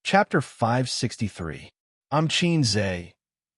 Chapter 563. I'm Qin Zhe.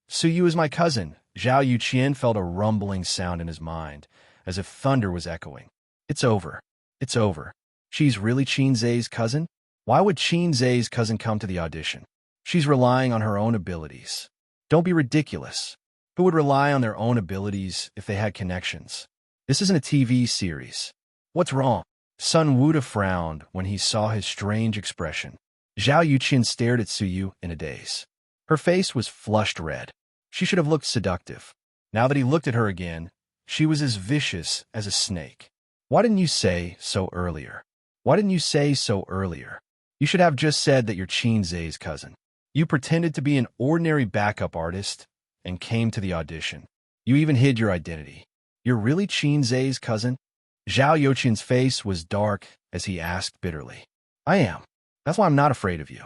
Suyu is my cousin. Zhao Yuqian felt a rumbling sound in his mind, as if thunder was echoing. It's over. It's over. She's really Qin Zhe's cousin? Why would Qin Zhe's cousin come to the audition? She's relying on her own abilities. Don't be ridiculous. Who would rely on their own abilities if they had connections? This isn't a TV series. What's wrong? Sun Wuda frowned when he saw his strange expression. Zhao Yuqian stared at Suyu in a daze. Her face was flushed red. She should have looked seductive. Now that he looked at her again, she was as vicious as a snake. Why didn't you say so earlier? Why didn't you say so earlier? You should have just said that you're Qin Zhe's cousin. You pretended to be an ordinary backup artist and came to the audition. You even hid your identity. You're really Qin Zhe's cousin? Zhao Yuqian's face was dark as he asked bitterly. I am. That's why I'm not afraid of you.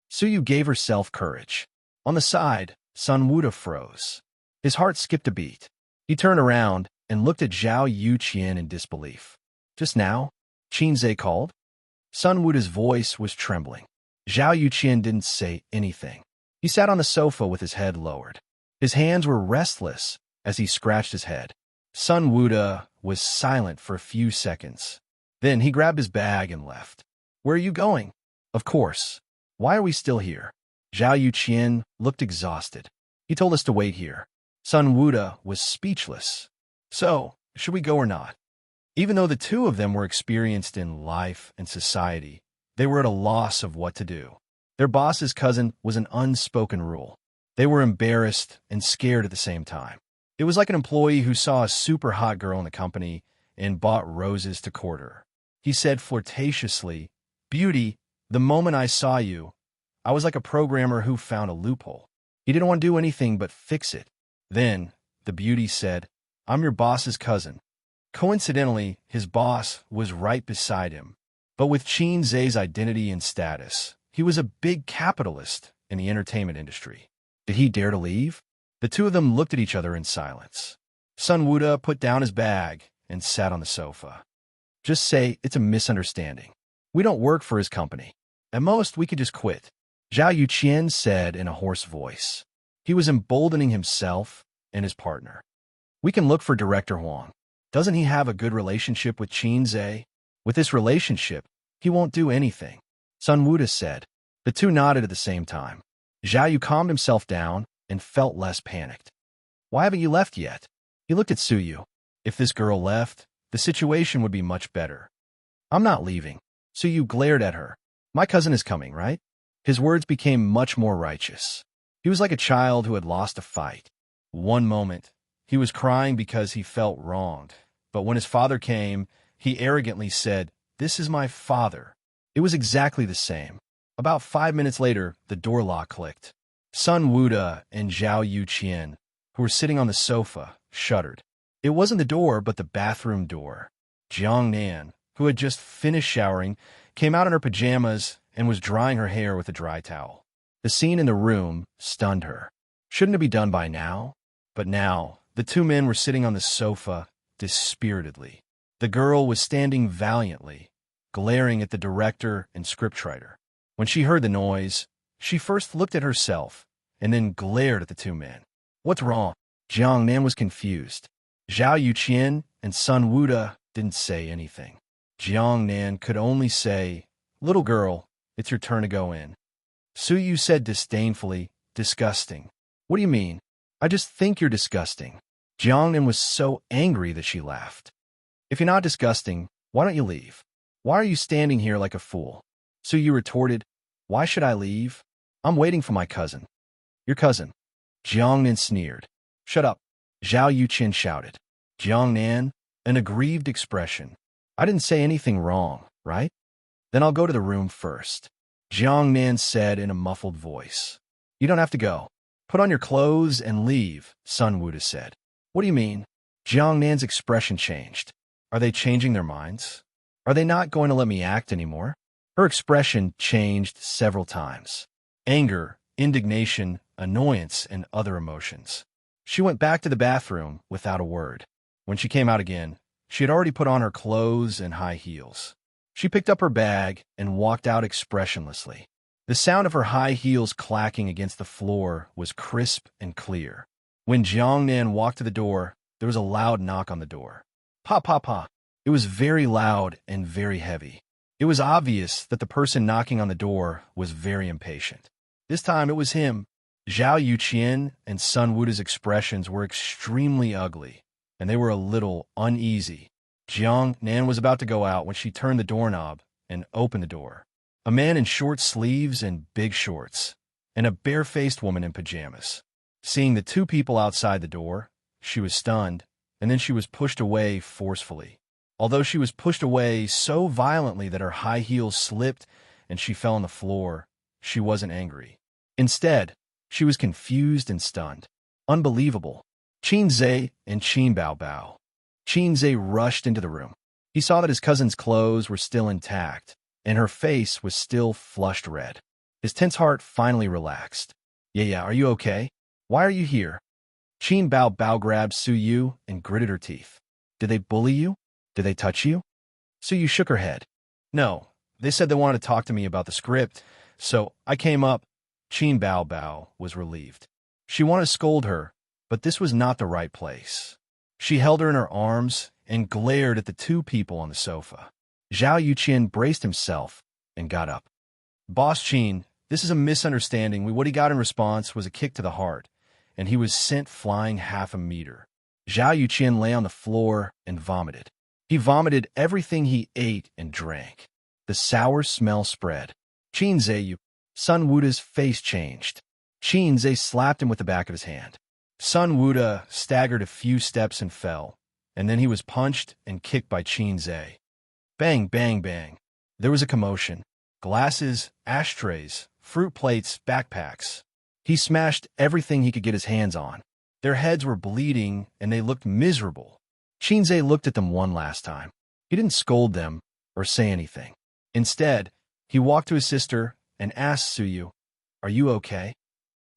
Suyu gave herself courage. On the side, Sun Wuda froze. His heart skipped a beat. He turned around and looked at Zhao Yuqian in disbelief. Just now, Qin Zhe called? Sun Wuda's voice was trembling. Zhao Yuqian didn't say anything. He sat on the sofa with his head lowered. His hands were restless as he scratched his head. Sun Wuda was silent for a few seconds. Then he grabbed his bag and left. Where are you going? Of course. Why are we still here? Zhao Yuqian looked exhausted. He told us to wait here. Sun Wuda was speechless. So, should we go or not? Even though the two of them were experienced in life and society, they were at a loss of what to do. Their boss's cousin was an unspoken rule. They were embarrassed and scared at the same time. It was like an employee who saw a super hot girl in the company and bought roses to court her. He said flirtatiously, "Beauty, the moment I saw you, I was like a programmer who found a loophole." He didn't want to do anything but fix it. Then, the beauty said, "I'm your boss's cousin." Coincidentally, his boss was right beside him. But with Qin Zhe's identity and status, he was a big capitalist in the entertainment industry. Did he dare to leave? The two of them looked at each other in silence. Sun Wuda put down his bag and sat on the sofa. Just say it's a misunderstanding. We don't work for his company. At most, we could just quit. Zhao Yuqian said in a hoarse voice. He was emboldening himself and his partner. We can look for Director Huang. Doesn't he have a good relationship with Qin Zhe? With this relationship, he won't do anything. Sun Wuda said. The two nodded at the same time. Zhao Yu calmed himself down and felt less panicked. Why haven't you left yet? He looked at Suyu. If this girl left, the situation would be much better. I'm not leaving. Suyu glared at her. My cousin is coming, right? His words became much more righteous. He was like a child who had lost a fight. One moment, he was crying because he felt wronged. But when his father came, he arrogantly said, "This is my father." It was exactly the same. About 5 minutes later, the door lock clicked. Sun Wuda and Zhao Yuqian, who were sitting on the sofa, shuddered. It wasn't the door, but the bathroom door. Jiangnan, who had just finished showering, came out in her pajamas and was drying her hair with a dry towel. The scene in the room stunned her. Shouldn't it be done by now? But now, the two men were sitting on the sofa, dispiritedly. The girl was standing valiantly, glaring at the director and scriptwriter. When she heard the noise, she first looked at herself and then glared at the two men. What's wrong? Jiangnan was confused. Zhao Yuqian and Sun Wuda didn't say anything. Jiangnan could only say, "Little girl, it's your turn to go in." Suyu said disdainfully, "Disgusting." What do you mean? I just think you're disgusting. Jiangnan was so angry that she laughed. If you're not disgusting, why don't you leave? Why are you standing here like a fool? Suyu retorted, "Why should I leave? I'm waiting for my cousin." Your cousin? Jiangnan sneered. Shut up. Zhao Yuqian shouted. Jiangnan, an aggrieved expression. I didn't say anything wrong, right? Then I'll go to the room first. Jiangnan said in a muffled voice. You don't have to go. Put on your clothes and leave, Sun Wuda said. What do you mean? Jiangnan's expression changed. Are they changing their minds? Are they not going to let me act anymore? Her expression changed several times. Anger, indignation, annoyance, and other emotions. She went back to the bathroom without a word. When she came out again, she had already put on her clothes and high heels. She picked up her bag and walked out expressionlessly. The sound of her high heels clacking against the floor was crisp and clear. When Jiangnan walked to the door, there was a loud knock on the door. Pa pa pa. It was very loud and very heavy. It was obvious that the person knocking on the door was very impatient. This time it was him. Zhao Yuqian and Sun Wuda's expressions were extremely ugly, and they were a little uneasy. Jiangnan was about to go out when she turned the doorknob and opened the door. A man in short sleeves and big shorts, and a bare-faced woman in pajamas. Seeing the two people outside the door, she was stunned, and then she was pushed away forcefully. Although she was pushed away so violently that her high heels slipped and she fell on the floor, she wasn't angry. Instead, she was confused and stunned. Unbelievable. Qin Zhe and Qin Bao Bao. Qin Zhe rushed into the room. He saw that his cousin's clothes were still intact, and her face was still flushed red. His tense heart finally relaxed. Yeah, are you okay? Why are you here? Qin Bao Bao grabbed Su Yu and gritted her teeth. Did they bully you? Did they touch you? Su Yu shook her head. No, they said they wanted to talk to me about the script, so I came up. Qin Bao Bao was relieved. She wanted to scold her, but this was not the right place. She held her in her arms and glared at the two people on the sofa. Zhao Yuqian braced himself and got up. Boss Qin, this is a misunderstanding. What he got in response was a kick to the heart, and he was sent flying half a meter. Zhao Yuqian lay on the floor and vomited. He vomited everything he ate and drank. The sour smell spread. Qin Zhe, Sun Wuda's face changed. Qin Zhe slapped him with the back of his hand. Sun Wuda staggered a few steps and fell, and then he was punched and kicked by Qin Zhe. Bang, bang, bang. There was a commotion. Glasses, ashtrays, fruit plates, backpacks. He smashed everything he could get his hands on. Their heads were bleeding, and they looked miserable. Qin Zhe looked at them one last time. He didn't scold them or say anything. Instead, he walked to his sister and asked Su Yu, "Are you okay?"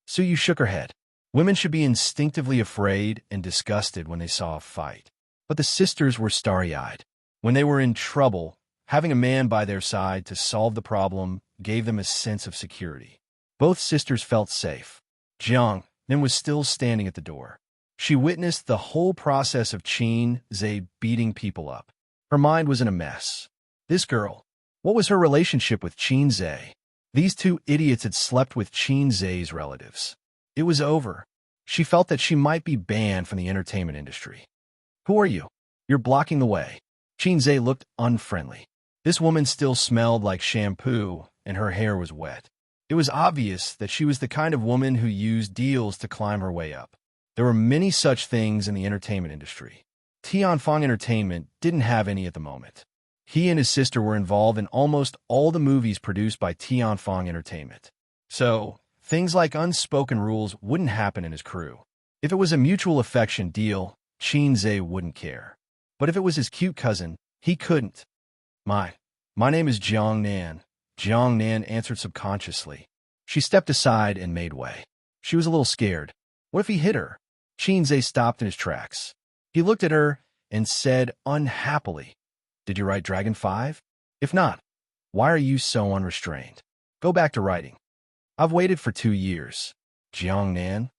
Su Yu shook her head. Women should be instinctively afraid and disgusted when they saw a fight. But the sisters were starry-eyed. When they were in trouble, having a man by their side to solve the problem gave them a sense of security. Both sisters felt safe. Jiang then was still standing at the door. She witnessed the whole process of Qin Zhe beating people up. Her mind was in a mess. This girl, what was her relationship with Qin Zhe? These two idiots had slept with Qin Zhe's relatives. It was over. She felt that she might be banned from the entertainment industry. Who are you? You're blocking the way. Qin Zhe looked unfriendly. This woman still smelled like shampoo, and her hair was wet. It was obvious that she was the kind of woman who used deals to climb her way up. There were many such things in the entertainment industry. Tianfeng Entertainment didn't have any at the moment. He and his sister were involved in almost all the movies produced by Tianfeng Entertainment. So, things like unspoken rules wouldn't happen in his crew. If it was a mutual affection deal, Qin Zhe wouldn't care. But if it was his cute cousin, he couldn't. My name is Jiangnan. Jiangnan answered subconsciously. She stepped aside and made way. She was a little scared. What if he hit her? Qin Zhe stopped in his tracks. He looked at her and said unhappily, "Did you write Dragon 5? If not, why are you so unrestrained? Go back to writing." "I've waited for 2 years." Jiangnan.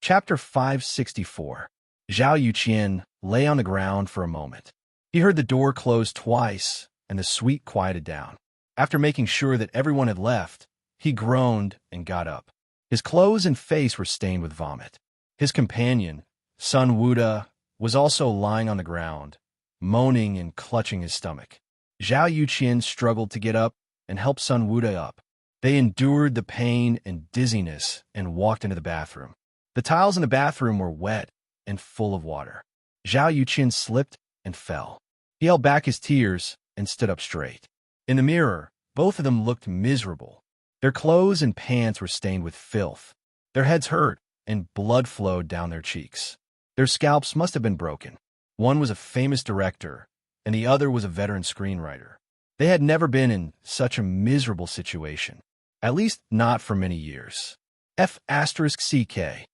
Chapter 564. Zhao Yuqian lay on the ground for a moment. He heard the door close twice, and the suite quieted down. After making sure that everyone had left, he groaned and got up. His clothes and face were stained with vomit. His companion, Sun Wuda, was also lying on the ground, moaning and clutching his stomach. Zhao Yuqian struggled to get up and help Sun Wuda up. They endured the pain and dizziness and walked into the bathroom. The tiles in the bathroom were wet and full of water. Zhao Yuqian slipped and fell. He held back his tears and stood up straight. In the mirror, both of them looked miserable. Their clothes and pants were stained with filth. Their heads hurt, and blood flowed down their cheeks. Their scalps must have been broken. One was a famous director, and the other was a veteran screenwriter. They had never been in such a miserable situation, at least not for many years. F***CK.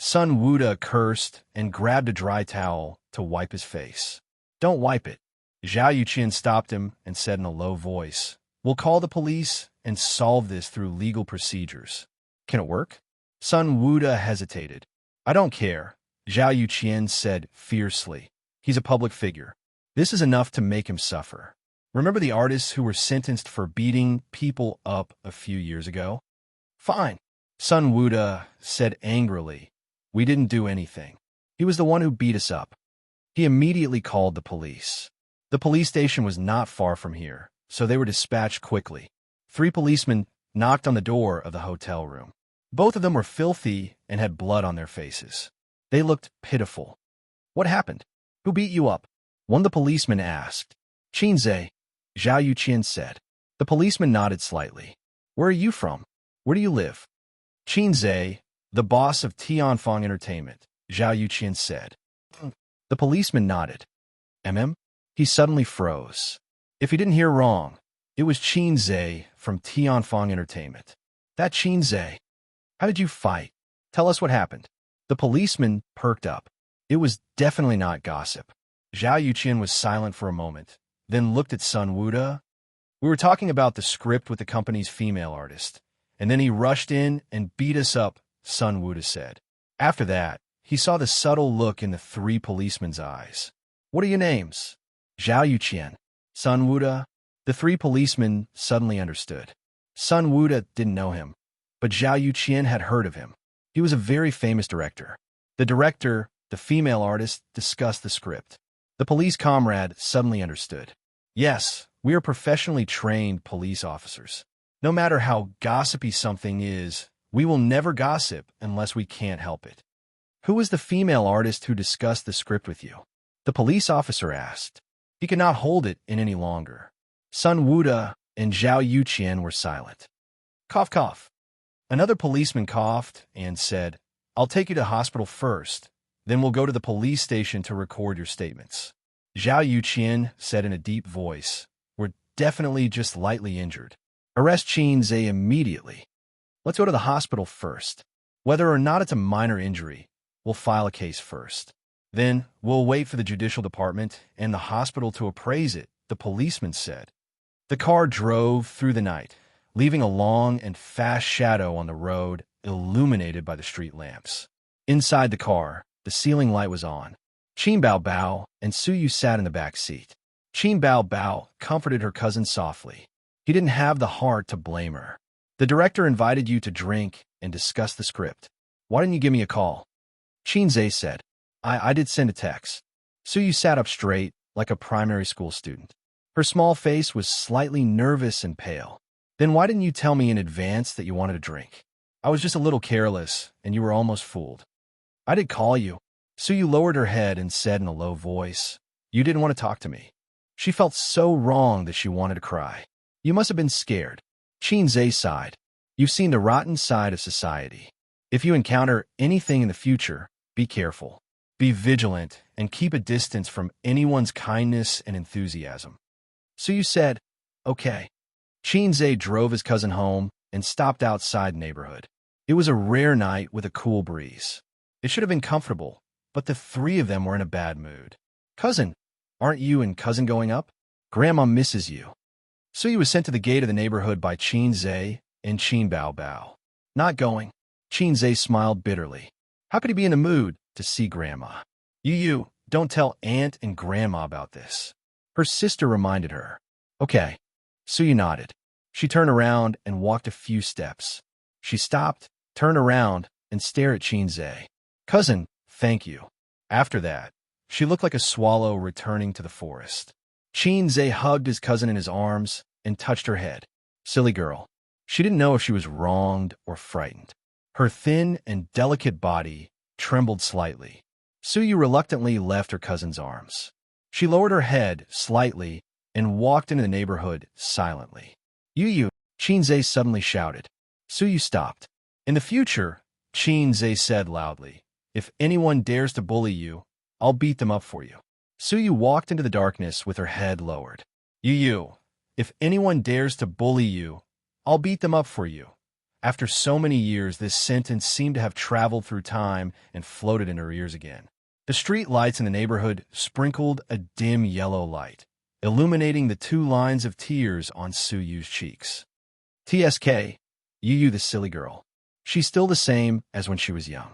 Sun Wuda cursed and grabbed a dry towel to wipe his face. "Don't wipe it." Zhao Yuqian stopped him and said in a low voice, "We'll call the police and solve this through legal procedures. Can it work? Sun Wuda hesitated. I don't care, Zhao Yuqian said fiercely. He's a public figure. This is enough to make him suffer. Remember the artists who were sentenced for beating people up a few years ago? Fine, Sun Wuda said angrily. We didn't do anything. He was the one who beat us up. He immediately called the police. The police station was not far from here, so they were dispatched quickly. 3 policemen knocked on the door of the hotel room. Both of them were filthy and had blood on their faces. They looked pitiful. What happened? Who beat you up? One of the policemen asked. Qinze, Zhao Yuqian said. The policeman nodded slightly. Where are you from? Where do you live? Qinze, the boss of Tianfeng Entertainment, Zhao Yuqian said. The policeman nodded. He suddenly froze. If he didn't hear wrong, it was Qinze from Tianfeng Entertainment. That Qinze. How did you fight? Tell us what happened. The policeman perked up. It was definitely not gossip. Zhao Yuqian was silent for a moment, then looked at Sun Wuda. We were talking about the script with the company's female artist, and then he rushed in and beat us up, Sun Wuda said. After that, he saw the subtle look in the 3 policemen's eyes. What are your names? Zhao Yuqian. Sun Wuda. The 3 policemen suddenly understood. Sun Wuda didn't know him, but Zhao Yuqian had heard of him. He was a very famous director. The director, the female artist, discussed the script. The police comrade suddenly understood. Yes, we are professionally trained police officers. No matter how gossipy something is, we will never gossip unless we can't help it. Who was the female artist who discussed the script with you? The police officer asked. He could not hold it in any longer. Sun Wuda and Zhao Yuqian were silent. Cough, cough. Another policeman coughed and said, I'll take you to hospital first, then we'll go to the police station to record your statements. Zhao Yuqian said in a deep voice, We're definitely just lightly injured. Arrest Qinze immediately. Let's go to the hospital first. Whether or not it's a minor injury, we'll file a case first. Then we'll wait for the judicial department and the hospital to appraise it, the policeman said. The car drove through the night, leaving a long and fast shadow on the road, illuminated by the street lamps. Inside the car, the ceiling light was on. Qin Bao Bao and Suyu sat in the back seat. Qin Bao Bao comforted her cousin softly. He didn't have the heart to blame her. The director invited you to drink and discuss the script. Why didn't you give me a call? Qinze said. I did send a text. Suyu sat up straight, like a primary school student. Her small face was slightly nervous and pale. Then why didn't you tell me in advance that you wanted a drink? I was just a little careless, and you were almost fooled. I did call you. Suyu lowered her head and said in a low voice, You didn't want to talk to me. She felt so wrong that she wanted to cry. You must have been scared. Qinze sighed. You've seen the rotten side of society. If you encounter anything in the future, be careful. Be vigilant and keep a distance from anyone's kindness and enthusiasm. Suyu said, Okay. Qinze drove his cousin home and stopped outside the neighborhood. It was a rare night with a cool breeze. It should have been comfortable, but the 3 of them were in a bad mood. Cousin, aren't you and cousin going up? Grandma misses you. Suyu was sent to the gate of the neighborhood by Qinze and Qin Bao Bao. Not going. Qinze smiled bitterly. How could he be in a mood to see Grandma? You, don't tell Aunt and Grandma about this. Her sister reminded her. Okay. Suyu nodded. She turned around and walked a few steps. She stopped, turned around, and stared at Qinze. Cousin, thank you. After that, she looked like a swallow returning to the forest. Qinze hugged his cousin in his arms and touched her head. Silly girl. She didn't know if she was wronged or frightened. Her thin and delicate body trembled slightly. Suyu reluctantly left her cousin's arms. She lowered her head slightly and walked into the neighborhood silently. You, Qinze suddenly shouted. Suyu stopped. In the future, Qinze said loudly, if anyone dares to bully you, I'll beat them up for you. Suyu walked into the darkness with her head lowered. You, if anyone dares to bully you, I'll beat them up for you. After so many years, this sentence seemed to have traveled through time and floated in her ears again. The street lights in the neighborhood sprinkled a dim yellow light, illuminating the 2 lines of tears on Suyu's cheeks. TSK, Yu the silly girl. She's still the same as when she was young.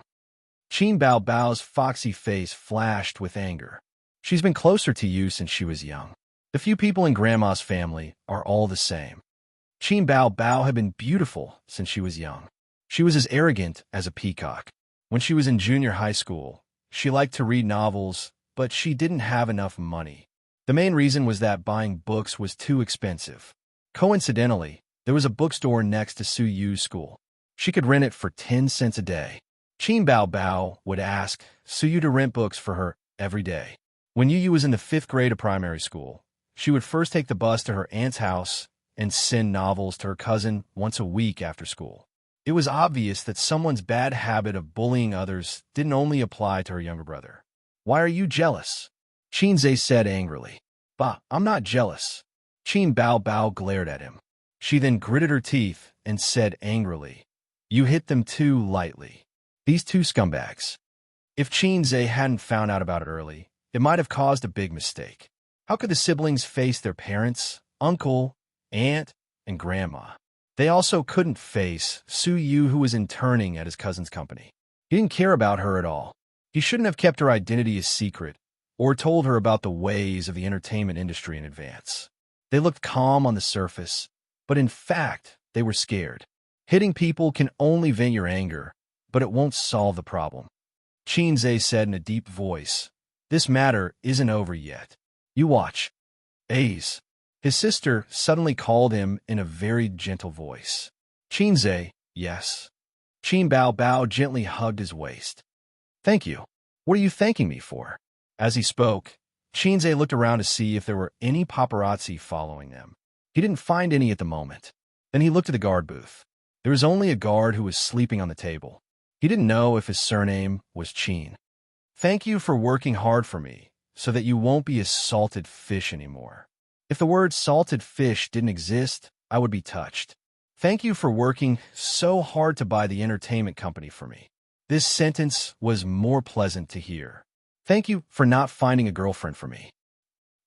Qin Bao Bao's foxy face flashed with anger. She's been closer to you since she was young. The few people in Grandma's family are all the same. Qin Bao Bao had been beautiful since she was young. She was as arrogant as a peacock. When she was in junior high school, she liked to read novels, but she didn't have enough money. The main reason was that buying books was too expensive. Coincidentally, there was a bookstore next to Su Yu's school. She could rent it for 10 cents a day. Qin Bao Bao would ask Su Yu to rent books for her every day. When Yu was in the 5th grade of primary school, she would first take the bus to her aunt's house and send novels to her cousin once a week after school. It was obvious that someone's bad habit of bullying others didn't only apply to her younger brother. Why are you jealous? Xianxia said angrily. Bah, I'm not jealous. Qin Bao Bao glared at him. She then gritted her teeth and said angrily, You hit them too lightly. These two scumbags. If Xianxia hadn't found out about it early, it might have caused a big mistake. How could the siblings face their parents, uncle, aunt, and grandma? They also couldn't face Su Yu, who was interning at his cousin's company. He didn't care about her at all. He shouldn't have kept her identity a secret or told her about the ways of the entertainment industry in advance. They looked calm on the surface, but in fact, they were scared. Hitting people can only vent your anger, but it won't solve the problem. Xianxia said in a deep voice, This matter isn't over yet. You watch. A's. His sister suddenly called him in a very gentle voice. Xianxia, yes. Qin Bao Bao gently hugged his waist. Thank you. What are you thanking me for? As he spoke, Xianxia looked around to see if there were any paparazzi following them. He didn't find any at the moment. Then he looked at the guard booth. There was only a guard who was sleeping on the table. He didn't know if his surname was Qin. Thank you for working hard for me, so that you won't be a salted fish anymore. If the word salted fish didn't exist, I would be touched. Thank you for working so hard to buy the entertainment company for me. This sentence was more pleasant to hear. Thank you for not finding a girlfriend for me.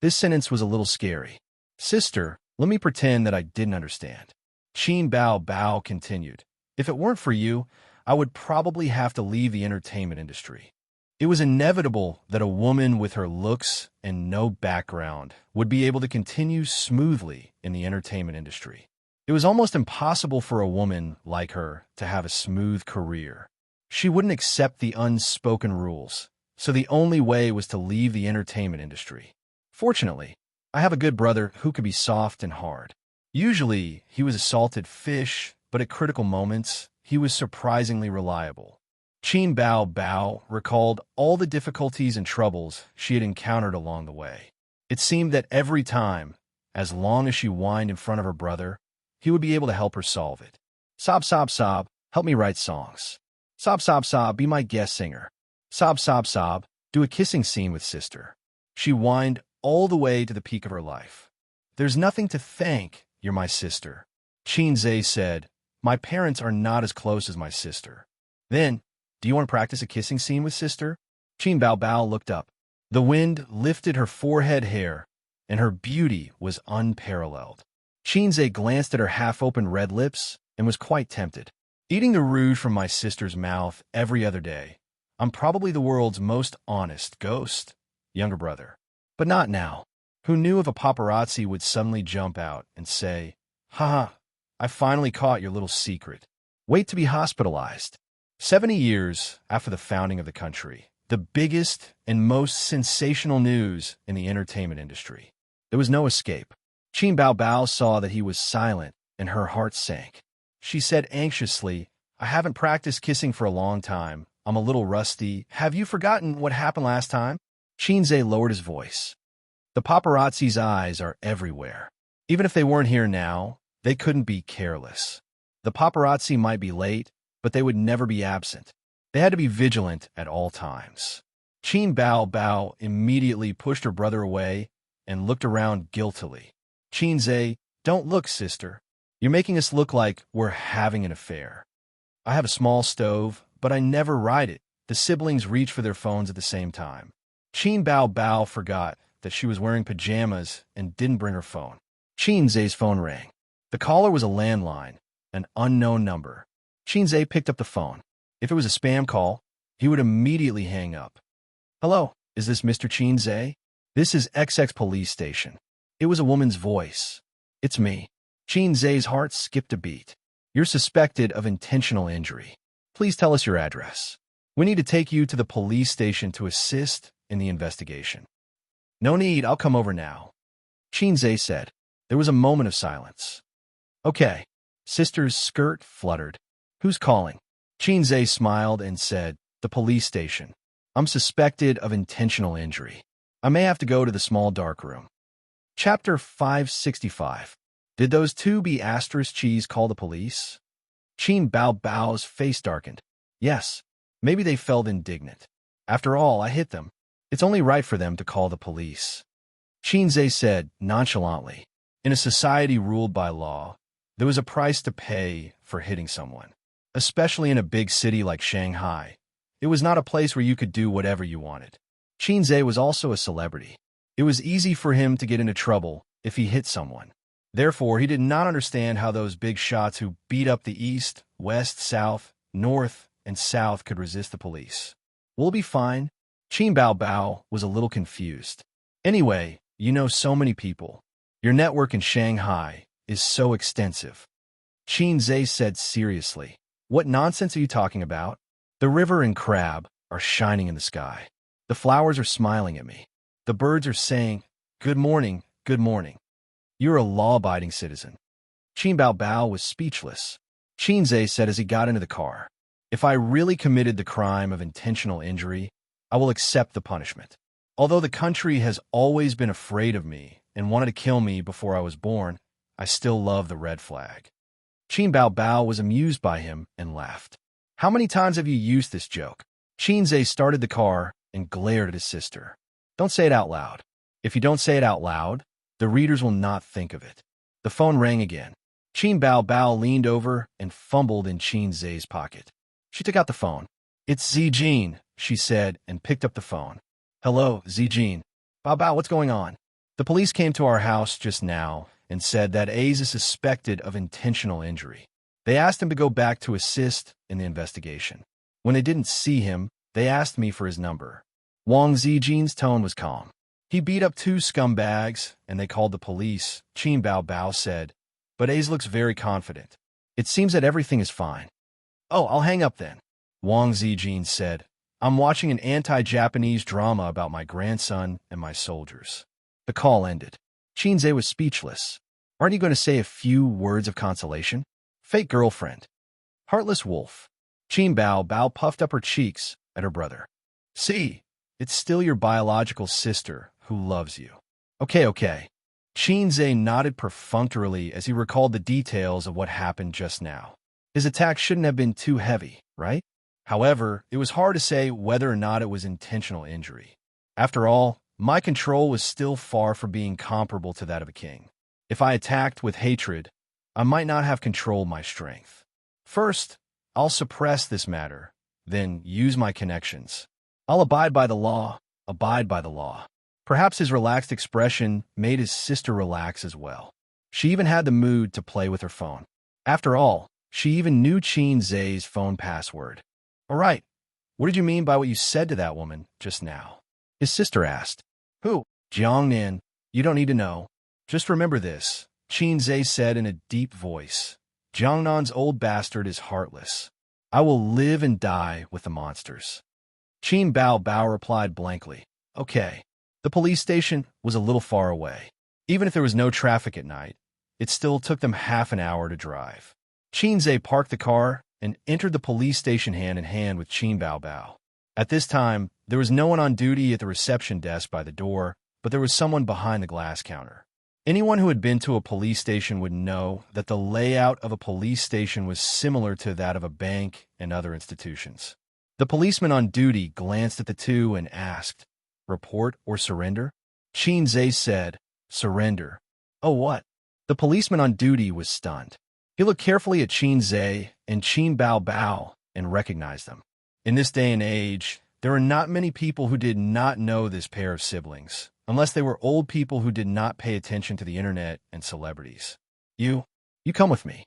This sentence was a little scary. Sister, let me pretend that I didn't understand. Qin Bao Bao continued. If it weren't for you, I would probably have to leave the entertainment industry. It was inevitable that a woman with her looks and no background would be able to continue smoothly in the entertainment industry. It was almost impossible for a woman like her to have a smooth career. She wouldn't accept the unspoken rules, so the only way was to leave the entertainment industry. Fortunately, I have a good brother who could be soft and hard. Usually, he was a salted fish, but at critical moments, he was surprisingly reliable. Qin Bao Bao recalled all the difficulties and troubles she had encountered along the way. It seemed that every time, as long as she whined in front of her brother, he would be able to help her solve it. Sob, sob, sob, help me write songs. Sob, sob, sob, be my guest singer. Sob, sob, sob, do a kissing scene with sister. She whined all the way to the peak of her life. There's nothing to thank, you're my sister. Xianxia said, My parents are not as close as my sister. Then, do you want to practice a kissing scene with sister? Qin Bao Bao looked up. The wind lifted her forehead hair, and her beauty was unparalleled. Xianxia glanced at her half-open red lips and was quite tempted. Eating the rouge from my sister's mouth every other day, I'm probably the world's most honest ghost, younger brother. But not now. Who knew if a paparazzi would suddenly jump out and say, Haha, I finally caught your little secret. Wait to be hospitalized. 70 years after the founding of the country, the biggest and most sensational news in the entertainment industry. There was no escape. Qin Bao Bao saw that he was silent, and her heart sank. She said anxiously, I haven't practiced kissing for a long time. I'm a little rusty. Have you forgotten what happened last time? Xianxia lowered his voice. The paparazzi's eyes are everywhere. Even if they weren't here now, they couldn't be careless. The paparazzi might be late, but they would never be absent. They had to be vigilant at all times. Qin Bao Bao immediately pushed her brother away and looked around guiltily. Xianxia, don't look, sister. You're making us look like we're having an affair. I have a small stove, but I never ride it. The siblings reached for their phones at the same time. Qin Bao Bao forgot that she was wearing pajamas and didn't bring her phone. Xianxia's phone rang. The caller was a landline, an unknown number. Xianxia picked up the phone. If it was a spam call, he would immediately hang up. Hello, is this Mr. Xianxia? This is XX police station. It was a woman's voice. It's me. Xianxia's heart skipped a beat. You're suspected of intentional injury. Please tell us your address. We need to take you to the police station to assist in the investigation. No need, I'll come over now. Xianxia said. There was a moment of silence. Okay. Sister's skirt fluttered. Who's calling? Xianxia smiled and said, the police station. I'm suspected of intentional injury. I may have to go to the small dark room. Chapter 565. Did those two B*cheese call the police? Qin Bao Bao's face darkened. Yes, maybe they felt indignant. After all, I hit them. It's only right for them to call the police. Xianxia said nonchalantly. In a society ruled by law, there was a price to pay for hitting someone. Especially in a big city like Shanghai. It was not a place where you could do whatever you wanted. Xianxia was also a celebrity. It was easy for him to get into trouble if he hit someone. Therefore, he did not understand how those big shots who beat up the east, west, south, north, and south could resist the police. We'll be fine. Qin Bao Bao was a little confused. Anyway, you know so many people. Your network in Shanghai is so extensive. Xianxia said seriously. What nonsense are you talking about? The river and crab are shining in the sky. The flowers are smiling at me. The birds are saying, good morning, good morning. You're a law-abiding citizen. Qin Bao Bao was speechless. Xianxia said as he got into the car, if I really committed the crime of intentional injury, I will accept the punishment. Although the country has always been afraid of me and wanted to kill me before I was born, I still love the red flag. Qin Bao Bao was amused by him and laughed. How many times have you used this joke? Xianxia started the car and glared at his sister. Don't say it out loud. If you don't say it out loud, the readers will not think of it. The phone rang again. Qin Bao Bao leaned over and fumbled in Xianxia's pocket. She took out the phone. It's Zijin, she said, and picked up the phone. Hello, Zijin. Bao Bao, what's going on? The police came to our house just now and said that A's is suspected of intentional injury. They asked him to go back to assist in the investigation. When they didn't see him, they asked me for his number. Wang Zijin's tone was calm. He beat up two scumbags, and they called the police, Qin Bao Bao said, but A's looks very confident. It seems that everything is fine. Oh, I'll hang up then. Wang Zijin said, I'm watching an anti-Japanese drama about my grandson and my soldiers. The call ended. Xianxia was speechless. Aren't you going to say a few words of consolation? Fake girlfriend. Heartless wolf. Qin Bao Bao puffed up her cheeks at her brother. See, it's still your biological sister who loves you. Okay. Xianxia nodded perfunctorily as he recalled the details of what happened just now. His attack shouldn't have been too heavy, right? However, it was hard to say whether or not it was intentional injury. After all, my control was still far from being comparable to that of a king. If I attacked with hatred, I might not have controlled my strength. First, I'll suppress this matter, then use my connections. I'll abide by the law, abide by the law. Perhaps his relaxed expression made his sister relax as well. She even had the mood to play with her phone. After all, she even knew Xianxia's phone password. All right, what did you mean by what you said to that woman just now? His sister asked. Who? Jiangnan. You don't need to know. Just remember this, Xianxia said in a deep voice. Jiangnan's old bastard is heartless. I will live and die with the monsters. Qin Bao Bao replied blankly. Okay. The police station was a little far away. Even if there was no traffic at night, it still took them half an hour to drive. Xianxia parked the car and entered the police station hand in hand with Qin Bao Bao. At this time, there was no one on duty at the reception desk by the door, but there was someone behind the glass counter. Anyone who had been to a police station would know that the layout of a police station was similar to that of a bank and other institutions. The policeman on duty glanced at the two and asked, Report or surrender? Xianxia said, Surrender. Oh, what? The policeman on duty was stunned. He looked carefully at Xianxia and Qin Bao Bao and recognized them. In this day and age, there are not many people who did not know this pair of siblings, unless they were old people who did not pay attention to the internet and celebrities. You? You come with me.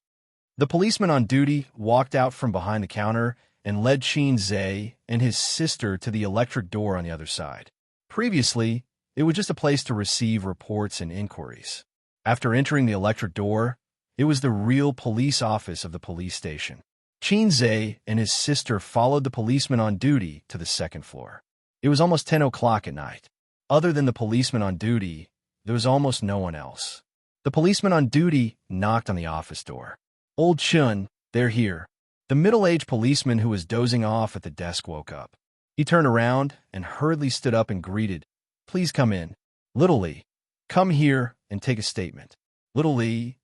The policeman on duty walked out from behind the counter and led Xianxia and his sister to the electric door on the other side. Previously, it was just a place to receive reports and inquiries. After entering the electric door, it was the real police office of the police station. Xianxia and his sister followed the policeman on duty to the second floor. It was almost 10 o'clock at night. Other than the policeman on duty, there was almost no one else. The policeman on duty knocked on the office door. Old Chun, they're here. The middle-aged policeman who was dozing off at the desk woke up. He turned around and hurriedly stood up and greeted, "Please come in. Little Li, come here and take a statement." Little Li,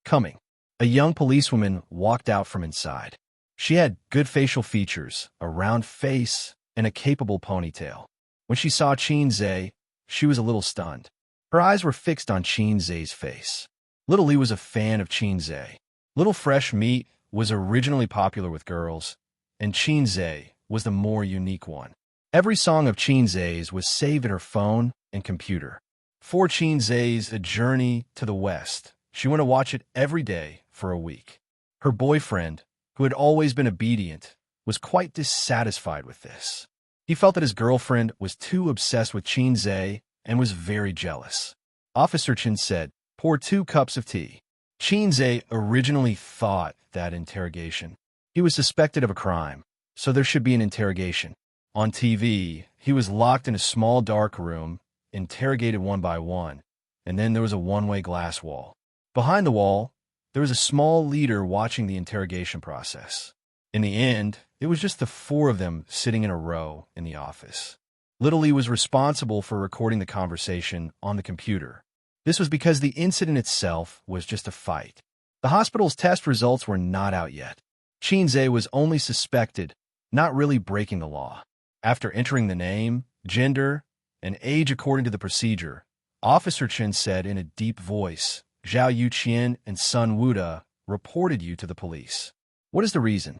coming. A young policewoman walked out from inside. She had good facial features, a round face, and a capable ponytail. When she saw Xianxia, she was a little stunned. Her eyes were fixed on Xianxia's face. Little Li was a fan of Xianxia. Little Fresh Meat was originally popular with girls, and Xianxia was the more unique one. Every song of Xianxia's was saved in her phone and computer. For Xianxia's A Journey to the West, she went to watch it every day for a week. Her boyfriend, who had always been obedient, was quite dissatisfied with this. He felt that his girlfriend was too obsessed with Xianxia and was very jealous. Officer Chen said, "Pour 2 cups of tea." Xianxia originally thought that interrogation. He was suspected of a crime, so there should be an interrogation. On TV, he was locked in a small dark room, interrogated one by one, and then there was a one-way glass wall. Behind the wall, there was a small leader watching the interrogation process. In the end, it was just the 4 of them sitting in a row in the office. Little Li was responsible for recording the conversation on the computer. This was because the incident itself was just a fight. The hospital's test results were not out yet. Xianxia was only suspected, not really breaking the law. After entering the name, gender, and age according to the procedure, Officer Chen said in a deep voice, "Zhao Yuqian and Sun Wuda reported you to the police. What is the reason?"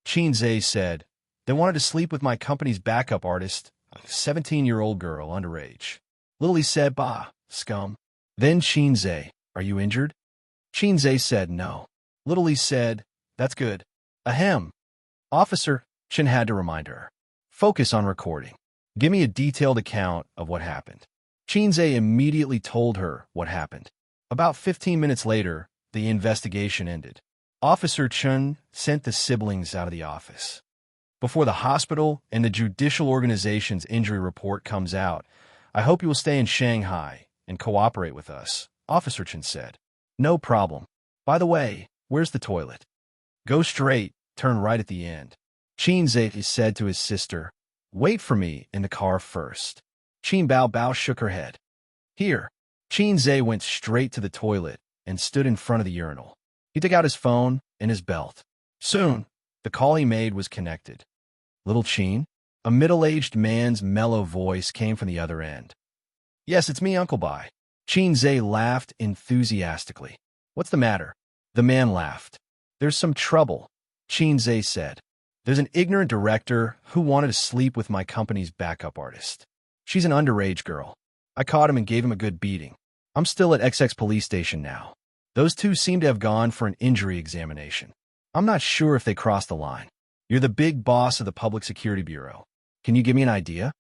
Xianxia said, "They wanted to sleep with my company's backup artist, a 17-year-old girl, underage." Little Li said, "Bah, scum." Then Xianxia, "Are you injured?" Xianxia said, "No." Little Li said, "That's good." Ahem. Officer Chen had to remind her, "Focus on recording. Give me a detailed account of what happened." Xianxia immediately told her what happened. About 15 minutes later, the investigation ended. Officer Chen sent the siblings out of the office. "Before the hospital and the judicial organization's injury report comes out, I hope you will stay in Shanghai and cooperate with us," Officer Chen said. "No problem. By the way, where's the toilet?" "Go straight, turn right at the end." Xianxia said to his sister, "Wait for me in the car first." Qin Bao shook her head. "Here." Xianxia went straight to the toilet and stood in front of the urinal. He took out his phone and his belt. Soon, the call he made was connected. "Little Qin?" A middle-aged man's mellow voice came from the other end. "Yes, it's me, Uncle Bai." Xianxia laughed enthusiastically. "What's the matter?" The man laughed. "There's some trouble," Xianxia said. "There's an ignorant director who wanted to sleep with my company's backup artist. She's an underage girl. I caught him and gave him a good beating. I'm still at XX police station now. Those 2 seem to have gone for an injury examination. I'm not sure if they crossed the line. You're the big boss of the Public Security Bureau. Can you give me an idea?"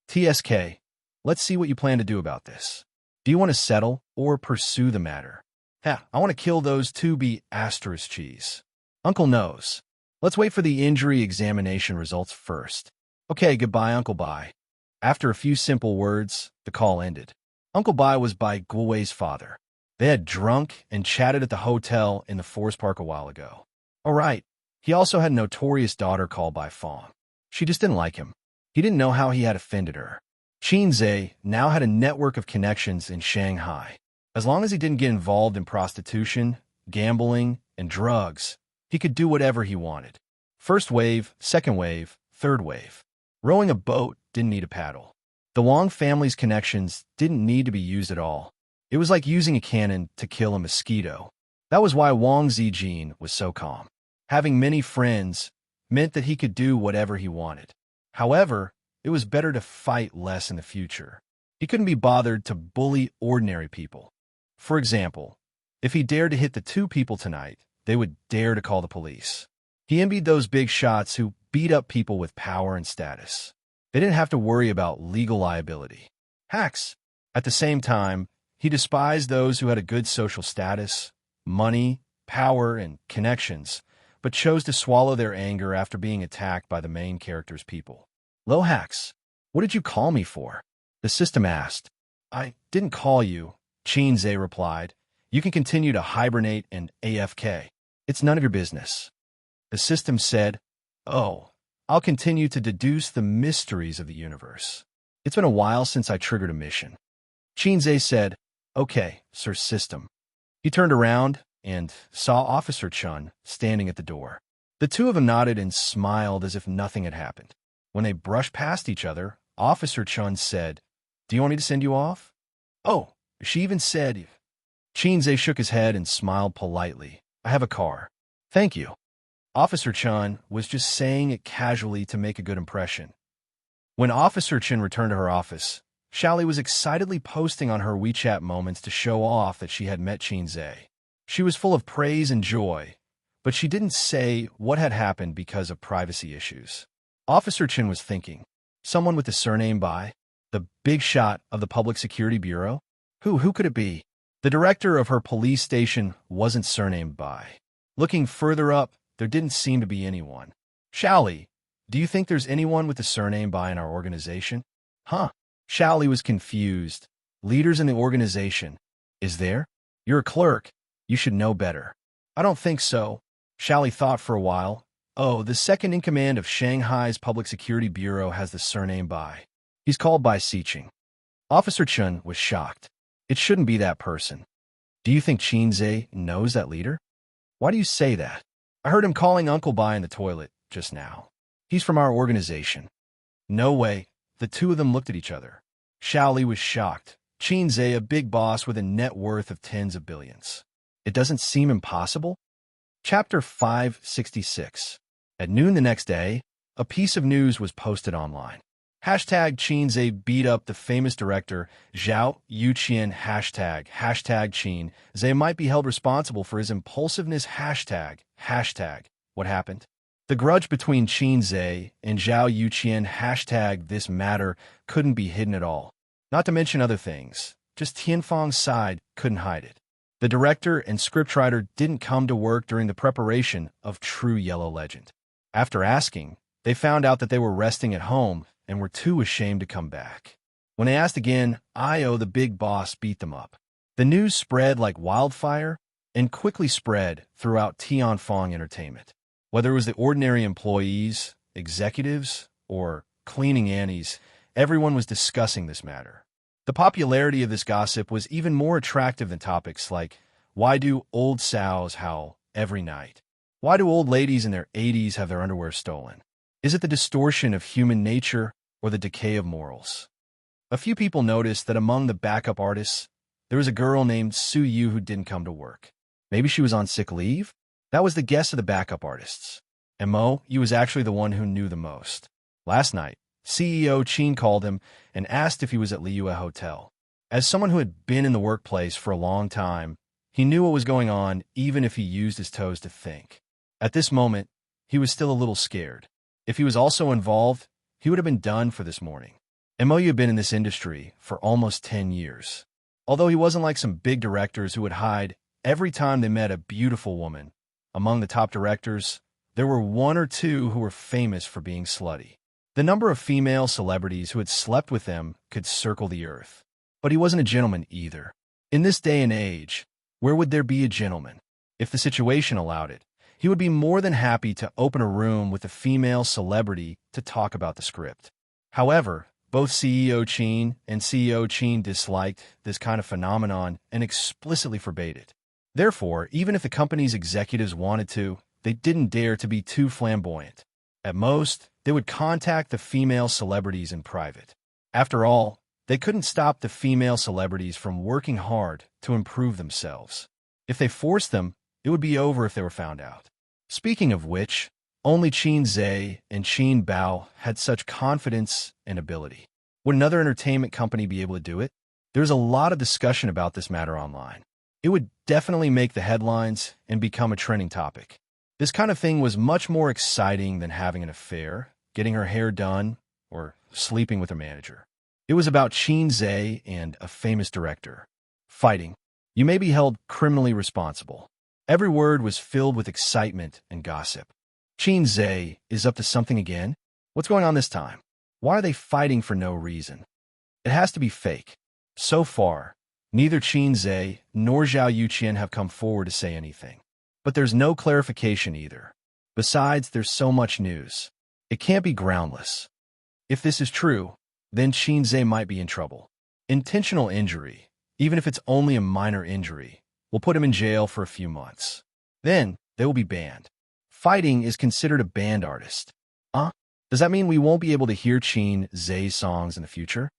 "TSK, let's see what you plan to do about this. Do you want to settle or pursue the matter?" "I want to kill those 2B asterisk cheese." "Uncle knows. Let's wait for the injury examination results first." "Okay, goodbye, Uncle Bai." After a few simple words, the call ended. Uncle Bai was Bai Guowei's father. They had drunk and chatted at the hotel in the forest park a while ago. All right. He also had a notorious daughter called Bai Fong. She just didn't like him. He didn't know how he had offended her. Xianxia now had a network of connections in Shanghai. As long as he didn't get involved in prostitution, gambling, and drugs, he could do whatever he wanted. First wave, second wave, third wave. Rowing a boat didn't need a paddle. The Wang family's connections didn't need to be used at all. It was like using a cannon to kill a mosquito. That was why Wang Zijin was so calm. Having many friends meant that he could do whatever he wanted. However, it was better to fight less in the future. He couldn't be bothered to bully ordinary people. For example, If he dared to hit the two people tonight, they would dare to call the police. He envied those big shots who beat up people with power and status. They didn't have to worry about legal liability. Hacks. At the same time, he despised those who had a good social status, money, power, and connections, but chose to swallow their anger after being attacked by the main character's people. "Lo, Hacks, what did you call me for?" the system asked. "I didn't call you," Xianxia replied. "You can continue to hibernate and AFK. It's none of your business." The system said, "Oh, I'll continue to deduce the mysteries of the universe. It's been a while since I triggered a mission." Xianxia said, "Okay, Sir System." He turned around and saw Officer Chun standing at the door. The two of them nodded and smiled as if nothing had happened. When they brushed past each other, Officer Chun said, "Do you want me to send you off?" "Oh," she even said. Xianxia shook his head and smiled politely. "I have a car. Thank you." Officer Chun was just saying it casually to make a good impression. When Officer Chun returned to her office, Xiaoli was excitedly posting on her WeChat moments to show off that she had met Xianxia. She was full of praise and joy, but she didn't say what had happened because of privacy issues. Officer Chun was thinking, someone with the surname Bai? The big shot of the Public Security Bureau? Who could it be? The director of her police station wasn't surnamed Bai. Looking further up, there didn't seem to be anyone. "Xiaoli, do you think there's anyone with the surname Bai in our organization?" "Huh?" Xiaoli was confused. "Leaders in the organization. Is there? You're a clerk. You should know better." "I don't think so." Xiaoli thought for a while. "Oh, the second in command of Shanghai's Public Security Bureau has the surname Bai. He's called Bai Xiqing." Officer Chun was shocked. "It shouldn't be that person." "Do you think Xianxia knows that leader?" "Why do you say that?" "I heard him calling Uncle Bai in the toilet just now. He's from our organization." "No way." The two of them looked at each other. Xiaoli was shocked. Xianxia, a big boss with a net worth of tens of billions. It doesn't seem impossible? Chapter 566. At noon the next day, a piece of news was posted online. Hashtag Xianxia beat up the famous director Zhao Yuqian. Hashtag Xianxia might be held responsible for his impulsiveness. Hashtag what happened? The grudge between Xianxia and Zhao Yuqian. Hashtag this matter couldn't be hidden at all. Not to mention other things. Just Tianfeng's side couldn't hide it. The director and scriptwriter didn't come to work during the preparation of True Yellow Legend. After asking, they found out that they were resting at home and were too ashamed to come back. When they asked again, Io, the big boss, beat them up. The news spread like wildfire and quickly spread throughout Tianfeng Entertainment. Whether it was the ordinary employees, executives, or cleaning Annies, everyone was discussing this matter. The popularity of this gossip was even more attractive than topics like, why do old sows howl every night? Why do old ladies in their 80s have their underwear stolen? Is it the distortion of human nature or the decay of morals? A few people noticed that among the backup artists, there was a girl named Su Yu who didn't come to work. Maybe she was on sick leave? That was the guess of the backup artists. And Mo, you was actually the one who knew the most. Last night, CEO Qin called him and asked if he was at Liyue Hotel. As someone who had been in the workplace for a long time, he knew what was going on even if he used his toes to think. At this moment, he was still a little scared. If he was also involved, he would have been done for this morning. Mo had been in this industry for almost 10 years. Although he wasn't like some big directors who would hide every time they met a beautiful woman, among the top directors, there were one or two who were famous for being slutty. The number of female celebrities who had slept with them could circle the earth. But he wasn't a gentleman either. In this day and age, where would there be a gentleman? If the situation allowed it, he would be more than happy to open a room with a female celebrity to talk about the script. However, both CEO Qin and CEO Qin disliked this kind of phenomenon and explicitly forbade it. Therefore, even if the company's executives wanted to, they didn't dare to be too flamboyant. At most, they would contact the female celebrities in private. After all, they couldn't stop the female celebrities from working hard to improve themselves. If they forced them, it would be over if they were found out. Speaking of which, only Xianxia and Qin Bao had such confidence and ability. Would another entertainment company be able to do it? There's a lot of discussion about this matter online. It would definitely make the headlines and become a trending topic. This kind of thing was much more exciting than having an affair, getting her hair done, or sleeping with her manager. It was about Xianxia and a famous director. Fighting. You may be held criminally responsible. Every word was filled with excitement and gossip. Xianxia is up to something again? What's going on this time? Why are they fighting for no reason? It has to be fake. So far, neither Xianxia nor Zhao Yuqian have come forward to say anything. But there's no clarification either. Besides, there's so much news. It can't be groundless. If this is true, then Xianxia might be in trouble. Intentional injury, even if it's only a minor injury, will put him in jail for a few months. Then, they will be banned. Fighting is considered a banned artist. Does that mean we won't be able to hear Xianxia's songs in the future?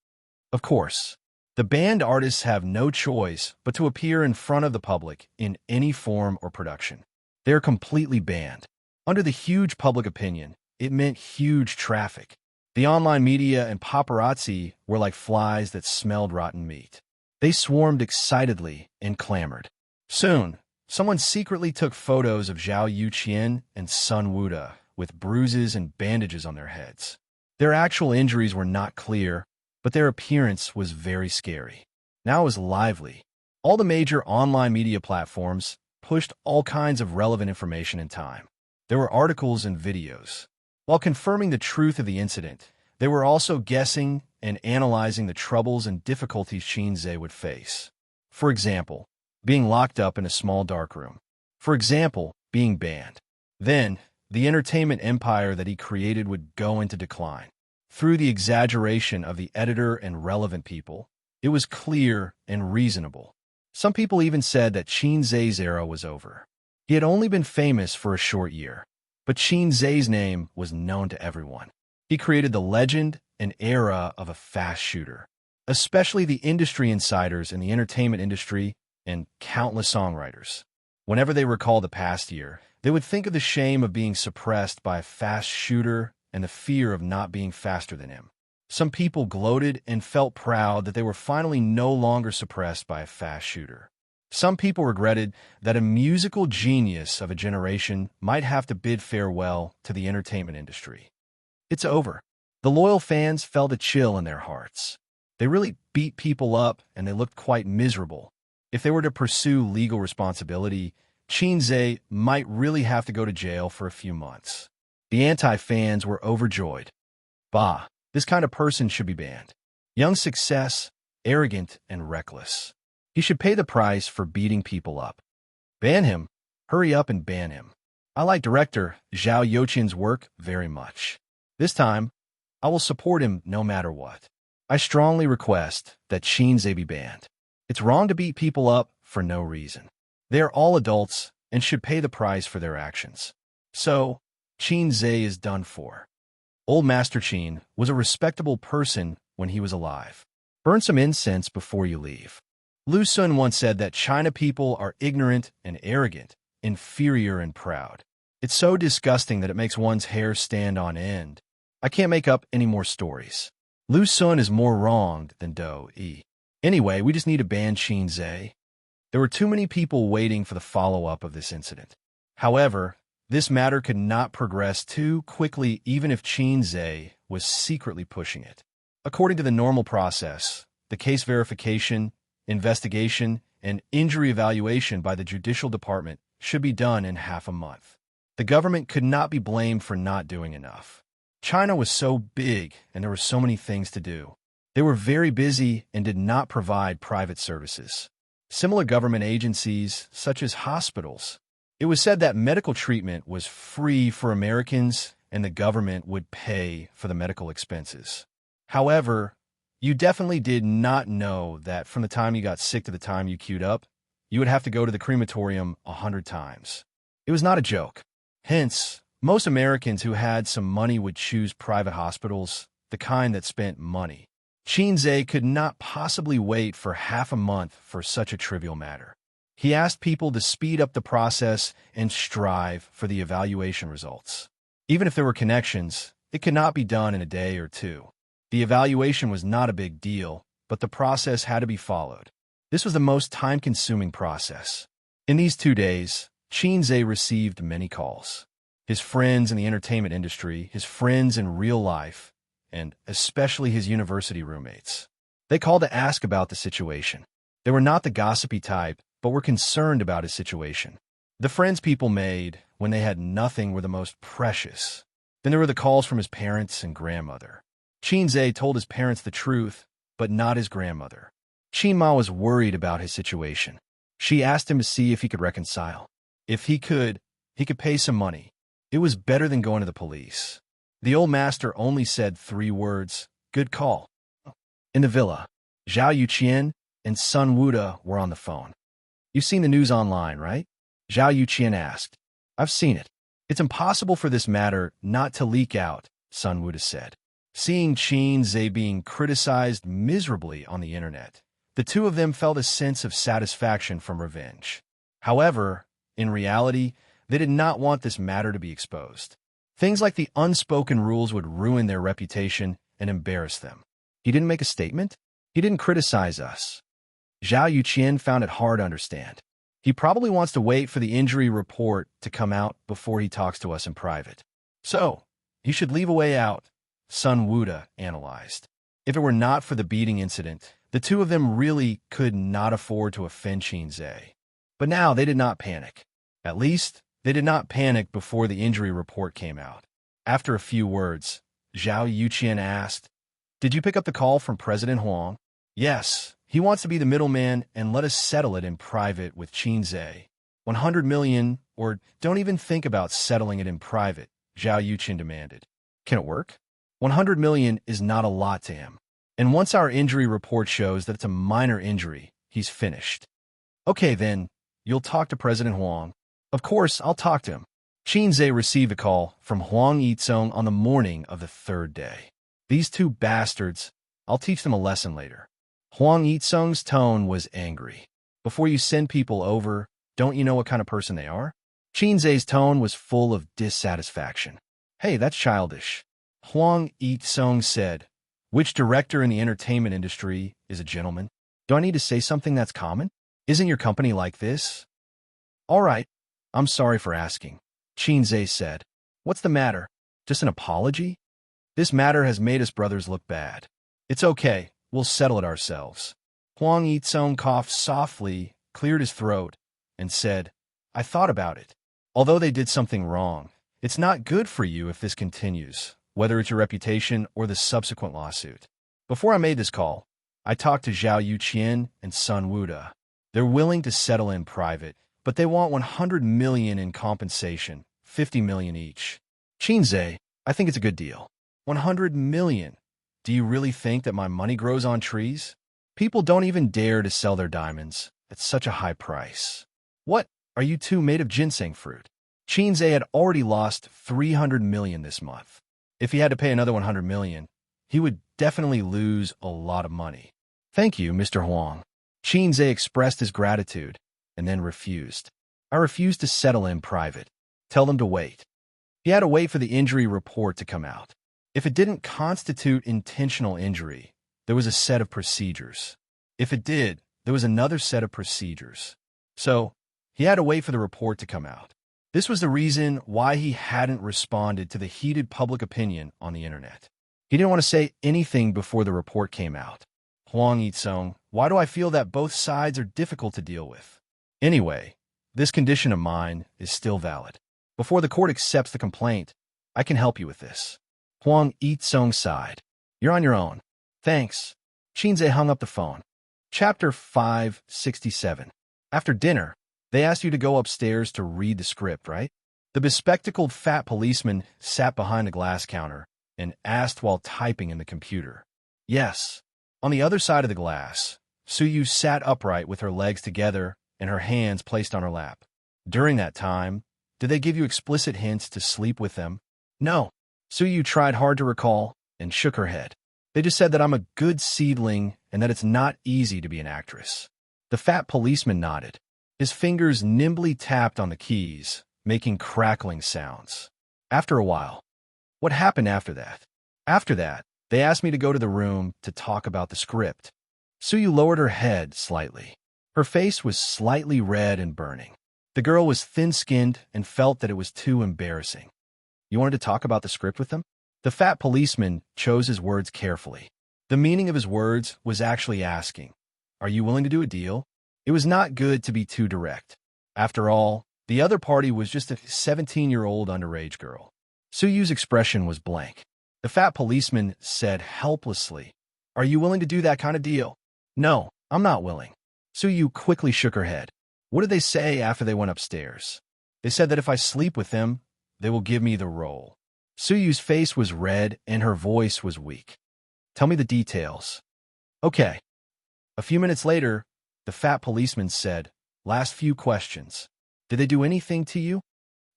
Of course. The banned artists have no choice but to appear in front of the public in any form or production. They are completely banned. Under the huge public opinion, it meant huge traffic. The online media and paparazzi were like flies that smelled rotten meat. They swarmed excitedly and clamored. Soon, someone secretly took photos of Zhao Yuqian and Sun Wuda with bruises and bandages on their heads. Their actual injuries were not clear, but their appearance was very scary. Now it was lively. All the major online media platforms pushed all kinds of relevant information in time. There were articles and videos. While confirming the truth of the incident, they were also guessing and analyzing the troubles and difficulties Xianxia would face. For example, being locked up in a small darkroom. For example, being banned. Then, the entertainment empire that he created would go into decline. Through the exaggeration of the editor and relevant people, it was clear and reasonable. Some people even said that Xianxia's era was over. He had only been famous for a short year, but Xianxia's name was known to everyone. He created the legend and era of a fast shooter, especially the industry insiders in the entertainment industry and countless songwriters. Whenever they recall the past year, they would think of the shame of being suppressed by a fast shooter and the fear of not being faster than him. Some people gloated and felt proud that they were finally no longer suppressed by a fast shooter. Some people regretted that a musical genius of a generation might have to bid farewell to the entertainment industry. It's over. The loyal fans felt a chill in their hearts. They really beat people up and they looked quite miserable. If they were to pursue legal responsibility, Xianxia might really have to go to jail for a few months. The anti-fans were overjoyed. Bah, this kind of person should be banned. Young success, arrogant and reckless. He should pay the price for beating people up. Ban him. Hurry up and ban him. I like director Zhao Yuqian's work very much. This time, I will support him no matter what. I strongly request that Xianxia be banned. It's wrong to beat people up for no reason. They are all adults and should pay the price for their actions. So, Xianxia is done for. Old Master Qin was a respectable person when he was alive. Burn some incense before you leave. Lu Sun once said that China people are ignorant and arrogant, inferior and proud. It's so disgusting that it makes one's hair stand on end. I can't make up any more stories. Lu Sun is more wronged than Do Yi. Anyway, we just need to ban Xianxia. There were too many people waiting for the follow-up of this incident. However, this matter could not progress too quickly even if Xianxia was secretly pushing it. According to the normal process, the case verification, investigation, and injury evaluation by the Judicial Department should be done in half a month. The government could not be blamed for not doing enough. China was so big and there were so many things to do. They were very busy and did not provide private services. Similar government agencies, such as hospitals. It was said that medical treatment was free for Americans and the government would pay for the medical expenses. However, you definitely did not know that from the time you got sick to the time you queued up, you would have to go to the crematorium 100 times. It was not a joke. Hence, most Americans who had some money would choose private hospitals, the kind that spent money. Xianxia could not possibly wait for half a month for such a trivial matter. He asked people to speed up the process and strive for the evaluation results. Even if there were connections, it could not be done in a day or two. The evaluation was not a big deal, but the process had to be followed. This was the most time-consuming process. In these 2 days, Xianxia received many calls. His friends in the entertainment industry, his friends in real life, and especially his university roommates. They called to ask about the situation. They were not the gossipy type, but were concerned about his situation. The friends people made when they had nothing were the most precious. Then there were the calls from his parents and grandmother. Xianxia told his parents the truth, but not his grandmother. Xianma was worried about his situation. She asked him to see if he could reconcile. If he could pay some money. It was better than going to the police. The old master only said 3 words, "Good call." In the villa, Zhao Yuqian and Sun Wuda were on the phone. "You've seen the news online, right?" Zhao Yuqian asked. "I've seen it. It's impossible for this matter not to leak out," Sun Wuda said. Seeing Xianxia being criticized miserably on the internet, the two of them felt a sense of satisfaction from revenge. However, in reality, they did not want this matter to be exposed. Things like the unspoken rules would ruin their reputation and embarrass them. "He didn't make a statement? He didn't criticize us." Zhao Yuqian found it hard to understand. "He probably wants to wait for the injury report to come out before he talks to us in private. So, he should leave a way out," Sun Wuda analyzed. If it were not for the beating incident, the two of them really could not afford to offend Xianxia. But now they did not panic. At least, they did not panic before the injury report came out. After a few words, Zhao Yuqian asked, "Did you pick up the call from President Huang?" "Yes. He wants to be the middleman and let us settle it in private with Xianxia. 100 million, or don't even think about settling it in private," Zhao Yuqian demanded. "Can it work?" 100 million is not a lot to him. And once our injury report shows that it's a minor injury, he's finished. "Okay then, you'll talk to President Huang." "Of course, I'll talk to him." Xianxia received a call from Huang Yizong on the morning of the 3rd day. "These two bastards, I'll teach them a lesson later." Huang Yizong's tone was angry. "Before you send people over, don't you know what kind of person they are?" Xianxia's tone was full of dissatisfaction. "Hey, that's childish." Huang Yizong said, "Which director in the entertainment industry is a gentleman? Do I need to say something that's common? Isn't your company like this?" "All right, I'm sorry for asking," Xianxia said. "What's the matter? Just an apology? This matter has made us brothers look bad. It's okay, we'll settle it ourselves." Huang Yizong coughed softly, cleared his throat, and said, "I thought about it. Although they did something wrong, it's not good for you if this continues, whether it's your reputation or the subsequent lawsuit. Before I made this call, I talked to Zhao Yuqian and Sun Wuda. They're willing to settle in private, but they want 100 million in compensation, 50 million each." "Xianxia, I think it's a good deal." 100 million? Do you really think that my money grows on trees? People don't even dare to sell their diamonds at such a high price. What, are you two made of ginseng fruit? Xianxia had already lost 300 million this month. If he had to pay another 100 million, he would definitely lose a lot of money. "Thank you, Mr. Huang." Xianxia expressed his gratitude and then refused. "I refuse to settle in private. Tell them to wait." He had to wait for the injury report to come out. If it didn't constitute intentional injury, there was a set of procedures. If it did, there was another set of procedures. So, he had to wait for the report to come out. This was the reason why he hadn't responded to the heated public opinion on the internet. He didn't want to say anything before the report came out. "Huang Yizong, why do I feel that both sides are difficult to deal with? Anyway, this condition of mine is still valid. Before the court accepts the complaint, I can help you with this." Huang Yizong sighed. "You're on your own. Thanks." Xianxia hung up the phone. Chapter 567. After dinner, they asked you to go upstairs to read the script, right? The bespectacled fat policeman sat behind the glass counter and asked while typing in the computer. "Yes." On the other side of the glass, Suyu sat upright with her legs together and her hands placed on her lap. "During that time, did they give you explicit hints to sleep with them?" "No." Suyu tried hard to recall and shook her head. "They just said that I'm a good seedling and that it's not easy to be an actress." The fat policeman nodded. His fingers nimbly tapped on the keys, making crackling sounds. After a while, "What happened after that?" "After that, they asked me to go to the room to talk about the script." Suyu lowered her head slightly. Her face was slightly red and burning. The girl was thin-skinned and felt that it was too embarrassing. You wanted to talk about the script with him? The fat policeman chose his words carefully. The meaning of his words was actually asking, "Are you willing to do a deal?" It was not good to be too direct. After all, the other party was just a 17-year-old underage girl. Suyu's expression was blank. The fat policeman said helplessly, "Are you willing to do that kind of deal?" "No, I'm not willing." Suyu quickly shook her head. "What did they say after they went upstairs?" "They said that if I sleep with them, they will give me the role." Suyu's face was red and her voice was weak. "Tell me the details." "Okay." A few minutes later, the fat policeman said, "Last few questions. Did they do anything to you?"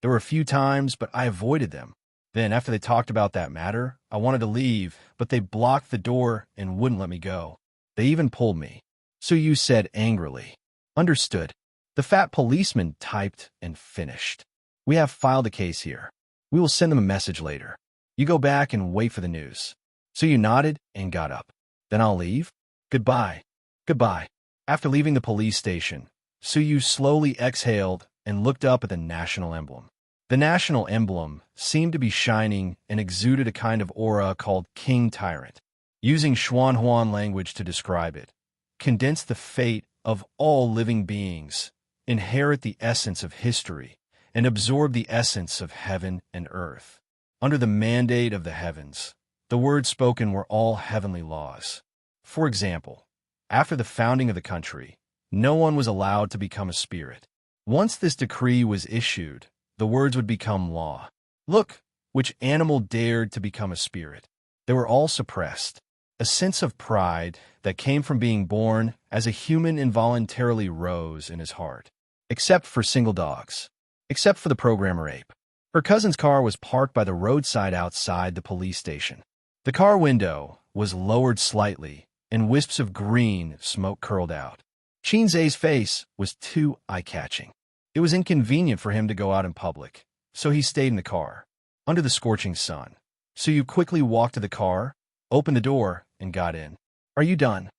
"There were a few times, but I avoided them. Then, after they talked about that matter, I wanted to leave, but they blocked the door and wouldn't let me go. They even pulled me." Suyu said angrily. "Understood." The fat policeman typed and finished. "We have filed a case here. We will send them a message later. You go back and wait for the news." Suyu nodded and got up. "Then I'll leave? Goodbye." "Goodbye." After leaving the police station, Suyu slowly exhaled and looked up at the national emblem. The national emblem seemed to be shining and exuded a kind of aura called King Tyrant. Using Xuanhuan language to describe it, condense the fate of all living beings, inherit the essence of history, and absorb the essence of heaven and earth. Under the mandate of the heavens, the words spoken were all heavenly laws. For example, after the founding of the country, no one was allowed to become a spirit. Once this decree was issued, the words would become law. Look, which animal dared to become a spirit? They were all suppressed. A sense of pride that came from being born as a human involuntarily rose in his heart. Except for single dogs. Except for the programmer ape. Her cousin's car was parked by the roadside outside the police station. The car window was lowered slightly, and wisps of green smoke curled out. Xianxia's face was too eye-catching. It was inconvenient for him to go out in public, so he stayed in the car, under the scorching sun. Suyu quickly walked to the car, opened the door, and got in. "Are you done?"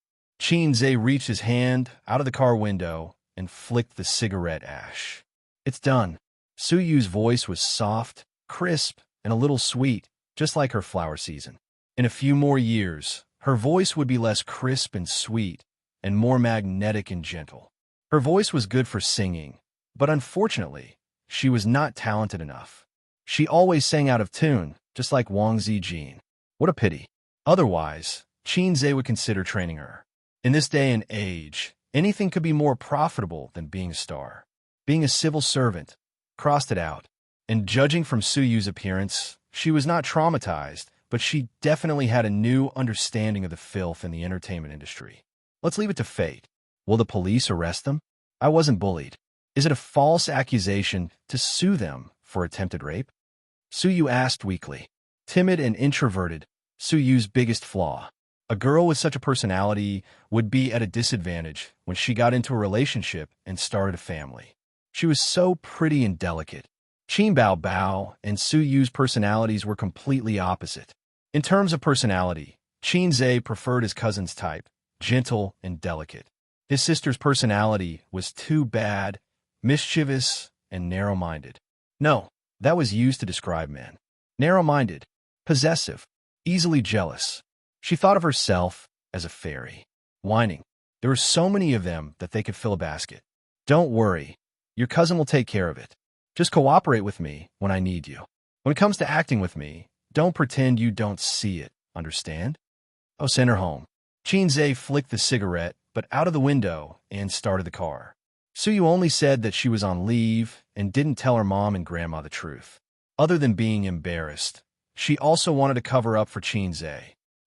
Xianxia reached his hand out of the car window and flicked the cigarette ash. "It's done." Suyu's voice was soft, crisp, and a little sweet, just like her flower season. In a few more years, her voice would be less crisp and sweet, and more magnetic and gentle. Her voice was good for singing, but unfortunately, she was not talented enough. She always sang out of tune, just like Wang Zijin. What a pity. Otherwise, Xianxia would consider training her. In this day and age, anything could be more profitable than being a star. Being a civil servant crossed it out. And judging from Suyu's appearance, she was not traumatized, but she definitely had a new understanding of the filth in the entertainment industry. Let's leave it to fate. Will the police arrest them? I wasn't bullied. Is it a false accusation to sue them for attempted rape? Suyu asked weakly. Timid and introverted, Suyu's biggest flaw. A girl with such a personality would be at a disadvantage when she got into a relationship and started a family. She was so pretty and delicate. Qin Bao Bao and Suyu's personalities were completely opposite. In terms of personality, Xianxia preferred his cousin's type, gentle and delicate. His sister's personality was too bad, mischievous, and narrow-minded. No, that was used to describe men. Narrow-minded, possessive, easily jealous. She thought of herself as a fairy. Whining. There were so many of them that they could fill a basket. Don't worry. Your cousin will take care of it. Just cooperate with me when I need you. When it comes to acting with me, don't pretend you don't see it, understand? Oh, send her home. Xianxia flicked the cigarette, but out of the window, and started the car. Suyu only said that she was on leave and didn't tell her mom and grandma the truth. Other than being embarrassed, she also wanted to cover up for Xianxia.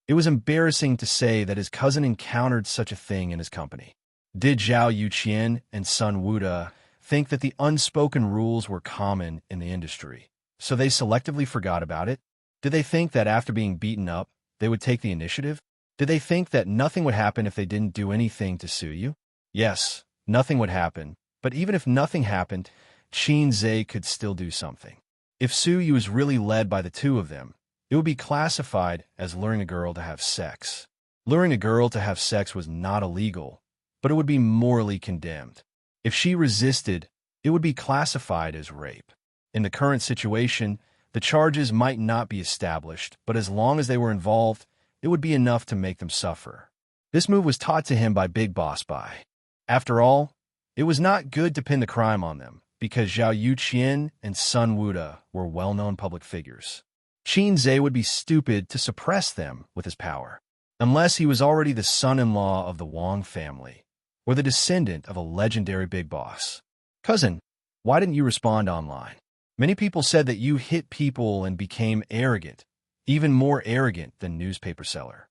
It was embarrassing to say that his cousin encountered such a thing in his company. Did Zhao Yuqian and Sun Wuda think that the unspoken rules were common in the industry, so they selectively forgot about it? Did they think that after being beaten up, they would take the initiative? Did they think that nothing would happen if they didn't do anything to sue you? Yes, nothing would happen, but even if nothing happened, Xianxia could still do something. If Suyu was really led by the two of them, it would be classified as luring a girl to have sex. Luring a girl to have sex was not illegal, but it would be morally condemned. If she resisted, it would be classified as rape. In the current situation, the charges might not be established, but as long as they were involved, it would be enough to make them suffer. This move was taught to him by Big Boss Bai. After all, it was not good to pin the crime on them, because Zhao Yuqian and Sun Wuda were well-known public figures. Qin Zhe would be stupid to suppress them with his power, unless he was already the son-in-law of the Wang family, or the descendant of a legendary big boss. Cousin, why didn't you respond online? Many people said that you hit people and became arrogant, even more arrogant than newspaper seller.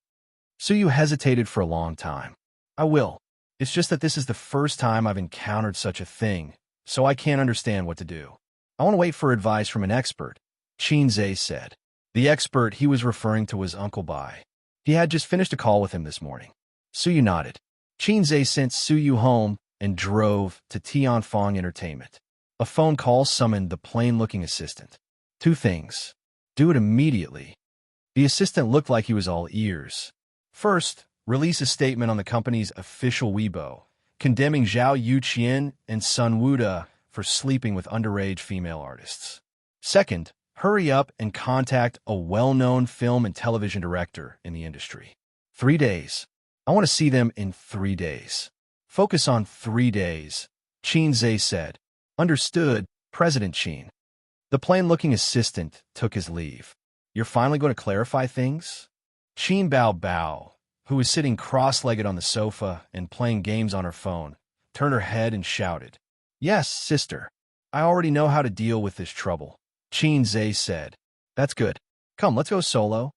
So you hesitated for a long time. I will. It's just that this is the first time I've encountered such a thing, so I can't understand what to do. I want to wait for advice from an expert, Qin Zhe said. The expert he was referring to was Uncle Bai. He had just finished a call with him this morning. Suyu nodded. Qin Zhe sent Suyu home and drove to Tianfeng Entertainment. A phone call summoned the plain-looking assistant. 2 things. Do it immediately. The assistant looked like he was all ears. First, release a statement on the company's official Weibo, condemning Zhao Yuqian and Sun Wuda for sleeping with underage female artists. Second, hurry up and contact a well-known film and television director in the industry. 3 days. I want to see them in 3 days. Focus on 3 days, Qin Zhe said. Understood, President Qin. The plain-looking assistant took his leave. You're finally going to clarify things? Qin Bao Bao, who was sitting cross-legged on the sofa and playing games on her phone, turned her head and shouted, Yes, sister. I already know how to deal with this trouble. Qin Zhe said, That's good. Come, let's go solo.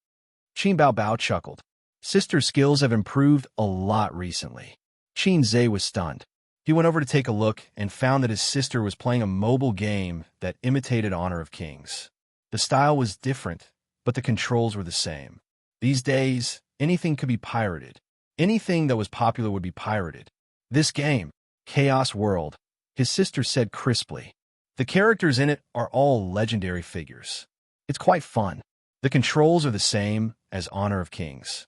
Qin Bao Bao chuckled. Sister's skills have improved a lot recently. Qin Zhe was stunned. He went over to take a look and found that his sister was playing a mobile game that imitated Honor of Kings. The style was different, but the controls were the same. These days, anything could be pirated. Anything that was popular would be pirated. This game, Chaos World, his sister said crisply. The characters in it are all legendary figures. It's quite fun. The controls are the same as Honor of Kings.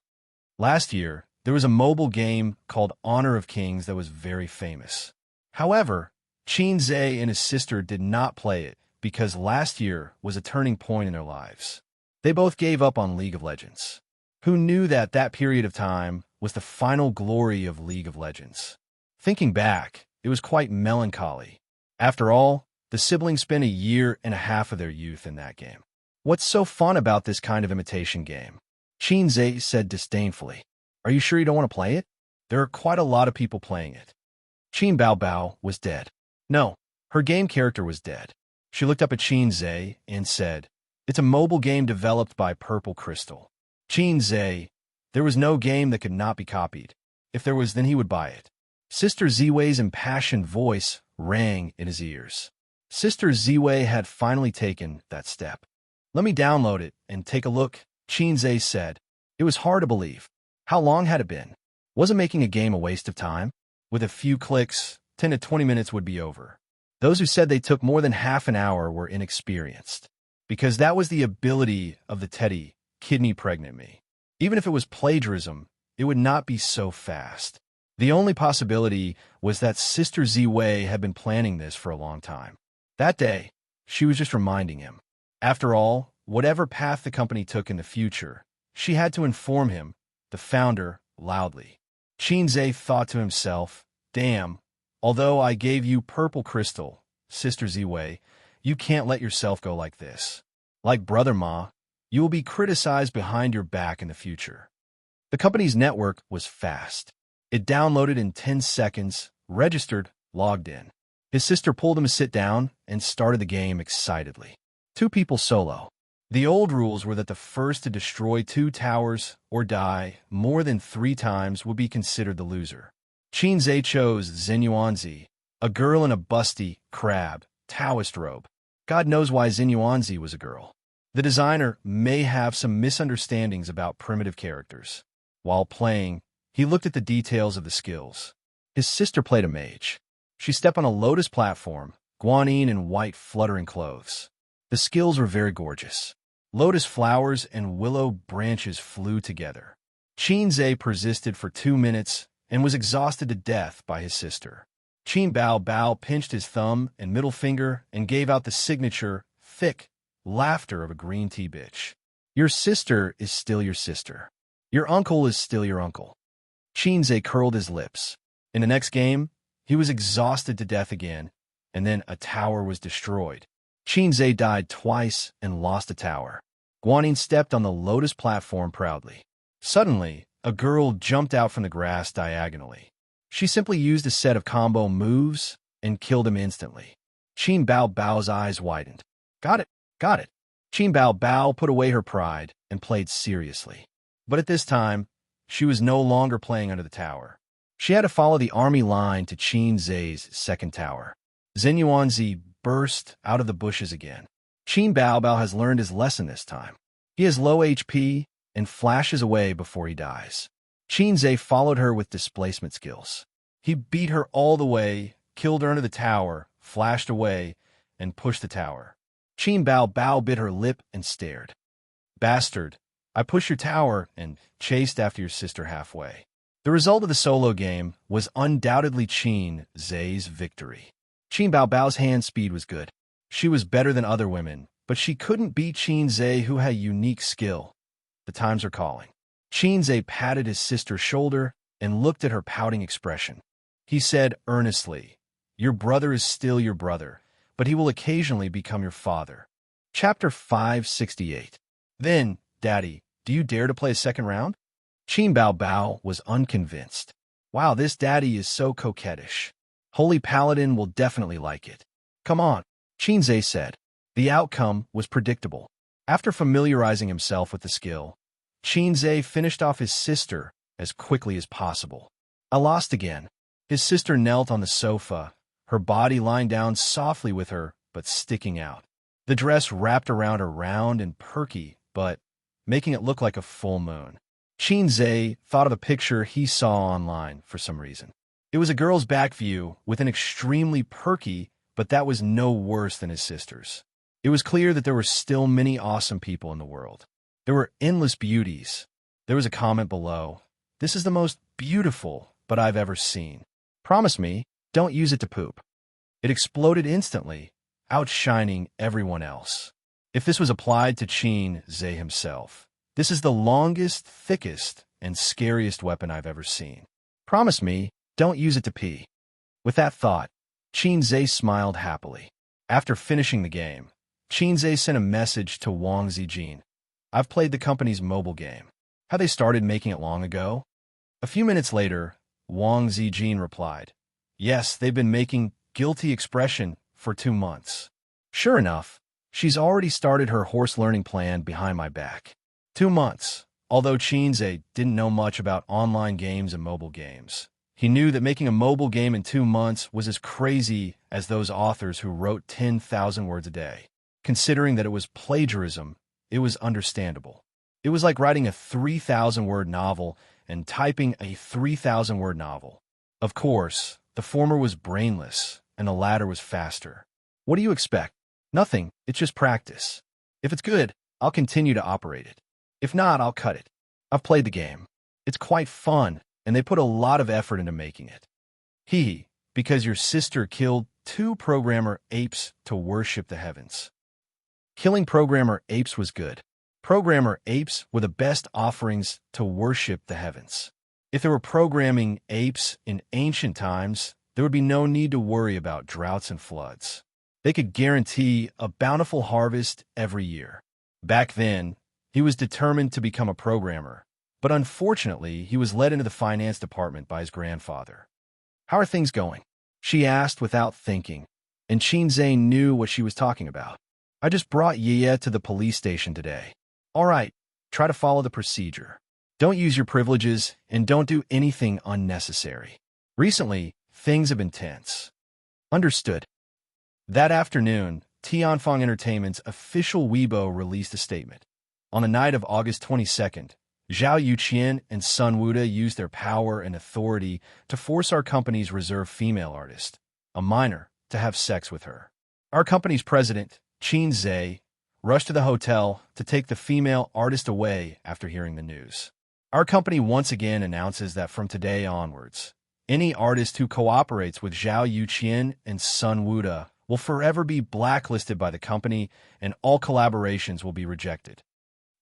Last year, there was a mobile game called Honor of Kings that was very famous. However, Qin Zhe and his sister did not play it because last year was a turning point in their lives. They both gave up on League of Legends. Who knew that that period of time was the final glory of League of Legends? Thinking back, it was quite melancholy. After all, the siblings spent 1.5 years of their youth in that game. What's so fun about this kind of imitation game? Qin Zhe said disdainfully. Are you sure you don't want to play it? There are quite a lot of people playing it. Qin Bao Bao was dead. No, her game character was dead. She looked up at Qin Zhe and said, It's a mobile game developed by Purple Crystal. Qin Zhe, there was no game that could not be copied. If there was, then he would buy it. Sister Ziwei's impassioned voice rang in his ears. Sister Ziwei had finally taken that step. Let me download it and take a look, Qin Zhe said. It was hard to believe. How long had it been? Wasn't making a game a waste of time? With a few clicks, 10 to 20 minutes would be over. Those who said they took more than half an hour were inexperienced, because that was the ability of the Teddy, kidney pregnant me. Even if it was plagiarism, it would not be so fast. The only possibility was that Sister Ziwei had been planning this for a long time. That day, she was just reminding him. After all, whatever path the company took in the future, she had to inform him, the founder, loudly. Qin Zhe thought to himself, Damn, although I gave you Purple Crystal, Sister Ziwei, you can't let yourself go like this. Like Brother Ma, you will be criticized behind your back in the future. The company's network was fast. It downloaded in 10 seconds, registered, logged in. His sister pulled him to sit down and started the game excitedly. 2 people solo. The old rules were that the first to destroy 2 towers or die more than 3 times would be considered the loser. Qin Zhe chose Xianxia, a girl in a busty, crab, Taoist robe. God knows why Xianxia was a girl. The designer may have some misunderstandings about primitive characters. While playing, he looked at the details of the skills. His sister played a mage. She stepped on a lotus platform, Guanyin in white fluttering clothes. The skills were very gorgeous. Lotus flowers and willow branches flew together. Qin Zhe persisted for 2 minutes and was exhausted to death by his sister. Qin Bao Bao pinched his thumb and middle finger and gave out the signature, thick laughter of a green tea bitch. Your sister is still your sister. Your uncle is still your uncle. Qin Zhe curled his lips. In the next game, he was exhausted to death again, and then a tower was destroyed. Qin Zhe died twice and lost a tower. Guanyin stepped on the lotus platform proudly. Suddenly, a girl jumped out from the grass diagonally. She simply used a set of combo moves and killed him instantly. Qin Bao Bao's eyes widened. Got it, got it. Qin Bao Bao put away her pride and played seriously. But at this time, she was no longer playing under the tower. She had to follow the army line to Qin Zhe's second tower. Zhen Yuanzi burst out of the bushes again. Qin Bao Bao has learned his lesson this time. He has low HP and flashes away before he dies. Qin Zhe followed her with displacement skills. He beat her all the way, killed her under the tower, flashed away, and pushed the tower. Qin Bao Bao bit her lip and stared. Bastard, I pushed your tower and chased after your sister halfway. The result of the solo game was undoubtedly Qin Zhe's victory. Qin Bao Bao's hand speed was good. She was better than other women, but she couldn't beat Qin Zhe, who had unique skill. The times are calling. Qin Zhe patted his sister's shoulder and looked at her pouting expression. He said earnestly, Your brother is still your brother, but he will occasionally become your father. Chapter 568. Then, Daddy, do you dare to play a second round? Qin Bao Bao was unconvinced. Wow, this daddy is so coquettish. Holy Paladin will definitely like it. Come on, Qin Zhe said. The outcome was predictable. After familiarizing himself with the skill, Qin Zhe finished off his sister as quickly as possible. I lost again. His sister knelt on the sofa, her body lying down softly with her, but sticking out. The dress wrapped around her round and perky, but making it look like a full moon. Qin Zhe thought of a picture he saw online for some reason. It was a girl's back view with an extremely perky, but that was no worse than his sister's. It was clear that there were still many awesome people in the world. There were endless beauties. There was a comment below. This is the most beautiful but I've ever seen. Promise me, don't use it to poop. It exploded instantly, outshining everyone else. If this was applied to Qin Zhe himself, this is the longest, thickest, and scariest weapon I've ever seen. Promise me, don't use it to pee. With that thought, Qin Zhe smiled happily. After finishing the game, Qin Zhe sent a message to Wang Zijin. I've played the company's mobile game. Had they started making it long ago? A few minutes later, Wang Zijin replied, Yes, they've been making guilty expression for 2 months. Sure enough, she's already started her horse learning plan behind my back. 2 months. Although Qin Zhe didn't know much about online games and mobile games, he knew that making a mobile game in 2 months was as crazy as those authors who wrote 10,000 words a day. Considering that it was plagiarism, it was understandable. It was like writing a 3,000-word novel and typing a 3,000-word novel. Of course, the former was brainless, and the latter was faster. What do you expect? Nothing, it's just practice. If it's good, I'll continue to operate it. If not, I'll cut it. I've played the game. It's quite fun, and they put a lot of effort into making it. Because your sister killed 2 programmer apes to worship the heavens. Killing programmer apes was good. Programmer apes were the best offerings to worship the heavens. If there were programming apes in ancient times, there would be no need to worry about droughts and floods. They could guarantee a bountiful harvest every year. Back then, he was determined to become a programmer, but unfortunately, he was led into the finance department by his grandfather. How are things going? She asked without thinking, and Qin Zhe knew what she was talking about. I just brought Ye to the police station today. All right, try to follow the procedure. Don't use your privileges and don't do anything unnecessary. Recently, things have been tense. Understood. That afternoon, Tianfeng Entertainment's official Weibo released a statement. On the night of August 22nd, Zhao Yuqian and Sun Wuda used their power and authority to force our company's reserve female artist, a minor, to have sex with her. Our company's president, Qin Zhe, rushed to the hotel to take the female artist away after hearing the news. Our company once again announces that from today onwards, any artist who cooperates with Zhao Yuqian and Sun Wuda will forever be blacklisted by the company, and all collaborations will be rejected.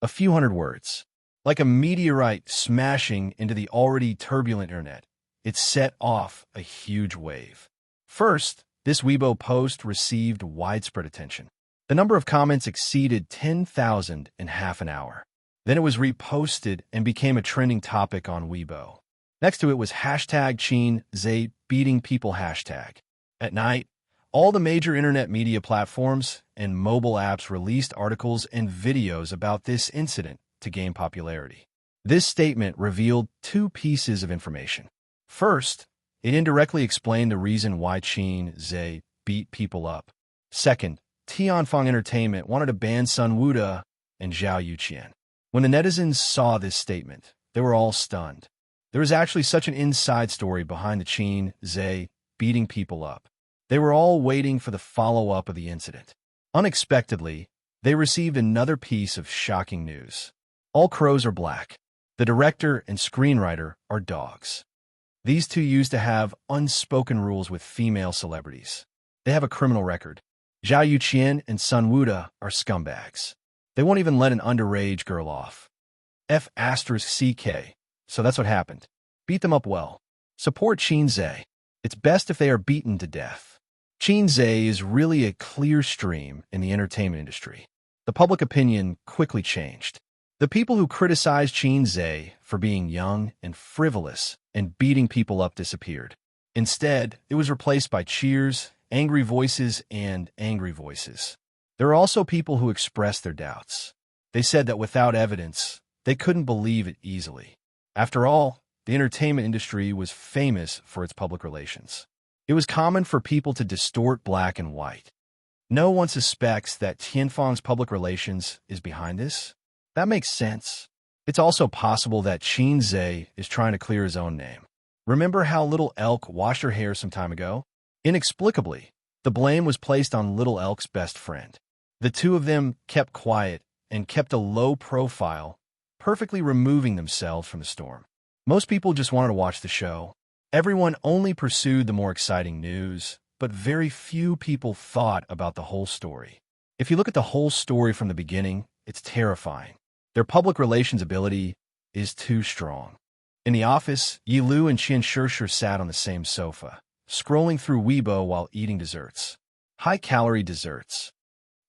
A few hundred words. Like a meteorite smashing into the already turbulent internet, it set off a huge wave. First, this Weibo post received widespread attention. The number of comments exceeded 10,000 in half an hour. Then it was reposted and became a trending topic on Weibo. Next to it was hashtag Qin Zhe beating people hashtag. At night, all the major internet media platforms and mobile apps released articles and videos about this incident to gain popularity. This statement revealed two pieces of information. First, it indirectly explained the reason why Qin Zhe beat people up. Second, Tianfeng Entertainment wanted to ban Sun Wuda and Zhao Yuqian. When the netizens saw this statement, they were all stunned. There was actually such an inside story behind the Qin Zhe beating people up. They were all waiting for the follow-up of the incident. Unexpectedly, they received another piece of shocking news. All crows are black. The director and screenwriter are dogs. These two used to have unspoken rules with female celebrities. They have a criminal record. Zhao Yuqian and Sun Wuda are scumbags. They won't even let an underage girl off. F***CK. So that's what happened. Beat them up well. Support Qin Zhe. It's best if they are beaten to death. Qin Zhe is really a clear stream in the entertainment industry. The public opinion quickly changed. The people who criticized Qin Zhe for being young and frivolous and beating people up disappeared. Instead, it was replaced by cheers, angry voices, and angry voices. There are also people who expressed their doubts. They said that without evidence, they couldn't believe it easily. After all, the entertainment industry was famous for its public relations. It was common for people to distort black and white. No one suspects that Tianfeng's public relations is behind this. That makes sense. It's also possible that Qin Zhe is trying to clear his own name. Remember how Little Elk washed her hair some time ago? Inexplicably, the blame was placed on Little Elk's best friend. The two of them kept quiet and kept a low profile, perfectly removing themselves from the storm. Most people just wanted to watch the show. Everyone only pursued the more exciting news, but very few people thought about the whole story. If you look at the whole story from the beginning, it's terrifying. Their public relations ability is too strong. In the office, Yi Lu and Xianxia sat on the same sofa, scrolling through Weibo while eating desserts. High-calorie desserts.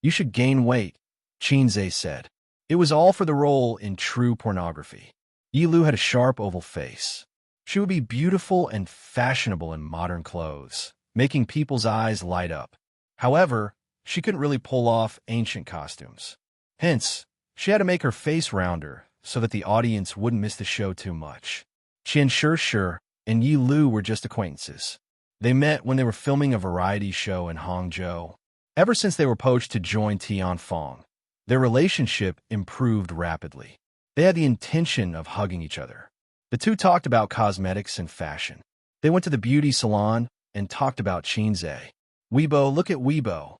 You should gain weight, Qin Zhe said. It was all for the role in True Pornography. Yi Lu had a sharp oval face. She would be beautiful and fashionable in modern clothes, making people's eyes light up. However, she couldn't really pull off ancient costumes. Hence, she had to make her face rounder so that the audience wouldn't miss the show too much. Xianxia and Yi Lu were just acquaintances. They met when they were filming a variety show in Hangzhou. Ever since they were poached to join Tianfeng, their relationship improved rapidly. They had the intention of hugging each other. The two talked about cosmetics and fashion. They went to the beauty salon and talked about Qin Zhe. Weibo, look at Weibo.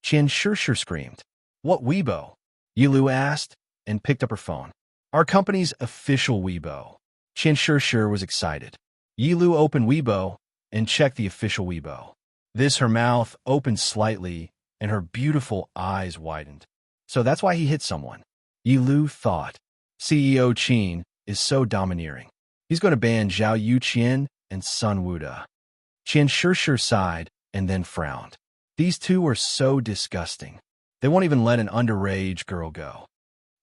Xianxia screamed. What Weibo? Yi Lu asked and picked up her phone. Our company's official Weibo. Xianxia was excited. Yi Lu opened Weibo and checked the official Weibo. Her mouth opened slightly and her beautiful eyes widened. So that's why he hit someone. Yi Lu thought. CEO Qin is so domineering. He's going to ban Zhao Yuqian and Sun Wuda. Xianxia sighed and then frowned. These two are so disgusting. They won't even let an underage girl go.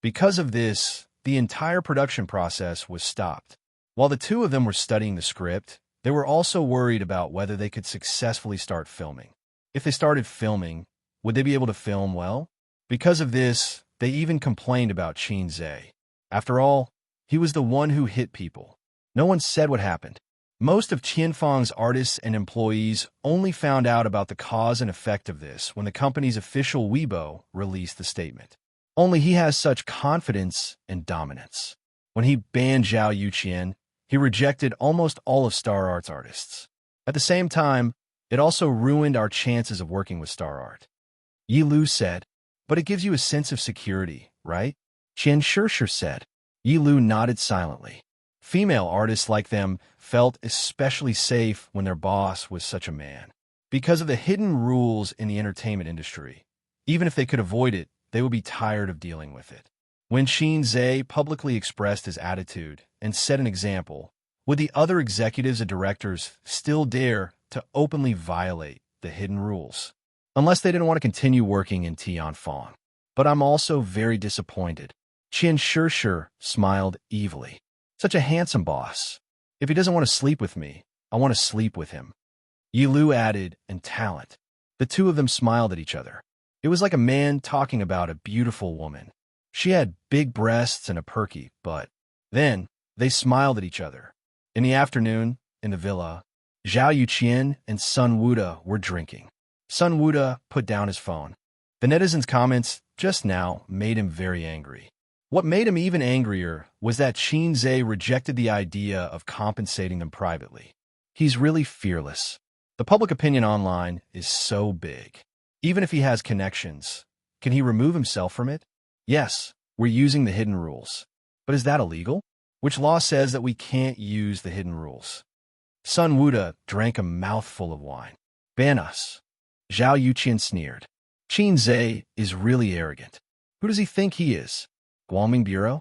Because of this, the entire production process was stopped. While the two of them were studying the script, they were also worried about whether they could successfully start filming. If they started filming, would they be able to film well? Because of this, they even complained about Qin Zhe. After all, he was the one who hit people. No one said what happened. Most of Tianfeng's artists and employees only found out about the cause and effect of this when the company's official Weibo released the statement. Only he has such confidence and dominance. When he banned Zhao Yuqian, he rejected almost all of Star Art's artists. At the same time, it also ruined our chances of working with Star Art. Yi Lu said, but it gives you a sense of security, right? Xianxia said. Yilu nodded silently. Female artists like them felt especially safe when their boss was such a man. Because of the hidden rules in the entertainment industry, even if they could avoid it, they would be tired of dealing with it. When Xianxia publicly expressed his attitude and set an example, would the other executives and directors still dare to openly violate the hidden rules? Unless they didn't want to continue working in Tianfang. But I'm also very disappointed. Xianxia smiled evilly. Such a handsome boss. If he doesn't want to sleep with me, I want to sleep with him. Yilu added, and talent. The two of them smiled at each other. It was like a man talking about a beautiful woman. She had big breasts and a perky butt. Then, they smiled at each other. In the afternoon, in the villa, Zhao Yuqian and Sun Wuda were drinking. Sun Wuda put down his phone. The netizens' comments just now made him very angry. What made him even angrier was that Xianxia rejected the idea of compensating them privately. He's really fearless. The public opinion online is so big. Even if he has connections, can he remove himself from it? Yes, we're using the hidden rules. But is that illegal? Which law says that we can't use the hidden rules? Sun Wuda drank a mouthful of wine. Ban us. Zhao Yuqian sneered. Xianxia is really arrogant. Who does he think he is? Guangming Bureau?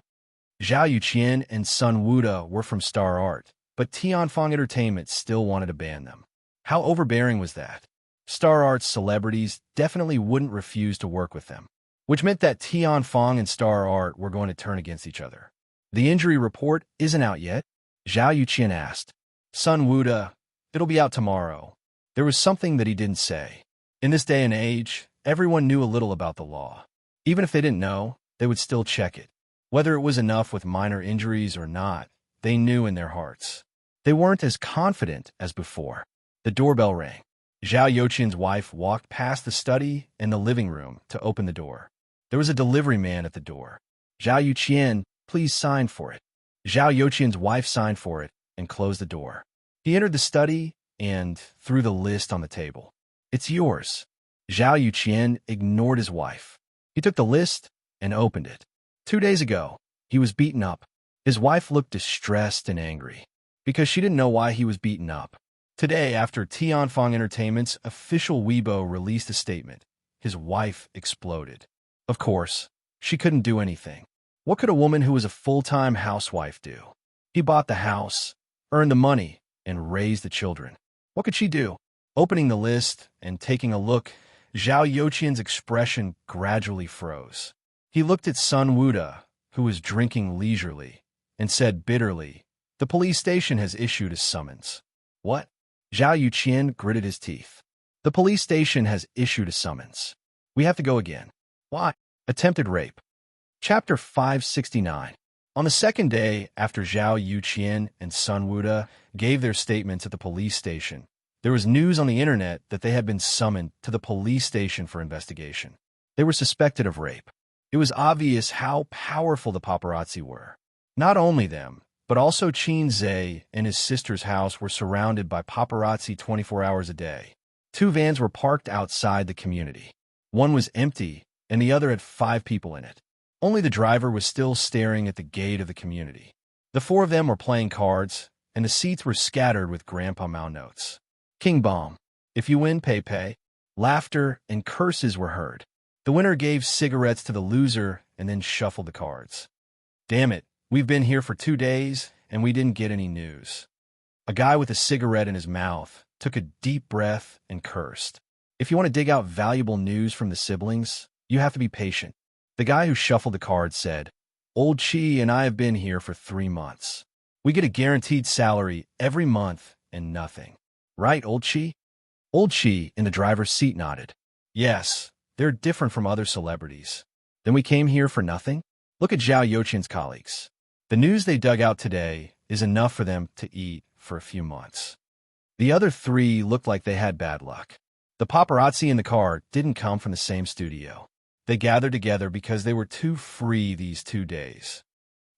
Zhao Yuqian and Sun Wuda were from Star Art, but Tianfang Entertainment still wanted to ban them. How overbearing was that? Star Art's celebrities definitely wouldn't refuse to work with them, which meant that Tianfang and Star Art were going to turn against each other. The injury report isn't out yet? Zhao Yuqian asked. Sun Wuda, it'll be out tomorrow. There was something that he didn't say. In this day and age, everyone knew a little about the law. Even if they didn't know, they would still check it. Whether it was enough with minor injuries or not, they knew in their hearts. They weren't as confident as before. The doorbell rang. Zhao Yuqian's wife walked past the study and the living room to open the door. There was a delivery man at the door. Zhao Yuqian, please sign for it. Zhao Yuqian's wife signed for it and closed the door. He entered the study and threw the list on the table. It's yours. Zhao Yuqian ignored his wife. He took the list and opened it. 2 days ago, he was beaten up. His wife looked distressed and angry because she didn't know why he was beaten up. Today, after Tianfang Entertainment's official Weibo released a statement, his wife exploded. Of course, she couldn't do anything. What could a woman who was a full-time housewife do? He bought the house, earned the money, and raised the children. What could she do? Opening the list and taking a look, Zhao Yuqian's expression gradually froze. He looked at Sun Wuda, who was drinking leisurely, and said bitterly, the police station has issued a summons. What? Zhao Yuqian gritted his teeth. The police station has issued a summons. We have to go again. Why? Attempted rape. Chapter 569. On the second day after Zhao Yuqian and Sun Wuda gave their statements at the police station, there was news on the internet that they had been summoned to the police station for investigation. They were suspected of rape. It was obvious how powerful the paparazzi were. Not only them, but also Xianxia and his sister's house were surrounded by paparazzi 24 hours a day. 2 vans were parked outside the community. One was empty, and the other had 5 people in it. Only the driver was still staring at the gate of the community. The 4 of them were playing cards, and the seats were scattered with Grandpa Mao notes. King Bomb. If you win, pay. Laughter and curses were heard. The winner gave cigarettes to the loser and then shuffled the cards. Damn it, we've been here for 2 days, and we didn't get any news. A guy with a cigarette in his mouth took a deep breath and cursed. If you want to dig out valuable news from the siblings, you have to be patient. The guy who shuffled the cards said, Old Chi and I have been here for 3 months. We get a guaranteed salary every month and nothing. Right, Old Chi? Old Chi in the driver's seat nodded. Yes, they're different from other celebrities. Then we came here for nothing? Look at Zhao Yuqian's colleagues. The news they dug out today is enough for them to eat for a few months. The other 3 looked like they had bad luck. The paparazzi in the car didn't come from the same studio. They gathered together because they were too free these 2 days.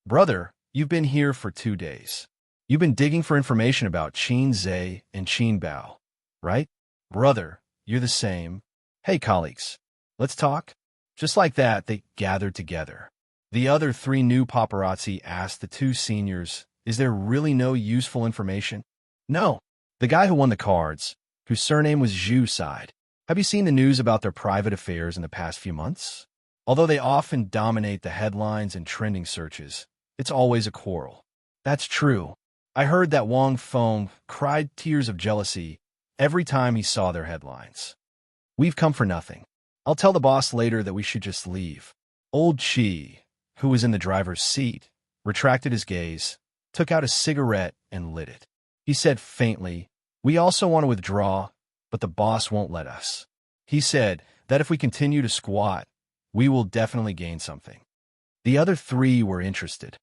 Brother, you've been here for 2 days. You've been digging for information about Xianxia and Qinbao, right? Brother, you're the same. Hey, colleagues, let's talk. Just like that, they gathered together. The other three new paparazzi asked the two seniors, "Is there really no useful information?" "No." The guy who won the cards, whose surname was Zhu, sighed. "Have you seen the news about their private affairs in the past few months? Although they often dominate the headlines and trending searches, it's always a quarrel." "That's true. I heard that Wang Feng cried tears of jealousy every time he saw their headlines." "We've come for nothing. I'll tell the boss later that we should just leave." Old Qi, who was in the driver's seat, retracted his gaze, took out a cigarette, and lit it. He said faintly, "We also want to withdraw, but the boss won't let us. He said that if we continue to squat, we will definitely gain something." The other three were interested.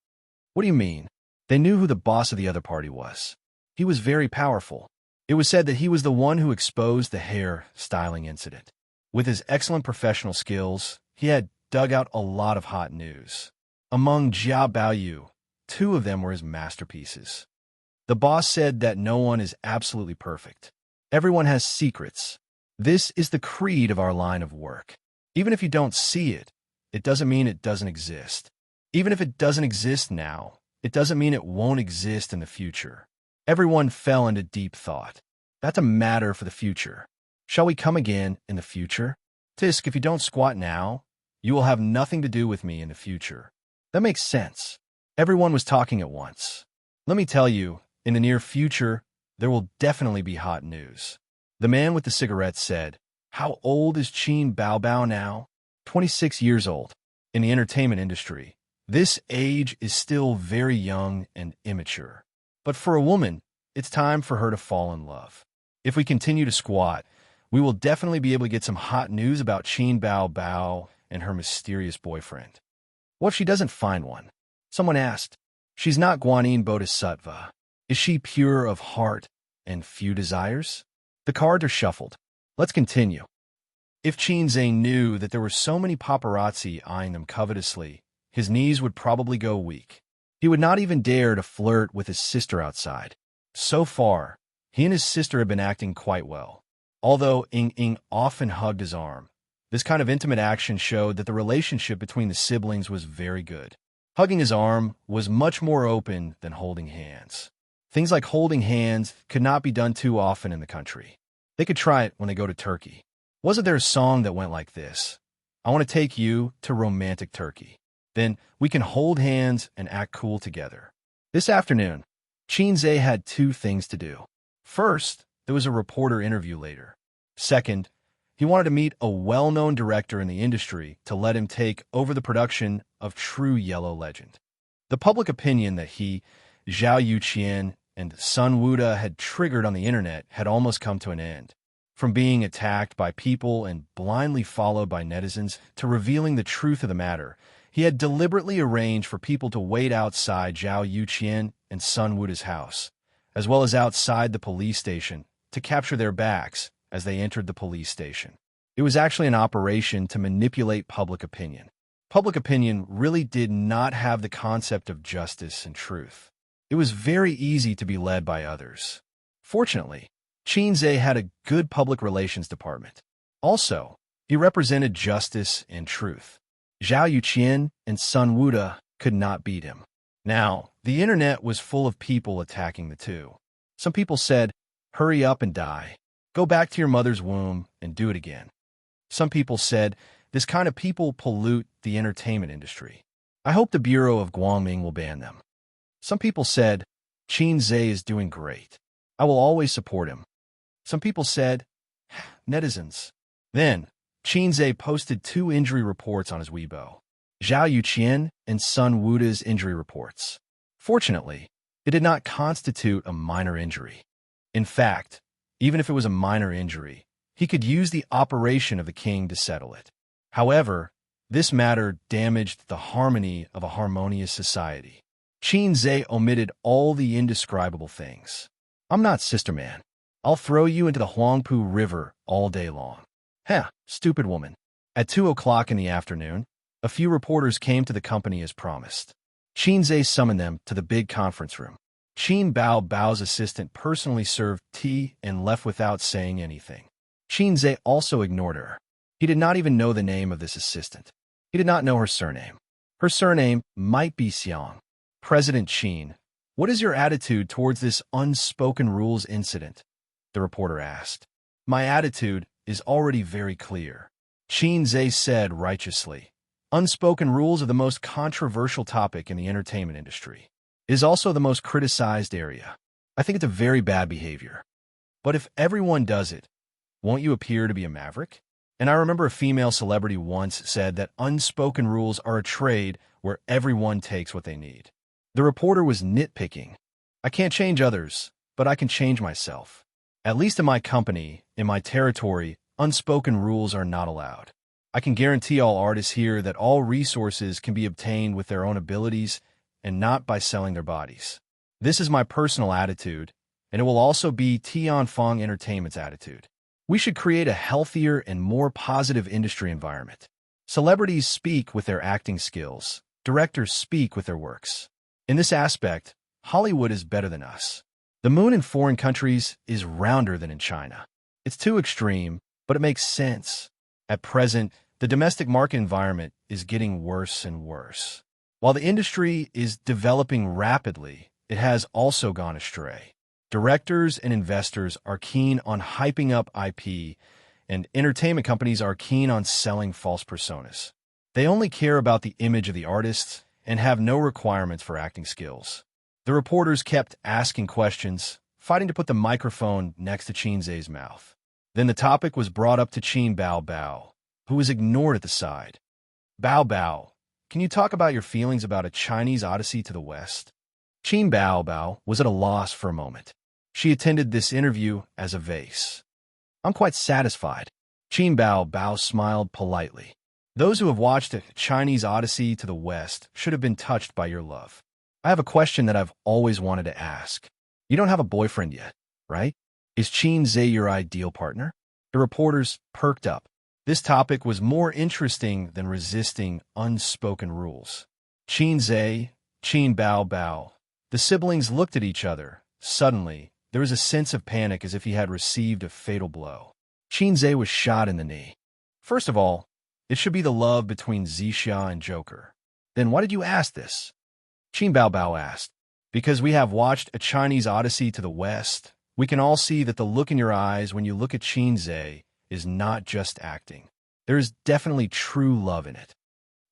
"What do you mean?" They knew who the boss of the other party was. He was very powerful. It was said that he was the one who exposed the hair styling incident. With his excellent professional skills, he had dug out a lot of hot news. Among Jia Baoyu, two of them were his masterpieces. The boss said that no one is absolutely perfect. Everyone has secrets. This is the creed of our line of work. Even if you don't see it, it doesn't mean it doesn't exist. Even if it doesn't exist now, it doesn't mean it won't exist in the future. Everyone fell into deep thought. That's a matter for the future. Shall we come again in the future? Tisk, if you don't squat now, you will have nothing to do with me in the future. That makes sense. Everyone was talking at once. Let me tell you, in the near future, there will definitely be hot news. The man with the cigarette said, "How old is Qin Baobao now?" 26 years old. In the entertainment industry, this age is still very young and immature. But for a woman, it's time for her to fall in love. If we continue to squat, we will definitely be able to get some hot news about Qin Baobao and her mysterious boyfriend. What if she doesn't find one? Someone asked. She's not Guanyin Bodhisattva. Is she pure of heart and few desires? The cards are shuffled. Let's continue. If Qin Zhang knew that there were so many paparazzi eyeing them covetously, his knees would probably go weak. He would not even dare to flirt with his sister outside. So far, he and his sister had been acting quite well. Although Ying often hugged his arm, this kind of intimate action showed that the relationship between the siblings was very good. Hugging his arm was much more open than holding hands. Things like holding hands could not be done too often in the country. They could try it when they go to Turkey. Wasn't there a song that went like this? "I want to take you to romantic Turkey. Then we can hold hands and act cool together." This afternoon, Qin Zhe had two things to do. First, there was a reporter interview later. Second, he wanted to meet a well-known director in the industry to let him take over the production of True Yellow Legend. The public opinion that he, Zhao Yuqian, and Sun Wuda had triggered on the internet had almost come to an end. From being attacked by people and blindly followed by netizens to revealing the truth of the matter, he had deliberately arranged for people to wait outside Zhao Yuqian and Sun Wuda's house, as well as outside the police station, to capture their backs as they entered the police station. It was actually an operation to manipulate public opinion. Public opinion really did not have the concept of justice and truth. It was very easy to be led by others. Fortunately, Qin Zhe had a good public relations department. Also, he represented justice and truth. Zhao Yuqian and Sun Wuda could not beat him. Now, the internet was full of people attacking the two. Some people said, "Hurry up and die. Go back to your mother's womb and do it again." Some people said, "This kind of people pollute the entertainment industry. I hope the Bureau of Guangming will ban them." Some people said, "Qin Zhe is doing great. I will always support him." Some people said, "Netizens." Then, Qin Zhe posted 2 injury reports on his Weibo. Zhao Yuqian and Sun Wuda's injury reports. Fortunately, it did not constitute a minor injury. In fact, even if it was a minor injury, he could use the operation of the king to settle it. However, this matter damaged the harmony of a harmonious society. Qin Zhe omitted all the indescribable things. "I'm not sister man. I'll throw you into the Huangpu River all day long." Heh, stupid woman. At 2 o'clock in the afternoon, a few reporters came to the company as promised. Qin Zhe summoned them to the big conference room. Qin Bao's assistant personally served tea and left without saying anything. Qin Zhe also ignored her. He did not even know the name of this assistant. He did not know her surname. Her surname might be Xiang. President Qin, what is your attitude towards this unspoken rules incident? The reporter asked. My attitude is already very clear. Qin Zhe said righteously. Unspoken rules are the most controversial topic in the entertainment industry. It is also the most criticized area. I think it's a very bad behavior. But if everyone does it, won't you appear to be a maverick? And I remember a female celebrity once said that unspoken rules are a trade where everyone takes what they need. The reporter was nitpicking. I can't change others, but I can change myself. At least in my company, in my territory, unspoken rules are not allowed. I can guarantee all artists here that all resources can be obtained with their own abilities and not by selling their bodies. This is my personal attitude, and it will also be Tianfeng Entertainment's attitude. We should create a healthier and more positive industry environment. Celebrities speak with their acting skills. Directors speak with their works. In this aspect, Hollywood is better than us. The moon in foreign countries is rounder than in China. It's too extreme, but it makes sense. At present, the domestic market environment is getting worse and worse. While the industry is developing rapidly, it has also gone astray. Directors and investors are keen on hyping up IP, and entertainment companies are keen on selling false personas. They only care about the image of the artists and have no requirements for acting skills. The reporters kept asking questions, fighting to put the microphone next to Qin Zhe's mouth. Then the topic was brought up to Qin Bao, who was ignored at the side. Bao, can you talk about your feelings about A Chinese Odyssey to the West? Qin Bao was at a loss for a moment. She attended this interview as a vase. I'm quite satisfied. Qin Bao smiled politely. Those who have watched A Chinese Odyssey to the West should have been touched by your love. I have a question that I've always wanted to ask. You don't have a boyfriend yet, right? Is Qin Zhe your ideal partner? The reporters perked up. This topic was more interesting than resisting unspoken rules. Qin Zhe, Qin Bao. The siblings looked at each other. Suddenly, there was a sense of panic as if he had received a fatal blow. Qin Zhe was shot in the knee. First of all, it should be the love between Xianxia and Joker. Then why did you ask this? Qin Bao asked. Because we have watched A Chinese Odyssey to the West, we can all see that the look in your eyes when you look at Qin Zhe is not just acting. There is definitely true love in it.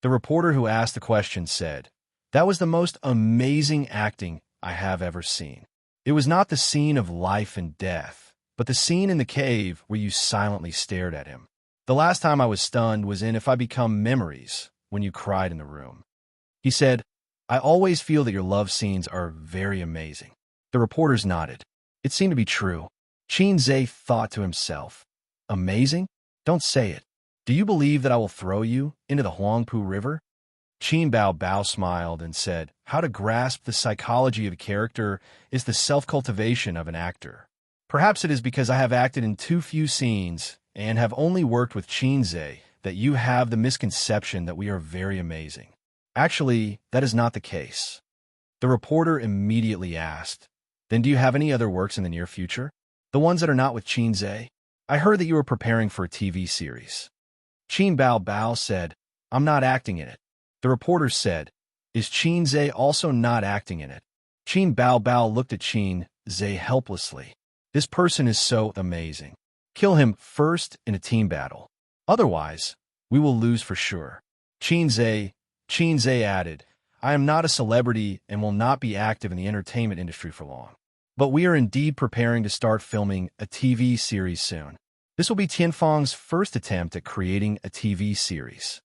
The reporter who asked the question said, that was the most amazing acting I have ever seen. It was not the scene of life and death, but the scene in the cave where you silently stared at him. The last time I was stunned was in If I Become Memories, when you cried in the room. He said, I always feel that your love scenes are very amazing. The reporters nodded. It seemed to be true. Qin Zhe thought to himself, amazing? Don't say it. Do you believe that I will throw you into the Huangpu River? Qin Bao smiled and said, how to grasp the psychology of a character is the self-cultivation of an actor. Perhaps it is because I have acted in too few scenes and have only worked with Qin Zhe that you have the misconception that we are very amazing. Actually, that is not the case. The reporter immediately asked, then do you have any other works in the near future? The ones that are not with Qin Zhe? I heard that you were preparing for a TV series. Qin Bao said, I'm not acting in it. The reporter said, is Qin Zhe also not acting in it? Qin Bao looked at Qin Zhe helplessly. This person is so amazing. Kill him first in a team battle. Otherwise, we will lose for sure. Qin Zhe added, I am not a celebrity and will not be active in the entertainment industry for long. But we are indeed preparing to start filming a TV series soon. This will be Tianfeng's first attempt at creating a TV series.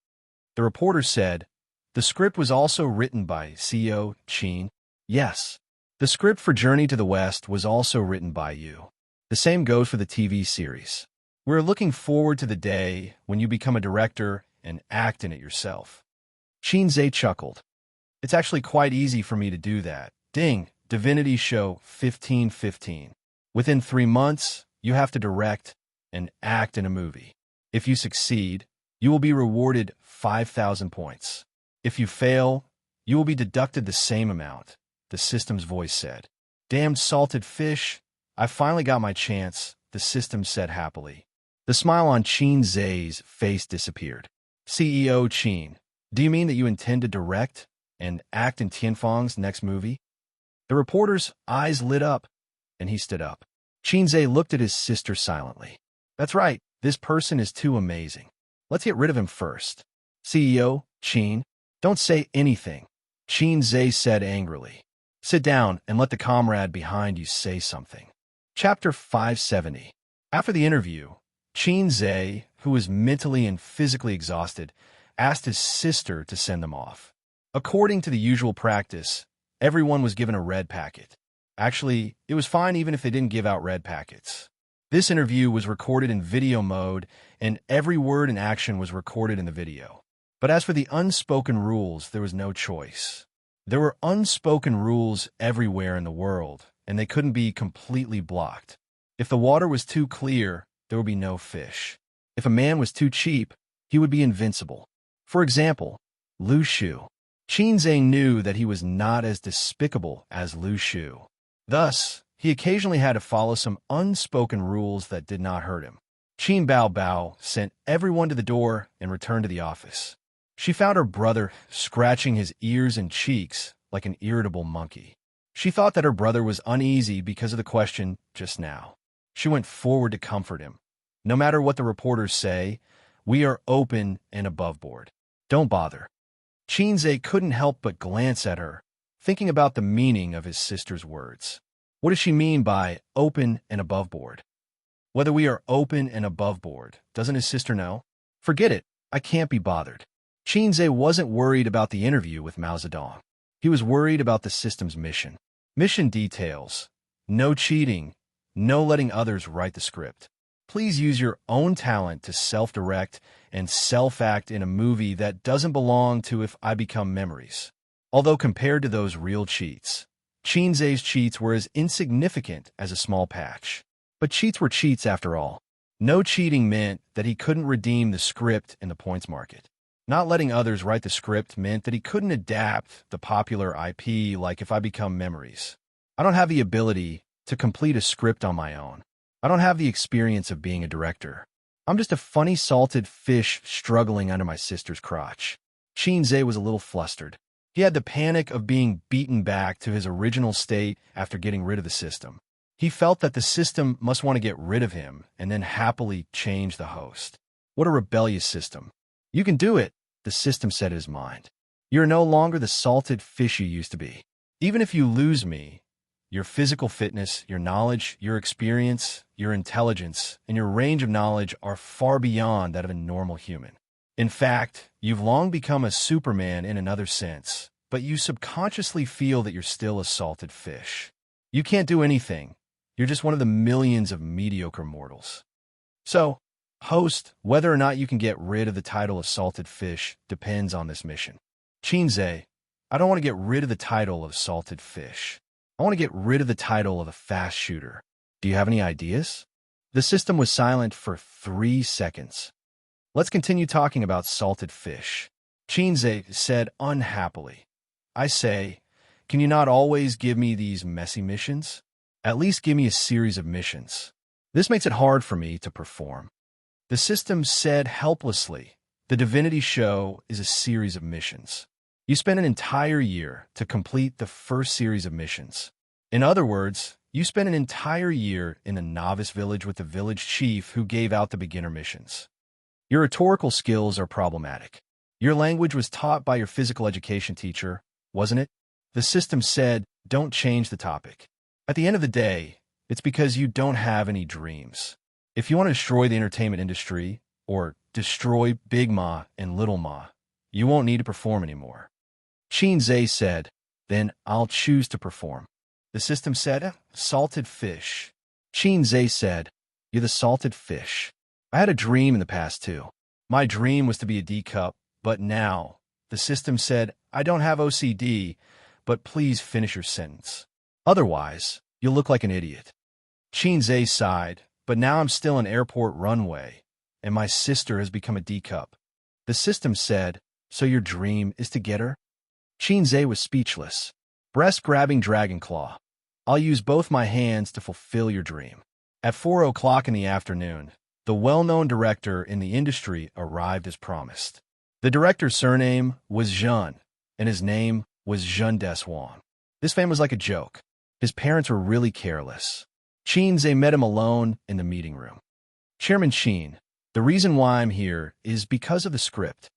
The reporter said, the script was also written by CEO Qin. Yes. The script for Journey to the West was also written by you. The same goes for the TV series. We're looking forward to the day when you become a director and act in it yourself. Qin Zhe chuckled. It's actually quite easy for me to do that. Ding, Divinity Show 1515. Within 3 months, you have to direct and act in a movie. If you succeed, you will be rewarded 5,000 points. If you fail, you will be deducted the same amount, the system's voice said. Damned salted fish, I finally got my chance, the system said happily. The smile on Qin Zhe's face disappeared. CEO Qin, Do you mean that you intend to direct and act in Tianfang's next movie? The reporter's eyes lit up, and he stood up. Qinze looked at his sister silently. That's right, this person is too amazing. Let's get rid of him first. CEO, Qin, don't say anything, Qinze said angrily. Sit down and let the comrade behind you say something. Chapter 570. After the interview, Qinze, who was mentally and physically exhausted, asked his sister to send them off. According to the usual practice, everyone was given a red packet. Actually, it was fine even if they didn't give out red packets. This interview was recorded in video mode, and every word and action was recorded in the video. But as for the unspoken rules, there was no choice. There were unspoken rules everywhere in the world, and they couldn't be completely blocked. If the water was too clear, there would be no fish. If a man was too cheap, he would be invincible. For example, Lu Shu. Qinze knew that he was not as despicable as Lu Shu. Thus, he occasionally had to follow some unspoken rules that did not hurt him. Qin Bao Bao sent everyone to the door and returned to the office. She found her brother scratching his ears and cheeks like an irritable monkey. She thought that her brother was uneasy because of the question just now. She went forward to comfort him. No matter what the reporters say, we are open and above board. Don't bother. Qinze couldn't help but glance at her, thinking about the meaning of his sister's words. What does she mean by open and above board? Whether we are open and above board, doesn't his sister know? Forget it, I can't be bothered. Qinze wasn't worried about the interview with Mao Zedong. He was worried about the system's mission. Mission details. No cheating. No letting others write the script. Please use your own talent to self-direct and self-act in a movie that doesn't belong to If I Become Memories. Although compared to those real cheats, Qinze's cheats were as insignificant as a small patch. But cheats were cheats after all. No cheating meant that he couldn't redeem the script in the points market. Not letting others write the script meant that he couldn't adapt the popular IP like If I Become Memories. I don't have the ability to complete a script on my own. I don't have the experience of being a director. I'm just a funny salted fish struggling under my sister's crotch. Qinze was a little flustered. He had the panic of being beaten back to his original state after getting rid of the system. He felt that the system must want to get rid of him and then happily change the host. What a rebellious system. You can do it, the system said in his mind. You're no longer the salted fish you used to be. Even if you lose me, your physical fitness, your knowledge, your experience, your intelligence, and your range of knowledge are far beyond that of a normal human. In fact, you've long become a Superman in another sense, but you subconsciously feel that you're still a salted fish. You can't do anything. You're just one of the millions of mediocre mortals. So, host, whether or not you can get rid of the title of salted fish depends on this mission. Qinze, I don't want to get rid of the title of salted fish. I want to get rid of the title of a fast shooter. Do you have any ideas? The system was silent for 3 seconds. Let's continue talking about salted fish. Qinze said unhappily. I say, can you not always give me these messy missions? At least give me a series of missions. This makes it hard for me to perform. The system said helplessly, the divinity show is a series of missions. You spend an entire year to complete the first series of missions. In other words, you spent an entire year in the novice village with the village chief who gave out the beginner missions. Your rhetorical skills are problematic. Your language was taught by your physical education teacher, wasn't it? The system said, don't change the topic. At the end of the day, it's because you don't have any dreams. If you want to destroy the entertainment industry, or destroy Big Ma and Little Ma, you won't need to perform anymore. Qinze said, then I'll choose to perform. The system said, salted fish. Qinze said, you're the salted fish. I had a dream in the past too. My dream was to be a D-cup, but now, the system said, I don't have OCD, but please finish your sentence. Otherwise, you'll look like an idiot. Qinze sighed, but now I'm still an airport runway, and my sister has become a D-cup. The system said, so your dream is to get her? Qinze was speechless. Breast-grabbing dragon claw. I'll use both my hands to fulfill your dream. At 4 o'clock in the afternoon, the well-known director in the industry arrived as promised. The director's surname was Zhen, and his name was Zhen Wang. This fan was like a joke. His parents were really careless. Xianxia met him alone in the meeting room. Chairman Qin, the reason why I'm here is because of the script.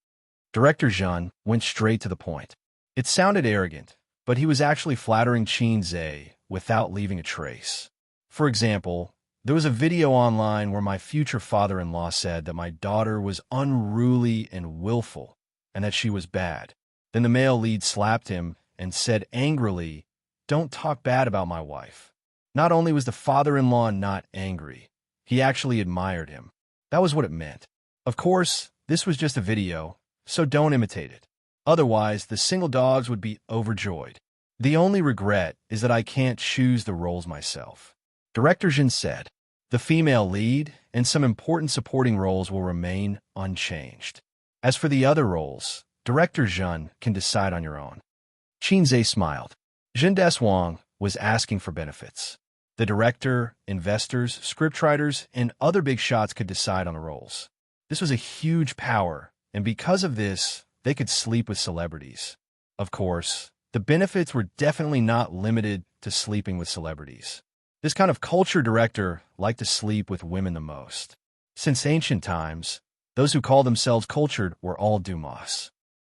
Director Zhen went straight to the point. It sounded arrogant, but he was actually flattering Xianxia without leaving a trace. For example, there was a video online where my future father-in-law said that my daughter was unruly and willful, and that she was bad. Then the male lead slapped him and said angrily, "Don't talk bad about my wife." Not only was the father-in-law not angry, he actually admired him. That was what it meant. Of course, this was just a video, so don't imitate it. Otherwise, the single dogs would be overjoyed. The only regret is that I can't choose the roles myself. Director Jin said, the female lead and some important supporting roles will remain unchanged. As for the other roles, Director Zhen can decide on your own. Xianxia smiled. Zhen Wang was asking for benefits. The director, investors, scriptwriters, and other big shots could decide on the roles. This was a huge power, and because of this, they could sleep with celebrities. Of course, the benefits were definitely not limited to sleeping with celebrities. This kind of culture director liked to sleep with women the most. Since ancient times, those who called themselves cultured were all Dumas.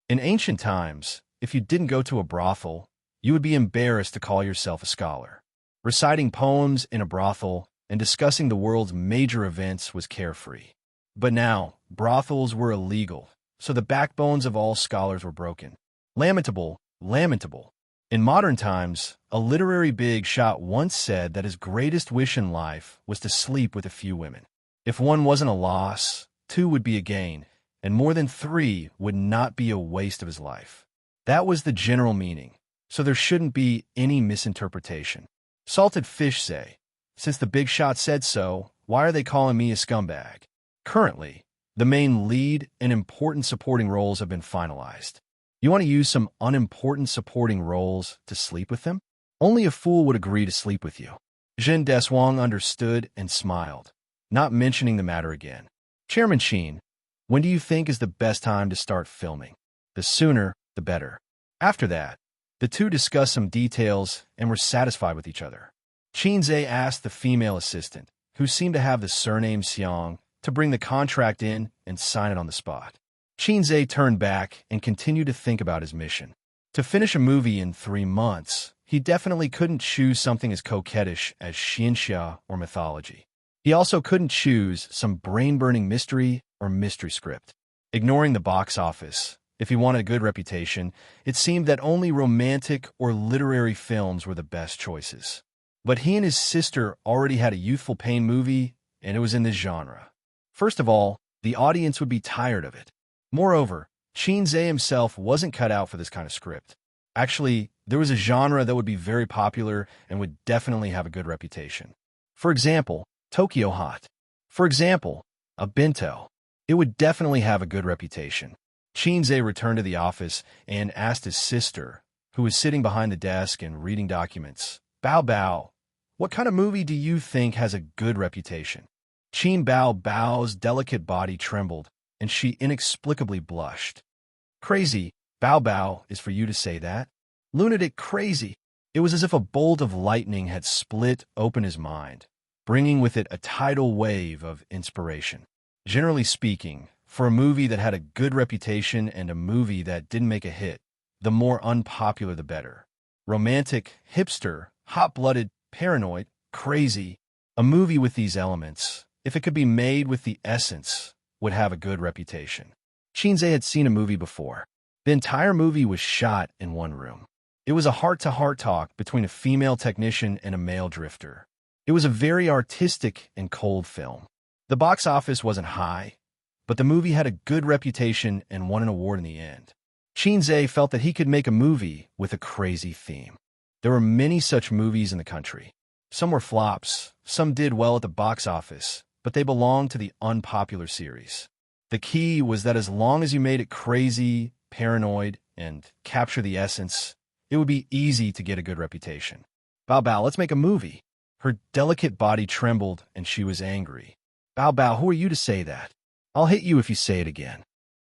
In ancient times, if you didn't go to a brothel, you would be embarrassed to call yourself a scholar. Reciting poems in a brothel and discussing the world's major events was carefree. But now, brothels were illegal, so the backbones of all scholars were broken. Lamentable, lamentable. In modern times, a literary big shot once said that his greatest wish in life was to sleep with a few women. If one wasn't a loss, two would be a gain, and more than three would not be a waste of his life. That was the general meaning, so there shouldn't be any misinterpretation. Salted Fish say, since the big shot said so, why are they calling me a scumbag? Currently, the main lead and important supporting roles have been finalized. You want to use some unimportant supporting roles to sleep with them? Only a fool would agree to sleep with you. Zhen Wang understood and smiled, not mentioning the matter again. Chairman Qin, when do you think is the best time to start filming? The sooner, the better. After that, the two discussed some details and were satisfied with each other. Xianxia asked the female assistant, who seemed to have the surname Xiang, to bring the contract in and sign it on the spot. Xianxia turned back and continued to think about his mission. To finish a movie in 3 months, he definitely couldn't choose something as coquettish as Xianxia or mythology. He also couldn't choose some brain-burning mystery or mystery script. Ignoring the box office, if he wanted a good reputation, it seemed that only romantic or literary films were the best choices. But he and his sister already had a youthful pain movie, and it was in this genre. First of all, the audience would be tired of it. Moreover, Xianxia himself wasn't cut out for this kind of script. Actually, there was a genre that would be very popular and would definitely have a good reputation. For example, Tokyo Hot. For example, a bento. It would definitely have a good reputation. Xianxia returned to the office and asked his sister, who was sitting behind the desk and reading documents, Bao Bao, what kind of movie do you think has a good reputation? Qin Bao's delicate body trembled, and she inexplicably blushed. Crazy, Bao is for you to say that? Lunatic crazy. It was as if a bolt of lightning had split open his mind, bringing with it a tidal wave of inspiration. Generally speaking, for a movie that had a good reputation and a movie that didn't make a hit, the more unpopular the better. Romantic, hipster, hot-blooded, paranoid, crazy. A movie with these elements, if it could be made with the essence, would have a good reputation. Xianxia had seen a movie before. The entire movie was shot in one room. It was a heart-to-heart talk between a female technician and a male drifter. It was a very artistic and cold film. The box office wasn't high, but the movie had a good reputation and won an award in the end. Xianxia felt that he could make a movie with a crazy theme. There were many such movies in the country. Some were flops, some did well at the box office, but they belonged to the unpopular series. The key was that as long as you made it crazy, paranoid, and capture the essence, it would be easy to get a good reputation. Bao, let's make a movie. Her delicate body trembled and she was angry. Bao, who are you to say that? I'll hit you if you say it again.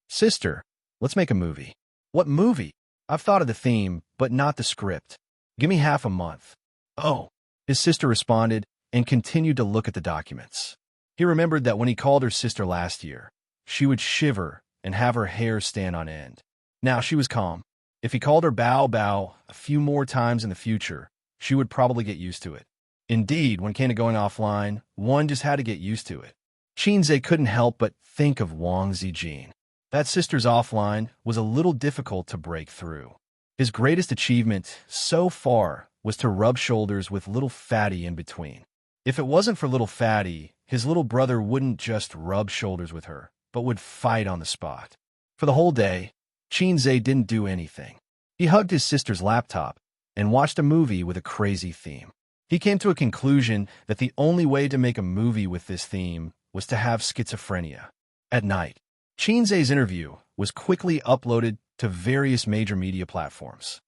Sister, Let's make a movie. What movie? I've thought of the theme, but not the script. Give me half a month. Oh, his sister responded and continued to look at the documents. He remembered that when he called her sister last year, she would shiver and have her hair stand on end. Now she was calm. If he called her Bao Bao a few more times in the future, she would probably get used to it. Indeed, when it came to going offline, one just had to get used to it. Xianxia couldn't help but think of Wang Zijin. That sister's offline was a little difficult to break through. His greatest achievement so far was to rub shoulders with little Fatty in between. If it wasn't for little Fatty, his little brother wouldn't just rub shoulders with her, but would fight on the spot. For the whole day, Xianxia didn't do anything. He hugged his sister's laptop and watched a movie with a crazy theme. He came to a conclusion that the only way to make a movie with this theme was to have schizophrenia. At night, Xianxia's interview was quickly uploaded to various major media platforms.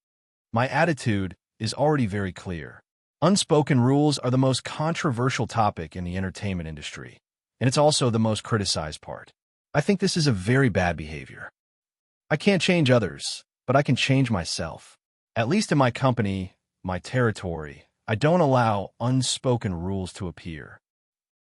My attitude is already very clear. Unspoken rules are the most controversial topic in the entertainment industry, and it's also the most criticized part. I think this is a very bad behavior. I can't change others, but I can change myself. At least in my company, my territory, I don't allow unspoken rules to appear.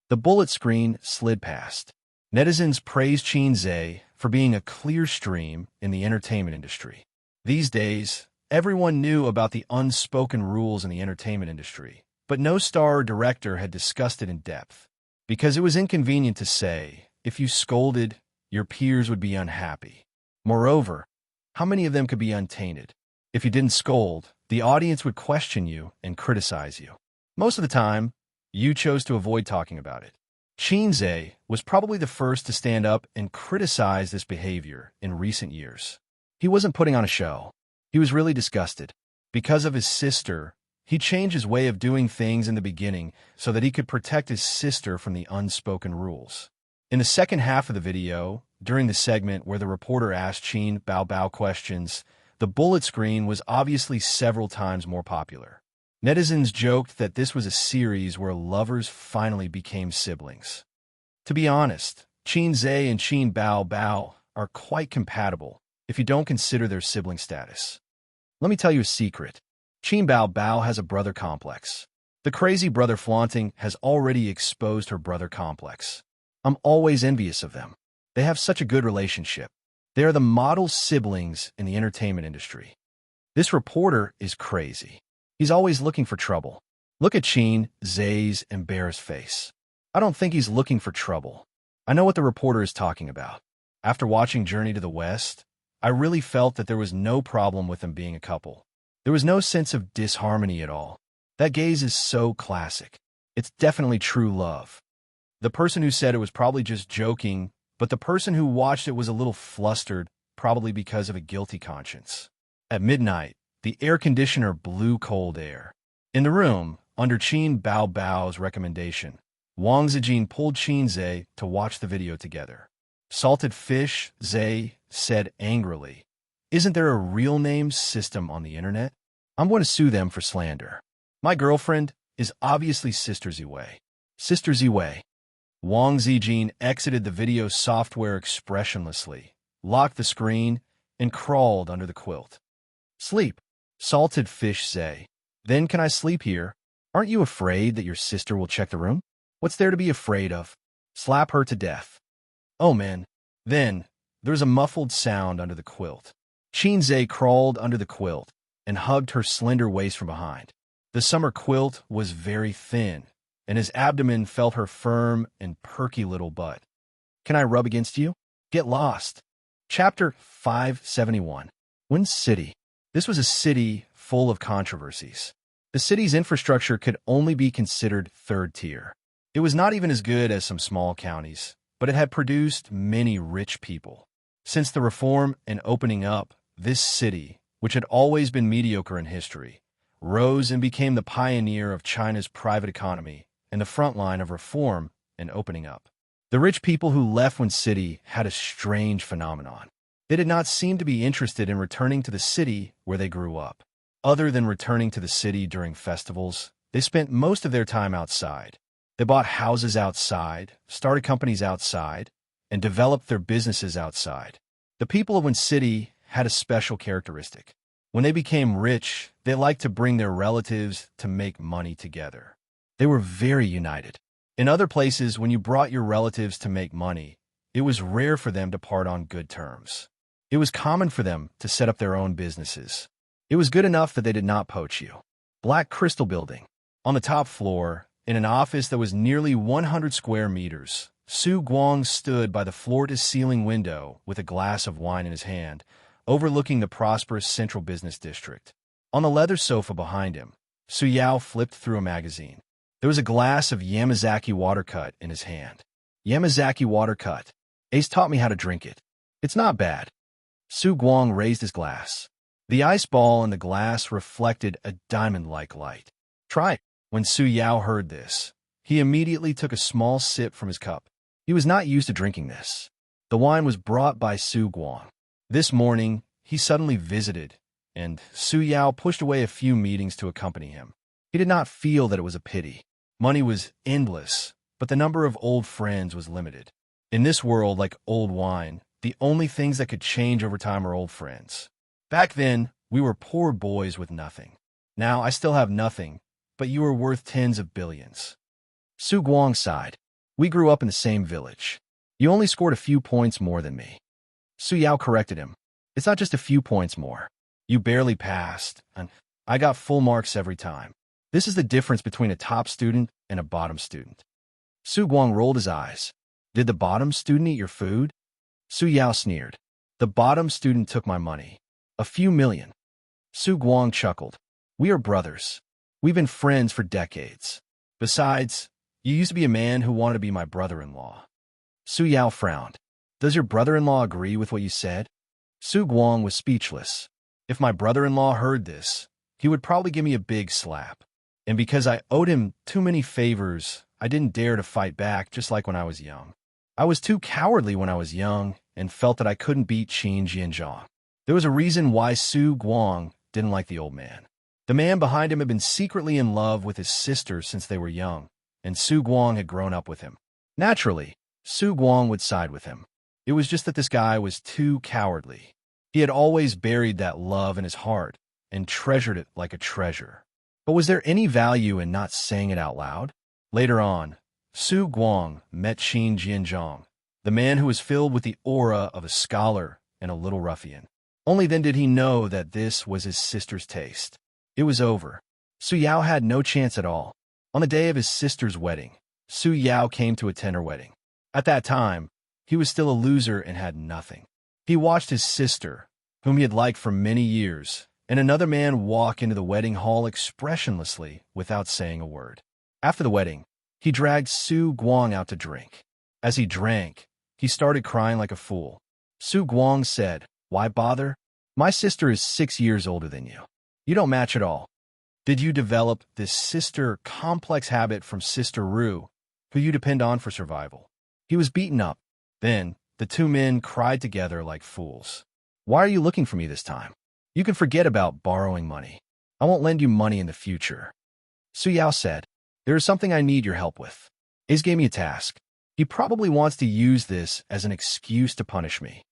The bullet screen slid past. Netizens praised Xianxia for being a clear stream in the entertainment industry. These days, everyone knew about the unspoken rules in the entertainment industry, but no star or director had discussed it in depth. Because it was inconvenient to say, if you scolded, your peers would be unhappy. Moreover, how many of them could be untainted? If you didn't scold, the audience would question you and criticize you. Most of the time, you chose to avoid talking about it. Xianxia was probably the first to stand up and criticize this behavior in recent years. He wasn't putting on a show. He was really disgusted. Because of his sister, he changed his way of doing things in the beginning so that he could protect his sister from the unspoken rules. In the second half of the video, during the segment where the reporter asked Qin Bao Bao questions, the bullet screen was obviously several times more popular. Netizens joked that this was a series where lovers finally became siblings. To be honest, Xianxia and Qin Bao Bao are quite compatible if you don't consider their sibling status. Let me tell you a secret. Qin Bao Bao has a brother complex. The crazy brother flaunting has already exposed her brother complex. I'm always envious of them. They have such a good relationship. They are the model siblings in the entertainment industry. This reporter is crazy. He's always looking for trouble. Look at Xianxia's embarrassed face. I don't think he's looking for trouble. I know what the reporter is talking about. After watching Journey to the West, I really felt that there was no problem with them being a couple. There was no sense of disharmony at all. That gaze is so classic. It's definitely true love. The person who said it was probably just joking, but the person who watched it was a little flustered, probably because of a guilty conscience. At midnight, the air conditioner blew cold air. In the room, under Qin Bao Bao's recommendation, Wang Zijin pulled Xianxia to watch the video together. Salted fish, Zhe said angrily. Isn't there a real name system on the internet? I'm going to sue them for slander. My girlfriend is obviously Sister Ziwei. Sister Ziwei. Wang Zijin exited the video software expressionlessly, locked the screen, and crawled under the quilt. Sleep. Salted fish say. Then can I sleep here? Aren't you afraid that your sister will check the room? What's there to be afraid of? Slap her to death. Oh man. Then, there's a muffled sound under the quilt. Xianxia crawled under the quilt and hugged her slender waist from behind. The summer quilt was very thin, and his abdomen felt her firm and perky little butt. Can I rub against you? Get lost. Chapter 571. Wen City. This was a city full of controversies. The city's infrastructure could only be considered third tier. It was not even as good as some small counties, but it had produced many rich people. Since the reform and opening up, this city, which had always been mediocre in history, rose and became the pioneer of China's private economy and the front line of reform and opening up. The rich people who left Wen City had a strange phenomenon. They did not seem to be interested in returning to the city where they grew up. Other than returning to the city during festivals, they spent most of their time outside. They bought houses outside, started companies outside, and developed their businesses outside. The people of Wen City had a special characteristic. When they became rich, they liked to bring their relatives to make money together. They were very united. In other places, when you brought your relatives to make money, it was rare for them to part on good terms. It was common for them to set up their own businesses. It was good enough that they did not poach you. Black Crystal Building. On the top floor, in an office that was nearly 100 square meters, Su Guang stood by the floor-to-ceiling window with a glass of wine in his hand, overlooking the prosperous central business district. On the leather sofa behind him, Su Yao flipped through a magazine. There was a glass of Yamazaki watercut in his hand. Yamazaki watercut. Ace taught me how to drink it. It's not bad. Su Guang raised his glass. The ice ball in the glass reflected a diamond-like light. Try it. When Su Yao heard this, he immediately took a small sip from his cup. He was not used to drinking this. The wine was brought by Su Guang. This morning, he suddenly visited, and Su Yao pushed away a few meetings to accompany him. He did not feel that it was a pity. Money was endless, but the number of old friends was limited. In this world, like old wine, the only things that could change over time are old friends. Back then, we were poor boys with nothing. Now I still have nothing, but you are worth tens of billions. Su Guang sighed. We grew up in the same village. You only scored a few points more than me. Su Yao corrected him. It's not just a few points more. You barely passed, and I got full marks every time. This is the difference between a top student and a bottom student. Su Guang rolled his eyes. Did the bottom student eat your food? Su Yao sneered. The bottom student took my money. A few million. Su Guang chuckled. We are brothers. We've been friends for decades. Besides, you used to be a man who wanted to be my brother-in-law. Su Yao frowned. Does your brother-in-law agree with what you said? Su Guang was speechless. If my brother-in-law heard this, he would probably give me a big slap. And because I owed him too many favors, I didn't dare to fight back just like when I was young. I was too cowardly when I was young and felt that I couldn't beat Qin Jianzhong. There was a reason why Su Guang didn't like the old man. The man behind him had been secretly in love with his sister since they were young, and Su Guang had grown up with him. Naturally, Su Guang would side with him. It was just that this guy was too cowardly. He had always buried that love in his heart and treasured it like a treasure. But was there any value in not saying it out loud? Later on, Su Guang met Qin Jianzhong, the man who was filled with the aura of a scholar and a little ruffian. Only then did he know that this was his sister's taste. It was over. Su Yao had no chance at all. On the day of his sister's wedding, Su Yao came to attend her wedding. At that time, he was still a loser and had nothing. He watched his sister, whom he had liked for many years, and another man walk into the wedding hall expressionlessly without saying a word. After the wedding, he dragged Su Guang out to drink. As he drank, he started crying like a fool. Su Guang said, "Why bother? My sister is 6 years older than you. You don't match at all. Did you develop this sister complex habit from Sister Ru, who you depend on for survival?" He was beaten up. Then, the two men cried together like fools. "Why are you looking for me this time? You can forget about borrowing money. I won't lend you money in the future." Su Yao said, "There is something I need your help with." Ace gave me a task. He probably wants to use this as an excuse to punish me.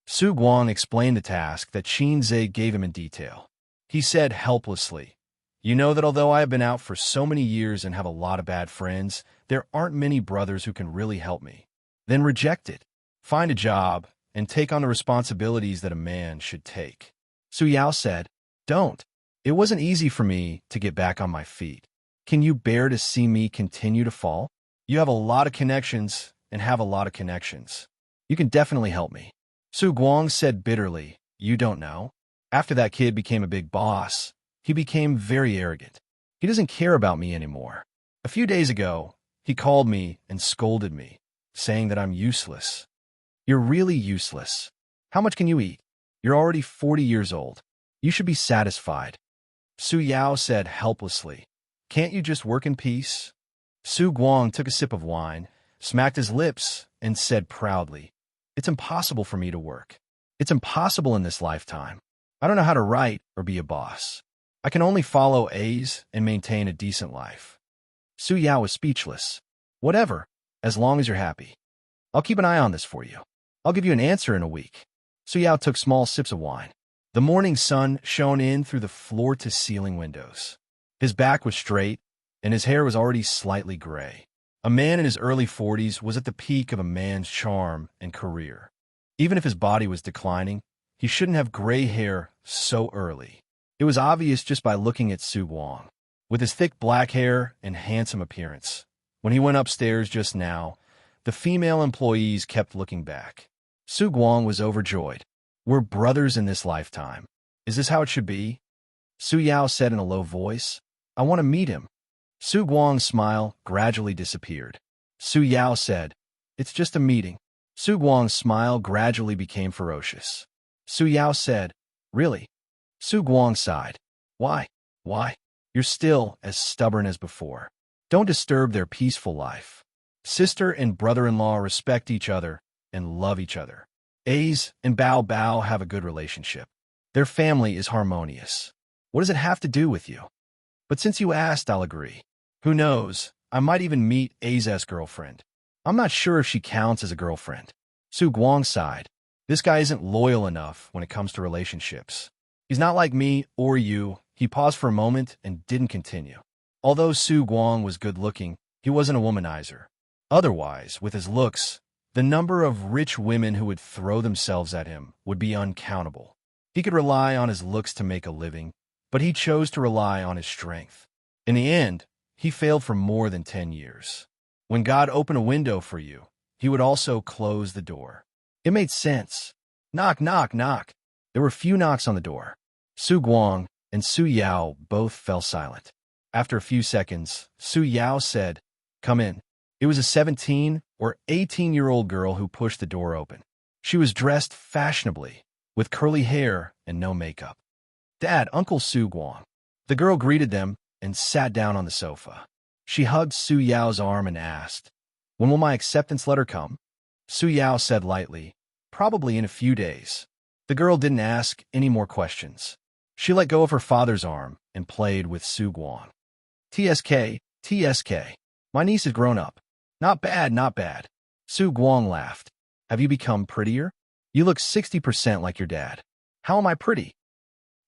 Su Guang explained the task that Qin Zhe gave him in detail. He said helplessly, "You know that although I have been out for so many years and have a lot of bad friends, there aren't many brothers who can really help me. Then reject it. Find a job and take on the responsibilities that a man should take." Su Yao said, "Don't. It wasn't easy for me to get back on my feet. Can you bear to see me continue to fall? You have a lot of connections and have a lot of connections. You can definitely help me." Su Guang said bitterly, "You don't know. After that kid became a big boss, he became very arrogant. He doesn't care about me anymore. A few days ago, he called me and scolded me, saying that I'm useless. You're really useless. How much can you eat? You're already 40 years old. You should be satisfied." Su Yao said helplessly, "Can't you just work in peace?" Su Guang took a sip of wine, smacked his lips, and said proudly, "It's impossible for me to work. It's impossible in this lifetime. I don't know how to write or be a boss. I can only follow A's and maintain a decent life." Su Yao was speechless. "Whatever, as long as you're happy. I'll keep an eye on this for you. I'll give you an answer in a week." Su Yao took small sips of wine. The morning sun shone in through the floor-to-ceiling windows. His back was straight, and his hair was already slightly gray. A man in his early 40s was at the peak of a man's charm and career. Even if his body was declining, he shouldn't have gray hair so early. It was obvious just by looking at Su Guang. With his thick black hair and handsome appearance, when he went upstairs just now, the female employees kept looking back. Su Guang was overjoyed. We're brothers in this lifetime. Is this how it should be? Su Yao said in a low voice. I want to meet him. Su Guang's smile gradually disappeared. Su Yao said, It's just a meeting. Su Guang's smile gradually became ferocious. Su Yao said, Really? Su Guang sighed. Why? Why? You're still as stubborn as before. Don't disturb their peaceful life. Sister and brother-in-law respect each other and love each other. A's and Bao Bao have a good relationship. Their family is harmonious. What does it have to do with you? But since you asked, I'll agree. Who knows, I might even meet A's girlfriend. I'm not sure if she counts as a girlfriend. Su Guang sighed. This guy isn't loyal enough when it comes to relationships. He's not like me or you. He paused for a moment and didn't continue. Although Su Guang was good-looking, he wasn't a womanizer. Otherwise, with his looks, the number of rich women who would throw themselves at him would be uncountable. He could rely on his looks to make a living, but he chose to rely on his strength. In the end, he failed for more than 10 years. When God opened a window for you, he would also close the door. It made sense. Knock, knock, knock. There were few knocks on the door. Su Guang and Su Yao both fell silent. After a few seconds, Su Yao said, Come in. It was a 17 or 18-year-old girl who pushed the door open. She was dressed fashionably, with curly hair and no makeup. Dad, Uncle Su Guang. The girl greeted them and sat down on the sofa. She hugged Su Yao's arm and asked, When will my acceptance letter come? Su Yao said lightly, Probably in a few days. The girl didn't ask any more questions. She let go of her father's arm and played with Su Guang. TSK, TSK. My niece has grown up. Not bad, not bad. Su Guang laughed. Have you become prettier? You look 60% like your dad. How am I pretty?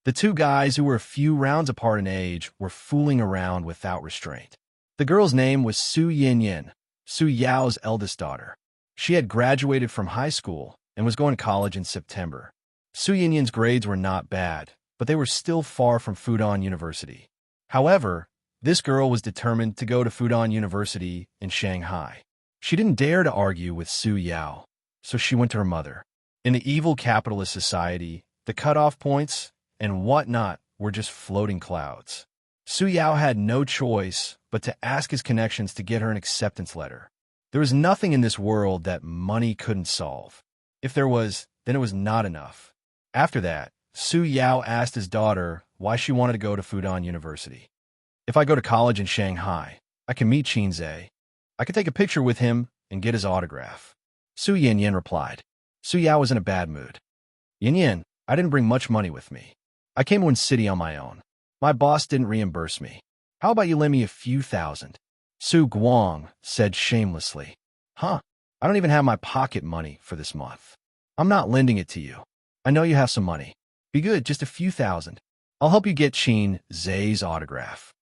The two guys, who were a few rounds apart in age, were fooling around without restraint. The girl's name was Su Yinyin, Su Yao's eldest daughter. She had graduated from high school and was going to college in September. Su Yinyin's grades were not bad, but they were still far from Fudan University. However, this girl was determined to go to Fudan University in Shanghai. She didn't dare to argue with Su Yao, so she went to her mother. In the evil capitalist society, the cutoff points and whatnot were just floating clouds. Su Yao had no choice but to ask his connections to get her an acceptance letter. There was nothing in this world that money couldn't solve. If there was, then it was not enough. After that, Su Yao asked his daughter why she wanted to go to Fudan University. If I go to college in Shanghai, I can meet Xianxia. I could take a picture with him and get his autograph. Su Yinyin replied. Su Yao was in a bad mood. Yinyin, I didn't bring much money with me. I came to one city on my own. My boss didn't reimburse me. How about you lend me a few thousand? Su Guang said shamelessly. Huh? I don't even have my pocket money for this month. I'm not lending it to you. I know you have some money. Be good, just a few thousand. I'll help you get Qin Zhe's autograph.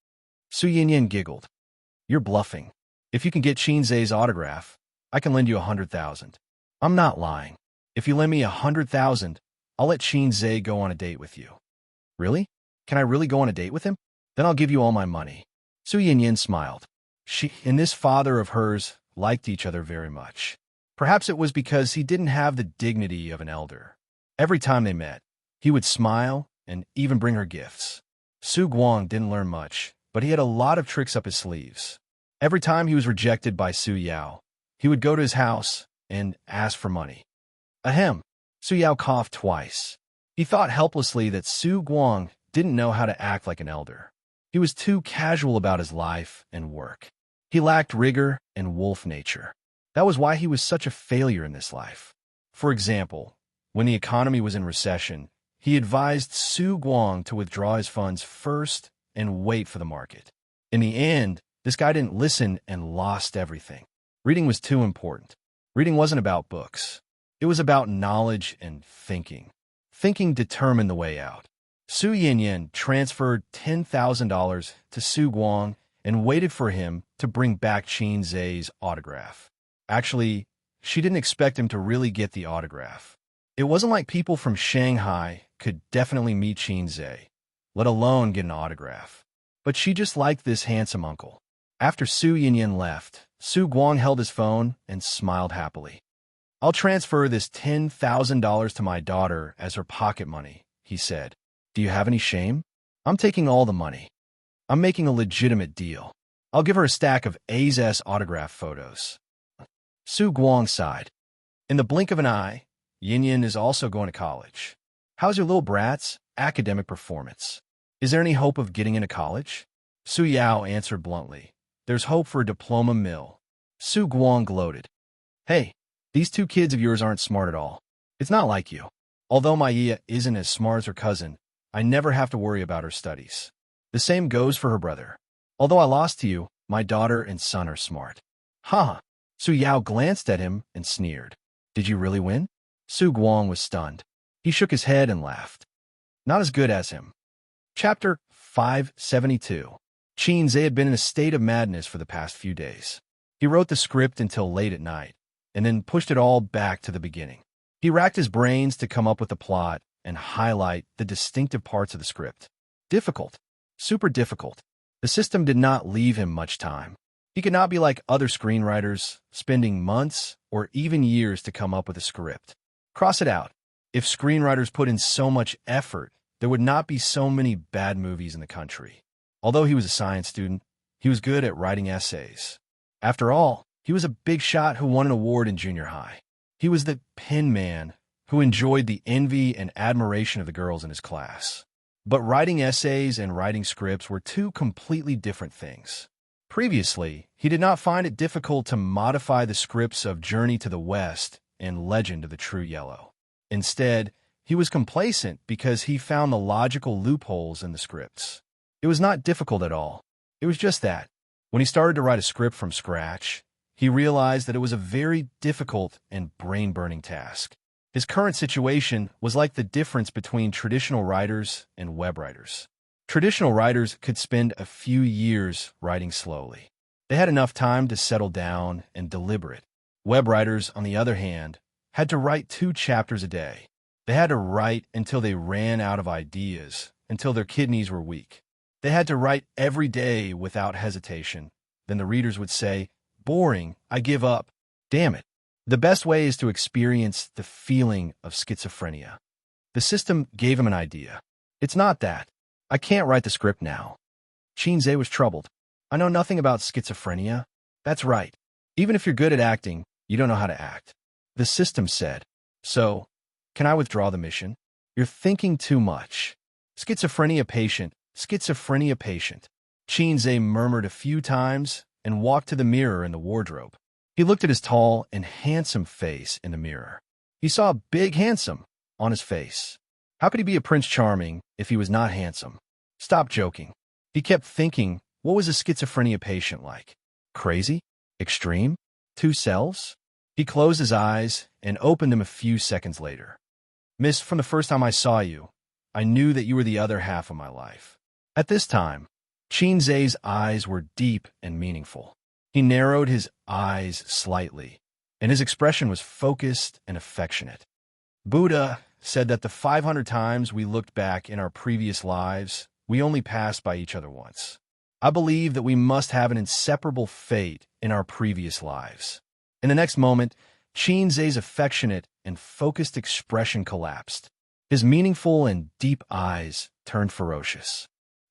Su Yinyin giggled. You're bluffing. If you can get Qin Zhe's autograph, I can lend you 100,000. I'm not lying. If you lend me 100,000, I'll let Qin Zhe go on a date with you. Really? Can I really go on a date with him? Then I'll give you all my money. Su Yinyin smiled. She and this father of hers liked each other very much. Perhaps it was because he didn't have the dignity of an elder. Every time they met, he would smile and even bring her gifts. Su Guang didn't learn much, but he had a lot of tricks up his sleeves. Every time he was rejected by Su Yao, he would go to his house and ask for money. Ahem. Su Yao coughed twice. He thought helplessly that Su Guang didn't know how to act like an elder. He was too casual about his life and work. He lacked rigor and wolf nature. That was why he was such a failure in this life. For example, when the economy was in recession, he advised Su Guang to withdraw his funds first and wait for the market. In the end, this guy didn't listen and lost everything. Reading was too important. Reading wasn't about books. It was about knowledge and thinking. Thinking determined the way out. Su Yinyan transferred $10,000 to Su Guang and waited for him to bring back Qin Zai's autograph. Actually, she didn't expect him to really get the autograph. It wasn't like people from Shanghai could definitely meet Qin Zai, let alone get an autograph. But she just liked this handsome uncle. After Su Yinyan left, Su Guang held his phone and smiled happily. "I'll transfer this $10,000 to my daughter as her pocket money," he said. "Do you have any shame? I'm taking all the money. I'm making a legitimate deal. I'll give her a stack of A's autograph photos." Su Guang sighed. In the blink of an eye, Yinyan is also going to college. "How's your little brat's academic performance? Is there any hope of getting into college?" Su Yao answered bluntly. "There's hope for a diploma mill." Su Guang gloated. "Hey, these two kids of yours aren't smart at all. It's not like you. Although my Iya isn't as smart as her cousin, I never have to worry about her studies. The same goes for her brother. Although I lost to you, my daughter and son are smart." "Ha!" Su Yao glanced at him and sneered. "Did you really win?" Su Guang was stunned. He shook his head and laughed. "Not as good as him." Chapter 572. Qin Zai had been in a state of madness for the past few days. He wrote the script until late at night, and then pushed it all back to the beginning. He racked his brains to come up with the plot and highlight the distinctive parts of the script. Difficult. Super difficult. The system did not leave him much time. He could not be like other screenwriters, spending months or even years to come up with a script. Cross it out. If screenwriters put in so much effort, there would not be so many bad movies in the country. Although he was a science student, he was good at writing essays. After all, he was a big shot who won an award in junior high. He was the pen man who enjoyed the envy and admiration of the girls in his class. But writing essays and writing scripts were two completely different things. Previously, he did not find it difficult to modify the scripts of Journey to the West and Legend of the True Yellow. Instead, he was complacent because he found the logical loopholes in the scripts. It was not difficult at all. It was just that, when he started to write a script from scratch, he realized that it was a very difficult and brain-burning task. His current situation was like the difference between traditional writers and web writers. Traditional writers could spend a few years writing slowly. They had enough time to settle down and deliberate. Web writers, on the other hand, had to write 2 chapters a day. They had to write until they ran out of ideas, until their kidneys were weak. They had to write every day without hesitation. Then the readers would say, "Boring, I give up." Damn it. The best way is to experience the feeling of schizophrenia. The system gave him an idea. "It's not that. I can't write the script now." Qin Zai was troubled. "I know nothing about schizophrenia." "That's right. Even if you're good at acting, you don't know how to act." The system said. "So, can I withdraw the mission? You're thinking too much." Schizophrenia patient, schizophrenia patient. Qin Zai murmured a few times and walked to the mirror in the wardrobe. He looked at his tall and handsome face in the mirror. He saw a big handsome on his face. How could he be a Prince Charming if he was not handsome? Stop joking. He kept thinking, what was a schizophrenia patient like? Crazy? Extreme? 2 selves? He closed his eyes and opened them a few seconds later. "Miss, from the first time I saw you, I knew that you were the other half of my life." At this time, Qin Zai's eyes were deep and meaningful. He narrowed his eyes slightly, and his expression was focused and affectionate. "Buddha said that the 500 times we looked back in our previous lives, we only passed by each other once. I believe that we must have an inseparable fate in our previous lives." In the next moment, Qin Zai's affectionate and focused expression collapsed. His meaningful and deep eyes turned ferocious.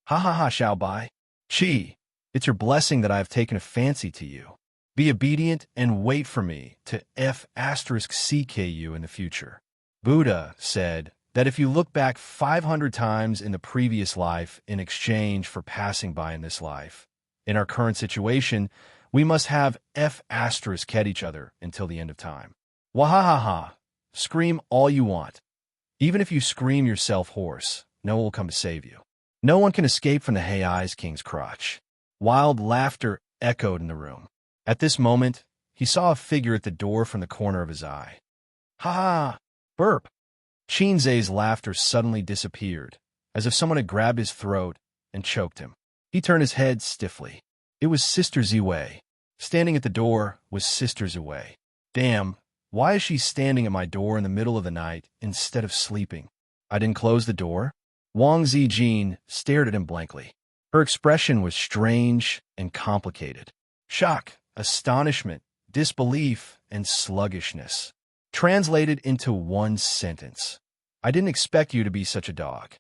"Ha ha ha, Xiaobai. Qi, it's your blessing that I have taken a fancy to you. Be obedient and wait for me to F*CK you in the future." Buddha said that if you look back 500 times in the previous life in exchange for passing by in this life, in our current situation, we must have F** each other until the end of time. Wahahaha. Scream all you want. Even if you scream yourself hoarse, no one will come to save you. No one can escape from the Hey Eyes King's crotch. Wild laughter echoed in the room. At this moment, he saw a figure at the door from the corner of his eye. Ha ha! Burp! Xianxia's laughter suddenly disappeared, as if someone had grabbed his throat and choked him. He turned his head stiffly. It was Sister Ziwei. Standing at the door was Sister Ziwei. Damn, why is she standing at my door in the middle of the night instead of sleeping? I didn't close the door? Wang Zijin stared at him blankly. Her expression was strange and complicated. Shock, astonishment, disbelief, and sluggishness. Translated into one sentence. I didn't expect you to be such a dog.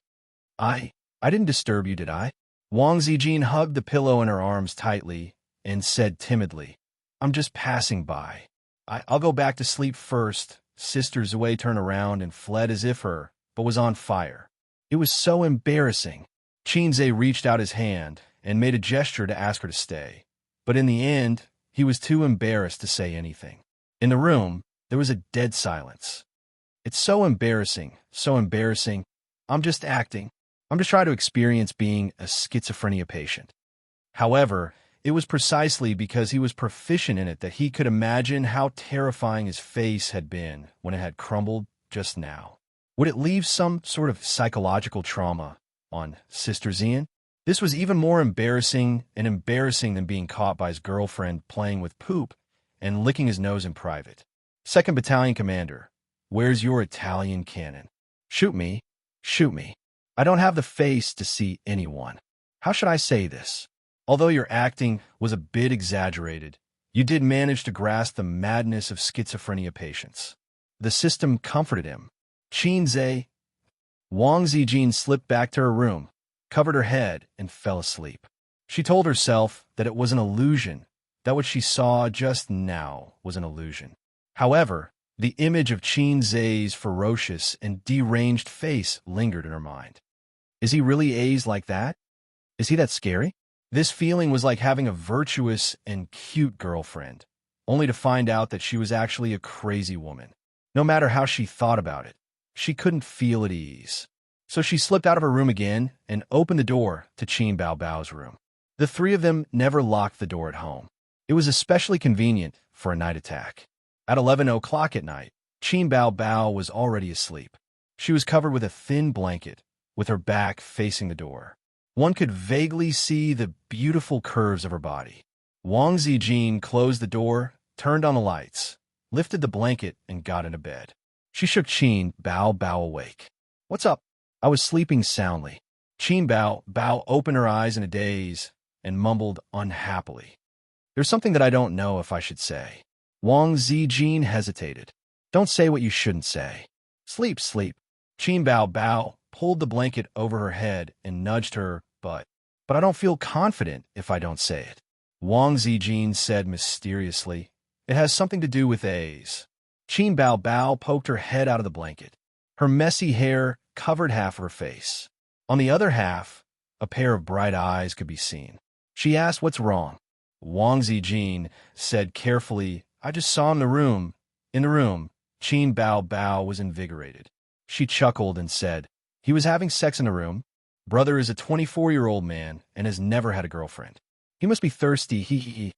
I didn't disturb you, did I? Wang Zijin hugged the pillow in her arms tightly and said timidly, I'm just passing by. I'll go back to sleep first. Sister Ziwei turned around and fled as if but was on fire. It was so embarrassing. Xianxia reached out his hand and made a gesture to ask her to stay. But in the end, he was too embarrassed to say anything. In the room, there was a dead silence. It's so embarrassing, so embarrassing. I'm just acting. I'm just trying to experience being a schizophrenia patient. However, it was precisely because he was proficient in it that he could imagine how terrifying his face had been when it had crumbled just now. Would it leave some sort of psychological trauma on Sister Xian? This was even more embarrassing than being caught by his girlfriend playing with poop and licking his nose in private. 2nd Battalion Commander, where's your Italian cannon? Shoot me. Shoot me. I don't have the face to see anyone. How should I say this? Although your acting was a bit exaggerated, you did manage to grasp the madness of schizophrenia patients. The system comforted him. Xianxia. Wang Zijin slipped back to her room, covered her head, and fell asleep. She told herself that it was an illusion, that what she saw just now was an illusion. However, the image of Xianxia's ferocious and deranged face lingered in her mind. Is he really aged like that? Is he that scary? This feeling was like having a virtuous and cute girlfriend, only to find out that she was actually a crazy woman. No matter how she thought about it, she couldn't feel at ease. So she slipped out of her room again and opened the door to Qin Bao Bao's room. The three of them never locked the door at home. It was especially convenient for a night attack. At 11 o'clock at night, Qin Bao Bao was already asleep. She was covered with a thin blanket, with her back facing the door. One could vaguely see the beautiful curves of her body. Wang Zijin closed the door, turned on the lights, lifted the blanket, and got into bed. She shook Qin Bao Bao awake. What's up? I was sleeping soundly. Qin Bao Bao opened her eyes in a daze and mumbled unhappily. There's something that I don't know if I should say. Wang Zijin hesitated. Don't say what you shouldn't say. Sleep, sleep. Qin Bao Bao pulled the blanket over her head and nudged her, but I don't feel confident if I don't say it. Wang Zijin said mysteriously, it has something to do with A's. Qin Bao Bao poked her head out of the blanket. Her messy hair covered half her face. On the other half, a pair of bright eyes could be seen. She asked what's wrong. Wang Zijin said carefully, I just saw him in the room. In the room, Qin Bao Bao was invigorated. She chuckled and said, he was having sex in the room. Brother is a 24-year-old man and has never had a girlfriend. He must be thirsty, hee hee hee.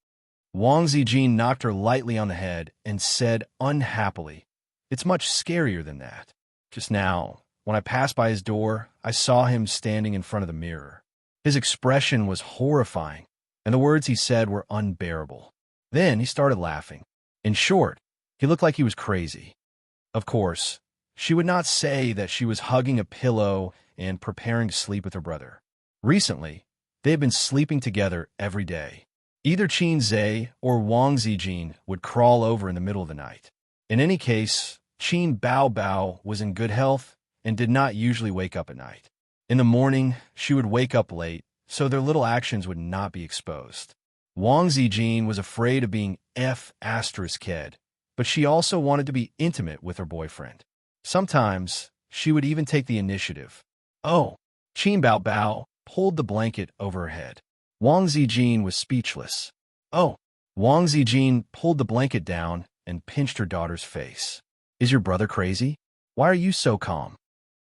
Wang Zijin knocked her lightly on the head and said unhappily, it's much scarier than that. Just now, when I passed by his door, I saw him standing in front of the mirror. His expression was horrifying, and the words he said were unbearable. Then he started laughing. In short, he looked like he was crazy. Of course, she would not say that she was hugging a pillow and preparing to sleep with her brother. Recently, they had been sleeping together every day. Either Xianxia or Wang Zijin would crawl over in the middle of the night. In any case, Qin Bao Bao was in good health and did not usually wake up at night. In the morning, she would wake up late, so their little actions would not be exposed. Wang Zijin was afraid of being F***ed, but she also wanted to be intimate with her boyfriend. Sometimes, she would even take the initiative. Oh, Qin Bao Bao pulled the blanket over her head. Wang Zijin was speechless. Oh, Wang Zijin pulled the blanket down and pinched her daughter's face. Is your brother crazy? Why are you so calm?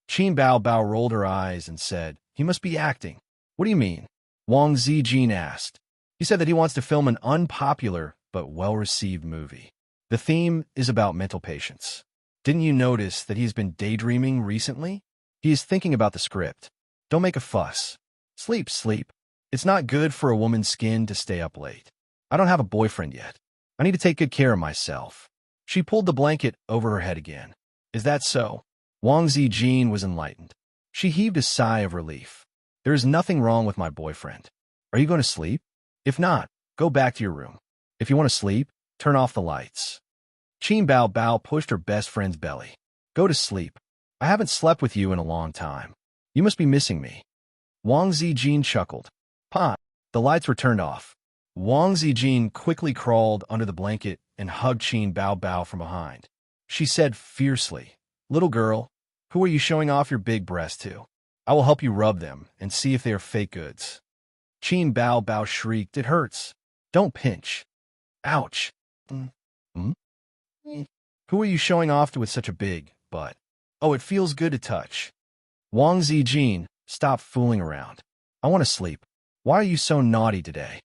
Qin Bao Bao rolled her eyes and said, he must be acting. What do you mean? Wang Zijin asked. He said that he wants to film an unpopular but well-received movie. The theme is about mental patients. Didn't you notice that he's been daydreaming recently? He is thinking about the script. Don't make a fuss. Sleep, sleep. It's not good for a woman's skin to stay up late. I don't have a boyfriend yet. I need to take good care of myself. She pulled the blanket over her head again. Is that so? Wang Zijin was enlightened. She heaved a sigh of relief. There is nothing wrong with my boyfriend. Are you going to sleep? If not, go back to your room. If you want to sleep, turn off the lights. Qin Bao Bao pushed her best friend's belly. Go to sleep. I haven't slept with you in a long time. You must be missing me. Wang Zijin chuckled. Pa, the lights were turned off. Wang Zijin quickly crawled under the blanket and hugged Qin Bao Bao from behind. She said fiercely, Little girl, who are you showing off your big breasts to? I will help you rub them and see if they are fake goods. Qin Bao Bao shrieked, It hurts. Don't pinch. Ouch. Who are you showing off to with such a big butt? Oh, it feels good to touch. Wang Zijin, stop fooling around. I want to sleep. Why are you so naughty today?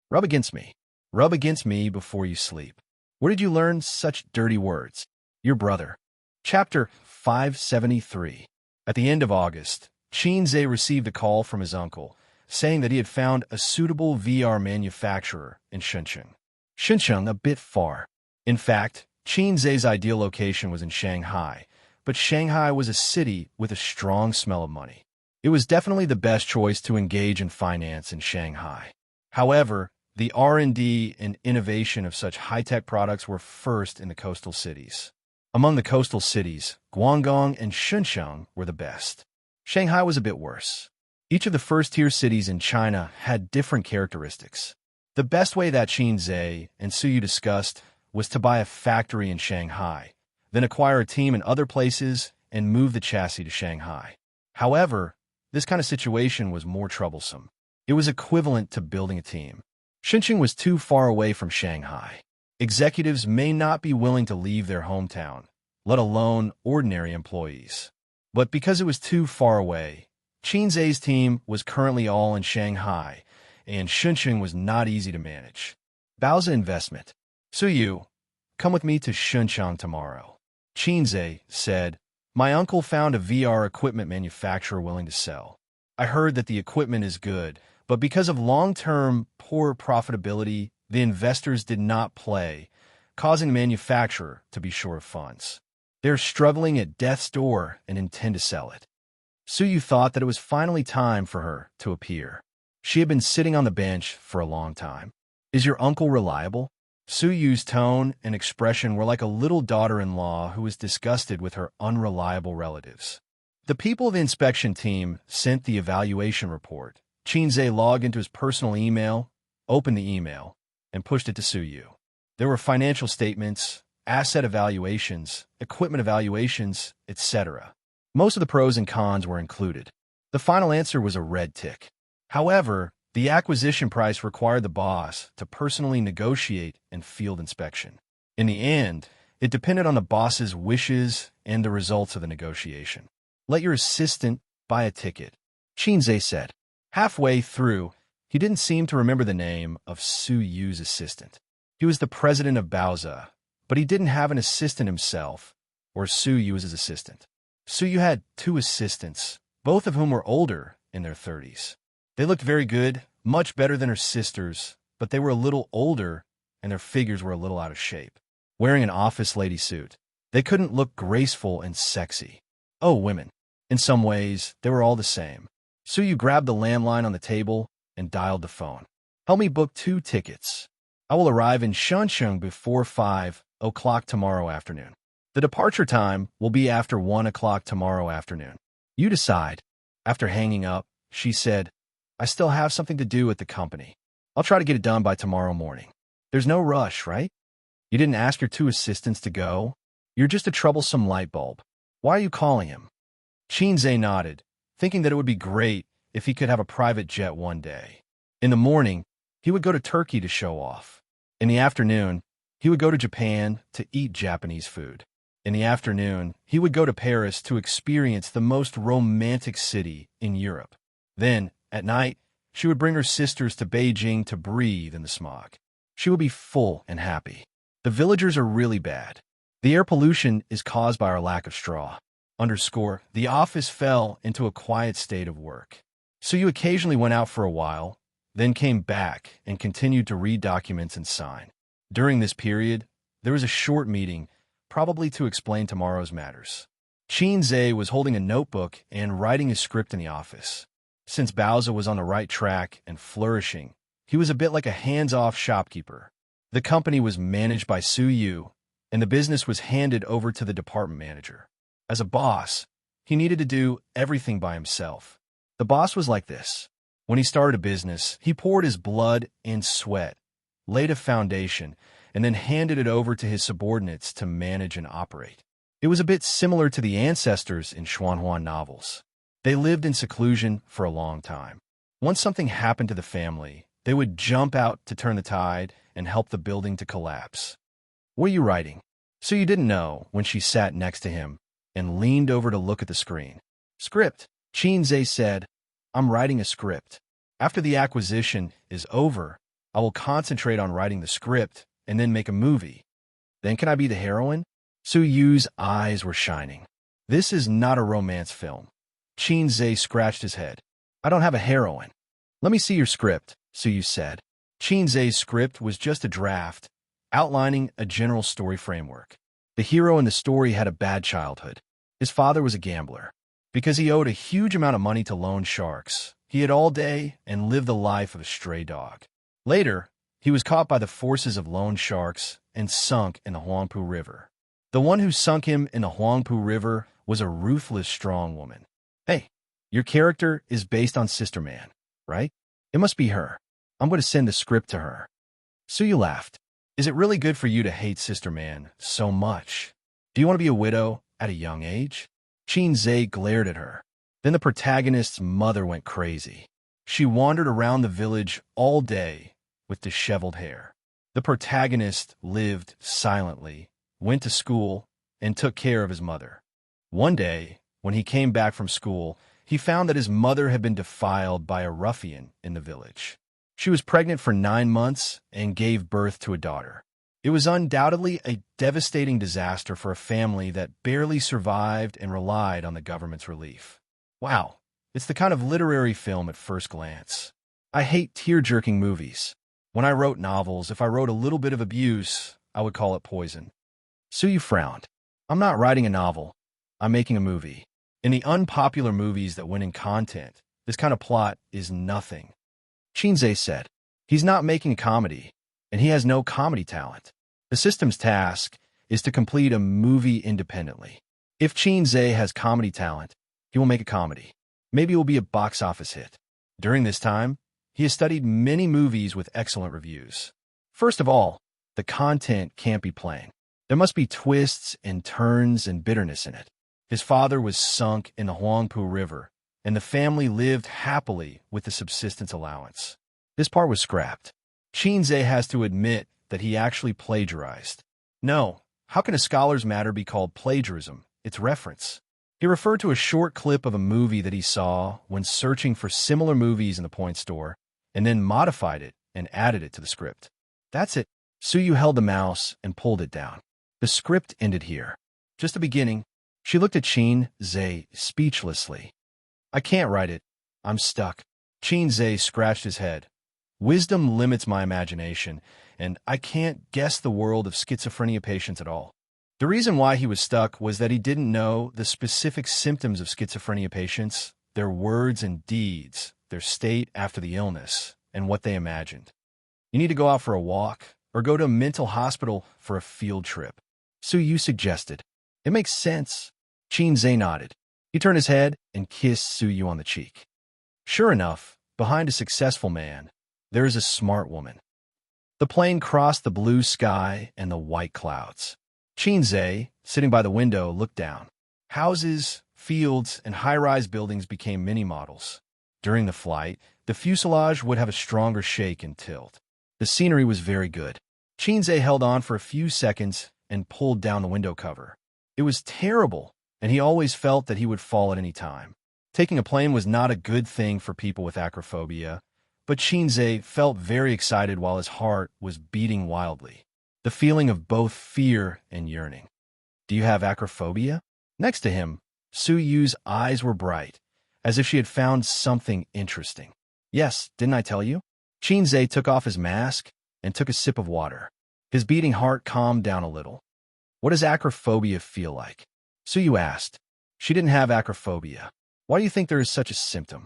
Rub against me. Rub against me before you sleep. Where did you learn such dirty words? Your brother. Chapter 573. At the end of August, Qin received a call from his uncle, saying that he had found a suitable VR manufacturer in Shenzhen. Shenzhen a bit far. In fact, Qin's ideal location was in Shanghai, but Shanghai was a city with a strong smell of money. It was definitely the best choice to engage in finance in Shanghai. However, the R&D and innovation of such high-tech products were first in the coastal cities. Among the coastal cities, Guangdong and Shenzhen were the best. Shanghai was a bit worse. Each of the first-tier cities in China had different characteristics. The best way that Qin and Suyu discussed was to buy a factory in Shanghai, then acquire a team in other places and move the chassis to Shanghai. However, this kind of situation was more troublesome. It was equivalent to building a team. Shenzhen was too far away from Shanghai. Executives may not be willing to leave their hometown, let alone ordinary employees. But because it was too far away, Qin's team was currently all in Shanghai, and Shenzhen was not easy to manage. Baoza investment. Suyu, come with me to Shenzhen tomorrow. Qin said, My uncle found a VR equipment manufacturer willing to sell. I heard that the equipment is good, but because of long-term poor profitability, the investors did not play, causing the manufacturer to be short of funds. They're struggling at death's door and intend to sell it. Suyu thought that it was finally time for her to appear. She had been sitting on the bench for a long time. Is your uncle reliable? Suyu's tone and expression were like a little daughter-in-law who was disgusted with her unreliable relatives. The people of the inspection team sent the evaluation report. Qin logged into his personal email, opened the email, and pushed it to Suyu. There were financial statements, asset evaluations, equipment evaluations, etc. Most of the pros and cons were included. The final answer was a red tick. However, the acquisition price required the boss to personally negotiate and field inspection. In the end, it depended on the boss's wishes and the results of the negotiation. Let your assistant buy a ticket, Qin said. Halfway through, he didn't seem to remember the name of Suyu's assistant. He was the president of Baoza, but he didn't have an assistant himself, or Suyu as his assistant. Suyu had two assistants, both of whom were older, in their 30s. They looked very good, much better than her sisters, but they were a little older, and their figures were a little out of shape. Wearing an office lady suit, they couldn't look graceful and sexy. Oh, women. In some ways, they were all the same. Suyu grabbed the landline on the table and dialed the phone. Help me book 2 tickets. I will arrive in Shenzhen before 5 o'clock tomorrow afternoon. The departure time will be after 1 o'clock tomorrow afternoon. You decide. After hanging up, she said, I still have something to do at the company. I'll try to get it done by tomorrow morning. There's no rush, right? You didn't ask your 2 assistants to go? You're just a troublesome light bulb. Why are you calling him? Qin nodded, thinking that it would be great if he could have a private jet one day. In the morning, he would go to Turkey to show off. In the afternoon, he would go to Japan to eat Japanese food. In the afternoon, he would go to Paris to experience the most romantic city in Europe. Then, at night, she would bring her sisters to Beijing to breathe in the smog. She would be full and happy. The villagers are really bad. The air pollution is caused by our lack of straw. Underscore, the office fell into a quiet state of work. So you occasionally went out for a while, then came back and continued to read documents and sign. During this period, there was a short meeting, probably to explain tomorrow's matters. Xianxia was holding a notebook and writing a script in the office. Since Baoza was on the right track and flourishing, he was a bit like a hands-off shopkeeper. The company was managed by Su Yu, and the business was handed over to the department manager. As a boss, he needed to do everything by himself. The boss was like this. When he started a business, he poured his blood and sweat, laid a foundation, and then handed it over to his subordinates to manage and operate. It was a bit similar to the ancestors in Xuanhuan novels. They lived in seclusion for a long time. Once something happened to the family, they would jump out to turn the tide and help the building to collapse. "What are you writing?" So you didn't know when she sat next to him and leaned over to look at the screen. "Script," Xianxia said. "I'm writing a script. After the acquisition is over, I will concentrate on writing the script and then make a movie. Then can I be the heroine?" Su Yu's eyes were shining. "This is not a romance film." Xianxia scratched his head. "I don't have a heroine." "Let me see your script," Su Yu said. Xianxia's script was just a draft, outlining a general story framework. The hero in the story had a bad childhood. His father was a gambler. Because he owed a huge amount of money to loan sharks, he had all day and lived the life of a stray dog. Later, he was caught by the forces of loan sharks and sunk in the Huangpu River. The one who sunk him in the Huangpu River was a ruthless, strong woman. "Hey, your character is based on Sister Man, right? It must be her. I'm going to send the script to her." Su Yu laughed. "Is it really good for you to hate Sister Man so much? Do you want to be a widow at a young age?" Xianxia glared at her. Then the protagonist's mother went crazy. She wandered around the village all day with disheveled hair. The protagonist lived silently, went to school, and took care of his mother. One day, when he came back from school, he found that his mother had been defiled by a ruffian in the village. She was pregnant for 9 months and gave birth to a daughter. It was undoubtedly a devastating disaster for a family that barely survived and relied on the government's relief. Wow, it's the kind of literary film at first glance. I hate tear-jerking movies. When I wrote novels, if I wrote a little bit of abuse, I would call it poison. Su Yu frowned. "I'm not writing a novel. I'm making a movie. In the unpopular movies that win in content, this kind of plot is nothing." Xianxia said, "He's not making a comedy, and he has no comedy talent. The system's task is to complete a movie independently. If Xianxia has comedy talent, he will make a comedy. Maybe it will be a box office hit." During this time, he has studied many movies with excellent reviews. First of all, the content can't be plain. There must be twists and turns and bitterness in it. His father was sunk in the Huangpu River, and the family lived happily with the subsistence allowance. This part was scrapped. Xianxia has to admit that he actually plagiarized. No, how can a scholar's matter be called plagiarism? It's reference. He referred to a short clip of a movie that he saw when searching for similar movies in the point store, and then modified it and added it to the script. That's it. Su Yu held the mouse and pulled it down. The script ended here. Just the beginning. She looked at Xianxia speechlessly. "I can't write it. I'm stuck." Xianxia scratched his head. "Wisdom limits my imagination, and I can't guess the world of schizophrenia patients at all." The reason why he was stuck was that he didn't know the specific symptoms of schizophrenia patients, their words and deeds, their state after the illness, and what they imagined. You need to go out for a walk or go to a mental hospital for a field trip. Su Yu suggested. "It makes sense." Xianxia nodded. He turned his head and kissed Su Yu on the cheek. Sure enough, behind a successful man, there is a smart woman. The plane crossed the blue sky and the white clouds. Xianxia, sitting by the window, looked down. Houses, fields, and high-rise buildings became mini-models. During the flight, the fuselage would have a stronger shake and tilt. The scenery was very good. Xianxia held on for a few seconds and pulled down the window cover. It was terrible, and he always felt that he would fall at any time. Taking a plane was not a good thing for people with acrophobia, but Xianxia felt very excited while his heart was beating wildly. The feeling of both fear and yearning. Do you have acrophobia? Next to him, Su Yu's eyes were bright, as if she had found something interesting. Yes, didn't I tell you? Xianxia took off his mask and took a sip of water. His beating heart calmed down a little. What does acrophobia feel like? Su Yu asked. She didn't have acrophobia. Why do you think there is such a symptom?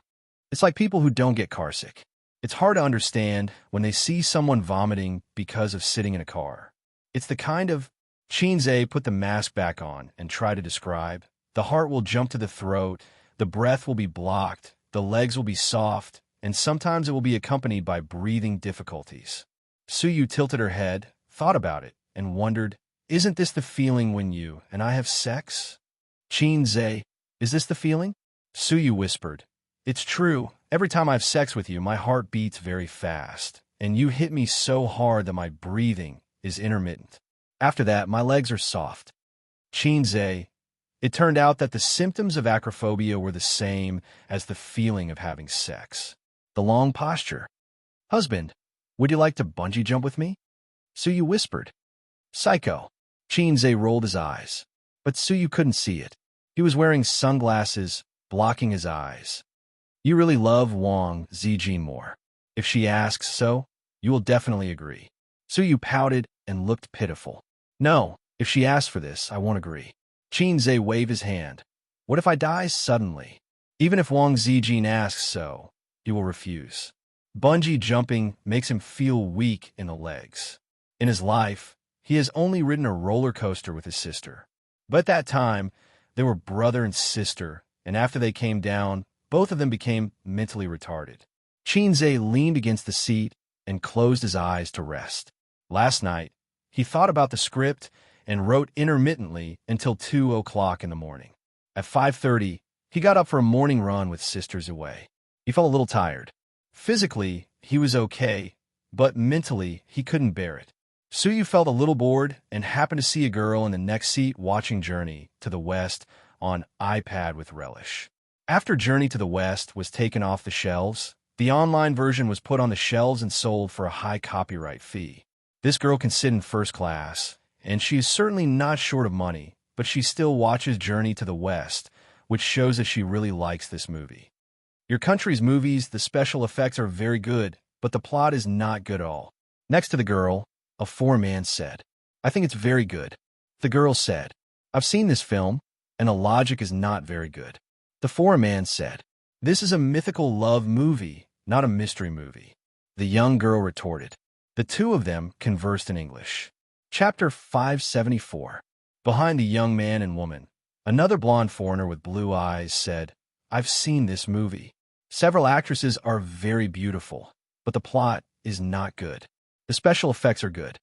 It's like people who don't get carsick. It's hard to understand when they see someone vomiting because of sitting in a car. It's the kind of... Xianxia put the mask back on and tried to describe. The heart will jump to the throat, the breath will be blocked, the legs will be soft, and sometimes it will be accompanied by breathing difficulties. Su Yu tilted her head, thought about it, and wondered, isn't this the feeling when you and I have sex? Xianxia, is this the feeling? Su Yu whispered, it's true. Every time I have sex with you, my heart beats very fast, and you hit me so hard that my breathing is intermittent. After that, my legs are soft. Xianxia, it turned out that the symptoms of acrophobia were the same as the feeling of having sex. The long posture. Husband, would you like to bungee jump with me? Su Yu whispered. Psycho. Xianxia rolled his eyes, but Su Yu couldn't see it. He was wearing sunglasses, blocking his eyes. You really love Wang Zijin more. If she asks so, you will definitely agree. Su Yu pouted and looked pitiful. No, if she asks for this, I won't agree. Xianxia waved his hand. What if I die suddenly? Even if Wang Zijin asks so, he will refuse. Bungee jumping makes him feel weak in the legs. In his life, he has only ridden a roller coaster with his sister. But at that time, they were brother and sister, and after they came down, both of them became mentally retarded. Xianxia leaned against the seat and closed his eyes to rest. Last night, he thought about the script and wrote intermittently until 2 o'clock in the morning. At 5:30, he got up for a morning run with sisters away. He felt a little tired. Physically, he was okay, but mentally, he couldn't bear it. Su Yu felt a little bored and happened to see a girl in the next seat watching Journey to the West on iPad with relish. After Journey to the West was taken off the shelves, the online version was put on the shelves and sold for a high copyright fee. This girl can sit in first class, and she is certainly not short of money, but she still watches Journey to the West, which shows that she really likes this movie. Your country's movies, the special effects are very good, but the plot is not good at all. Next to the girl, a foreman said, I think it's very good. The girl said, I've seen this film, and the logic is not very good. The foreman said, this is a mythical love movie, not a mystery movie. The young girl retorted. The two of them conversed in English. Chapter 574. Behind the young man and woman, another blonde foreigner with blue eyes said, I've seen this movie. Several actresses are very beautiful, but the plot is not good. The special effects are good.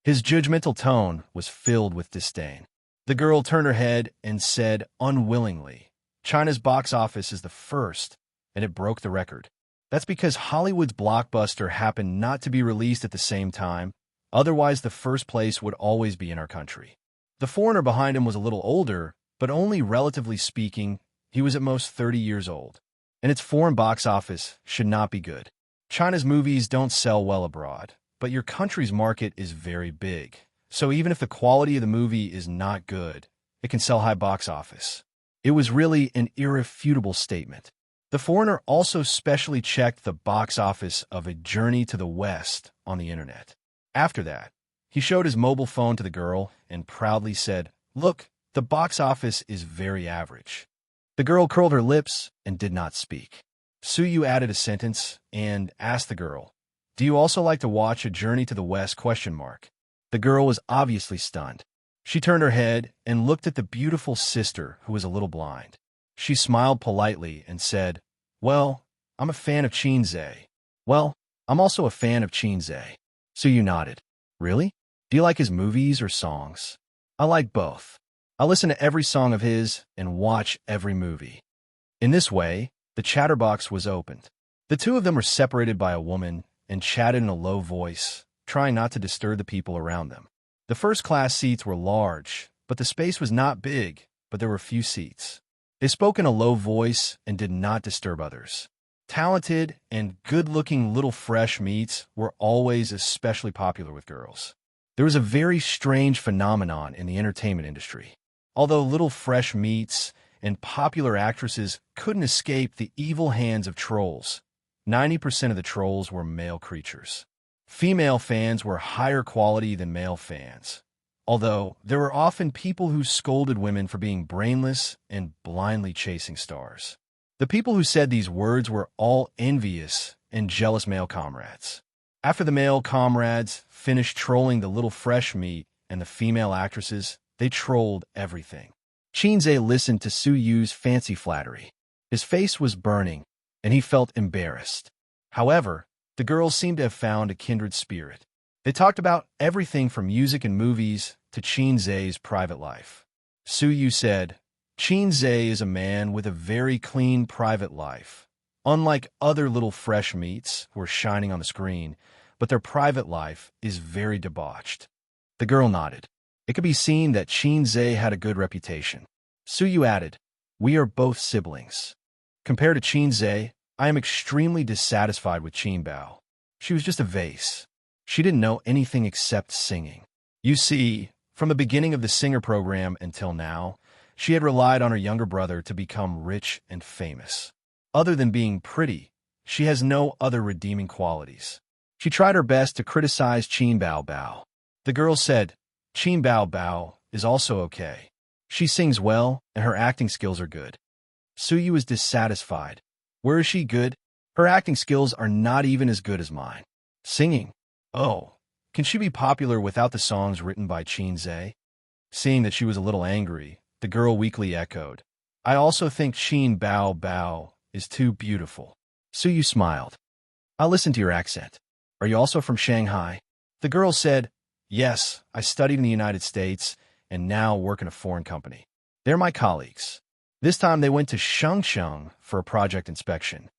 His judgmental tone was filled with disdain. The girl turned her head and said unwillingly, China's box office is the first, and it broke the record. That's because Hollywood's blockbuster happened not to be released at the same time, otherwise the first place would always be in our country. The foreigner behind him was a little older, but only relatively speaking, he was at most 30 years old. And its foreign box office should not be good. China's movies don't sell well abroad, but your country's market is very big. So even if the quality of the movie is not good, it can sell high box office. It was really an irrefutable statement. The foreigner also specially checked the box office of A Journey to the West on the internet. After that, he showed his mobile phone to the girl and proudly said, Look, the box office is very average. The girl curled her lips and did not speak. Su Yu added a sentence and asked the girl, Do you also like to watch A Journey to the West? The girl was obviously stunned. She turned her head and looked at the beautiful sister who was a little blind. She smiled politely and said, Well, I'm a fan of Xianxia. Well, I'm also a fan of Xianxia. Su Yu nodded. Really? Do you like his movies or songs? I like both. I listen to every song of his and watch every movie. In this way, the chatterbox was opened. The two of them were separated by a woman and chatted in a low voice, trying not to disturb the people around them. The first-class seats were large, but the space was not big, but there were few seats. They spoke in a low voice and did not disturb others. Talented and good-looking little fresh meats were always especially popular with girls. There was a very strange phenomenon in the entertainment industry. Although little fresh meats and popular actresses couldn't escape the evil hands of trolls, 90% of the trolls were male creatures. Female fans were higher quality than male fans, although there were often people who scolded women for being brainless and blindly chasing stars. The people who said these words were all envious and jealous male comrades. After the male comrades finished trolling the little fresh meat and the female actresses, they trolled everything. Xianxia listened to Su Yu's fancy flattery. His face was burning, and he felt embarrassed. However, the girls seemed to have found a kindred spirit. They talked about everything from music and movies to Xianxia's private life. Su Yu said, "Xianxia is a man with a very clean private life. Unlike other little fresh meats who are shining on the screen, but their private life is very debauched." The girl nodded. It could be seen that Xianxia had a good reputation. Su Yu added, "We are both siblings. Compared to Xianxia, I am extremely dissatisfied with Qinbao. She was just a vase. She didn't know anything except singing. You see, from the beginning of the singer program until now, she had relied on her younger brother to become rich and famous. Other than being pretty, she has no other redeeming qualities." She tried her best to criticize Qinbao Bao. The girl said, "Qinbao Bao is also okay. She sings well, and her acting skills are good." Su Yu was dissatisfied. "Where is she good? Her acting skills are not even as good as mine. Singing? Oh, can she be popular without the songs written by Xianxia?" Seeing that she was a little angry, the girl weakly echoed, "I also think Qinbao Bao is too beautiful." Su Yu smiled. "I'll listen to your accent. Are you also from Shanghai?" The girl said, "Yes, I studied in the United States and now work in a foreign company. They're my colleagues." This time they went to Xianxia for a project inspection.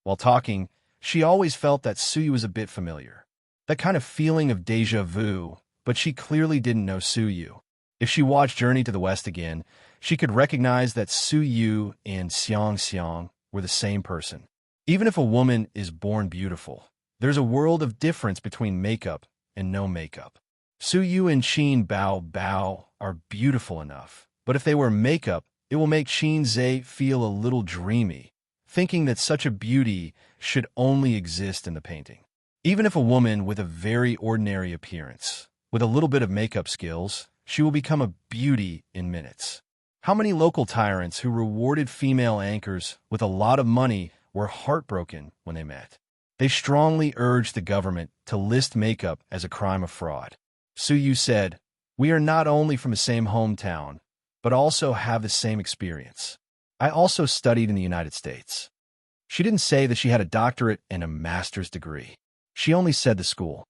While talking, she always felt that Su Yu was a bit familiar. That kind of feeling of déjà vu, but she clearly didn't know Su Yu. If she watched Journey to the West again, she could recognize that Su Yu and Xianxia were the same person. Even if a woman is born beautiful, there's a world of difference between makeup and no makeup. Su Yu and Qinbao Bao are beautiful enough, but if they wear makeup, it will make Xianxia feel a little dreamy, thinking that such a beauty should only exist in the painting. Even if a woman with a very ordinary appearance, with a little bit of makeup skills, she will become a beauty in minutes. How many local tyrants who rewarded female anchors with a lot of money were heartbroken when they met? They strongly urged the government to list makeup as a crime of fraud. Su Yu said, "We are not only from the same hometown, but also have the same experience. I also studied in the United States." She didn't say that she had a doctorate and a master's degree. She only said the school.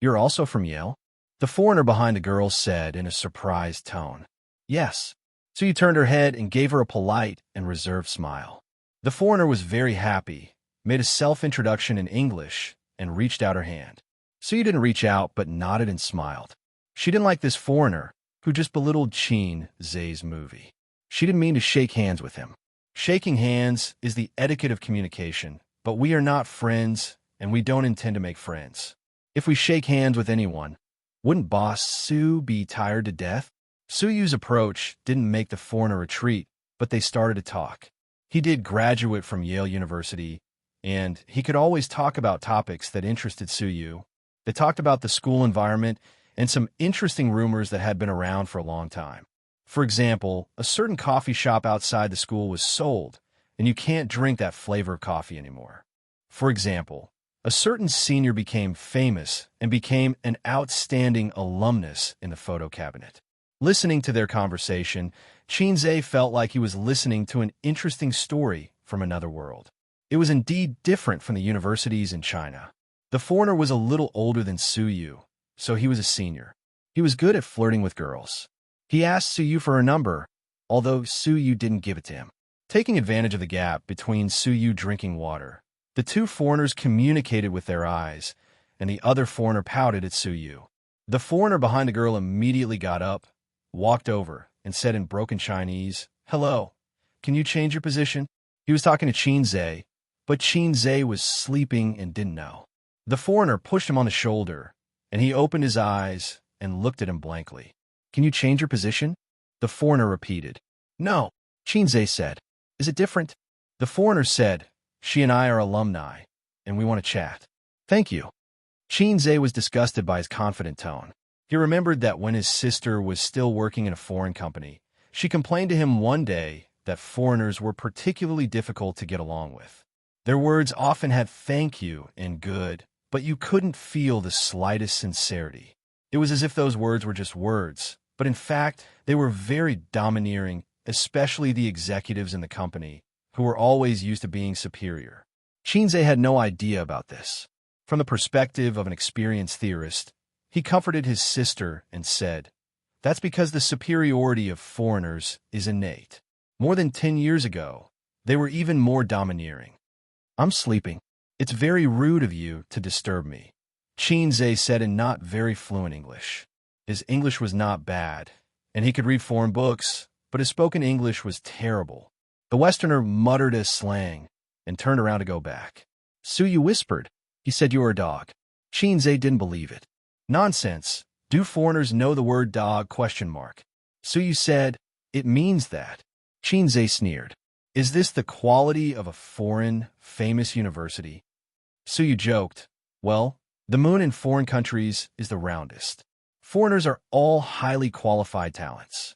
"You're also from Yale?" The foreigner behind the girl said in a surprised tone. "Yes." Su Yu turned her head and gave her a polite and reserved smile. The foreigner was very happy, made a self-introduction in English, and reached out her hand. Su Yu didn't reach out but nodded and smiled. She didn't like this foreigner, who just belittled Xianxia's movie. She didn't mean to shake hands with him. Shaking hands is the etiquette of communication, but we are not friends, and we don't intend to make friends. If we shake hands with anyone, wouldn't Boss Su be tired to death? Su Yu's approach didn't make the foreigner retreat, but they started to talk. He did graduate from Yale University, and he could always talk about topics that interested Su Yu. They talked about the school environment and some interesting rumors that had been around for a long time. For example, a certain coffee shop outside the school was sold, and you can't drink that flavor of coffee anymore. For example, a certain senior became famous and became an outstanding alumnus in the photo cabinet. Listening to their conversation, Xianxia felt like he was listening to an interesting story from another world. It was indeed different from the universities in China. The foreigner was a little older than Su Yu, so he was a senior. He was good at flirting with girls. He asked Su Yu for her number, although Su Yu didn't give it to him. Taking advantage of the gap between Su Yu drinking water, the two foreigners communicated with their eyes, and the other foreigner pouted at Su Yu. The foreigner behind the girl immediately got up, walked over, and said in broken Chinese, "Hello, can you change your position?" He was talking to Xianxia, but Xianxia was sleeping and didn't know. The foreigner pushed him on the shoulder, and he opened his eyes and looked at him blankly. Can you change your position? The foreigner repeated. No, Xianxia said. Is it different? The foreigner said, she and I are alumni, and we want to chat. Thank you. Xianxia was disgusted by his confident tone. He remembered that when his sister was still working in a foreign company, she complained to him one day that foreigners were particularly difficult to get along with. Their words often had thank you and good, but you couldn't feel the slightest sincerity. It was as if those words were just words, but in fact, they were very domineering, especially the executives in the company, who were always used to being superior. Xianxia had no idea about this. From the perspective of an experienced theorist, he comforted his sister and said, that's because the superiority of foreigners is innate. More than 10 years ago, they were even more domineering. I'm sleeping. It's very rude of you to disturb me, Xianxia said in not very fluent English. His English was not bad, and he could read foreign books, but his spoken English was terrible. The Westerner muttered a slang and turned around to go back. Suyu whispered. He said you were a dog. Xianxia didn't believe it. Nonsense. Do foreigners know the word dog? Suyu said, it means that. Xianxia sneered. Is this the quality of a foreign, famous university? Suyu joked. Well, the moon in foreign countries is the roundest. Foreigners are all highly qualified talents.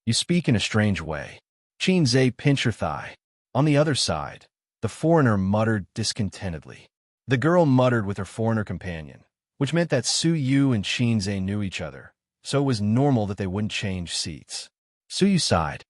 You speak in a strange way. Xianxia pinched her thigh. On the other side, the foreigner muttered discontentedly. The girl muttered with her foreigner companion, which meant that Suyu and Xianxia knew each other, so it was normal that they wouldn't change seats. Suyu sighed.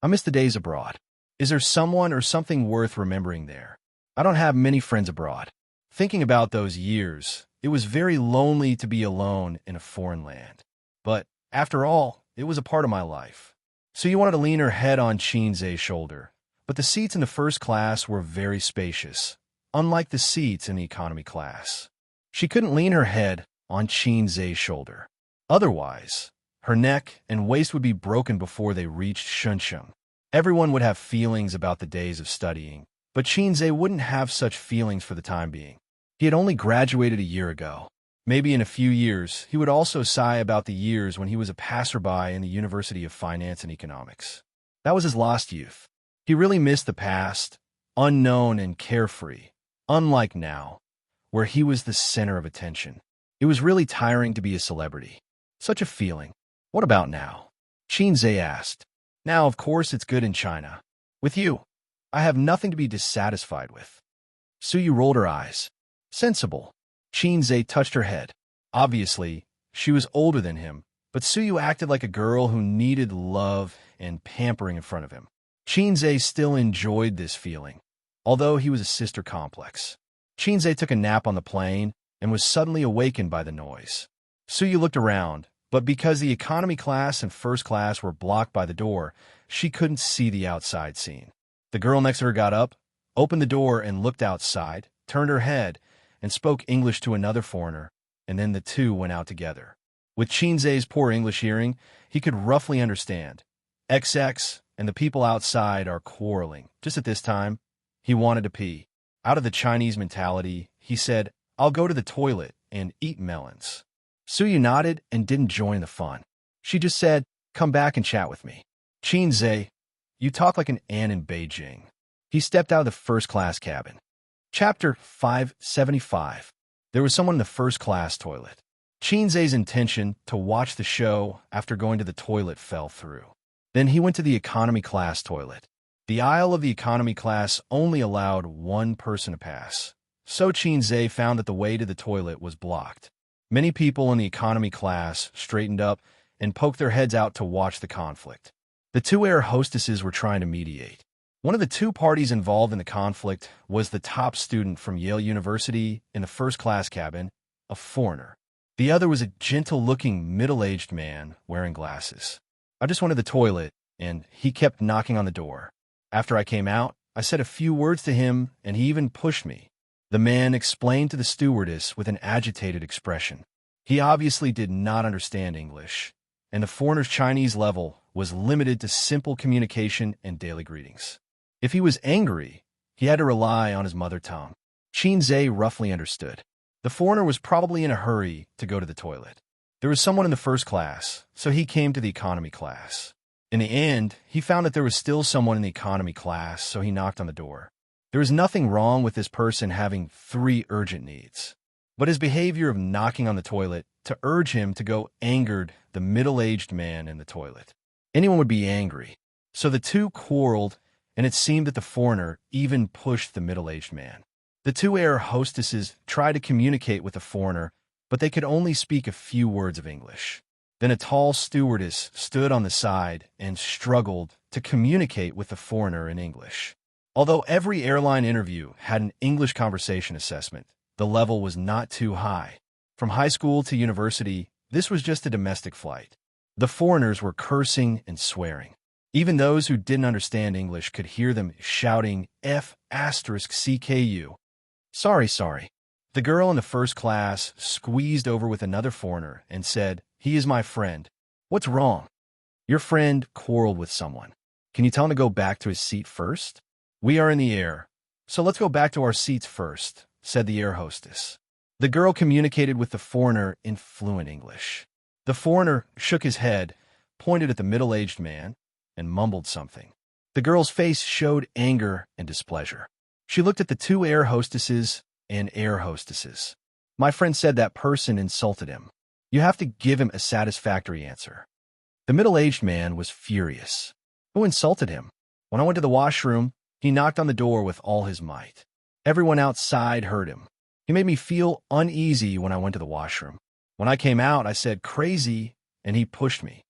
I miss the days abroad. Is there someone or something worth remembering there? I don't have many friends abroad. Thinking about those years, it was very lonely to be alone in a foreign land. But, after all, it was a part of my life. Suyu wanted to lean her head on Xianxia's shoulder, but the seats in the first class were very spacious, unlike the seats in the economy class. She couldn't lean her head on Xianxia's shoulder. Otherwise, her neck and waist would be broken before they reached Xianxia. Everyone would have feelings about the days of studying, but Xianxia wouldn't have such feelings for the time being. He had only graduated a year ago. Maybe in a few years, he would also sigh about the years when he was a passerby in the University of Finance and Economics. That was his lost youth. He really missed the past, unknown and carefree, unlike now, where he was the center of attention. It was really tiring to be a celebrity. Such a feeling. What about now? Xianxia asked. Now, of course, it's good in China. With you, I have nothing to be dissatisfied with. Suyu rolled her eyes. Sensible. Xianxia touched her head. Obviously, she was older than him, but Suyu acted like a girl who needed love and pampering in front of him. Xianxia still enjoyed this feeling, although he was a sister complex. Xianxia took a nap on the plane and was suddenly awakened by the noise. Suyu looked around, but because the economy class and first class were blocked by the door, she couldn't see the outside scene. The girl next to her got up, opened the door and looked outside, turned her head, and spoke English to another foreigner, and then the two went out together. With Xianxia's poor English hearing, he could roughly understand. XX and the people outside are quarreling. Just at this time, he wanted to pee. Out of the Chinese mentality, he said, I'll go to the toilet and eat melons. Suyu nodded and didn't join the fun. She just said, come back and chat with me. Xianxia, you talk like an ant in Beijing. He stepped out of the first-class cabin. Chapter 575. There was someone in the first-class toilet. Xianxia's intention to watch the show after going to the toilet fell through. Then he went to the economy class toilet. The aisle of the economy class only allowed one person to pass, so Xianxia found that the way to the toilet was blocked. Many people in the economy class straightened up and poked their heads out to watch the conflict. The two air hostesses were trying to mediate. One of the two parties involved in the conflict was the top student from Yale University in the first-class cabin, a foreigner. The other was a gentle-looking, middle-aged man wearing glasses. I just went to the toilet, and he kept knocking on the door. After I came out, I said a few words to him, and he even pushed me. The man explained to the stewardess with an agitated expression. He obviously did not understand English, and the foreigner's Chinese level was limited to simple communication and daily greetings. If he was angry, he had to rely on his mother tongue. Xianxia roughly understood. The foreigner was probably in a hurry to go to the toilet. There was someone in the first class, so he came to the economy class. In the end, he found that there was still someone in the economy class, so he knocked on the door. There was nothing wrong with this person having 3 urgent needs, but his behavior of knocking on the toilet to urge him to go angered the middle-aged man in the toilet. Anyone would be angry. So the two quarreled, and it seemed that the foreigner even pushed the middle-aged man. The 2 air hostesses tried to communicate with the foreigner, but they could only speak a few words of English. Then a tall stewardess stood on the side and struggled to communicate with the foreigner in English. Although every airline interview had an English conversation assessment, the level was not too high. From high school to university, this was just a domestic flight. The foreigners were cursing and swearing. Even those who didn't understand English could hear them shouting F***CKU. Sorry. The girl in the first class squeezed over with another foreigner and said, "He is my friend." "What's wrong?" "Your friend quarreled with someone. Can you tell him to go back to his seat first?" "We are in the air, so let's go back to our seats first," said the air hostess. The girl communicated with the foreigner in fluent English. The foreigner shook his head, pointed at the middle-aged man, and mumbled something. The girl's face showed anger and displeasure. She looked at the 2 air hostesses and air hostesses. "My friend said that person insulted him. You have to give him a satisfactory answer." The middle-aged man was furious. "Who insulted him?" "When I went to the washroom, he knocked on the door with all his might. Everyone outside heard him. He made me feel uneasy when I went to the washroom. When I came out, I said, 'Crazy,' and he pushed me."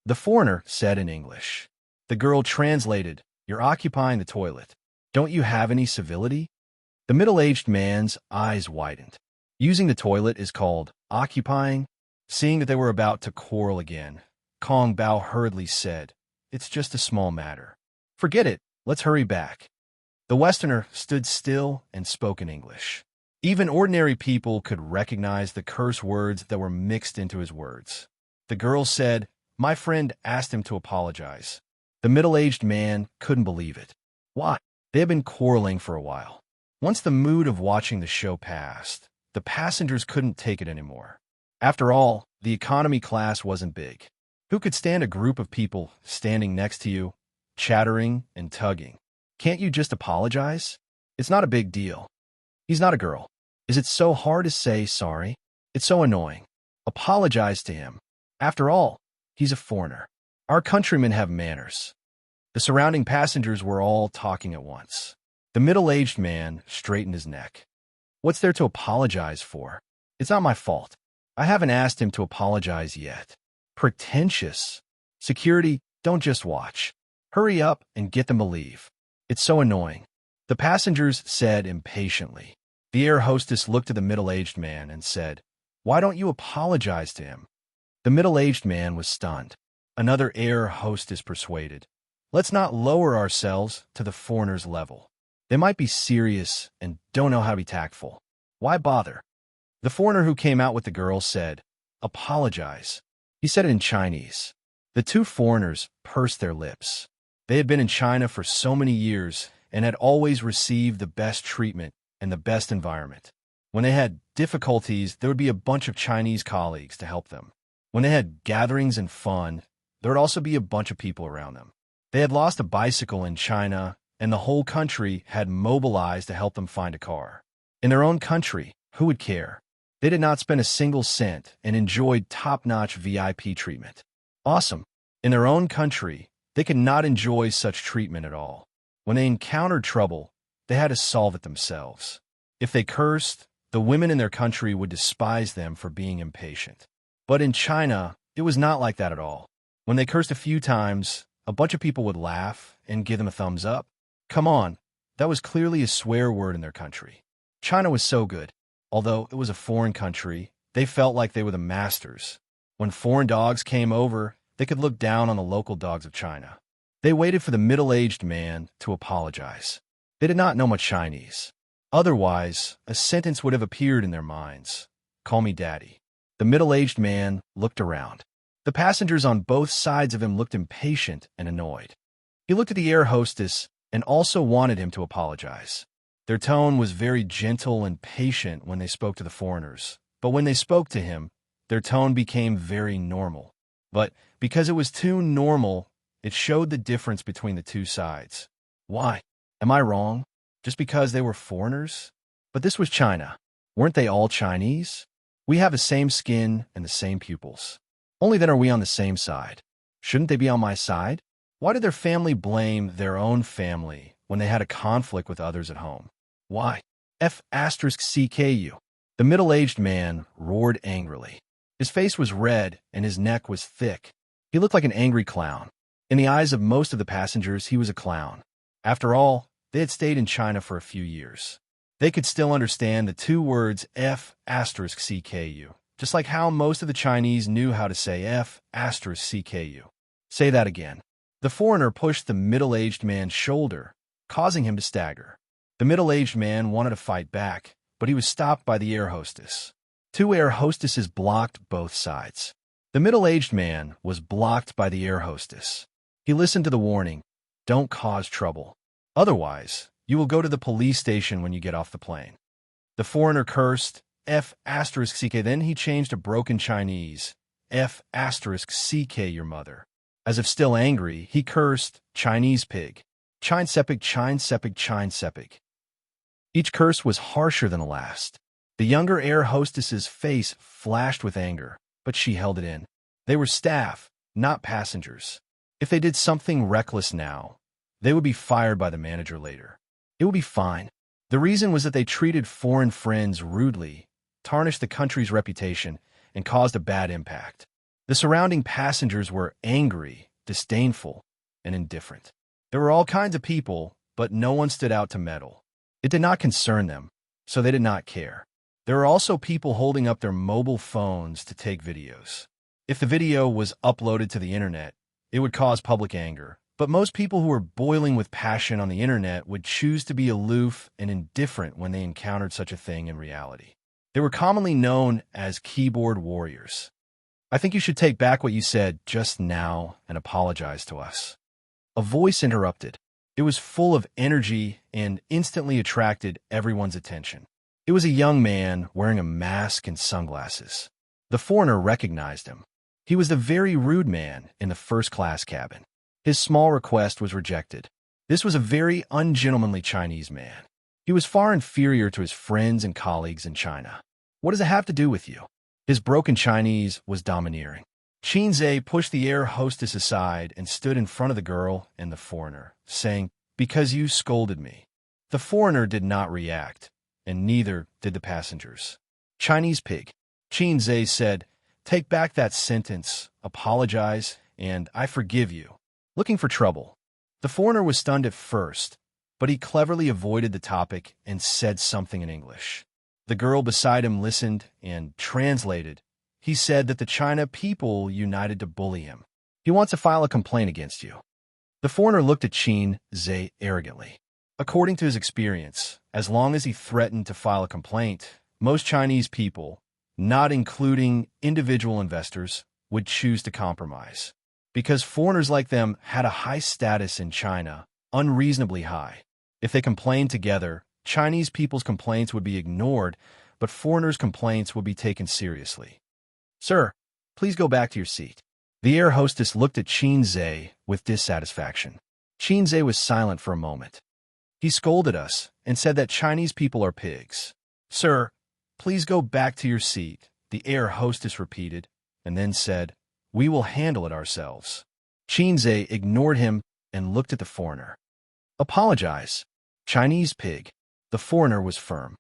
The foreigner said in English. The girl translated, "You're occupying the toilet. Don't you have any civility?" The middle-aged man's eyes widened. Using the toilet is called occupying. Seeing that they were about to quarrel again, Kong Bao hurriedly said, "It's just a small matter. Forget it. Let's hurry back." The Westerner stood still and spoke in English. Even ordinary people could recognize the curse words that were mixed into his words. The girl said, "My friend asked him to apologize." The middle-aged man couldn't believe it. Why? They had been quarreling for a while. Once the mood of watching the show passed, the passengers couldn't take it anymore. After all, the economy class wasn't big. Who could stand a group of people standing next to you, chattering and tugging? Can't you just apologize? It's not a big deal. He's not a girl. Is it so hard to say sorry? It's so annoying. Apologize to him. After all, he's a foreigner. Our countrymen have manners. The surrounding passengers were all talking at once. The middle-aged man straightened his neck. "What's there to apologize for? It's not my fault. I haven't asked him to apologize yet." Pretentious. Security, don't just watch. Hurry up and get them to leave. It's so annoying. The passengers said impatiently. The air hostess looked at the middle-aged man and said, "Why don't you apologize to him?" The middle-aged man was stunned. Another air hostess persuaded, "Let's not lower ourselves to the foreigner's level. They might be serious and don't know how to be tactful. Why bother?" The foreigner who came out with the girl said, "Apologize." He said it in Chinese. The 2 foreigners pursed their lips. They had been in China for so many years and had always received the best treatment and the best environment. When they had difficulties, there would be a bunch of Chinese colleagues to help them. When they had gatherings and fun, there would also be a bunch of people around them. They had lost a bicycle in China, and the whole country had mobilized to help them find a car. In their own country, who would care? They did not spend a single cent and enjoyed top-notch VIP treatment. Awesome. In their own country, they could not enjoy such treatment at all. When they encountered trouble, they had to solve it themselves. If they cursed, the women in their country would despise them for being impatient. But in China, it was not like that at all. When they cursed a few times, a bunch of people would laugh and give them a thumbs up. Come on, that was clearly a swear word in their country. China was so good. Although it was a foreign country, they felt like they were the masters. When foreign dogs came over, they could look down on the local dogs of China. They waited for the middle-aged man to apologize. They did not know much Chinese. Otherwise, a sentence would have appeared in their minds. "Call me daddy." The middle-aged man looked around. The passengers on both sides of him looked impatient and annoyed. He looked at the air hostess and also wanted him to apologize. Their tone was very gentle and patient when they spoke to the foreigners, but when they spoke to him, their tone became very normal. But because it was too normal, it showed the difference between the two sides. Why? Am I wrong? Just because they were foreigners? But this was China. Weren't they all Chinese? We have the same skin and the same pupils. Only then are we on the same side. Shouldn't they be on my side? Why did their family blame their own family when they had a conflict with others at home? Why? F***CKU. The middle-aged man roared angrily. His face was red and his neck was thick. He looked like an angry clown. In the eyes of most of the passengers, he was a clown. After all, they had stayed in China for a few years. They could still understand the two words F***CKU, just like how most of the Chinese knew how to say F***CKU. Say that again. The foreigner pushed the middle-aged man's shoulder, causing him to stagger. The middle-aged man wanted to fight back, but he was stopped by the air hostess. Two air hostesses blocked both sides. The middle-aged man was blocked by the air hostess. He listened to the warning, "Don't cause trouble. Otherwise, you will go to the police station when you get off the plane." The foreigner cursed, F***CK, then he changed to broken Chinese, F***CK your mother. As if still angry, he cursed, "Chinese pig. Chine sepik, chine sepik, chine sepik." Each curse was harsher than the last. The younger air hostess's face flashed with anger, but she held it in. They were staff, not passengers. If they did something reckless now, they would be fired by the manager later. It would be fine. The reason was that they treated foreign friends rudely, tarnished the country's reputation, and caused a bad impact. The surrounding passengers were angry, disdainful, and indifferent. There were all kinds of people, but no one stood out to meddle. It did not concern them, so they did not care. There were also people holding up their mobile phones to take videos. If the video was uploaded to the internet, it would cause public anger. But most people who were boiling with passion on the internet would choose to be aloof and indifferent when they encountered such a thing in reality. They were commonly known as keyboard warriors. "I think you should take back what you said just now and apologize to us." A voice interrupted. It was full of energy and instantly attracted everyone's attention. It was a young man wearing a mask and sunglasses. The foreigner recognized him. He was the very rude man in the first-class cabin. His small request was rejected. This was a very ungentlemanly Chinese man. He was far inferior to his friends and colleagues in China. "What does it have to do with you?" His broken Chinese was domineering. Xianxia pushed the air hostess aside and stood in front of the girl and the foreigner, saying, "Because you scolded me." The foreigner did not react, and neither did the passengers. "Chinese pig," Xianxia said, "take back that sentence, apologize, and I forgive you." Looking for trouble. The foreigner was stunned at first, but he cleverly avoided the topic and said something in English. The girl beside him listened and translated. He said that the China people united to bully him. "He wants to file a complaint against you." The foreigner looked at Xianxia arrogantly. According to his experience, as long as he threatened to file a complaint, most Chinese people, not including individual investors, would choose to compromise. Because foreigners like them had a high status in China, unreasonably high. If they complained together, Chinese people's complaints would be ignored, but foreigners' complaints would be taken seriously. "Sir, please go back to your seat." The air hostess looked at Xianxia with dissatisfaction. Xianxia was silent for a moment. "He scolded us and said that Chinese people are pigs." "Sir, please go back to your seat," the air hostess repeated, and then said, "We will handle it ourselves." Xianxia ignored him and looked at the foreigner. "Apologize. Chinese pig." The foreigner was firm.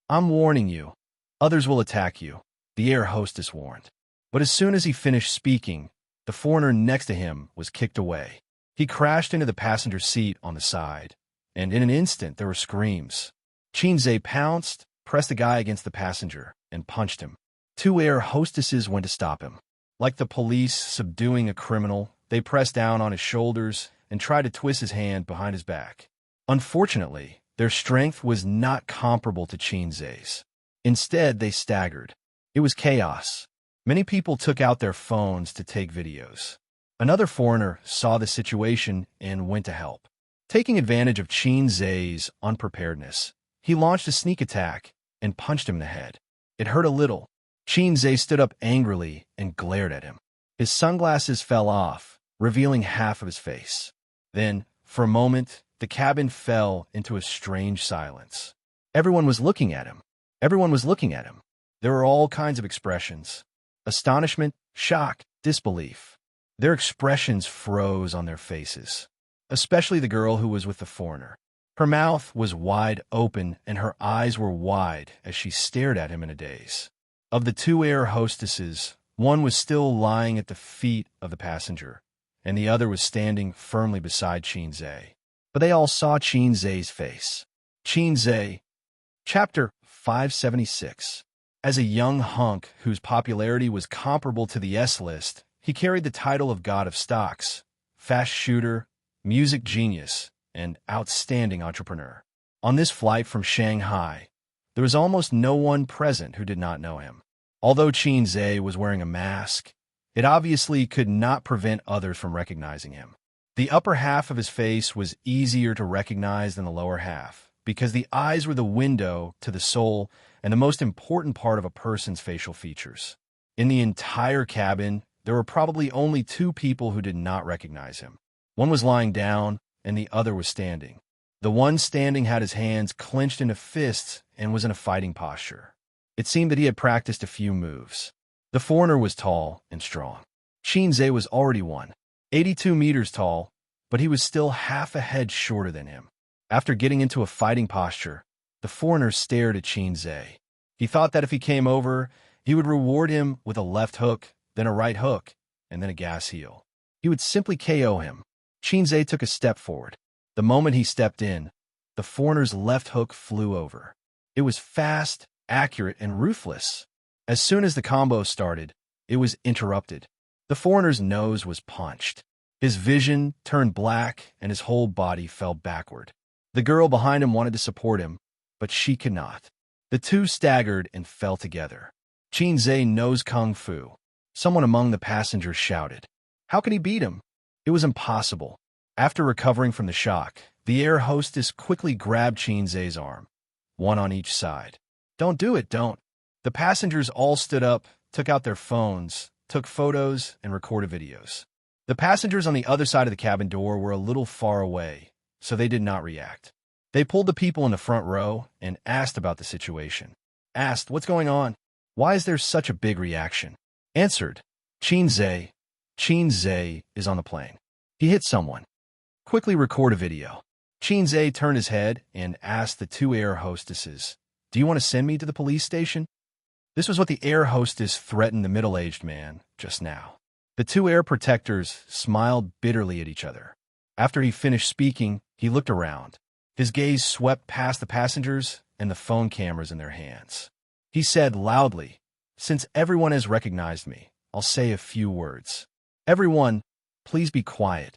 "I'm warning you. Others will attack you," the air hostess warned. But as soon as he finished speaking, the foreigner next to him was kicked away. He crashed into the passenger seat on the side, and in an instant there were screams. Xianxia pounced, pressed the guy against the passenger, and punched him. Two air hostesses went to stop him. Like the police subduing a criminal, they pressed down on his shoulders and tried to twist his hand behind his back. Unfortunately, their strength was not comparable to Xianxia's. Instead, they staggered. It was chaos. Many people took out their phones to take videos. Another foreigner saw the situation and went to help. Taking advantage of Xianxia's unpreparedness, he launched a sneak attack and punched him in the head. It hurt a little, Xianxia stood up angrily and glared at him. His sunglasses fell off, revealing half of his face. Then, for a moment, the cabin fell into a strange silence. Everyone was looking at him. Everyone was looking at him. There were all kinds of expressions. Astonishment, shock, disbelief. Their expressions froze on their faces, especially the girl who was with the foreigner. Her mouth was wide open and her eyes were wide as she stared at him in a daze. Of the two air hostesses, one was still lying at the feet of the passenger, and the other was standing firmly beside Xianxia. But they all saw Xianxia's face. Xianxia, Chapter 576. As a young hunk whose popularity was comparable to the S-list, he carried the title of God of Stocks, fast shooter, music genius, and outstanding entrepreneur. On this flight from Shanghai, there was almost no one present who did not know him. Although Xianxia was wearing a mask, it obviously could not prevent others from recognizing him. The upper half of his face was easier to recognize than the lower half, because the eyes were the window to the soul and the most important part of a person's facial features. In the entire cabin, there were probably only two people who did not recognize him. One was lying down, and the other was standing. The one standing had his hands clenched into fists and was in a fighting posture. It seemed that he had practiced a few moves. The foreigner was tall and strong. Xianxia was already 182 meters tall, but he was still half a head shorter than him. After getting into a fighting posture, the foreigner stared at Xianxia. He thought that if he came over, he would reward him with a left hook, then a right hook, and then a gas heel. He would simply KO him. Xianxia took a step forward. The moment he stepped in, the foreigner's left hook flew over. It was fast, accurate, and ruthless. As soon as the combo started, it was interrupted. The foreigner's nose was punched. His vision turned black and his whole body fell backward. The girl behind him wanted to support him, but she could not. The two staggered and fell together. Xianxia knows Kung Fu. Someone among the passengers shouted. How can he beat him? It was impossible. After recovering from the shock, the air hostess quickly grabbed Xianxia's arm, one on each side. Don't do it, don't. The passengers all stood up, took out their phones, took photos, and recorded videos. The passengers on the other side of the cabin door were a little far away, so they did not react. They pulled the people in the front row and asked about the situation. Asked, what's going on? Why is there such a big reaction? Answered, Xianxia is on the plane. He hit someone. Quickly record a video. Xianxia turned his head and asked the two air hostesses, do you want to send me to the police station? This was what the air hostess threatened the middle-aged man just now. The two air protectors smiled bitterly at each other. After he finished speaking, he looked around. His gaze swept past the passengers and the phone cameras in their hands. He said loudly, since everyone has recognized me, I'll say a few words. Everyone, please be quiet.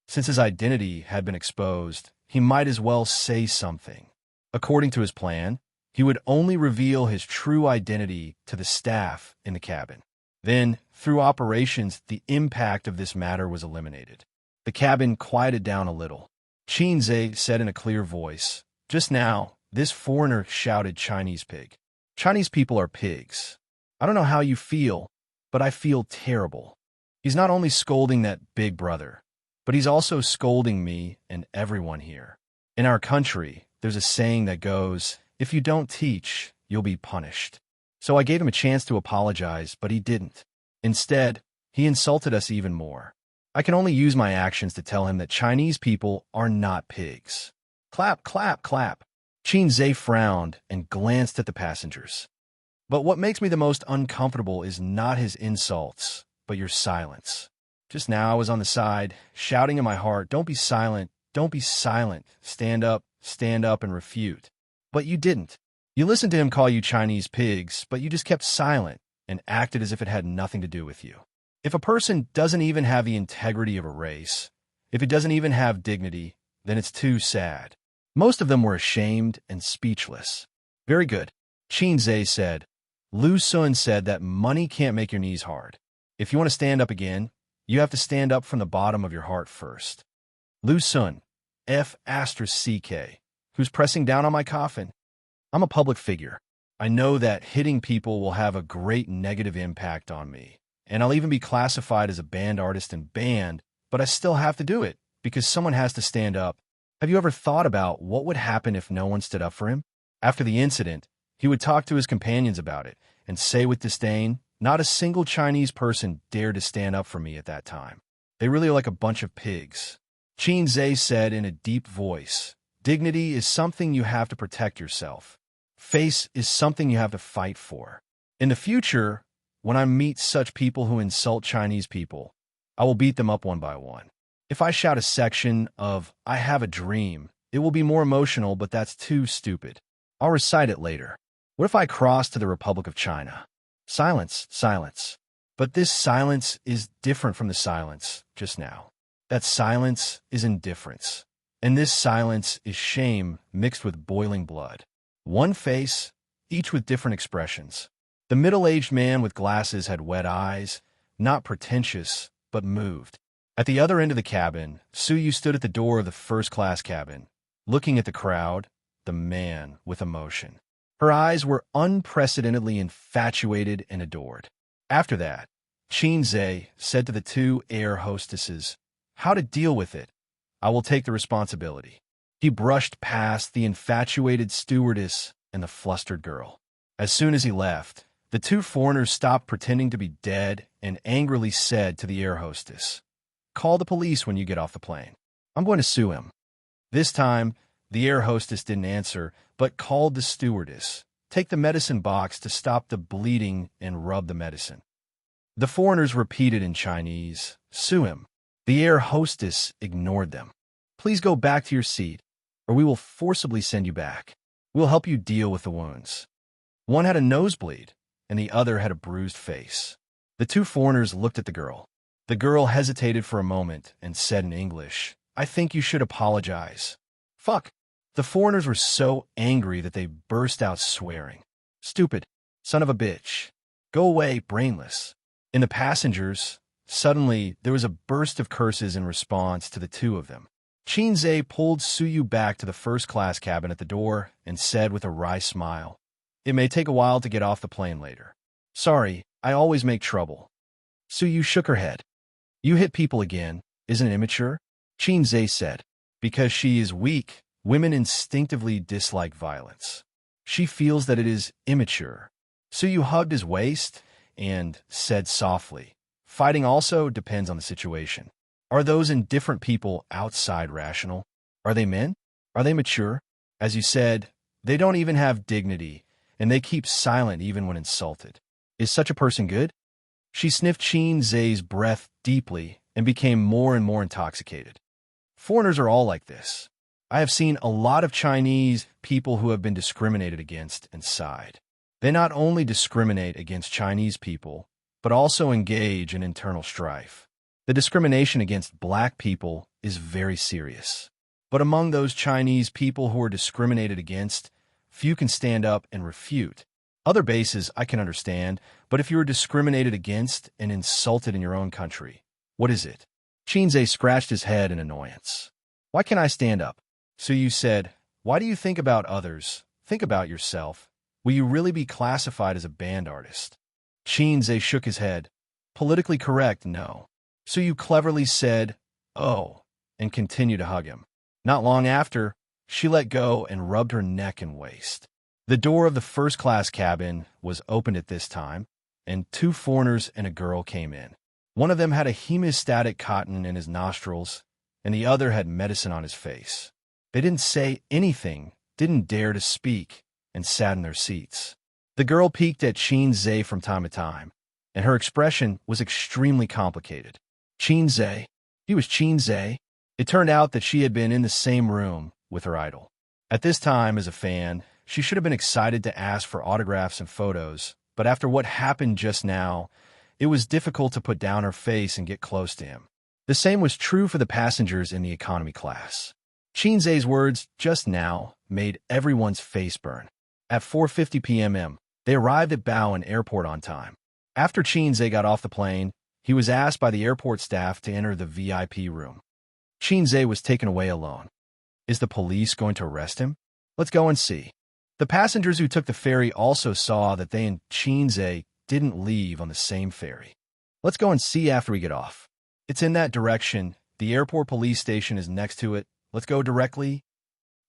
Since his identity had been exposed, he might as well say something. According to his plan, he would only reveal his true identity to the staff in the cabin. Then, through operations, the impact of this matter was eliminated. The cabin quieted down a little. Xianxia said in a clear voice, just now, this foreigner shouted Chinese pig. Chinese people are pigs. I don't know how you feel, but I feel terrible. He's not only scolding that big brother, but he's also scolding me and everyone here. In our country, there's a saying that goes, if you don't teach, you'll be punished. So I gave him a chance to apologize, but he didn't. Instead, he insulted us even more. I can only use my actions to tell him that Chinese people are not pigs. Clap, clap, clap. Xianxia frowned and glanced at the passengers. But what makes me the most uncomfortable is not his insults, but your silence. Just now I was on the side, shouting in my heart, don't be silent, don't be silent, stand up, and refute. But you didn't. You listened to him call you Chinese pigs, but you just kept silent and acted as if it had nothing to do with you. If a person doesn't even have the integrity of a race, if it doesn't even have dignity, then it's too sad. Most of them were ashamed and speechless. Very good. Xianxia said. Lu Sun said that money can't make your knees hard. If you want to stand up again, you have to stand up from the bottom of your heart first. Lu Sun, F***CK, who's pressing down on my coffin. I'm a public figure. I know that hitting people will have a great negative impact on me, and I'll even be classified as a banned artist and banned, but I still have to do it because someone has to stand up. Have you ever thought about what would happen if no one stood up for him? After the incident, he would talk to his companions about it and say with disdain, "Not a single Chinese person dared to stand up for me at that time. They really are like a bunch of pigs." Xianxia said in a deep voice, "Dignity is something you have to protect yourself. Face is something you have to fight for. In the future, when I meet such people who insult Chinese people, I will beat them up one by one. If I shout a section of 'I have a dream,' it will be more emotional, but that's too stupid. I'll recite it later. What if I cross to the Republic of China?" Silence, silence. But this silence is different from the silence just now. That silence is indifference. And this silence is shame mixed with boiling blood. One face, each with different expressions. The middle-aged man with glasses had wet eyes, not pretentious, but moved. At the other end of the cabin, Suyu stood at the door of the first-class cabin, looking at the crowd, the man with emotion. Her eyes were unprecedentedly infatuated and adored. After that, Xianxia said to the two air hostesses, "How to deal with it? I will take the responsibility." He brushed past the infatuated stewardess and the flustered girl. As soon as he left, the two foreigners stopped pretending to be dead and angrily said to the air hostess, "Call the police when you get off the plane. I'm going to sue him." This time, the air hostess didn't answer, but called the stewardess. "Take the medicine box to stop the bleeding and rub the medicine." The foreigners repeated in Chinese, "Sue him." The air hostess ignored them. "Please go back to your seat, or we will forcibly send you back. We'll help you deal with the wounds." One had a nosebleed, and the other had a bruised face. The two foreigners looked at the girl. The girl hesitated for a moment and said in English, "I think you should apologize." "Fuck." The foreigners were so angry that they burst out swearing. "Stupid. Son of a bitch. Go away, brainless." In the passengers, suddenly there was a burst of curses in response to the two of them. Xianxia pulled Suyu back to the first-class cabin at the door and said with a wry smile, "It may take a while to get off the plane later. Sorry, I always make trouble." Suyu shook her head. "You hit people again. Isn't it immature?" Xianxia said. Because she is weak, women instinctively dislike violence. She feels that it is immature. Suyu hugged his waist and said softly, "Fighting also depends on the situation. Are those indifferent people outside rational? Are they men? Are they mature? As you said, they don't even have dignity, and they keep silent even when insulted. Is such a person good?" She sniffed Xianxia's breath deeply and became more and more intoxicated. "Foreigners are all like this. I have seen a lot of Chinese people who have been discriminated against and sighed. They not only discriminate against Chinese people, but also engage in internal strife. The discrimination against black people is very serious. But among those Chinese people who are discriminated against, few can stand up and refute. Other bases I can understand, but if you are discriminated against and insulted in your own country, what is it?" Xianxia scratched his head in annoyance. "Why can't I stand up?" Suyu said, "Why do you think about others? Think about yourself. Will you really be classified as a band artist?" Xianxia shook his head. "Politically correct, no." Suyu cleverly said, "Oh," and continued to hug him. Not long after, she let go and rubbed her neck and waist. The door of the first-class cabin was opened at this time, and two foreigners and a girl came in. One of them had a hemostatic cotton in his nostrils, and the other had medicine on his face. They didn't say anything, didn't dare to speak, and sat in their seats. The girl peeked at Xianxia from time to time, and her expression was extremely complicated. Xianxia. She was Xianxia. It turned out that she had been in the same room with her idol. At this time, as a fan, she should have been excited to ask for autographs and photos, but after what happened just now, it was difficult to put down her face and get close to him. The same was true for the passengers in the economy class. Xianxia's words just now made everyone's face burn. At 4:50 p.m., they arrived at Bowen Airport on time. After Xianxia got off the plane, he was asked by the airport staff to enter the VIP room. Xianxia was taken away alone. Is the police going to arrest him? Let's go and see. The passengers who took the ferry also saw that they and Xianxia didn't leave on the same ferry. Let's go and see after we get off. It's in that direction. The airport police station is next to it. Let's go directly.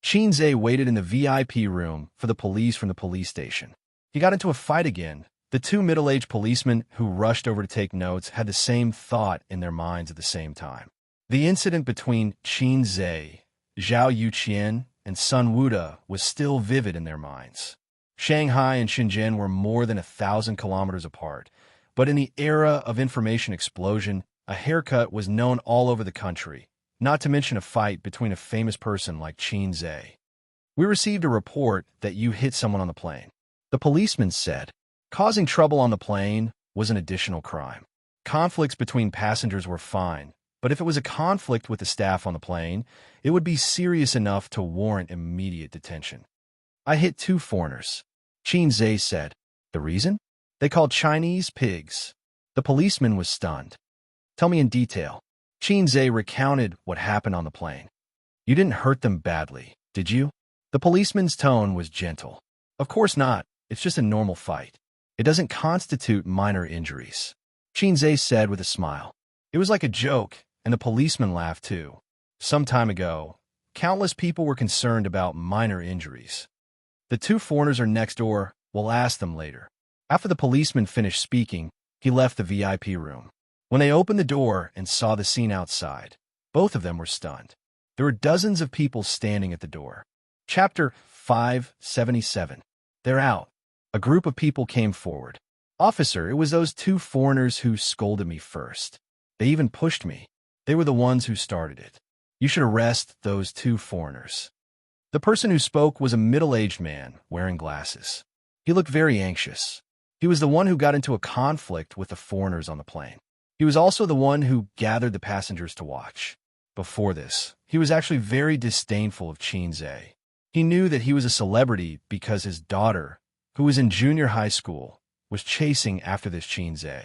Xianxia waited in the VIP room for the police from the police station. He got into a fight again. The two middle-aged policemen who rushed over to take notes had the same thought in their minds at the same time. The incident between Xianxia, Zhao Yuqian, and Sun Wuda was still vivid in their minds. Shanghai and Shenzhen were more than 1,000 kilometers apart, but in the era of information explosion, a haircut was known all over the country, not to mention a fight between a famous person like Xianxia. We received a report that you hit someone on the plane. The policeman said, causing trouble on the plane was an additional crime. Conflicts between passengers were fine, but if it was a conflict with the staff on the plane, it would be serious enough to warrant immediate detention. I hit 2 foreigners. Xianxia said. The reason? They called Chinese pigs. The policeman was stunned. Tell me in detail. Xianxia recounted what happened on the plane. You didn't hurt them badly, did you? The policeman's tone was gentle. Of course not. It's just a normal fight. It doesn't constitute minor injuries. Xianxia said with a smile. It was like a joke, and the policeman laughed too. Some time ago, countless people were concerned about minor injuries. The 2 foreigners are next door. We'll ask them later. After the policeman finished speaking, he left the VIP room. When they opened the door and saw the scene outside, both of them were stunned. There were dozens of people standing at the door. Chapter 577. They're out. A group of people came forward. Officer, it was those 2 foreigners who scolded me first. They even pushed me. They were the ones who started it. You should arrest those 2 foreigners. The person who spoke was a middle-aged man wearing glasses. He looked very anxious. He was the one who got into a conflict with the foreigners on the plane. He was also the one who gathered the passengers to watch. Before this, he was actually very disdainful of Xianxia. He knew that he was a celebrity because his daughter, who was in junior high school, was chasing after this Xianxia.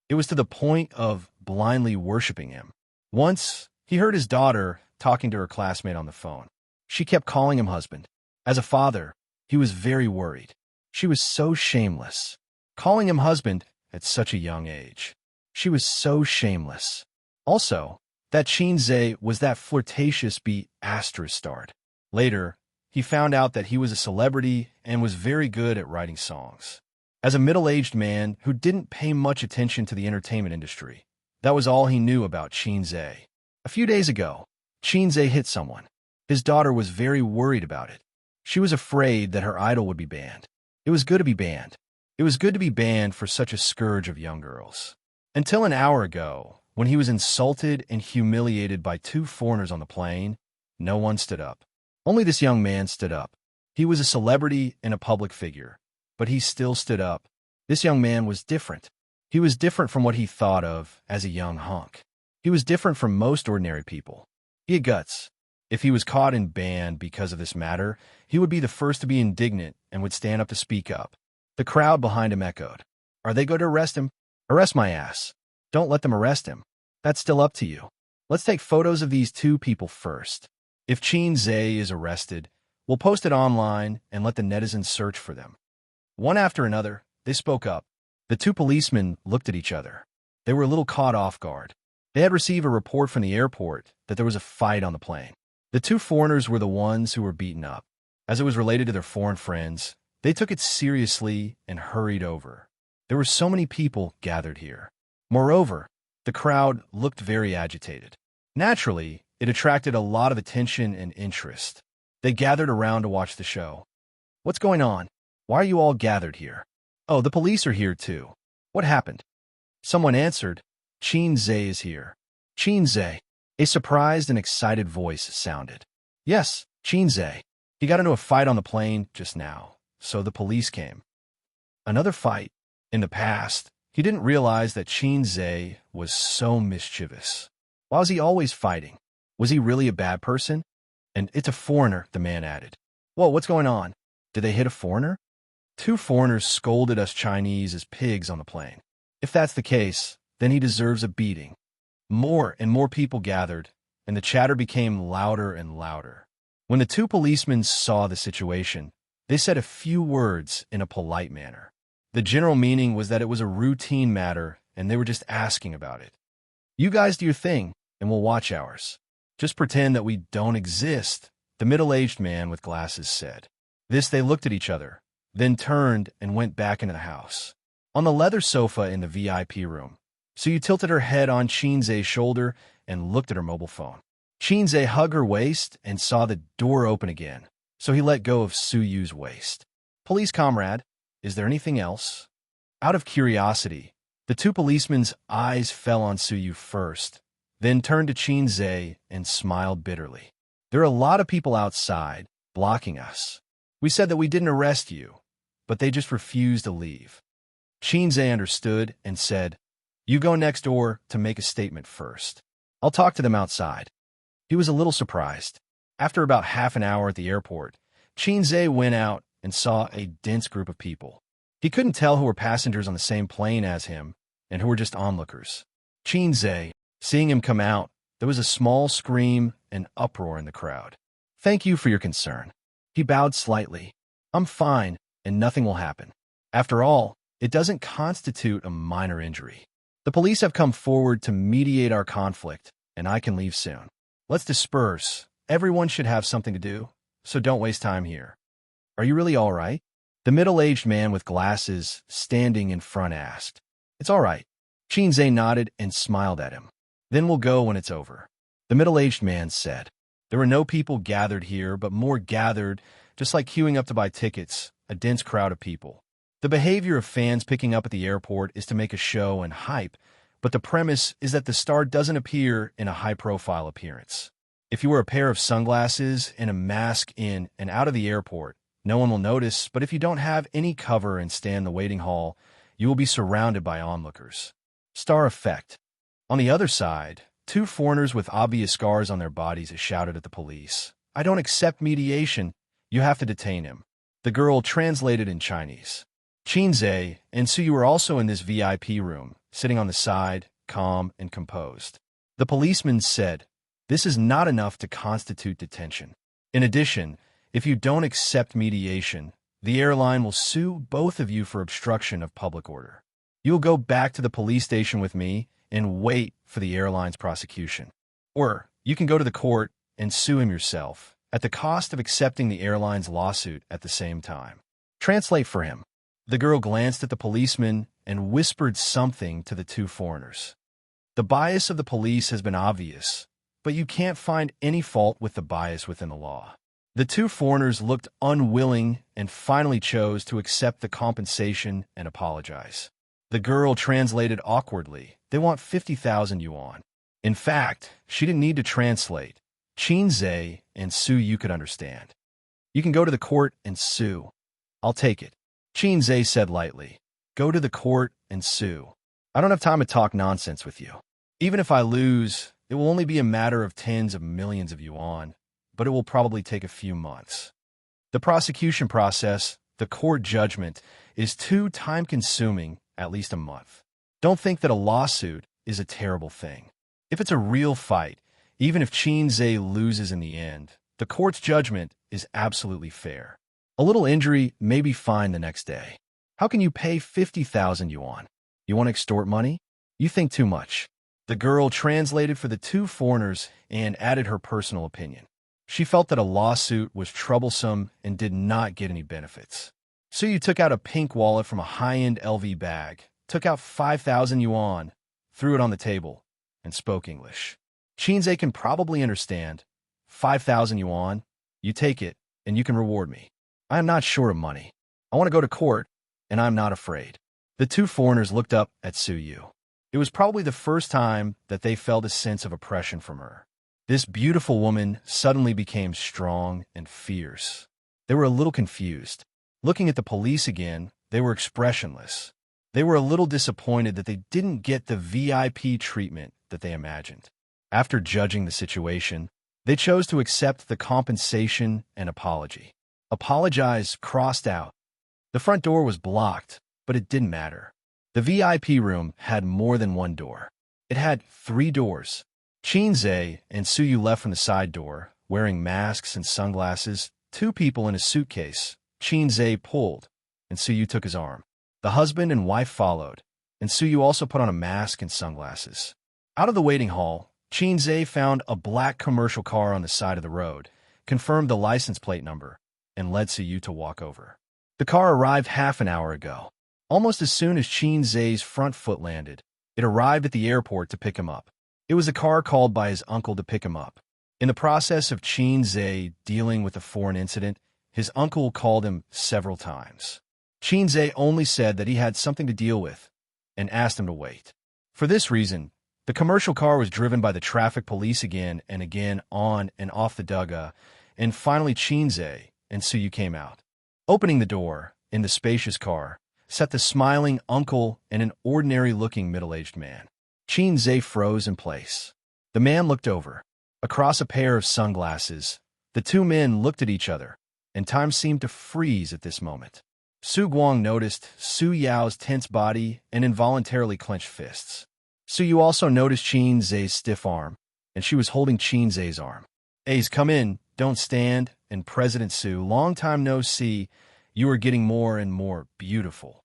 It was to the point of blindly worshiping him. Once, he heard his daughter talking to her classmate on the phone. She kept calling him husband. As a father, he was very worried. She was so shameless. Calling him husband at such a young age. She was so shameless. Also, that Xianxia was that flirtatious ***. Later, he found out that he was a celebrity and was very good at writing songs. As a middle-aged man who didn't pay much attention to the entertainment industry, that was all he knew about Xianxia. A few days ago, Xianxia hit someone. His daughter was very worried about it. She was afraid that her idol would be banned. It was good to be banned. It was good to be banned for such a scourge of young girls. Until an hour ago, when he was insulted and humiliated by 2 foreigners on the plane, no one stood up. Only this young man stood up. He was a celebrity and a public figure, but he still stood up. This young man was different. He was different from what he thought of as a young hunk. He was different from most ordinary people. He had guts. If he was caught and banned because of this matter, he would be the first to be indignant and would stand up to speak up. The crowd behind him echoed. Are they going to arrest him? Arrest my ass. Don't let them arrest him. That's still up to you. Let's take photos of these 2 people first. If Xianxia is arrested, we'll post it online and let the netizens search for them. One after another, they spoke up. The 2 policemen looked at each other. They were a little caught off guard. They had received a report from the airport that there was a fight on the plane. The 2 foreigners were the ones who were beaten up. As it was related to their foreign friends, they took it seriously and hurried over. There were so many people gathered here. Moreover, the crowd looked very agitated. Naturally, it attracted a lot of attention and interest. They gathered around to watch the show. What's going on? Why are you all gathered here? Oh, the police are here too. What happened? Someone answered, Xianxia is here. Xianxia. A surprised and excited voice sounded. Yes, Xianxia. He got into a fight on the plane just now, so the police came. Another fight. In the past, he didn't realize that Xianxia was so mischievous. Why was he always fighting? Was he really a bad person? And it's a foreigner, the man added. Whoa, what's going on? Did they hit a foreigner? 2 foreigners scolded us Chinese as pigs on the plane. If that's the case, then he deserves a beating. More and more people gathered, and the chatter became louder and louder. When the 2 policemen saw the situation, They said a few words in a polite manner. The general meaning was that it was a routine matter and they were just asking about it. You guys do your thing, and we'll watch ours. Just pretend that we don't exist, the middle-aged man with glasses said. This they looked at each other, then turned and went back into the house. On the leather sofa in the VIP room, Suyu tilted her head on Xianxia's shoulder and looked at her mobile phone. Xianxia hugged her waist and saw the door open again, so he let go of Suyu's waist. Police comrade, is there anything else? Out of curiosity, the two policemen's eyes fell on Suyu first, then turned to Xianxia and smiled bitterly. There are a lot of people outside, blocking us. We said that we didn't arrest you, but they just refused to leave. Xianxia understood and said, you go next door to make a statement first. I'll talk to them outside. He was a little surprised. After about half an hour at the airport, Xianxia went out and saw a dense group of people. He couldn't tell who were passengers on the same plane as him and who were just onlookers. Xianxia, seeing him come out, there was a small scream and uproar in the crowd. Thank you for your concern. He bowed slightly. I'm fine, and nothing will happen. After all, it doesn't constitute a minor injury. The police have come forward to mediate our conflict, and I can leave soon. Let's disperse. Everyone should have something to do, so don't waste time here. Are you really all right? The middle-aged man with glasses standing in front asked. It's all right. Xianxia nodded and smiled at him. Then we'll go when it's over. The middle-aged man said. There were no people gathered here, but more gathered, just like queuing up to buy tickets, a dense crowd of people. The behavior of fans picking up at the airport is to make a show and hype, but the premise is that the star doesn't appear in a high-profile appearance. If you wear a pair of sunglasses and a mask in and out of the airport, no one will notice, but if you don't have any cover and stand in the waiting hall, you will be surrounded by onlookers. Star effect. On the other side, two foreigners with obvious scars on their bodies shouted at the police. I don't accept mediation. You have to detain him. The girl translated in Chinese. Xianxia and Suyu were also in this VIP room, sitting on the side, calm and composed. The policeman said, this is not enough to constitute detention. In addition, if you don't accept mediation, the airline will sue both of you for obstruction of public order. You will go back to the police station with me and wait for the airline's prosecution. Or you can go to the court and sue him yourself, at the cost of accepting the airline's lawsuit at the same time. Translate for him. The girl glanced at the policeman and whispered something to the two foreigners. The bias of the police has been obvious, but you can't find any fault with the bias within the law. The two foreigners looked unwilling and finally chose to accept the compensation and apologize. The girl translated awkwardly. They want 50,000 yuan. In fact, she didn't need to translate. Xianxia and Suyu could understand. You can go to the court and sue. I'll take it. Xianxia said lightly. Go to the court and sue. I don't have time to talk nonsense with you. Even if I lose, it will only be a matter of tens of millions of yuan, but it will probably take a few months. The prosecution process, the court judgment, is too time-consuming, at least a month. Don't think that a lawsuit is a terrible thing. If it's a real fight, even if Xianxia loses in the end, the court's judgment is absolutely fair. A little injury may be fine the next day. How can you pay 50,000 yuan? You want to extort money? You think too much. The girl translated for the two foreigners and added her personal opinion. She felt that a lawsuit was troublesome and did not get any benefits. Suyu took out a pink wallet from a high-end LV bag, took out 5,000 yuan, threw it on the table, and spoke English. Xianxia can probably understand. 5,000 yuan, you take it, and you can reward me. I am not short of money. I want to go to court, and I'm not afraid. The two foreigners looked up at Suyu. It was probably the first time that they felt a sense of oppression from her. This beautiful woman suddenly became strong and fierce. They were a little confused. Looking at the police again, they were expressionless. They were a little disappointed that they didn't get the VIP treatment that they imagined. After judging the situation, they chose to accept the compensation and apology. Apologize crossed out. The front door was blocked, but it didn't matter. The VIP room had more than one door. It had 3 doors. Xianxia and Suyu left from the side door, wearing masks and sunglasses, 2 people in a suitcase, Xianxia pulled, and Suyu took his arm. The husband and wife followed, and Suyu also put on a mask and sunglasses. Out of the waiting hall, Xianxia found a black commercial car on the side of the road, confirmed the license plate number, and led Suyu to walk over. The car arrived half an hour ago. Almost as soon as Xianxia's front foot landed, it arrived at the airport to pick him up. It was a car called by his uncle to pick him up. In the process of Xianxia dealing with a foreign incident, his uncle called him several times. Xianxia only said that he had something to deal with and asked him to wait. For this reason, the commercial car was driven by the traffic police again and again on and off the Duga, and finally Xianxia and Suyu came out. Opening the door, in the spacious car, sat the smiling uncle and an ordinary-looking middle-aged man. Xianxia froze in place. The man looked over. Across a pair of sunglasses, the two men looked at each other, and time seemed to freeze at this moment. Su Guang noticed Su Yao's tense body and involuntarily clenched fists. Suyu also noticed Xianxia's stiff arm, and she was holding Xianxia's arm. "Ace, come in, don't stand, and President Su, long time no see, you are getting more and more beautiful."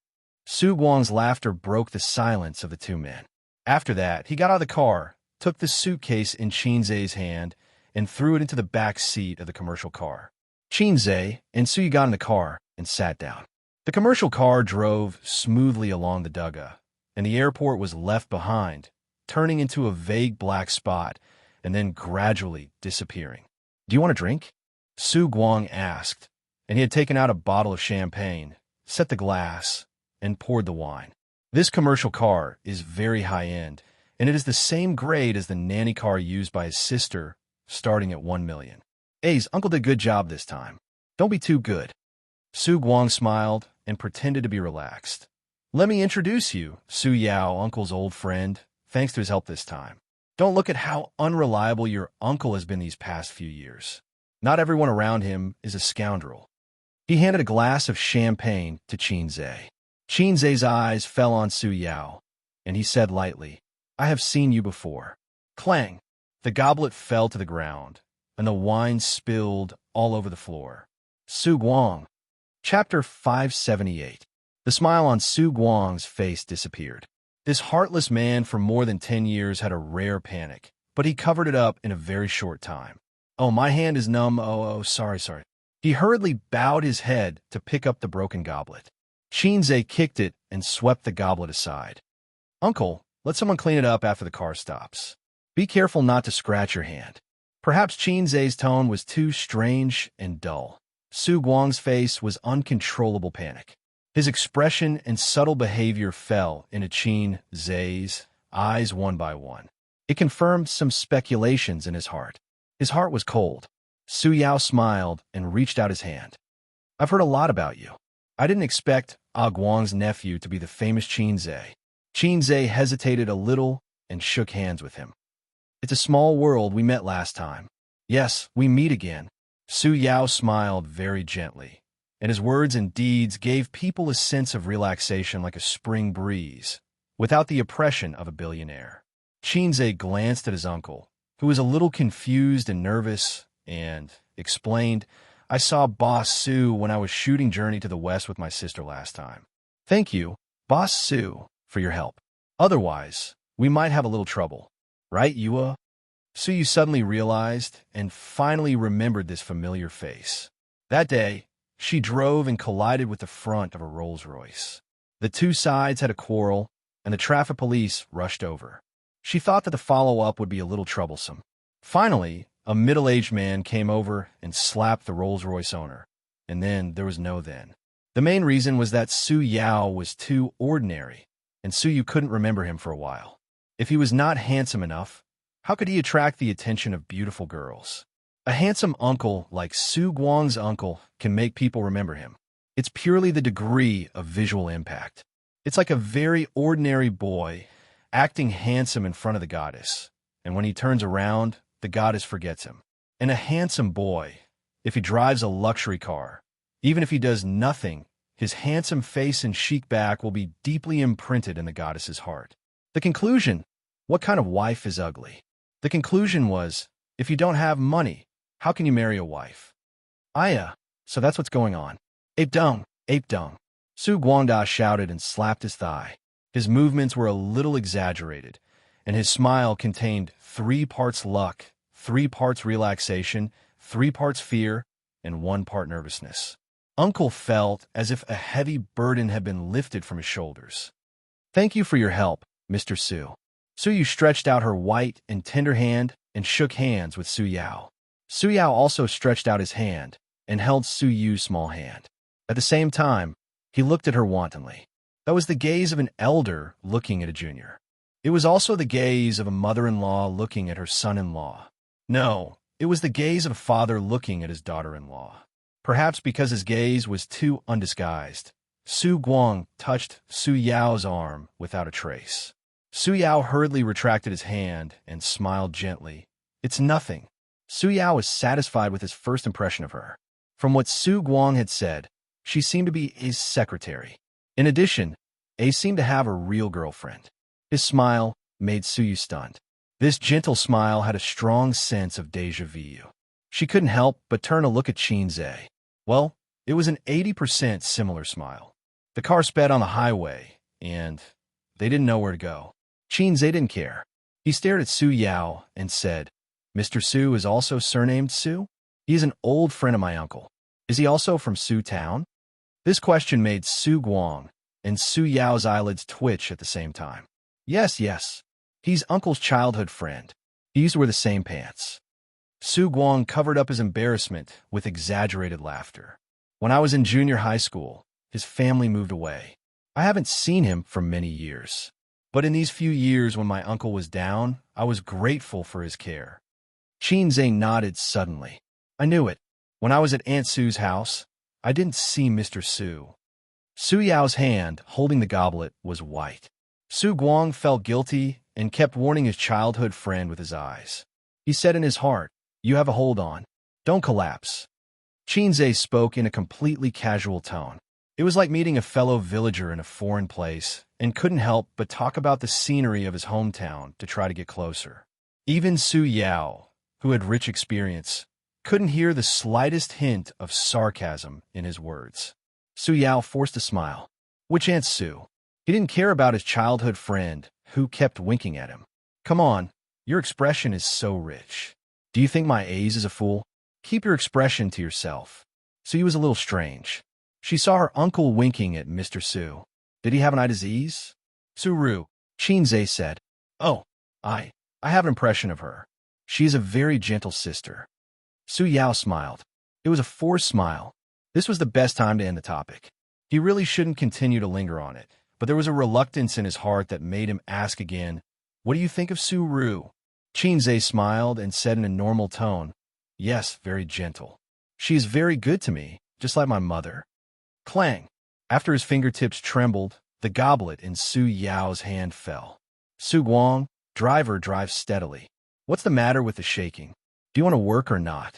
Su Guang's laughter broke the silence of the two men. After that, he got out of the car, took the suitcase in Xianxia's hand, and threw it into the back seat of the commercial car. Xianxia and Suyu got in the car and sat down. The commercial car drove smoothly along the Duga, and the airport was left behind, turning into a vague black spot and then gradually disappearing. "Do you want a drink?" Su Guang asked, and he had taken out a bottle of champagne, set the glass, and poured the wine. This commercial car is very high-end, and it is the same grade as the nanny car used by his sister, starting at 1 million. "Ace, Uncle did a good job this time. Don't be too good." Su Guang smiled and pretended to be relaxed. "Let me introduce you, Su Yao, Uncle's old friend, thanks to his help this time. Don't look at how unreliable your uncle has been these past few years. Not everyone around him is a scoundrel." He handed a glass of champagne to Xianxia. Xianxia's eyes fell on Su Yao, and he said lightly, "I have seen you before." Clang! The goblet fell to the ground, and the wine spilled all over the floor. Su Guang. Chapter 578. The smile on Su Guang's face disappeared. This heartless man for more than 10 years had a rare panic, but he covered it up in a very short time. "Oh, my hand is numb. Sorry. He hurriedly bowed his head to pick up the broken goblet. Xianxia kicked it and swept the goblet aside. "Uncle, let someone clean it up after the car stops. Be careful not to scratch your hand." Perhaps Xianxia's tone was too strange and dull. Su Guang's face was uncontrollable panic. His expression and subtle behavior fell into Xianxia's eyes one by one. It confirmed some speculations in his heart. His heart was cold. Su Yao smiled and reached out his hand. "I've heard a lot about you. I didn't expect Guang's nephew to be the famous Xianxia." Xianxia hesitated a little and shook hands with him. "It's a small world. We met last time." "Yes, we meet again." Su Yao smiled very gently, and his words and deeds gave people a sense of relaxation like a spring breeze, without the oppression of a billionaire. Xianxia glanced at his uncle, who was a little confused and nervous, and explained, "I saw Boss Su when I was shooting Journey to the West with my sister last time. Thank you, Boss Su, for your help. Otherwise, we might have a little trouble. Right, Yua?" Suyu suddenly realized and finally remembered this familiar face. That day, she drove and collided with the front of a Rolls-Royce. The two sides had a quarrel, and the traffic police rushed over. She thought that the follow-up would be a little troublesome. Finally, a middle-aged man came over and slapped the Rolls-Royce owner, and then there was no then. The main reason was that Su Yao was too ordinary, and Suyu couldn't remember him for a while. If he was not handsome enough, how could he attract the attention of beautiful girls? A handsome uncle like Su Guang's uncle can make people remember him. It's purely the degree of visual impact. It's like a very ordinary boy acting handsome in front of the goddess, and when he turns around, the goddess forgets him. And a handsome boy, if he drives a luxury car, even if he does nothing, his handsome face and chic back will be deeply imprinted in the goddess's heart. The conclusion: what kind of wife is ugly? The conclusion was, if you don't have money, how can you marry a wife? So that's what's going on. Ape dung, ape dung. Su Guangda shouted and slapped his thigh. His movements were a little exaggerated, and his smile contained 3 parts luck, 3 parts relaxation, 3 parts fear, and 1 part nervousness. Uncle felt as if a heavy burden had been lifted from his shoulders. Thank you for your help, Mr. Su. Su Yu stretched out her white and tender hand and shook hands with Su Yao. Su Yao also stretched out his hand and held Su Yu's small hand. At the same time, he looked at her wantonly. That was the gaze of an elder looking at a junior. It was also the gaze of a mother-in-law looking at her son-in-law. No, it was the gaze of a father looking at his daughter-in-law. Perhaps because his gaze was too undisguised, Su Guang touched Su Yao's arm without a trace. Su Yao hurriedly retracted his hand and smiled gently. It's nothing. Su Yao was satisfied with his first impression of her. From what Su Guang had said, she seemed to be his secretary. In addition, A seemed to have a real girlfriend. His smile made Su Yu stunned. This gentle smile had a strong sense of déjà vu. She couldn't help but turn to look at Xianxia. Well, it was an 80% similar smile. The car sped on the highway, and they didn't know where to go. Xianxia didn't care. He stared at Su Yao and said, Mr. Su is also surnamed Su? He is an old friend of my uncle. Is he also from Su Town? This question made Su Guang and Su Yao's eyelids twitch at the same time. Yes. He's Uncle's childhood friend. He used to wear the same pants. Su Guang covered up his embarrassment with exaggerated laughter. When I was in junior high school, his family moved away. I haven't seen him for many years. But in these few years when my uncle was down, I was grateful for his care. Xianxia nodded suddenly. I knew it. When I was at Aunt Su's house, I didn't see Mr. Su. Su Yao's hand, holding the goblet, was white. Su Guang felt guilty and kept warning his childhood friend with his eyes. He said in his heart, You have a hold on. Don't collapse. Xianxia spoke in a completely casual tone. It was like meeting a fellow villager in a foreign place and couldn't help but talk about the scenery of his hometown to try to get closer. Even Su Yao, who had rich experience, couldn't hear the slightest hint of sarcasm in his words. Su Yao forced a smile. Which Aunt Su? He didn't care about his childhood friend, who kept winking at him. Come on, your expression is so rich. Do you think my A's is a fool? Keep your expression to yourself. Su was a little strange. She saw her uncle winking at Mr. Su. Did he have an eye disease? Su-ru, Xianxia said. Oh, I have an impression of her. She is a very gentle sister. Su Yao smiled. It was a forced smile. This was the best time to end the topic. He really shouldn't continue to linger on it, but there was a reluctance in his heart that made him ask again, What do you think of Su-ru? Xianxia smiled and said in a normal tone, Yes, very gentle. She is very good to me, just like my mother. Clang! After his fingertips trembled, the goblet in Su Yao's hand fell. Su Guang, driver, drive steadily. What's the matter with the shaking? Do you want to work or not?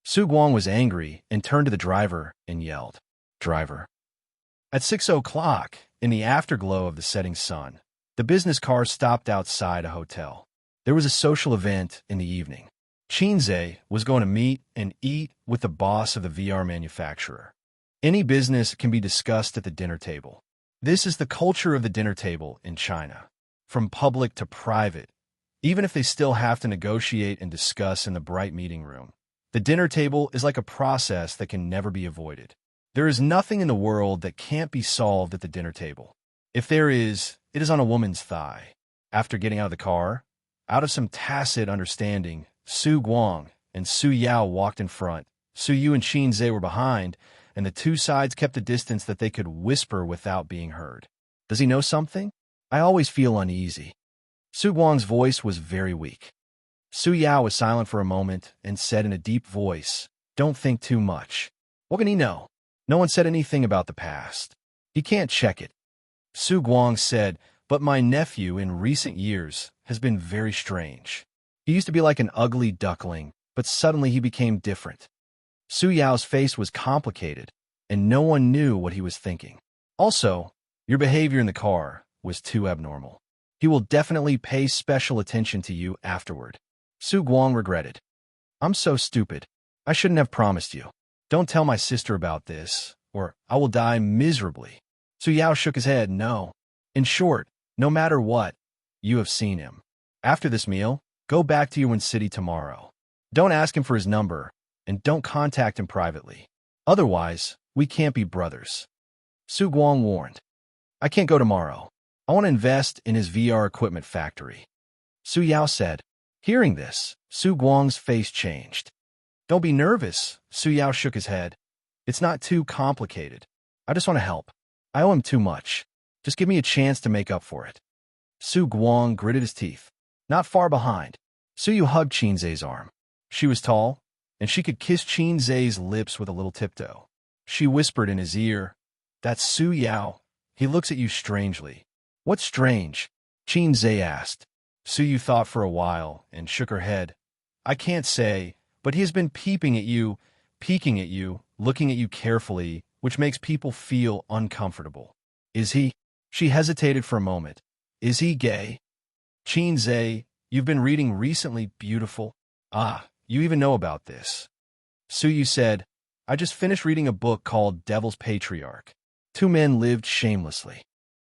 Su Guang was angry and turned to the driver and yelled, Driver. At 6 o'clock, in the afterglow of the setting sun, the business car stopped outside a hotel. There was a social event in the evening. Xianxia was going to meet and eat with the boss of the VR manufacturer. Any business can be discussed at the dinner table. This is the culture of the dinner table in China, from public to private, even if they still have to negotiate and discuss in the bright meeting room. The dinner table is like a process that can never be avoided. There is nothing in the world that can't be solved at the dinner table. If there is, it is on a woman's thigh. After getting out of the car, out of some tacit understanding, Su Guang and Su Yao walked in front. Su Yu and Xianxia were behind, and the two sides kept a distance that they could whisper without being heard. Does he know something? I always feel uneasy. Su Guang's voice was very weak. Su Yao was silent for a moment and said in a deep voice, Don't think too much. What can he know? No one said anything about the past. He can't check it. Su Guang said, But my nephew in recent years has been very strange. He used to be like an ugly duckling, but suddenly he became different. Su Yao's face was complicated, and no one knew what he was thinking. Also, your behavior in the car was too abnormal. He will definitely pay special attention to you afterward. Su Guang regretted. I'm so stupid. I shouldn't have promised you. Don't tell my sister about this, or I will die miserably. Su Yao shook his head, no. In short, no matter what, you have seen him. After this meal, go back to Yuan City tomorrow. Don't ask him for his number, and don't contact him privately. Otherwise, we can't be brothers. Su Guang warned. I can't go tomorrow. I want to invest in his VR equipment factory. Su Yao said. Hearing this, Su Guang's face changed. Don't be nervous, Su Yao shook his head. It's not too complicated. I just want to help. I owe him too much. Just give me a chance to make up for it. Su Guang gritted his teeth. Not far behind, Su Yu hugged Qin Zhe's arm. She was tall, and she could kiss Qin Zhe's lips with a little tiptoe. She whispered in his ear, That's Su Yao. He looks at you strangely. What's strange? Qin Zhe asked. Su Yu thought for a while and shook her head. I can't say, but he has been peeping at you, peeking at you, looking at you carefully, which makes people feel uncomfortable. Is he? She hesitated for a moment. Is he gay? Qin Zhe, you've been reading recently, beautiful. Ah, you even know about this. Su Yu said, I just finished reading a book called Devil's Patriarch. 2 men lived shamelessly.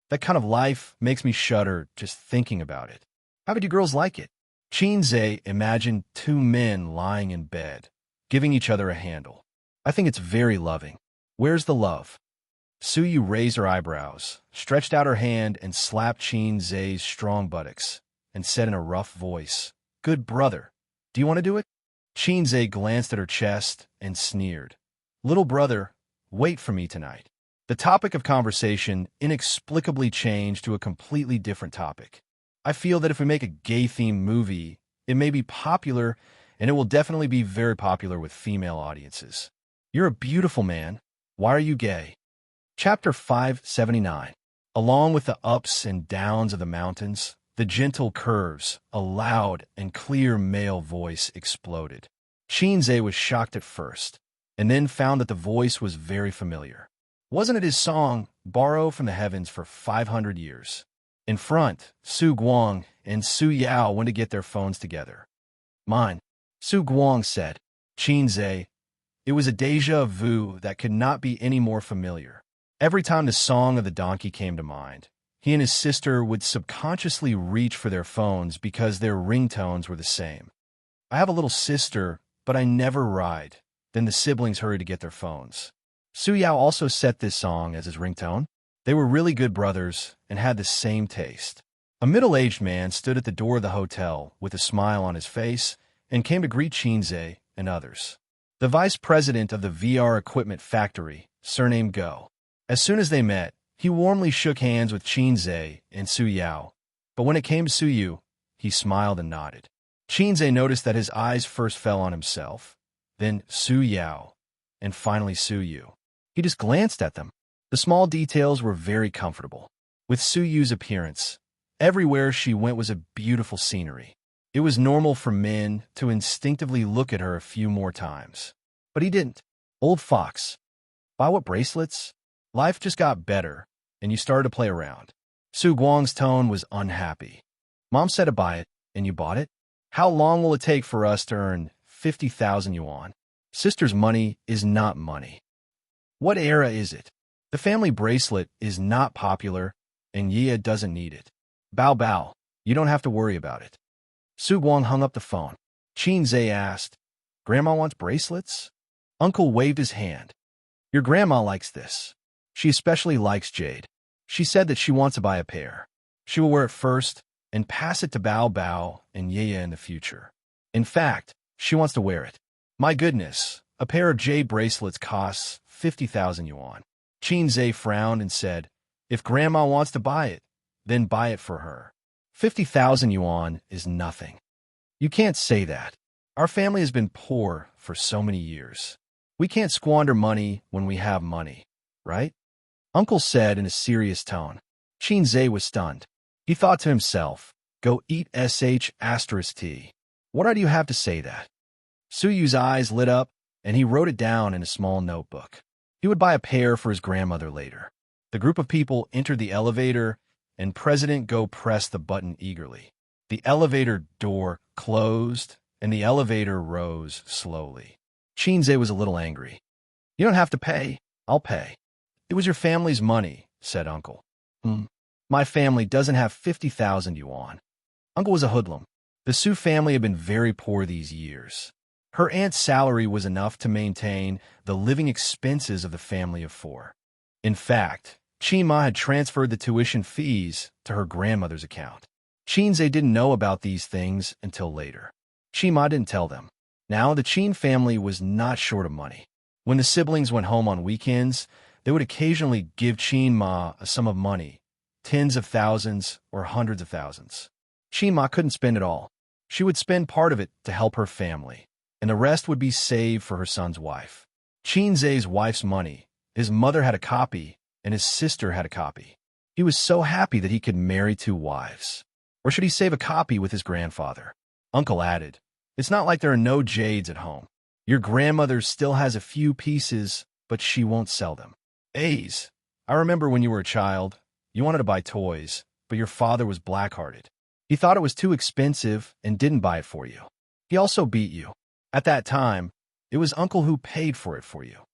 That kind of life makes me shudder just thinking about it. How would you girls like it? Qin Zhe imagined 2 men lying in bed, giving each other a handle. I think it's very loving. Where's the love? Su Yu raised her eyebrows, stretched out her hand, and slapped Qin Zhe's strong buttocks, and said in a rough voice, Good brother, do you want to do it? Qin Zhe glanced at her chest and sneered. Little brother, wait for me tonight. The topic of conversation inexplicably changed to a completely different topic. I feel that if we make a gay-themed movie, it may be popular, and it will definitely be very popular with female audiences. You're a beautiful man. Why are you gay? Chapter 579. Along with the ups and downs of the mountains, the gentle curves, a loud and clear male voice exploded. Qin Zhe was shocked at first, and then found that the voice was very familiar. Wasn't it his song, Borrow from the Heavens for 500 Years? In front, Su Guang and Su Yao went to get their phones together. Mine, Su Guang said. Qin Zhe, it was a déjà vu that could not be any more familiar. Every time the song of the donkey came to mind, he and his sister would subconsciously reach for their phones because their ringtones were the same. I have a little sister, but I never ride. Then the siblings hurried to get their phones. Su Yao also set this song as his ringtone. They were really good brothers and had the same taste. A middle-aged man stood at the door of the hotel with a smile on his face and came to greet Qin Zhe and others. The vice president of the VR equipment factory, surnamed Go. As soon as they met, he warmly shook hands with Qin Zhe and Su Yao, but when it came to Su Yu, he smiled and nodded. Qin Zhe noticed that his eyes first fell on himself, then Su Yao, and finally Su Yu. He just glanced at them. The small details were very comfortable. With Su Yu's appearance, everywhere she went was a beautiful scenery. It was normal for men to instinctively look at her a few more times. But he didn't. Old fox. Buy what bracelets? Life just got better, and you started to play around. Su Guang's tone was unhappy. Mom said to buy it, and you bought it? How long will it take for us to earn 50,000 yuan? Sister's money is not money. What era is it? The family bracelet is not popular, and Yia doesn't need it. Bao Bao, you don't have to worry about it. Su Guang hung up the phone. Qin Zhe asked, Grandma wants bracelets? Uncle waved his hand. Your grandma likes this. She especially likes jade. She said that she wants to buy a pair. She will wear it first and pass it to Bao Bao and Yia in the future. In fact, she wants to wear it. My goodness, a pair of jade bracelets costs 50,000 yuan. Qin Zhe frowned and said, If Grandma wants to buy it, then buy it for her. 50,000 yuan is nothing. You can't say that. Our family has been poor for so many years. We can't squander money when we have money, right? Uncle said in a serious tone. Qin Zhe was stunned. He thought to himself, Go eat sh*t. What do you have to say that? Su Yu's eyes lit up, and he wrote it down in a small notebook. He would buy a pair for his grandmother later. The group of people entered the elevator, and President Go pressed the button eagerly. The elevator door closed, and the elevator rose slowly. Qin Zhe was a little angry. You don't have to pay. I'll pay. It was your family's money, said Uncle. My family doesn't have 50,000 yuan. Uncle was a hoodlum. The Su family had been very poor these years. Her aunt's salary was enough to maintain the living expenses of the family of four. In fact, Qin Ma had transferred the tuition fees to her grandmother's account. Xianxia didn't know about these things until later. Qin Ma didn't tell them. Now, the Qin family was not short of money. When the siblings went home on weekends, they would occasionally give Qin Ma a sum of money, tens of thousands or hundreds of thousands. Qin Ma couldn't spend it all. She would spend part of it to help her family, and the rest would be saved for her son's wife. Xianxia's wife's money. His mother had a copy, and his sister had a copy. He was so happy that he could marry two wives. Or should he save a copy with his grandfather? Uncle added, "It's not like there are no jades at home. Your grandmother still has a few pieces, but she won't sell them. A's, I remember when you were a child, you wanted to buy toys, but your father was black-hearted. He thought it was too expensive and didn't buy it for you. He also beat you. At that time, it was Uncle who paid for it for you."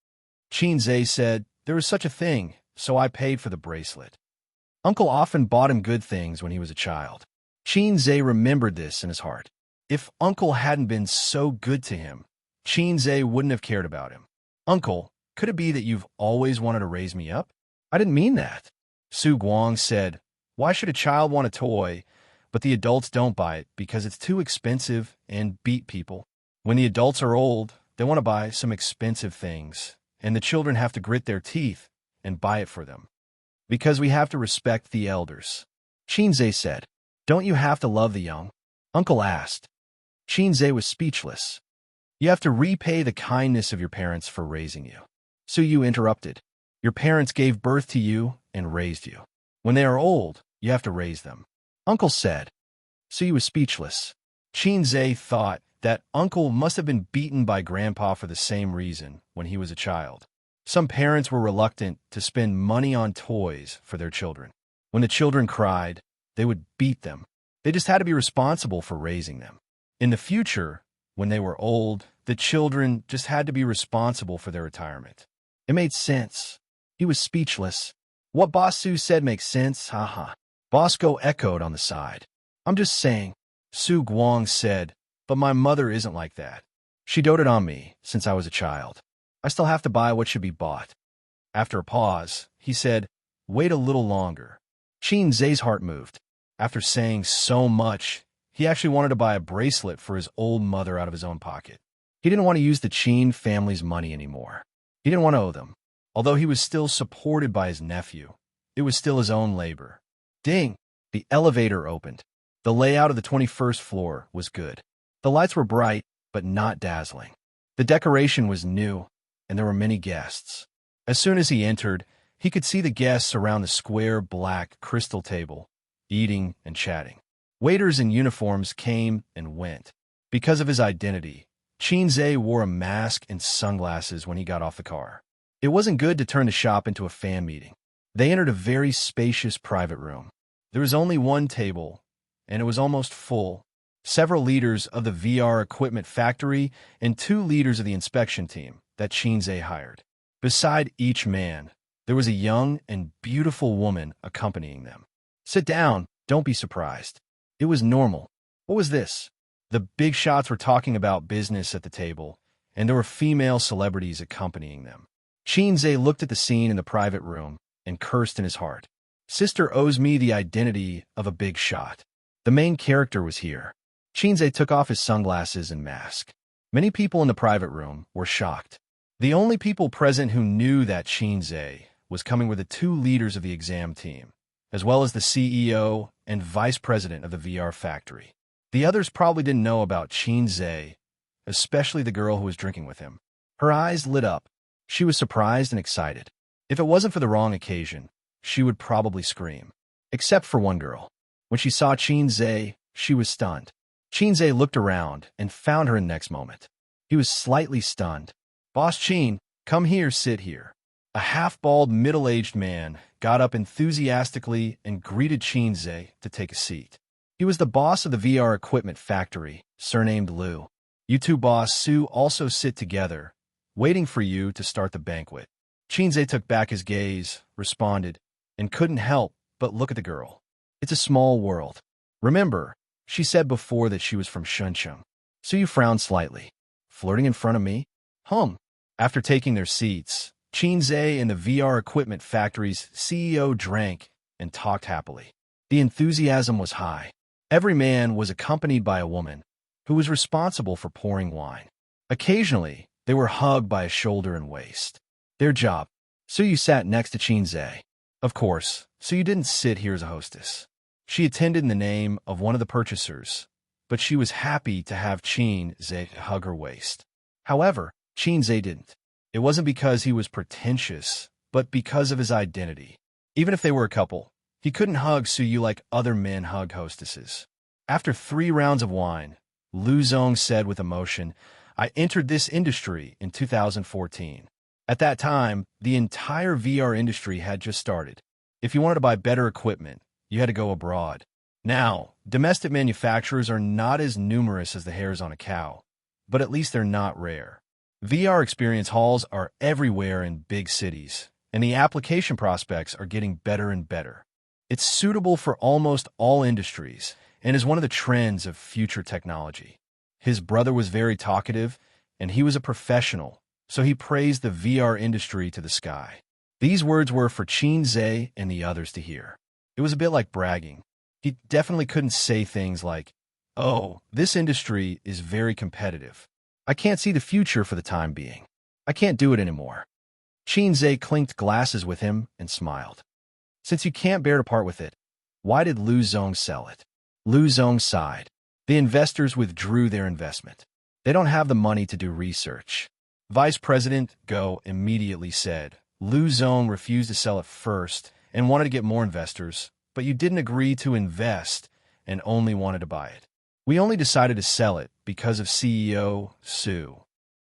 Xianxia said, "There was such a thing, so I paid for the bracelet." Uncle often bought him good things when he was a child. Xianxia remembered this in his heart. If Uncle hadn't been so good to him, Xianxia wouldn't have cared about him. "Uncle, could it be that you've always wanted to raise me up?" "I didn't mean that." Su Guang said, "Why should a child want a toy, but the adults don't buy it because it's too expensive and beat people? When the adults are old, they want to buy some expensive things, and the children have to grit their teeth and buy it for them. Because we have to respect the elders." Xianxia said, "Don't you have to love the young?" Uncle asked. Xianxia was speechless. "You have to repay the kindness of your parents for raising you." Su Yu interrupted. "Your parents gave birth to you and raised you. When they are old, you have to raise them." Uncle said. Su Yu was speechless. Xianxia thought that Uncle must have been beaten by Grandpa for the same reason when he was a child. Some parents were reluctant to spend money on toys for their children. When the children cried, they would beat them. They just had to be responsible for raising them. In the future, when they were old, the children just had to be responsible for their retirement. It made sense. He was speechless. "What Boss Su said makes sense, haha." Bosco echoed on the side. "I'm just saying," Su Guang said, "but my mother isn't like that. She doted on me since I was a child. I still have to buy what should be bought." After a pause, he said, "Wait a little longer." Xianxia's heart moved. After saying so much, he actually wanted to buy a bracelet for his old mother out of his own pocket. He didn't want to use the Qin family's money anymore. He didn't want to owe them. Although he was still supported by his nephew, it was still his own labor. Ding! The elevator opened. The layout of the 21st floor was good. The lights were bright, but not dazzling. The decoration was new, and there were many guests. As soon as he entered, he could see the guests around the square black crystal table, eating and chatting. Waiters in uniforms came and went. Because of his identity, Xianxia wore a mask and sunglasses when he got off the car. It wasn't good to turn the shop into a fan meeting. They entered a very spacious private room. There was only one table, and it was almost full. Several leaders of the VR equipment factory and 2 leaders of the inspection team that Xianxia hired. Beside each man, there was a young and beautiful woman accompanying them. "Sit down, don't be surprised." It was normal. What was this? The big shots were talking about business at the table, and there were female celebrities accompanying them. Xianxia looked at the scene in the private room and cursed in his heart. Sister owes me the identity of a big shot. The main character was here. Xianxia took off his sunglasses and mask. Many people in the private room were shocked. The only people present who knew that Xianxia was coming were the 2 leaders of the exam team, as well as the CEO and vice president of the VR factory. The others probably didn't know about Xianxia, especially the girl who was drinking with him. Her eyes lit up. She was surprised and excited. If it wasn't for the wrong occasion, she would probably scream. Except for one girl. When she saw Xianxia, she was stunned. Xianxia looked around and found her in the next moment. He was slightly stunned. "Boss Qin, come here, sit here." A half-bald, middle-aged man got up enthusiastically and greeted Xianxia to take a seat. He was the boss of the VR equipment factory, surnamed Liu. "You two, Boss Su, also sit together, waiting for you to start the banquet." Xianxia took back his gaze, responded, and couldn't help but look at the girl. It's a small world. Remember, she said before that she was from Xianxia. So you frowned slightly. Flirting in front of me? After taking their seats, Xianxia and the VR equipment factory's CEO drank and talked happily. The enthusiasm was high. Every man was accompanied by a woman who was responsible for pouring wine. Occasionally, they were hugged by a shoulder and waist. Their job. So you sat next to Xianxia. Of course, so you didn't sit here as a hostess. She attended in the name of one of the purchasers, but she was happy to have Xianxia hug her waist. However, Xianxia didn't. It wasn't because he was pretentious, but because of his identity. Even if they were a couple, he couldn't hug Suyu like other men hug hostesses. After 3 rounds of wine, Lu Zong said with emotion, I entered this industry in 2014. At that time, the entire VR industry had just started. If you wanted to buy better equipment, you had to go abroad. Now, domestic manufacturers are not as numerous as the hairs on a cow, but at least they're not rare. VR experience halls are everywhere in big cities, and the application prospects are getting better and better. It's suitable for almost all industries and is one of the trends of future technology. His brother was very talkative, and he was a professional, so he praised the VR industry to the sky. These words were for Xianxia and the others to hear. It was a bit like bragging. He definitely couldn't say things like, oh, this industry is very competitive. I can't see the future for the time being. I can't do it anymore. Xianxia clinked glasses with him and smiled. Since you can't bear to part with it, why did Lu Zong sell it? Lu Zong sighed. The investors withdrew their investment. They don't have the money to do research. Vice President Go immediately said, Lu Zong refused to sell it first and wanted to get more investors, but you didn't agree to invest and only wanted to buy it. We only decided to sell it because of CEO Su.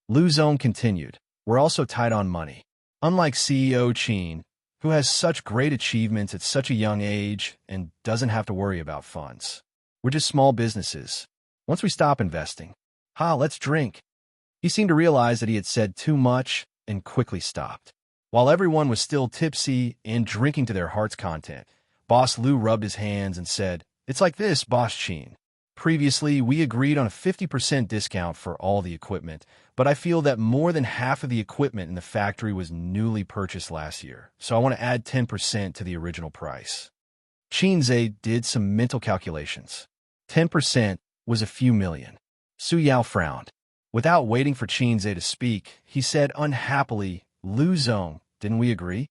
Lu Zong continued, we're also tight on money. Unlike CEO Qin, who has such great achievements at such a young age and doesn't have to worry about funds. We're just small businesses. Once we stop investing, let's drink. He seemed to realize that he had said too much and quickly stopped. While everyone was still tipsy and drinking to their heart's content, Boss Lu rubbed his hands and said, it's like this, Boss Qin. Previously, we agreed on a 50% discount for all the equipment, but I feel that more than half of the equipment in the factory was newly purchased last year, so I want to add 10% to the original price. Xianxia did some mental calculations. 10% was a few million. Su Yao frowned. Without waiting for Xianxia to speak, he said unhappily, Lu Zong, didn't we agree?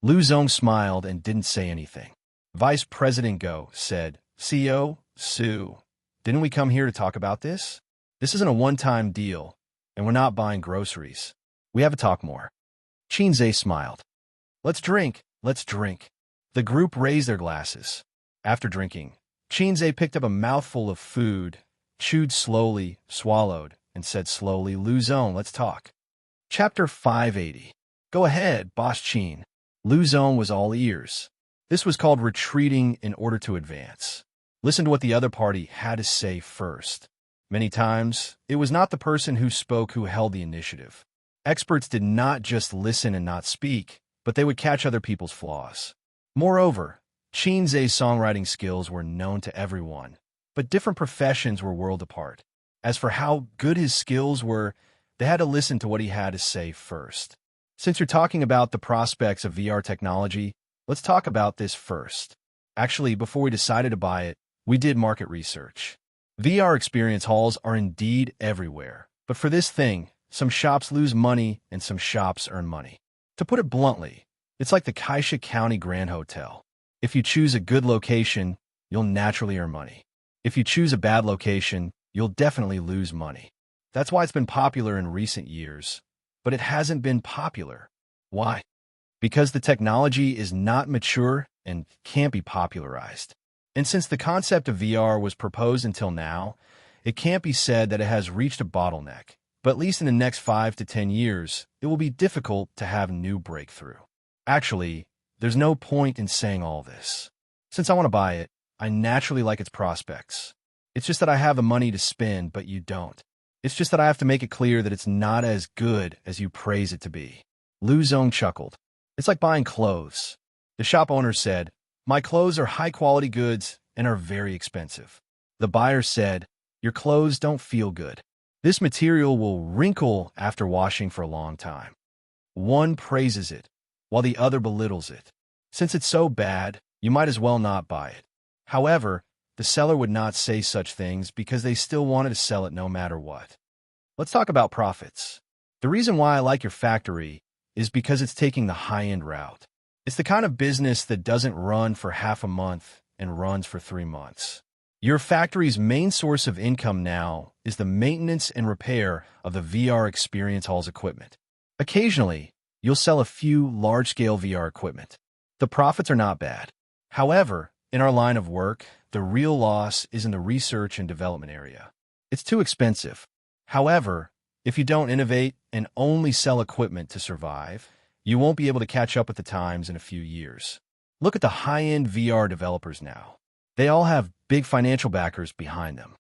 Lu Zong smiled and didn't say anything. Vice President Go said, CEO Su, didn't we come here to talk about this? This isn't a one-time deal, and we're not buying groceries. We have to talk more. Xianxia smiled. Let's drink, let's drink. The group raised their glasses. After drinking, Xianxia picked up a mouthful of food, chewed slowly, swallowed, and said slowly, Lu Zong, let's talk. Chapter 580. Go ahead, Boss Qin. Lu Zong was all ears. This was called retreating in order to advance. Listen to what the other party had to say first. Many times, it was not the person who spoke who held the initiative. Experts did not just listen and not speak, but they would catch other people's flaws. Moreover, Xianxia's songwriting skills were known to everyone, but different professions were worlds apart. As for how good his skills were, they had to listen to what he had to say first. Since you're talking about the prospects of VR technology, let's talk about this first. Actually, before we decided to buy it, we did market research. VR experience halls are indeed everywhere, but for this thing, some shops lose money and some shops earn money. To put it bluntly, it's like the Kaisha County Grand Hotel. If you choose a good location, you'll naturally earn money. If you choose a bad location, you'll definitely lose money. That's why it's been popular in recent years, but it hasn't been popular. Why? Because the technology is not mature and can't be popularized. And since the concept of VR was proposed until now, it can't be said that it has reached a bottleneck. But at least in the next 5 to 10 years, it will be difficult to have a new breakthrough. Actually, there's no point in saying all this. Since I want to buy it, I naturally like its prospects. It's just that I have the money to spend, but you don't. It's just that I have to make it clear that it's not as good as you praise it to be. Lu Zong chuckled. It's like buying clothes. The shop owner said, my clothes are high-quality goods and are very expensive. The buyer said, your clothes don't feel good. This material will wrinkle after washing for a long time. One praises it, while the other belittles it. Since it's so bad, you might as well not buy it. However, the seller would not say such things because they still wanted to sell it no matter what. Let's talk about profits. The reason why I like your factory is because it's taking the high-end route. It's the kind of business that doesn't run for half a month and runs for 3 months. Your factory's main source of income now is the maintenance and repair of the VR experience hall's equipment. Occasionally, you'll sell a few large-scale VR equipment. The profits are not bad. However, in our line of work, the real loss is in the research and development area. It's too expensive. However, if you don't innovate and only sell equipment to survive, you won't be able to catch up with the times in a few years. Look at the high-end VR developers now. They all have big financial backers behind them.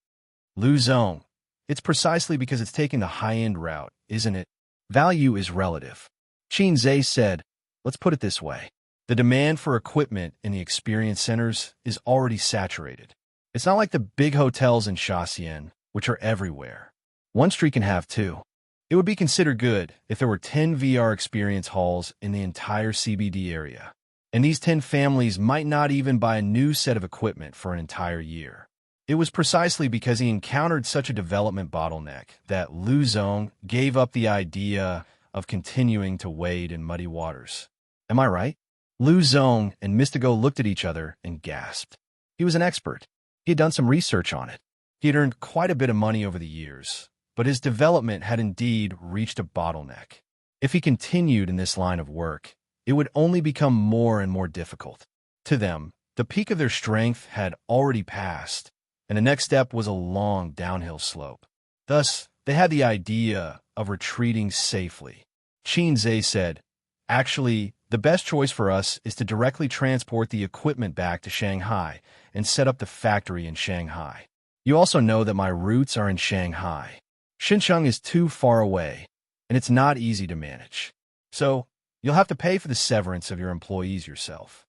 Lu Zong, it's precisely because it's taking the high-end route, isn't it? Value is relative. Xianxia said, let's put it this way. The demand for equipment in the experience centers is already saturated. It's not like the big hotels in Xianxia, which are everywhere. One street can have 2. It would be considered good if there were 10 VR experience halls in the entire CBD area. And these 10 families might not even buy a new set of equipment for an entire year. It was precisely because he encountered such a development bottleneck that Lu Zong gave up the idea of continuing to wade in muddy waters. Am I right? Lu Zong and Mystigo looked at each other and gasped. He was an expert. He had done some research on it. He had earned quite a bit of money over the years, but his development had indeed reached a bottleneck. If he continued in this line of work, it would only become more and more difficult. To them, the peak of their strength had already passed, and the next step was a long downhill slope. Thus, they had the idea of retreating safely. Xianxia said, actually, the best choice for us is to directly transport the equipment back to Shanghai and set up the factory in Shanghai. You also know that my roots are in Shanghai. Xianxia is too far away, and it's not easy to manage. So, you'll have to pay for the severance of your employees yourself.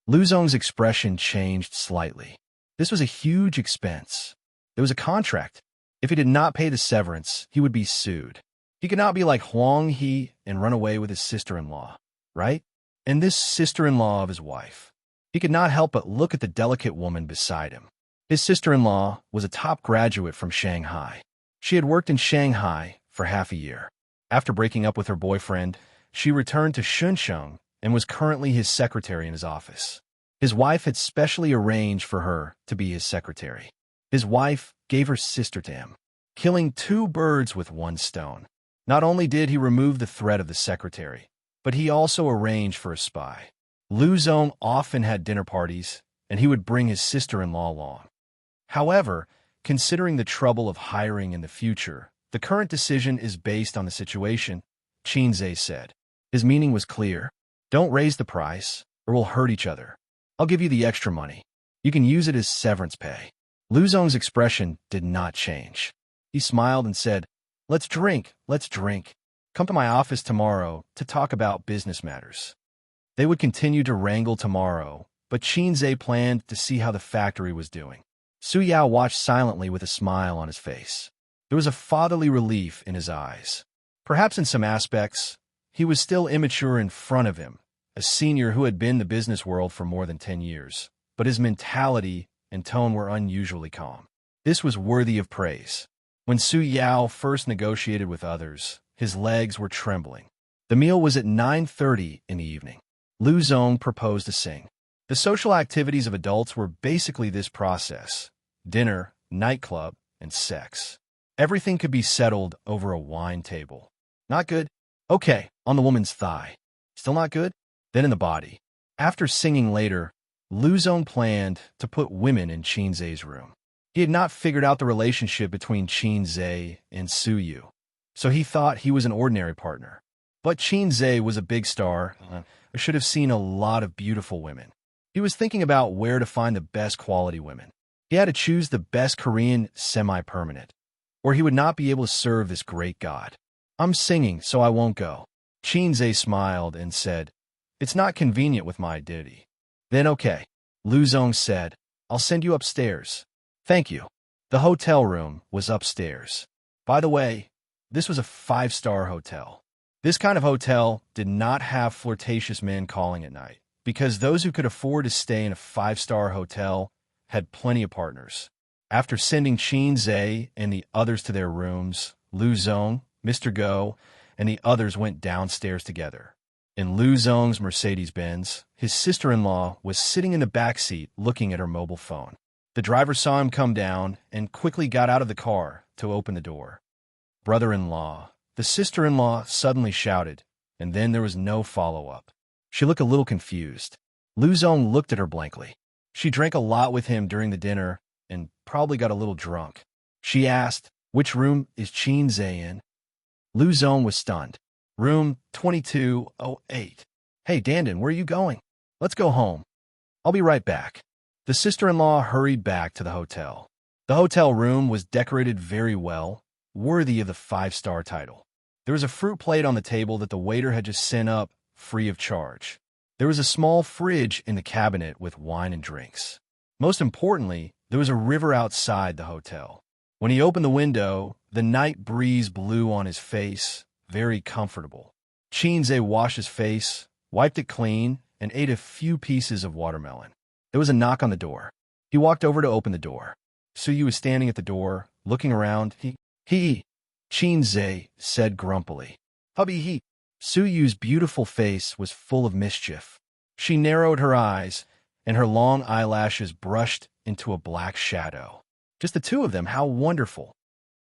Lu Zong's expression changed slightly. This was a huge expense. There was a contract. If he did not pay the severance, he would be sued. He could not be like Huang He and run away with his sister-in-law, right? And this sister-in-law of his wife. He could not help but look at the delicate woman beside him. His sister-in-law was a top graduate from Shanghai. She had worked in Shanghai for half a year. After breaking up with her boyfriend, she returned to Xianxia and was currently his secretary in his office. His wife had specially arranged for her to be his secretary. His wife gave her sister to him, killing 2 birds with 1 stone. Not only did he remove the threat of the secretary, but he also arranged for a spy. Lu Zong often had dinner parties, and he would bring his sister-in-law along. However, considering the trouble of hiring in the future, the current decision is based on the situation, Xianxia said. His meaning was clear. Don't raise the price, or we'll hurt each other. I'll give you the extra money. You can use it as severance pay. Lu Zong's expression did not change. He smiled and said, let's drink, let's drink. Come to my office tomorrow to talk about business matters. They would continue to wrangle tomorrow, but Xianxia planned to see how the factory was doing. Su Yao watched silently with a smile on his face. There was a fatherly relief in his eyes. Perhaps in some aspects, he was still immature in front of him, a senior who had been in the business world for more than 10 years, but his mentality and tone were unusually calm. This was worthy of praise. When Su Yao first negotiated with others, his legs were trembling. The meal was at 9:30 in the evening. Lu Zong proposed to sing. The social activities of adults were basically this process: dinner, nightclub, and sex. Everything could be settled over a wine table. Not good? Okay, on the woman's thigh. Still not good? Then in the body. After singing later, Lu Zong planned to put women in Xianxia's room. He had not figured out the relationship between Xianxia and Su Yu, so he thought he was an ordinary partner. But Xianxia was a big star, should have seen a lot of beautiful women. He was thinking about where to find the best quality women. He had to choose the best Korean semi-permanent, or he would not be able to serve this great god. I'm singing, so I won't go. Xianxia smiled and said, "It's not convenient with my identity." "Then okay," Lu Zong said. "I'll send you upstairs." "Thank you." The hotel room was upstairs. By the way, this was a 5-star hotel. This kind of hotel did not have flirtatious men calling at night, because those who could afford to stay in a 5-star hotel had plenty of partners. After sending Xianxia and the others to their rooms, Lu Zong, Mr. Go, and the others went downstairs together. In Lu Zong's Mercedes-Benz, his sister-in-law was sitting in the back seat looking at her mobile phone. The driver saw him come down and quickly got out of the car to open the door. "Brother-in-law," the sister-in-law suddenly shouted, and then there was no follow-up. She looked a little confused. Lu Zong looked at her blankly. She drank a lot with him during the dinner and probably got a little drunk. She asked, "Which room is Xianxia in?" Lu Zong was stunned. "Room 2208. Hey, Dandan, where are you going? Let's go home. I'll be right back." The sister-in-law hurried back to the hotel. The hotel room was decorated very well, worthy of the 5-star title. There was a fruit plate on the table that the waiter had just sent up free of charge. There was a small fridge in the cabinet with wine and drinks. Most importantly, there was a river outside the hotel. When he opened the window, the night breeze blew on his face, very comfortable. Xianxia washed his face, wiped it clean, and ate a few pieces of watermelon. There was a knock on the door. He walked over to open the door. Suyu was standing at the door, looking around. Xianxia said grumpily. "Hubby." Suyu's beautiful face was full of mischief. She narrowed her eyes, and her long eyelashes brushed into a black shadow. "Just the two of them, how wonderful."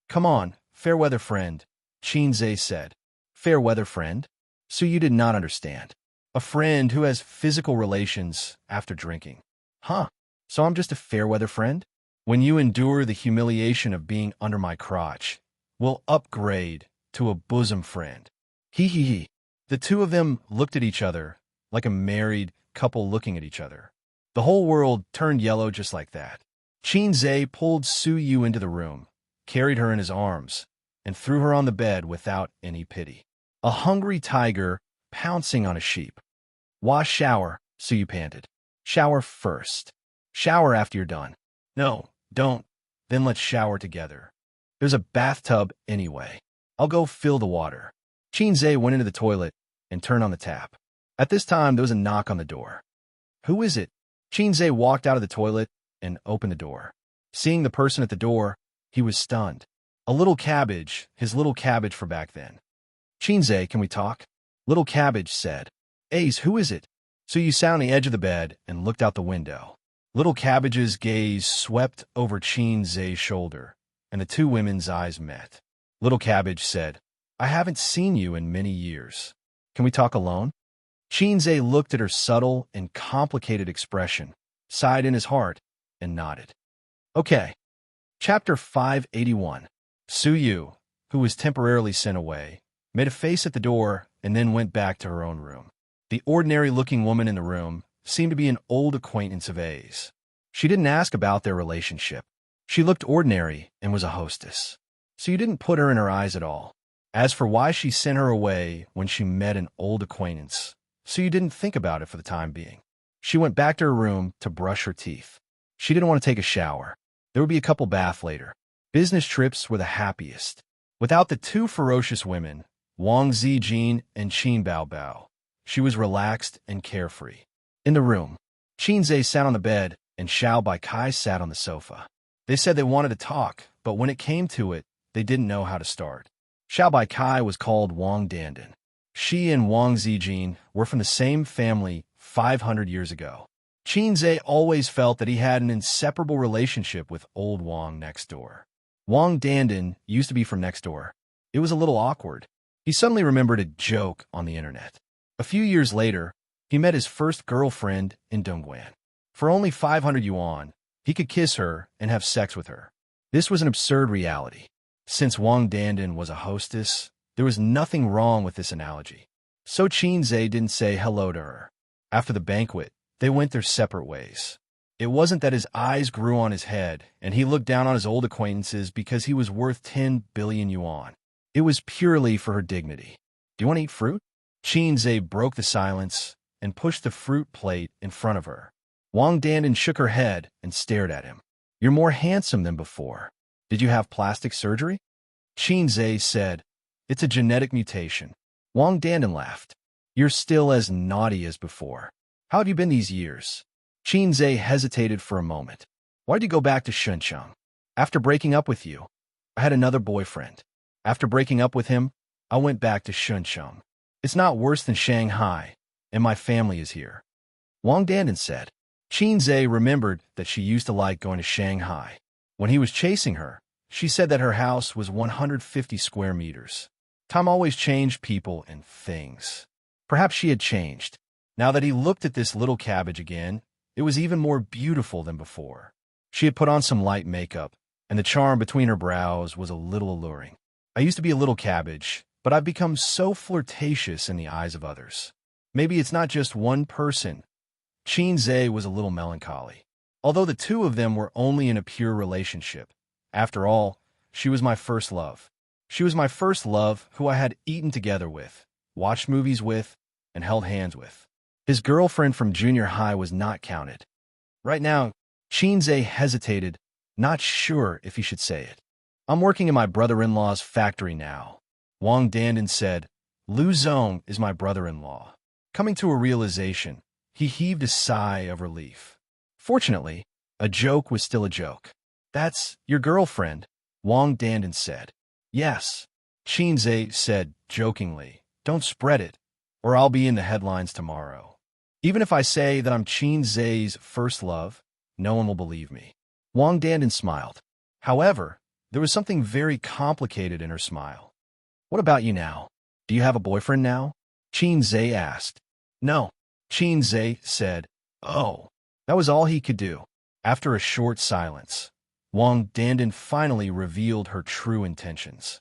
"Come on, fair weather friend," Xianxia said. "Fair weather friend?" Suyu did not understand. "A friend who has physical relations after drinking." "Huh, so I'm just a fair weather friend? When you endure the humiliation of being under my crotch, we'll upgrade to a bosom friend." The two of them looked at each other, like a married couple looking at each other. The whole world turned yellow just like that. Xianxia pulled Suyu into the room, carried her in his arms, and threw her on the bed without any pity. A hungry tiger pouncing on a sheep. "Wash, shower," Suyu panted. "Shower first. Shower after you're done." "No, don't. Then let's shower together. There's a bathtub anyway. I'll go fill the water." Xianxia went into the toilet and turned on the tap. At this time, there was a knock on the door. "Who is it?" Xianxia walked out of the toilet and opened the door. Seeing the person at the door, he was stunned. A little cabbage, his little cabbage for back then. "Xianxia, can we talk?" Little Cabbage said. "Ace, who is it?" So you sat on the edge of the bed and looked out the window. Little Cabbage's gaze swept over Xianxia's shoulder, and the two women's eyes met. Little Cabbage said, "I haven't seen you in many years. Can we talk alone?" Xianxia looked at her subtle and complicated expression, sighed in his heart, and nodded. Okay. Chapter 581. Suyu, who was temporarily sent away, made a face at the door and then went back to her own room. The ordinary-looking woman in the room seemed to be an old acquaintance of A's. She didn't ask about their relationship. She looked ordinary and was a hostess, so you didn't put her in her eyes at all. As for why she sent her away when she met an old acquaintance, so you didn't think about it for the time being. She went back to her room to brush her teeth. She didn't want to take a shower. There would be a couple baths later. Business trips were the happiest. Without the two ferocious women, Wang Zijin and Qin Baobao, she was relaxed and carefree. In the room, Xianxia sat on the bed and Xiao Baikai sat on the sofa. They said they wanted to talk, but when it came to it, they didn't know how to start. Xiao Baikai was called Wang Dandan. She and Wang Zijin were from the same family 500 years ago. Xianxia always felt that he had an inseparable relationship with old Wang next door. Wang Dandan used to be from next door. It was a little awkward. He suddenly remembered a joke on the internet. A few years later, he met his first girlfriend in Dongguan. For only 500 yuan, he could kiss her and have sex with her. This was an absurd reality. Since Wang Dandan was a hostess, there was nothing wrong with this analogy. So Xianxia didn't say hello to her. After the banquet, they went their separate ways. It wasn't that his eyes grew on his head and he looked down on his old acquaintances because he was worth 10 billion yuan. It was purely for her dignity. "Do you want to eat fruit?" Xianxia broke the silence and pushed the fruit plate in front of her. Wang Dandan shook her head and stared at him. You're more handsome than before. Did you have plastic surgery? Xianxia said, It's a genetic mutation. Wang Dandan laughed. You're still as naughty as before. How have you been these years? Xianxia hesitated for a moment. Why did you go back to Shuncheng? After breaking up with you, I had another boyfriend. After breaking up with him, I went back to Shuncheng. It's not worse than Shanghai, and my family is here. Wang Dandan said. Xianxia remembered that she used to like going to Shanghai. When he was chasing her, she said that her house was 150 square meters. Time always changed people and things. Perhaps she had changed. Now that he looked at this little cabbage again, it was even more beautiful than before. She had put on some light makeup, and the charm between her brows was a little alluring. I used to be a little cabbage, but I've become so flirtatious in the eyes of others. Maybe it's not just one person. Xianxia was a little melancholy. Although the two of them were only in a pure relationship, after all, she was my first love. She was my first love who I had eaten together with, watched movies with, and held hands with. His girlfriend from junior high was not counted. Right now, Xianxia hesitated, not sure if he should say it. I'm working in my brother-in-law's factory now. Wang Dandan said, Lu Zong is my brother-in-law. Coming to a realization, he heaved a sigh of relief. Fortunately, a joke was still a joke. That's your girlfriend, Wang Dandan said. Yes, Xianxia said jokingly. Don't spread it, or I'll be in the headlines tomorrow. Even if I say that I'm Xianxia's first love, no one will believe me. Wang Dandan smiled. However, there was something very complicated in her smile. What about you now? Do you have a boyfriend now? Xianxia asked. No, Xianxia said. Oh, that was all he could do. After a short silence, Wang Dandan finally revealed her true intentions.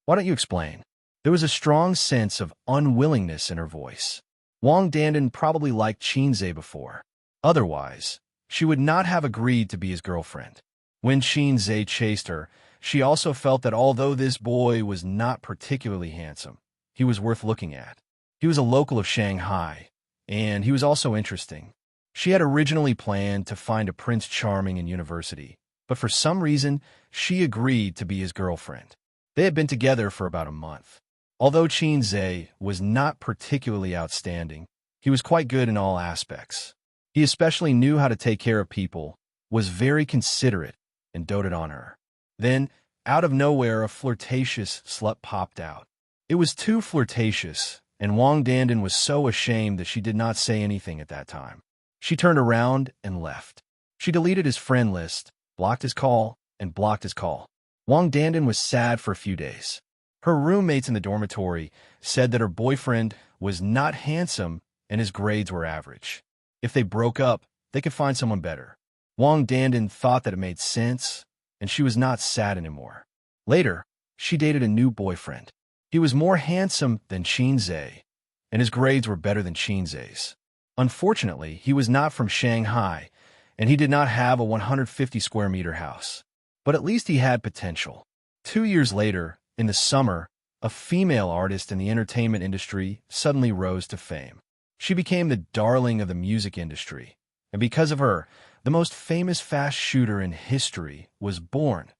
Why don't you explain? There was a strong sense of unwillingness in her voice. Wang Dandan probably liked Xianxia before. Otherwise, she would not have agreed to be his girlfriend. When Xianxia chased her, she also felt that although this boy was not particularly handsome, he was worth looking at. He was a local of Shanghai, and he was also interesting. She had originally planned to find a Prince Charming in university, but for some reason, she agreed to be his girlfriend. They had been together for about a month. Although Xianxia was not particularly outstanding, he was quite good in all aspects. He especially knew how to take care of people, was very considerate, and doted on her. Then, out of nowhere, a flirtatious slut popped out. It was too flirtatious, and Wang Dandan was so ashamed that she did not say anything at that time. She turned around and left. She deleted his friend list, blocked his call, and blocked his call. Wang Dandan was sad for a few days. Her roommates in the dormitory said that her boyfriend was not handsome and his grades were average. If they broke up, they could find someone better. Wang Dandan thought that it made sense, and she was not sad anymore. Later, she dated a new boyfriend. He was more handsome than Xianxia, and his grades were better than Xianxia's. Unfortunately, he was not from Shanghai, and he did not have a 150 square meter house. But at least he had potential. 2 years later, in the summer, a female artist in the entertainment industry suddenly rose to fame. She became the darling of the music industry, and because of her, the most famous fast shooter in history was born.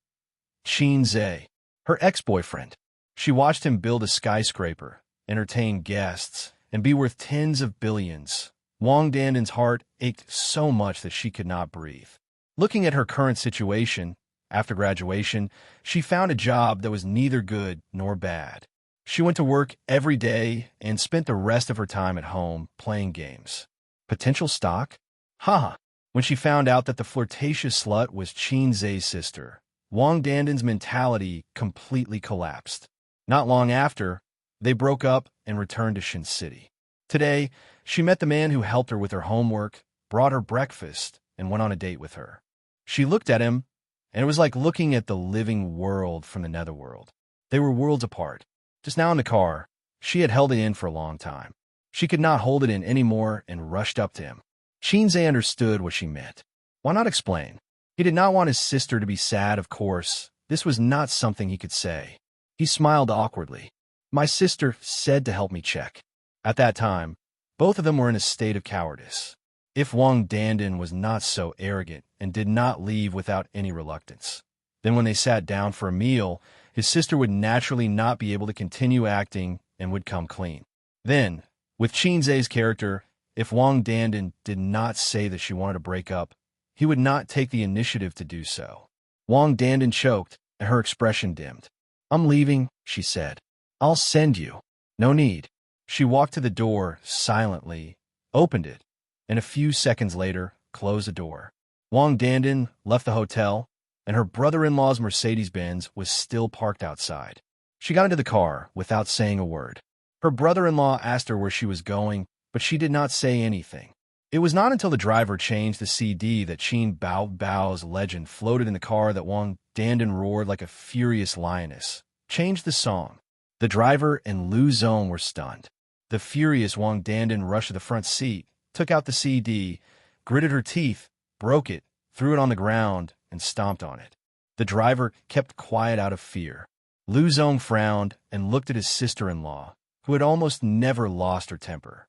Xianxia, her ex-boyfriend. She watched him build a skyscraper, entertain guests, and be worth tens of billions. Wang Dandan's heart ached so much that she could not breathe. Looking at her current situation, after graduation, she found a job that was neither good nor bad. She went to work every day and spent the rest of her time at home playing games. Potential stock? Haha. When she found out that the flirtatious slut was Xianxia's sister, Wang Dandan's mentality completely collapsed. Not long after, they broke up and returned to Shin City. Today, she met the man who helped her with her homework, brought her breakfast, and went on a date with her. She looked at him, and it was like looking at the living world from the netherworld. They were worlds apart. Just now in the car, she had held it in for a long time. She could not hold it in anymore and rushed up to him. Xianxia understood what she meant. Why not explain? He did not want his sister to be sad, of course. This was not something he could say. He smiled awkwardly. My sister said to help me check. At that time, both of them were in a state of cowardice. If Wang Dandan was not so arrogant and did not leave without any reluctance, then when they sat down for a meal, his sister would naturally not be able to continue acting and would come clean. Then, with Qinzhe's character, if Wang Dandan did not say that she wanted to break up, he would not take the initiative to do so. Wang Dandan choked, and her expression dimmed. "I'm leaving," she said. "I'll send you." "No need." She walked to the door silently, opened it, and a few seconds later closed the door. Wang Dandan left the hotel, and her brother-in-law's Mercedes-Benz was still parked outside. She got into the car without saying a word. Her brother-in-law asked her where she was going, but she did not say anything. It was not until the driver changed the CD that Qin Bao Bao's legend floated in the car that Wang Dandan roared like a furious lioness. Changed the song. The driver and Lu Zong were stunned. The furious Wang Dandan rushed to the front seat, took out the CD, gritted her teeth, broke it, threw it on the ground, and stomped on it. The driver kept quiet out of fear. Lu Zong frowned and looked at his sister-in-law, who had almost never lost her temper.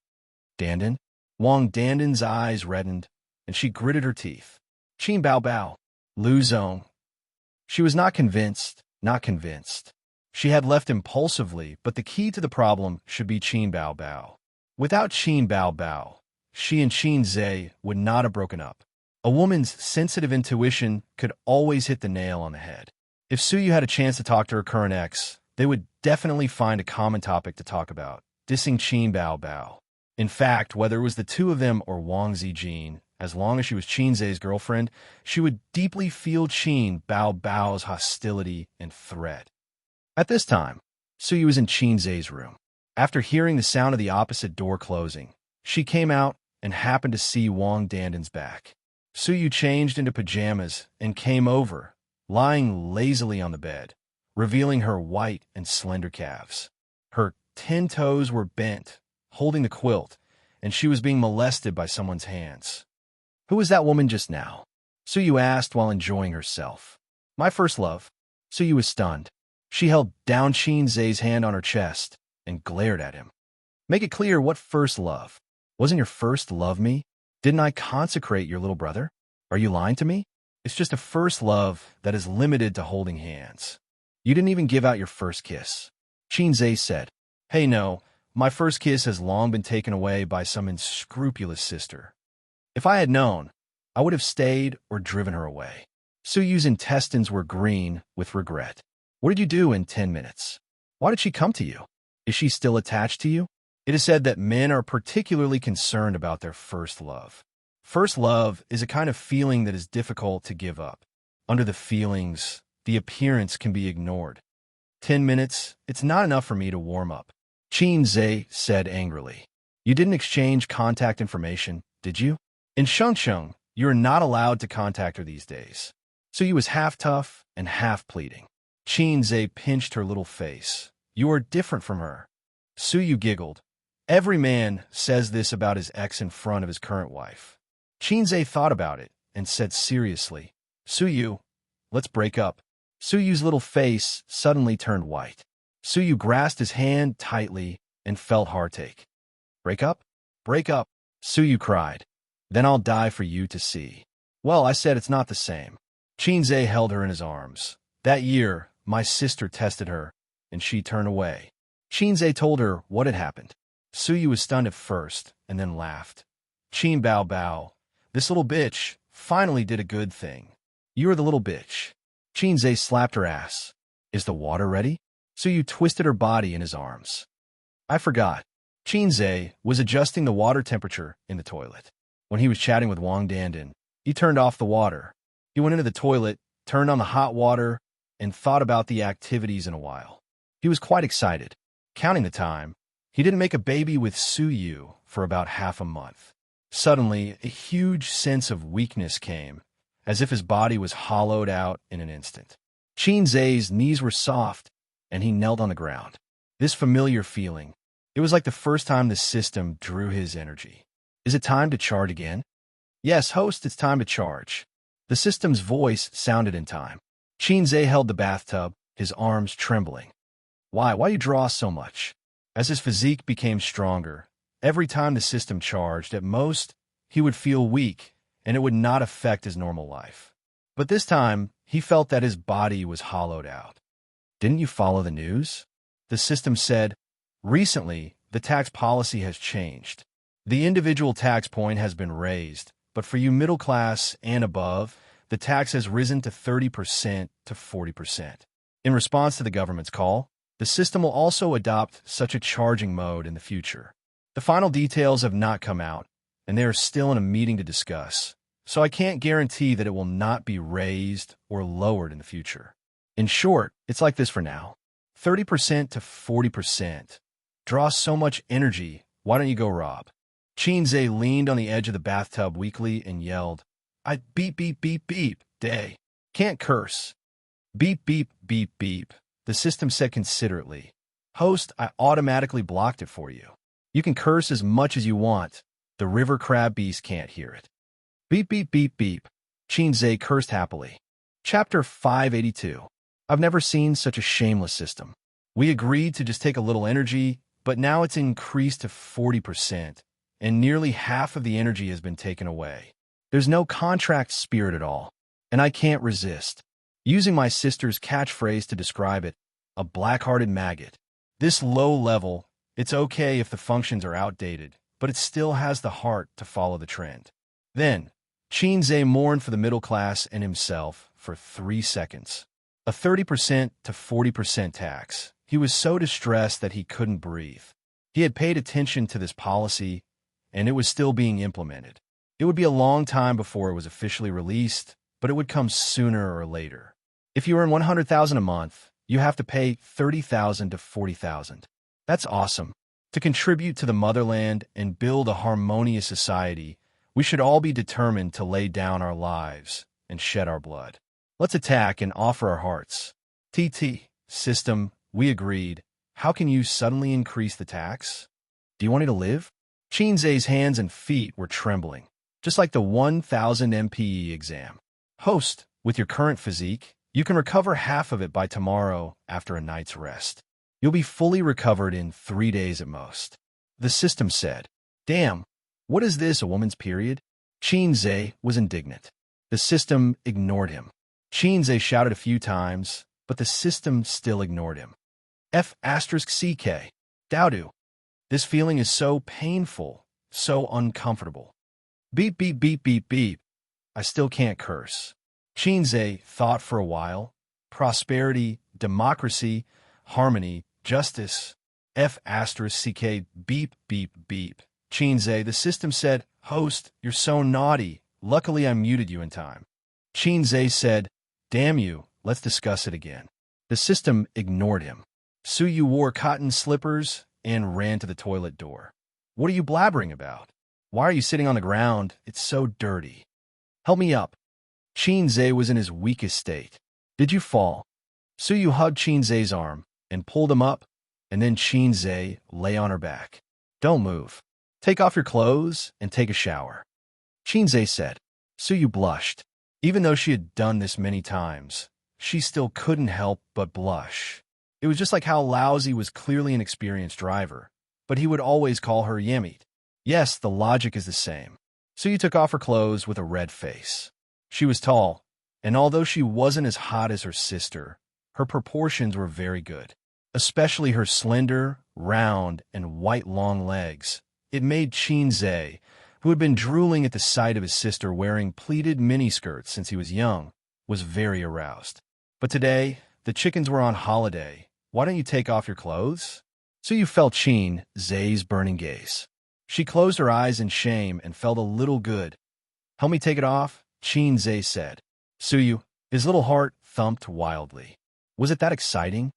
"Dandan?" Wang Dandan's eyes reddened, and she gritted her teeth. "Qin Bao Bao." Lu Zong. She was not convinced, not convinced. She had left impulsively, but the key to the problem should be Qin Bao Bao. Without Qin Bao Bao, she and Qinzhe would not have broken up. A woman's sensitive intuition could always hit the nail on the head. If Suyu had a chance to talk to her current ex, they would definitely find a common topic to talk about, dissing Qin Bao Bao. In fact, whether it was the two of them or Wang Zijin, as long as she was Qinzhe's girlfriend, she would deeply feel Qin Bao Bao's hostility and threat. At this time, Suyu was in Qinzhe's room. After hearing the sound of the opposite door closing, she came out and happened to see Wang Dandan's back. Suyu changed into pajamas and came over, lying lazily on the bed, revealing her white and slender calves. Her 10 toes were bent, holding the quilt, and she was being molested by someone's hands. "Who was that woman just now?" Suyu asked while enjoying herself. "My first love." Suyu was stunned. She held down Qinzhe's hand on her chest and glared at him. "Make it clear what first love. Wasn't your first love me? Didn't I consecrate your little brother? Are you lying to me? It's just a first love that is limited to holding hands. You didn't even give out your first kiss." Qinzhe said, "Hey, no, my first kiss has long been taken away by some unscrupulous sister. If I had known, I would have stayed or driven her away." Suyu's intestines were green with regret. "What did you do in 10 minutes? Why did she come to you? Is she still attached to you?" It is said that men are particularly concerned about their first love. First love is a kind of feeling that is difficult to give up. Under the feelings, the appearance can be ignored. 10 minutes, it's not enough for me to warm up. Qinzhe said angrily. "You didn't exchange contact information, did you? In Xianxia, you are not allowed to contact her these days." Suyu was half tough and half pleading. Qinzhe pinched her little face. "You are different from her." Suyu giggled. Every man says this about his ex in front of his current wife. Qinzhe thought about it and said seriously, "Suyu, let's break up." Suyu's little face suddenly turned white. Suyu grasped his hand tightly and felt heartache. "Break up? Break up," Suyu cried. "Then I'll die for you to see." "Well, I said it's not the same." Qinzhe held her in his arms. "That year, my sister tested her, and she turned away." Qinzhe told her what had happened. Suyu was stunned at first, and then laughed. "Qin Bao Bao, this little bitch finally did a good thing. You are the little bitch." Qinzhe slapped her ass. "Is the water ready?" Suyu twisted her body in his arms. "I forgot." Qinzhe was adjusting the water temperature in the toilet. When he was chatting with Wang Dandan, he turned off the water. He went into the toilet, turned on the hot water, and thought about the activities in a while. He was quite excited. Counting the time, he didn't make a baby with Suyu for about half a month. Suddenly, a huge sense of weakness came, as if his body was hollowed out in an instant. Qinzhe's knees were soft, and he knelt on the ground. This familiar feeling, it was like the first time the system drew his energy. "Is it time to charge again?" "Yes, host, it's time to charge." The system's voice sounded in time. Qinzhe held the bathtub, his arms trembling. Why you draw so much?" As his physique became stronger, every time the system charged, at most, he would feel weak, and it would not affect his normal life. But this time, he felt that his body was hollowed out. Didn't you follow the news? The system said, recently, the tax policy has changed. The individual tax point has been raised, but for you middle class and above, the tax has risen to 30% to 40%. In response to the government's call, the system will also adopt such a charging mode in the future. The final details have not come out, and they are still in a meeting to discuss, so I can't guarantee that it will not be raised or lowered in the future. In short, it's like this for now. 30% to 40%. Draws so much energy, why don't you go rob? Xianxia leaned on the edge of the bathtub weakly and yelled, I beep, beep, beep, beep, day. Can't curse. Beep, beep, beep, beep. The system said considerately. Host, I automatically blocked it for you. You can curse as much as you want. The river crab beast can't hear it. Beep, beep, beep, beep. Xianxia cursed happily. Chapter 582. I've never seen such a shameless system. We agreed to just take a little energy, but now it's increased to 40%, and nearly half of the energy has been taken away. There's no contract spirit at all, and I can't resist. Using my sister's catchphrase to describe it, a black-hearted maggot. This low level, it's okay if the functions are outdated, but it still has the heart to follow the trend. Then, Xianxia mourned for the middle class and himself for 3 seconds. A 30% to 40% tax. He was so distressed that he couldn't breathe. He had paid attention to this policy, and it was still being implemented. It would be a long time before it was officially released, but it would come sooner or later. If you earn $100,000 a month, you have to pay $30,000 to $40,000. That's awesome. To contribute to the motherland and build a harmonious society, we should all be determined to lay down our lives and shed our blood. Let's attack and offer our hearts. TT, system, we agreed. How can you suddenly increase the tax? Do you want me to live? Xianxia's hands and feet were trembling, just like the 1,000 MPE exam. Host, with your current physique, you can recover half of it by tomorrow after a night's rest. You'll be fully recovered in 3 days at most. The system said, Damn, what is this, a woman's period? Xianxia was indignant. The system ignored him. Xianxia shouted a few times, but the system still ignored him. F***CK. Dowdu. This feeling is so painful, so uncomfortable. Beep, beep, beep, beep, beep. I still can't curse. Xianxia thought for a while. Prosperity, democracy, harmony, justice. F***CK. Beep, beep, beep. Xianxia, the system said, Host, you're so naughty. Luckily I muted you in time. Xianxia said, Damn you, let's discuss it again. The system ignored him. Suyu wore cotton slippers and ran to the toilet door. What are you blabbering about? Why are you sitting on the ground? It's so dirty. Help me up. Xianxia was in his weakest state. Did you fall? Suyu hugged Xianxia's arm and pulled him up, and then Xianxia lay on her back. Don't move. Take off your clothes and take a shower. Xianxia said. Suyu blushed. Even though she had done this many times, she still couldn't help but blush. It was just like how Laozi was clearly an experienced driver, but he would always call her Yemit. Yes, the logic is the same. Suyu took off her clothes with a red face. She was tall, and although she wasn't as hot as her sister, her proportions were very good. Especially her slender, round, and white long legs. It made Xianxia, who had been drooling at the sight of his sister wearing pleated miniskirts since he was young, was very aroused. But today, the chickens were on holiday. Why don't you take off your clothes? Suyu felt Xianxia's burning gaze. She closed her eyes in shame and felt a little good. Help me take it off, Xianxia said. Suyu, his little heart thumped wildly. Was it that exciting?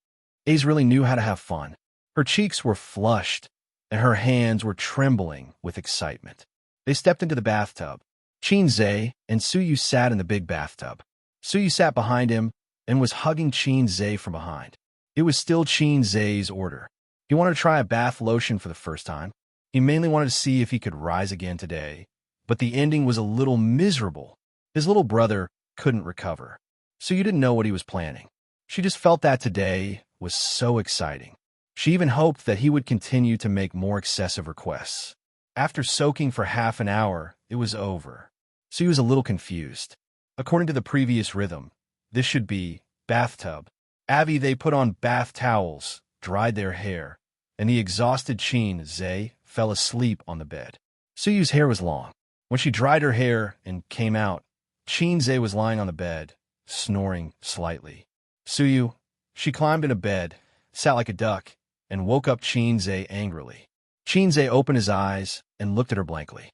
Ace really knew how to have fun. Her cheeks were flushed, and her hands were trembling with excitement. They stepped into the bathtub. Xianxia and Suyu sat in the big bathtub. Suyu sat behind him and was hugging Xianxia from behind. It was still Xianxia's order. He wanted to try a bath lotion for the first time. He mainly wanted to see if he could rise again today, but the ending was a little miserable. His little brother couldn't recover. Suyu didn't know what he was planning. She just felt that today was so exciting. She even hoped that he would continue to make more excessive requests. After soaking for half an hour, it was over. So he was a little confused. According to the previous rhythm, this should be bathtub. They put on bath towels, dried their hair, and the exhausted Xianxia fell asleep on the bed. Suyu's hair was long. When she dried her hair and came out, Xianxia was lying on the bed, snoring slightly. Suyu, she climbed into bed, sat like a duck, and woke up Xianxia angrily. Xianxia opened his eyes and looked at her blankly.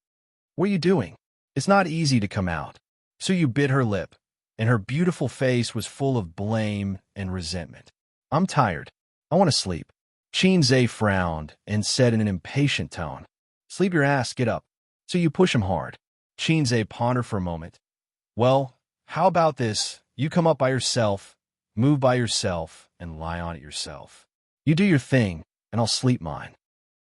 What are you doing? It's not easy to come out. Suyu bit her lip, and her beautiful face was full of blame and resentment. I'm tired. I want to sleep. Xianxia frowned and said in an impatient tone, Sleep your ass, get up. So you push him hard. Xianxia pondered for a moment. Well, how about this? You come up by yourself, move by yourself, and lie on it yourself. You do your thing, and I'll sleep mine.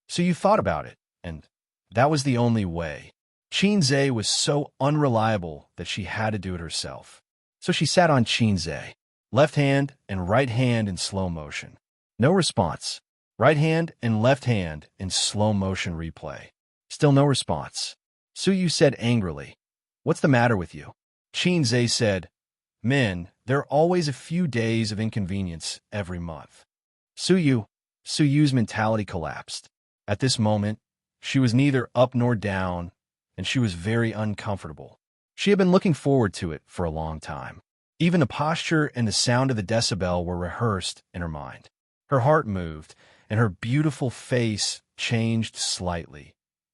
So you thought about it, and that was the only way. Xianxia was so unreliable that she had to do it herself. So she sat on Xianxia, left hand and right hand in slow motion. No response. Right hand and left hand in slow motion replay. Still no response. Suyu said angrily, What's the matter with you? Xianxia said, Men, there are always a few days of inconvenience every month. Suyu's mentality collapsed. At this moment, she was neither up nor down, and she was very uncomfortable. She had been looking forward to it for a long time. Even the posture and the sound of the decibel were rehearsed in her mind. Her heart moved, and her beautiful face changed slightly.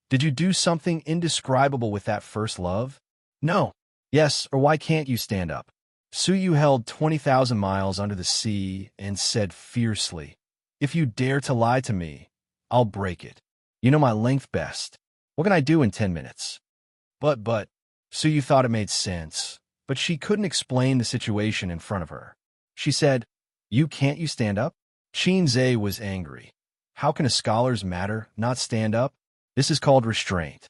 Did you do something indescribable with that first love? No. Yes, or why can't you stand up? Suyu held 20,000 miles under the sea and said fiercely, If you dare to lie to me, I'll break it. You know my length best. What can I do in 10 minutes? But, Suyu thought it made sense, but she couldn't explain the situation in front of her. She said, Can't you stand up? Xianxia was angry. How can a scholar's matter not stand up? This is called restraint.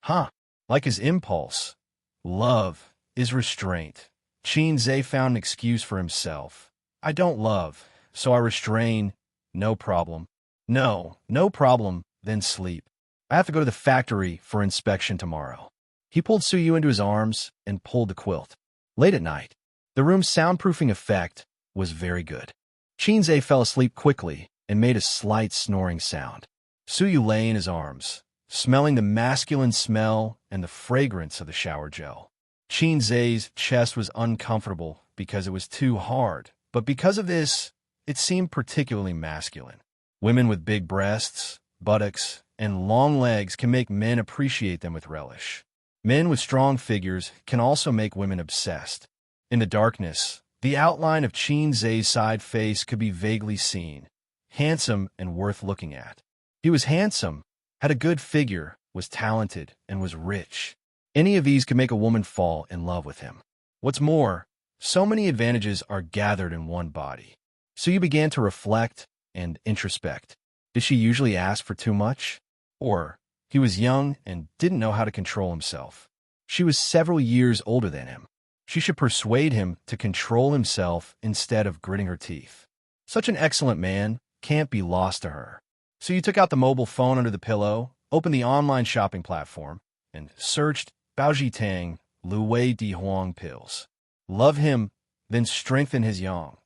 Huh, like his impulse. Love is restraint. Xianxia found an excuse for himself. I don't love, so I restrain. No problem. No problem, then sleep. I have to go to the factory for inspection tomorrow. He pulled Suyu into his arms and pulled the quilt. Late at night, the room's soundproofing effect was very good. Xianxia fell asleep quickly and made a slight snoring sound. Suyu lay in his arms, smelling the masculine smell and the fragrance of the shower gel. Xianxia's chest was uncomfortable because it was too hard, but because of this, it seemed particularly masculine. Women with big breasts, buttocks, and long legs can make men appreciate them with relish. Men with strong figures can also make women obsessed. In the darkness, the outline of Xianxia's side face could be vaguely seen, handsome and worth looking at. He was handsome, had a good figure, was talented, and was rich. Any of these could make a woman fall in love with him. What's more, so many advantages are gathered in one body. So you began to reflect and introspect. Did she usually ask for too much? Or he was young and didn't know how to control himself. She was several years older than him. She should persuade him to control himself instead of gritting her teeth. Such an excellent man can't be lost to her. So you took out the mobile phone under the pillow, opened the online shopping platform, and searched Baojitang Luwei Di Huang pills. Love him, then strengthen his yang.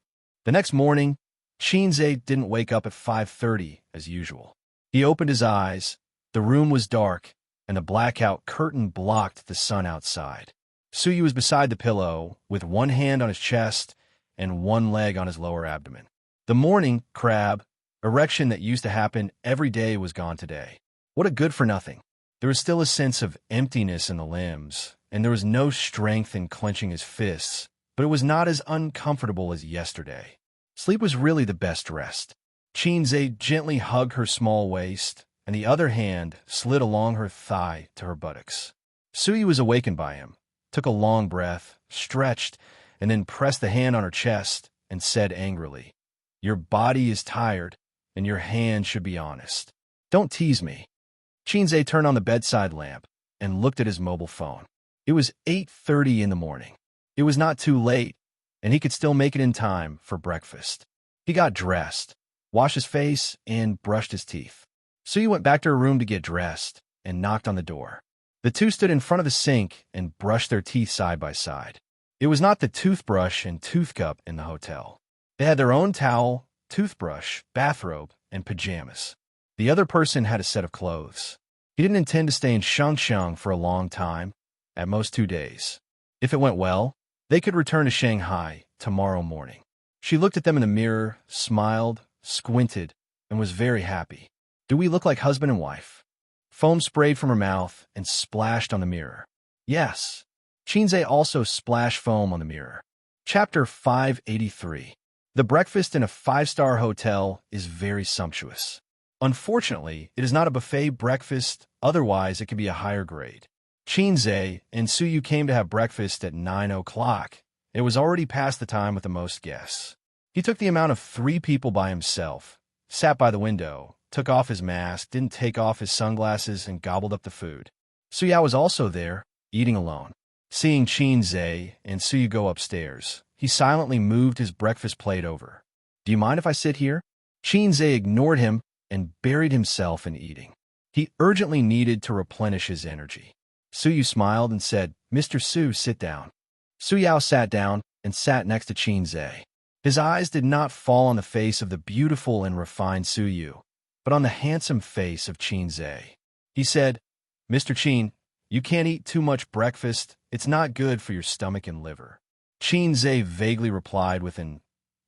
The next morning, Xianxia didn't wake up at 5:30 as usual. He opened his eyes. The room was dark, and the blackout curtain blocked the sun outside. Suyu was beside the pillow, with one hand on his chest and one leg on his lower abdomen. The morning crab erection that used to happen every day was gone today. What a good-for-nothing. There was still a sense of emptiness in the limbs, and there was no strength in clenching his fists, but it was not as uncomfortable as yesterday. Sleep was really the best rest. Xianxia gently hugged her small waist, and the other hand slid along her thigh to her buttocks. Suyu was awakened by him, took a long breath, stretched, and then pressed the hand on her chest and said angrily, Your body is tired, and your hand should be honest. Don't tease me. Xianxia turned on the bedside lamp and looked at his mobile phone. It was 8:30 in the morning. It was not too late, and he could still make it in time for breakfast. He got dressed, washed his face, and brushed his teeth. Su Yu went back to her room to get dressed and knocked on the door. The two stood in front of the sink and brushed their teeth side by side. It was not the toothbrush and tooth cup in the hotel. They had their own towel, toothbrush, bathrobe, and pajamas. The other person had a set of clothes. He didn't intend to stay in Xianxia for a long time, at most 2 days. If it went well, they could return to Shanghai tomorrow morning. She looked at them in the mirror, smiled, squinted, and was very happy. Do we look like husband and wife? Foam sprayed from her mouth and splashed on the mirror. Yes. Xianxia also splashed foam on the mirror. Chapter 583. The breakfast in a 5-star hotel is very sumptuous. Unfortunately, it is not a buffet breakfast, otherwise it could be a higher grade. Xianxia and Su Yu came to have breakfast at 9 o'clock. It was already past the time with the most guests. He took the amount of 3 people by himself, sat by the window, took off his mask, didn't take off his sunglasses, and gobbled up the food. Su Yao was also there, eating alone. Seeing Xianxia and Su Yu go upstairs, he silently moved his breakfast plate over. Do you mind if I sit here? Xianxia ignored him and buried himself in eating. He urgently needed to replenish his energy. Su Yu smiled and said, Mr. Su, sit down. Su Yao sat down and sat next to Xianxia. His eyes did not fall on the face of the beautiful and refined Su Yu, but on the handsome face of Xianxia. He said, Mr. Qin, you can't eat too much breakfast. It's not good for your stomach and liver. Xianxia vaguely replied with an,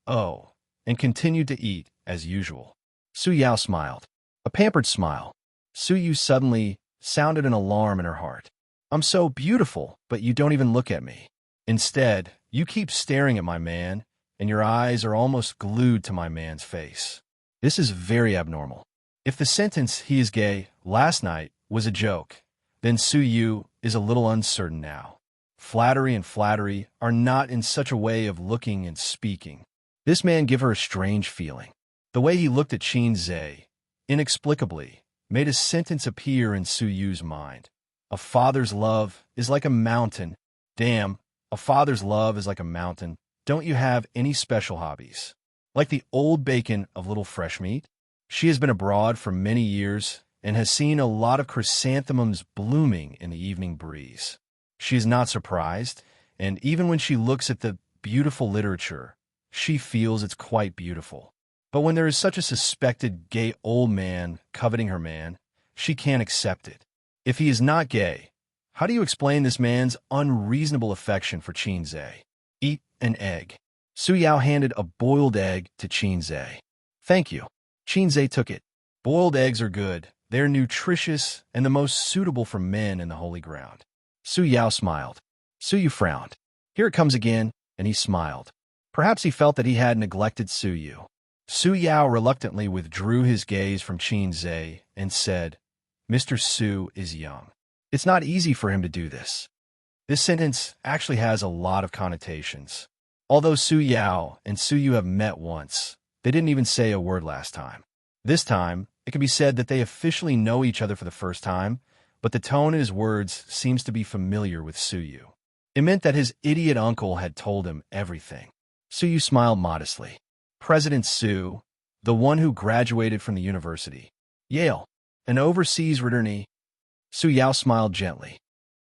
oh, and continued to eat as usual. Su Yao smiled. A pampered smile. Su Yu suddenly sounded an alarm in her heart. I'm so beautiful, but you don't even look at me. Instead, you keep staring at my man, and your eyes are almost glued to my man's face. This is very abnormal. If the sentence, he is gay, last night was a joke, then Su Yu is a little uncertain now. Flattery and flattery are not in such a way of looking and speaking. This man gave her a strange feeling. The way he looked at Xianxia, inexplicably, made a sentence appear in Su Yu's mind. A father's love is like a mountain. Damn, a father's love is like a mountain. Don't you have any special hobbies? Like the old bacon of little fresh meat? She has been abroad for many years and has seen a lot of chrysanthemums blooming in the evening breeze. She is not surprised, and even when she looks at the beautiful literature, she feels it's quite beautiful. But when there is such a suspected gay old man coveting her man, she can't accept it. If he is not gay, how do you explain this man's unreasonable affection for Xianxia? Eat an egg. Su Yao handed a boiled egg to Xianxia. Thank you. Xianxia took it. Boiled eggs are good. They're nutritious and the most suitable for men in the holy ground. Su Yao smiled. Su Yu frowned. Here it comes again, and he smiled. Perhaps he felt that he had neglected Su Yu. Su Yao reluctantly withdrew his gaze from Xianxia and said, Mr. Su is young. It's not easy for him to do this. This sentence actually has a lot of connotations. Although Su Yao and Su Yu have met once, they didn't even say a word last time. This time, it can be said that they officially know each other for the first time, but the tone in his words seems to be familiar with Su Yu. It meant that his idiot uncle had told him everything. Su Yu smiled modestly. President Su, the one who graduated from the university. Yale, an overseas returnee. Su Yao smiled gently.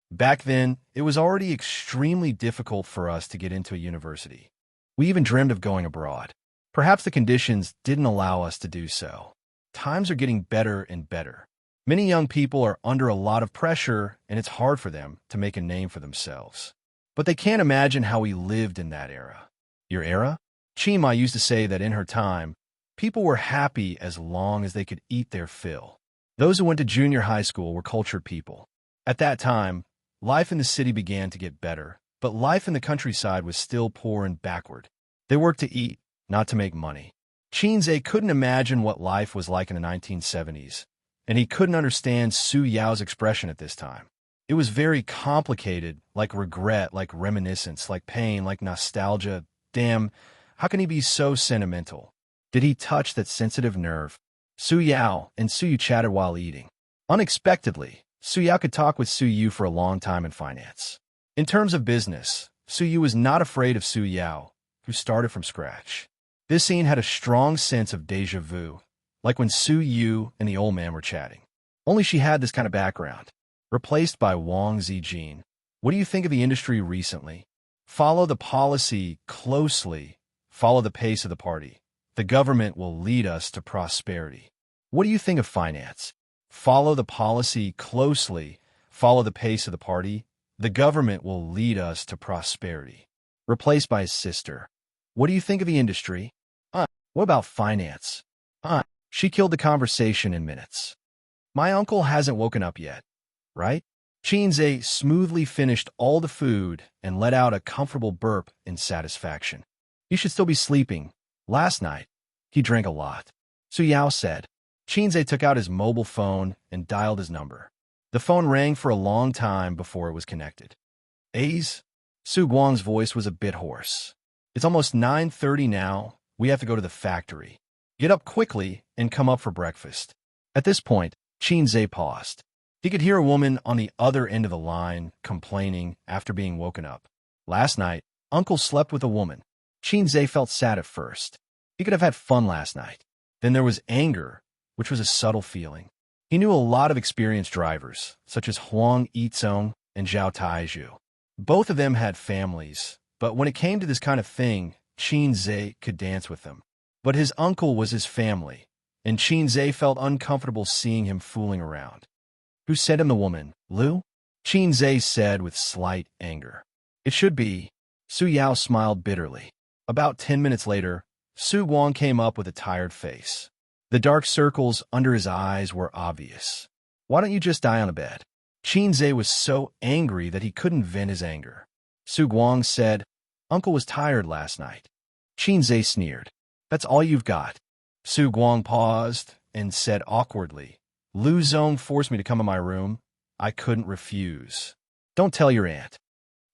Back then, it was already extremely difficult for us to get into a university. We even dreamed of going abroad. Perhaps the conditions didn't allow us to do so. Times are getting better and better. Many young people are under a lot of pressure, and it's hard for them to make a name for themselves. But they can't imagine how we lived in that era. Your era? Chima used to say that in her time, people were happy as long as they could eat their fill. Those who went to junior high school were cultured people. At that time, life in the city began to get better, but life in the countryside was still poor and backward. They worked to eat, not to make money. Xianxia couldn't imagine what life was like in the 1970s, and he couldn't understand Su Yao's expression at this time. It was very complicated, like regret, like reminiscence, like pain, like nostalgia. Damn, how can he be so sentimental? Did he touch that sensitive nerve? Su Yao and Su Yu chatted while eating. Unexpectedly, Su Yao could talk with Su Yu for a long time in finance. In terms of business, Su Yu was not afraid of Su Yao, who started from scratch. This scene had a strong sense of déjà vu, like when Su Yu and the old man were chatting. Only she had this kind of background. Replaced by Wang Zijin. What do you think of the industry recently? Follow the policy closely. Follow the pace of the party. The government will lead us to prosperity. What do you think of finance? Follow the policy closely. Follow the pace of the party. The government will lead us to prosperity. Replaced by his sister. What do you think of the industry? What about finance? She killed the conversation in minutes. My uncle hasn't woken up yet, right? Xianxia smoothly finished all the food and let out a comfortable burp in satisfaction. He should still be sleeping. Last night, he drank a lot. Su Yao said. Xianxia took out his mobile phone and dialed his number. The phone rang for a long time before it was connected. A's? Su Guang's voice was a bit hoarse. It's almost 9:30 now. We have to go to the factory. Get up quickly and come up for breakfast. At this point, Xianxia paused. He could hear a woman on the other end of the line complaining after being woken up. Last night, Uncle slept with a woman. Xianxia felt sad at first. He could have had fun last night. Then there was anger, which was a subtle feeling. He knew a lot of experienced drivers, such as Huang Yizong and Zhao Taizhu. Both of them had families, but when it came to this kind of thing, Xianxia could dance with them. But his uncle was his family, and Xianxia felt uncomfortable seeing him fooling around. Who sent him the woman, Lu? Xianxia said with slight anger. It should be. Su Yao smiled bitterly. About 10 minutes later, Su Guang came up with a tired face. The dark circles under his eyes were obvious. Why don't you just die on a bed? Xianxia was so angry that he couldn't vent his anger. Su Guang said, Uncle was tired last night. Xianxia sneered. That's all you've got. Su Guang paused and said awkwardly, Lu Zong forced me to come in my room. I couldn't refuse. Don't tell your aunt.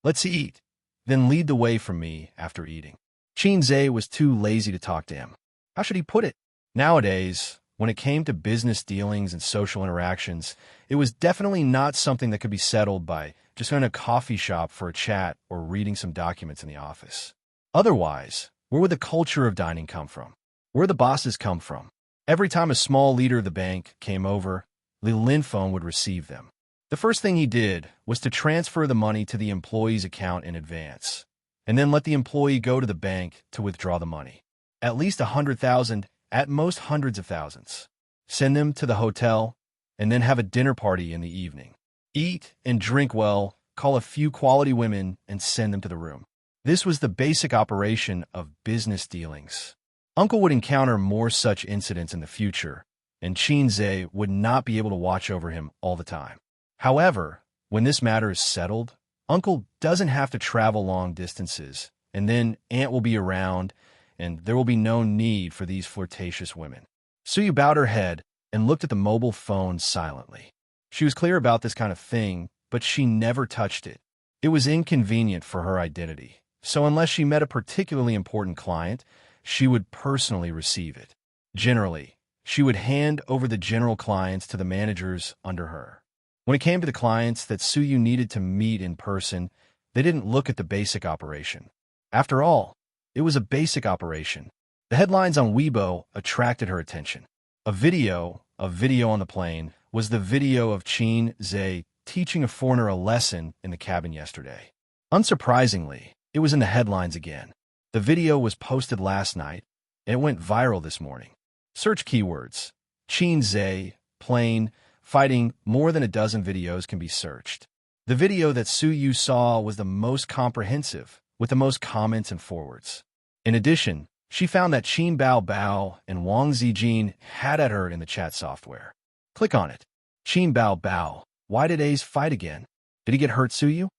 Let's eat. Then lead the way from me after eating. Xianxia was too lazy to talk to him. How should he put it? Nowadays, when it came to business dealings and social interactions, it was definitely not something that could be settled by just going to a coffee shop for a chat or reading some documents in the office. Otherwise, where would the culture of dining come from? Where the bosses come from? Every time a small leader of the bank came over, Li Linfeng would receive them. The first thing he did was to transfer the money to the employee's account in advance, and then let the employee go to the bank to withdraw the money. At least 100,000, at most hundreds of thousands. Send them to the hotel, and then have a dinner party in the evening. Eat and drink well, call a few quality women, and send them to the room. This was the basic operation of business dealings. Uncle would encounter more such incidents in the future, and Xianxia would not be able to watch over him all the time. However, when this matter is settled, Uncle doesn't have to travel long distances, and then Aunt will be around, and there will be no need for these flirtatious women. Suyu bowed her head and looked at the mobile phone silently. She was clear about this kind of thing, but she never touched it. It was inconvenient for her identity, so unless she met a particularly important client, she would personally receive it. Generally, she would hand over the general clients to the managers under her. When it came to the clients that Suyu needed to meet in person, they didn't look at the basic operation. After all, it was a basic operation. The headlines on Weibo attracted her attention. A video on the plane, was the video of Xianxia teaching a foreigner a lesson in the cabin yesterday. Unsurprisingly, it was in the headlines again. The video was posted last night, and it went viral this morning. Search keywords. Xianxia, plane, fighting. More than a dozen videos can be searched. The video that Suyu saw was the most comprehensive, with the most comments and forwards. In addition, she found that Qin Bao Bao and Wang Zijin had at her in the chat software. Click on it. Qin Bao Bao, why did Ace fight again? Did he get hurt, Suyu?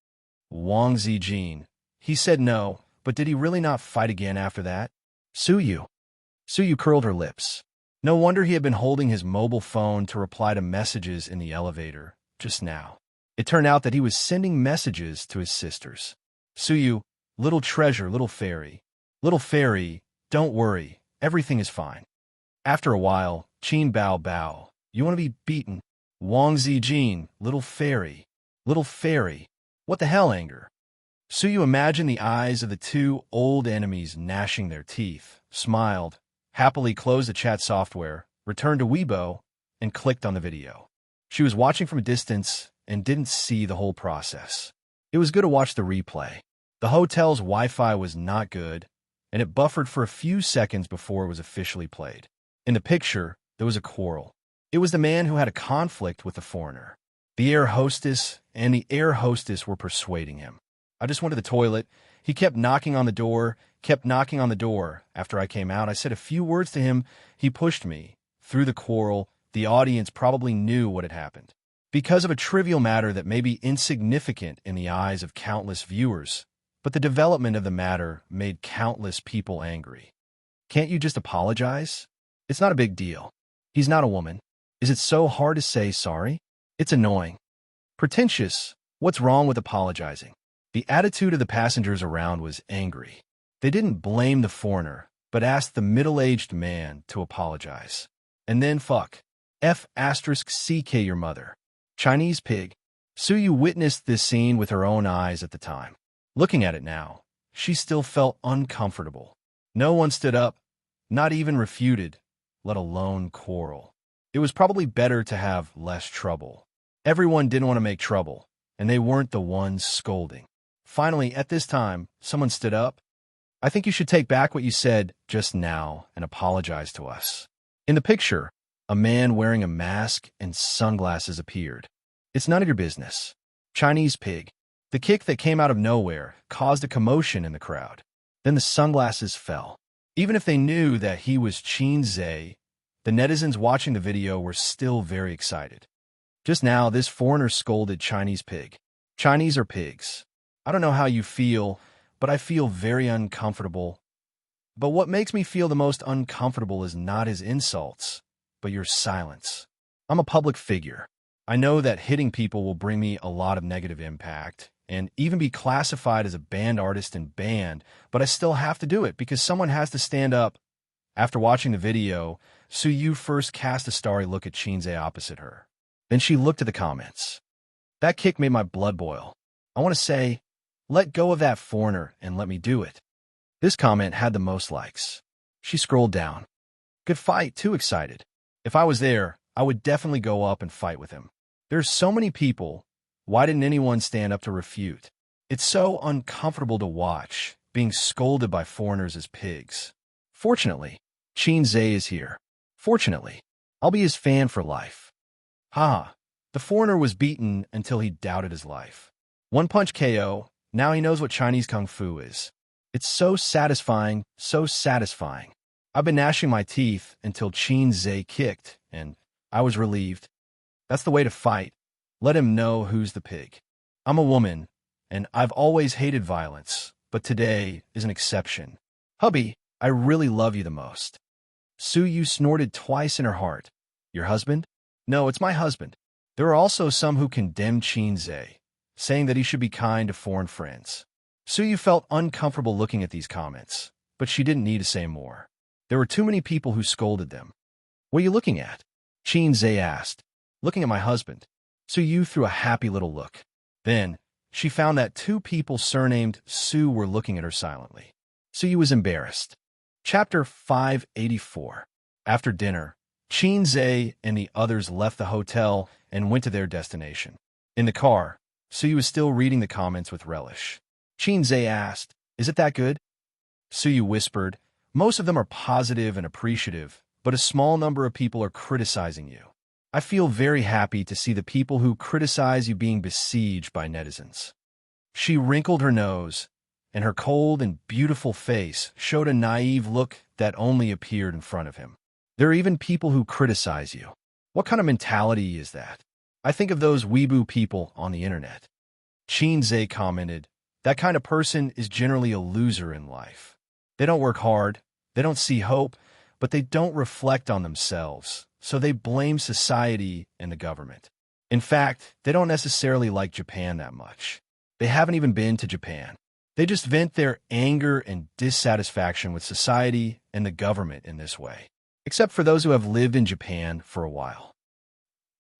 Wang Zijin. He said no, but did he really not fight again after that? Suyu. Suyu curled her lips. No wonder he had been holding his mobile phone to reply to messages in the elevator just now. It turned out that he was sending messages to his sisters. Suyu, little treasure, little fairy. Little fairy, don't worry, everything is fine. After a while, Qin Bao Bao, you want to be beaten? Wang Zijin, little fairy. Little fairy. What the hell, anger? So you imagine the eyes of the two old enemies gnashing their teeth, smiled, happily closed the chat software, returned to Weibo, and clicked on the video. She was watching from a distance and didn't see the whole process. It was good to watch the replay. The hotel's Wi-Fi was not good, and it buffered for a few seconds before it was officially played. In the picture, there was a quarrel. It was the man who had a conflict with the foreigner. The air hostess and the air hostess were persuading him. I just went to the toilet. He kept knocking on the door. After I came out, I said a few words to him. He pushed me. Through the quarrel, the audience probably knew what had happened. Because of a trivial matter that may be insignificant in the eyes of countless viewers, but the development of the matter made countless people angry. Can't you just apologize? It's not a big deal. He's not a woman. Is it so hard to say sorry? It's annoying. Pretentious. What's wrong with apologizing? The attitude of the passengers around was angry. They didn't blame the foreigner, but asked the middle-aged man to apologize. And then F***CK your mother. Chinese pig. Suyu witnessed this scene with her own eyes at the time. Looking at it now, she still felt uncomfortable. No one stood up, not even refuted, let alone quarrel. It was probably better to have less trouble. Everyone didn't want to make trouble, and they weren't the ones scolding. Finally, at this time, someone stood up. I think you should take back what you said just now and apologize to us. In the picture, a man wearing a mask and sunglasses appeared. It's none of your business. Chinese pig. The kick that came out of nowhere caused a commotion in the crowd. Then the sunglasses fell. Even if they knew that he was Xianxia, the netizens watching the video were still very excited. Just now, this foreigner scolded Chinese pig. Chinese are pigs. I don't know how you feel, but I feel very uncomfortable. But what makes me feel the most uncomfortable is not his insults, but your silence. I'm a public figure. I know that hitting people will bring me a lot of negative impact and even be classified as a banned artist and banned, but I still have to do it because someone has to stand up. After watching the video, Suyu first cast a starry look at Xianxia opposite her. Then she looked at the comments. That kick made my blood boil. I want to say, let go of that foreigner and let me do it. This comment had the most likes. She scrolled down. Good fight, too excited. If I was there, I would definitely go up and fight with him. There's so many people. Why didn't anyone stand up to refute? It's so uncomfortable to watch, being scolded by foreigners as pigs. Fortunately, Xianxia is here. Fortunately, I'll be his fan for life. Ha! The foreigner was beaten until he doubted his life. One punch KO, now he knows what Chinese Kung Fu is. It's so satisfying, so satisfying. I've been gnashing my teeth until Xianxia kicked, and I was relieved. That's the way to fight. Let him know who's the pig. I'm a woman, and I've always hated violence, but today is an exception. Hubby, I really love you the most. Suyu snorted twice in her heart. Your husband? No, it's my husband. There are also some who condemn Xianxia, saying that he should be kind to foreign friends. Suyu felt uncomfortable looking at these comments, but she didn't need to say more. There were too many people who scolded them. What are you looking at? Xianxia asked. Looking at my husband. Suyu threw a happy little look. Then, she found that two people surnamed Su were looking at her silently. Suyu was embarrassed. Chapter 584. After dinner, Xianxia and the others left the hotel and went to their destination. In the car, Suyu was still reading the comments with relish. Xianxia asked, Is it that good? Suyu whispered, Most of them are positive and appreciative, but a small number of people are criticizing you. I feel very happy to see the people who criticize you being besieged by netizens. She wrinkled her nose, and her cold and beautiful face showed a naive look that only appeared in front of him. There are even people who criticize you. What kind of mentality is that? I think of those weeboo people on the internet. Xianxia commented, That kind of person is generally a loser in life. They don't work hard, they don't see hope, but they don't reflect on themselves, so they blame society and the government. In fact, they don't necessarily like Japan that much. They haven't even been to Japan. They just vent their anger and dissatisfaction with society and the government in this way, except for those who have lived in Japan for a while.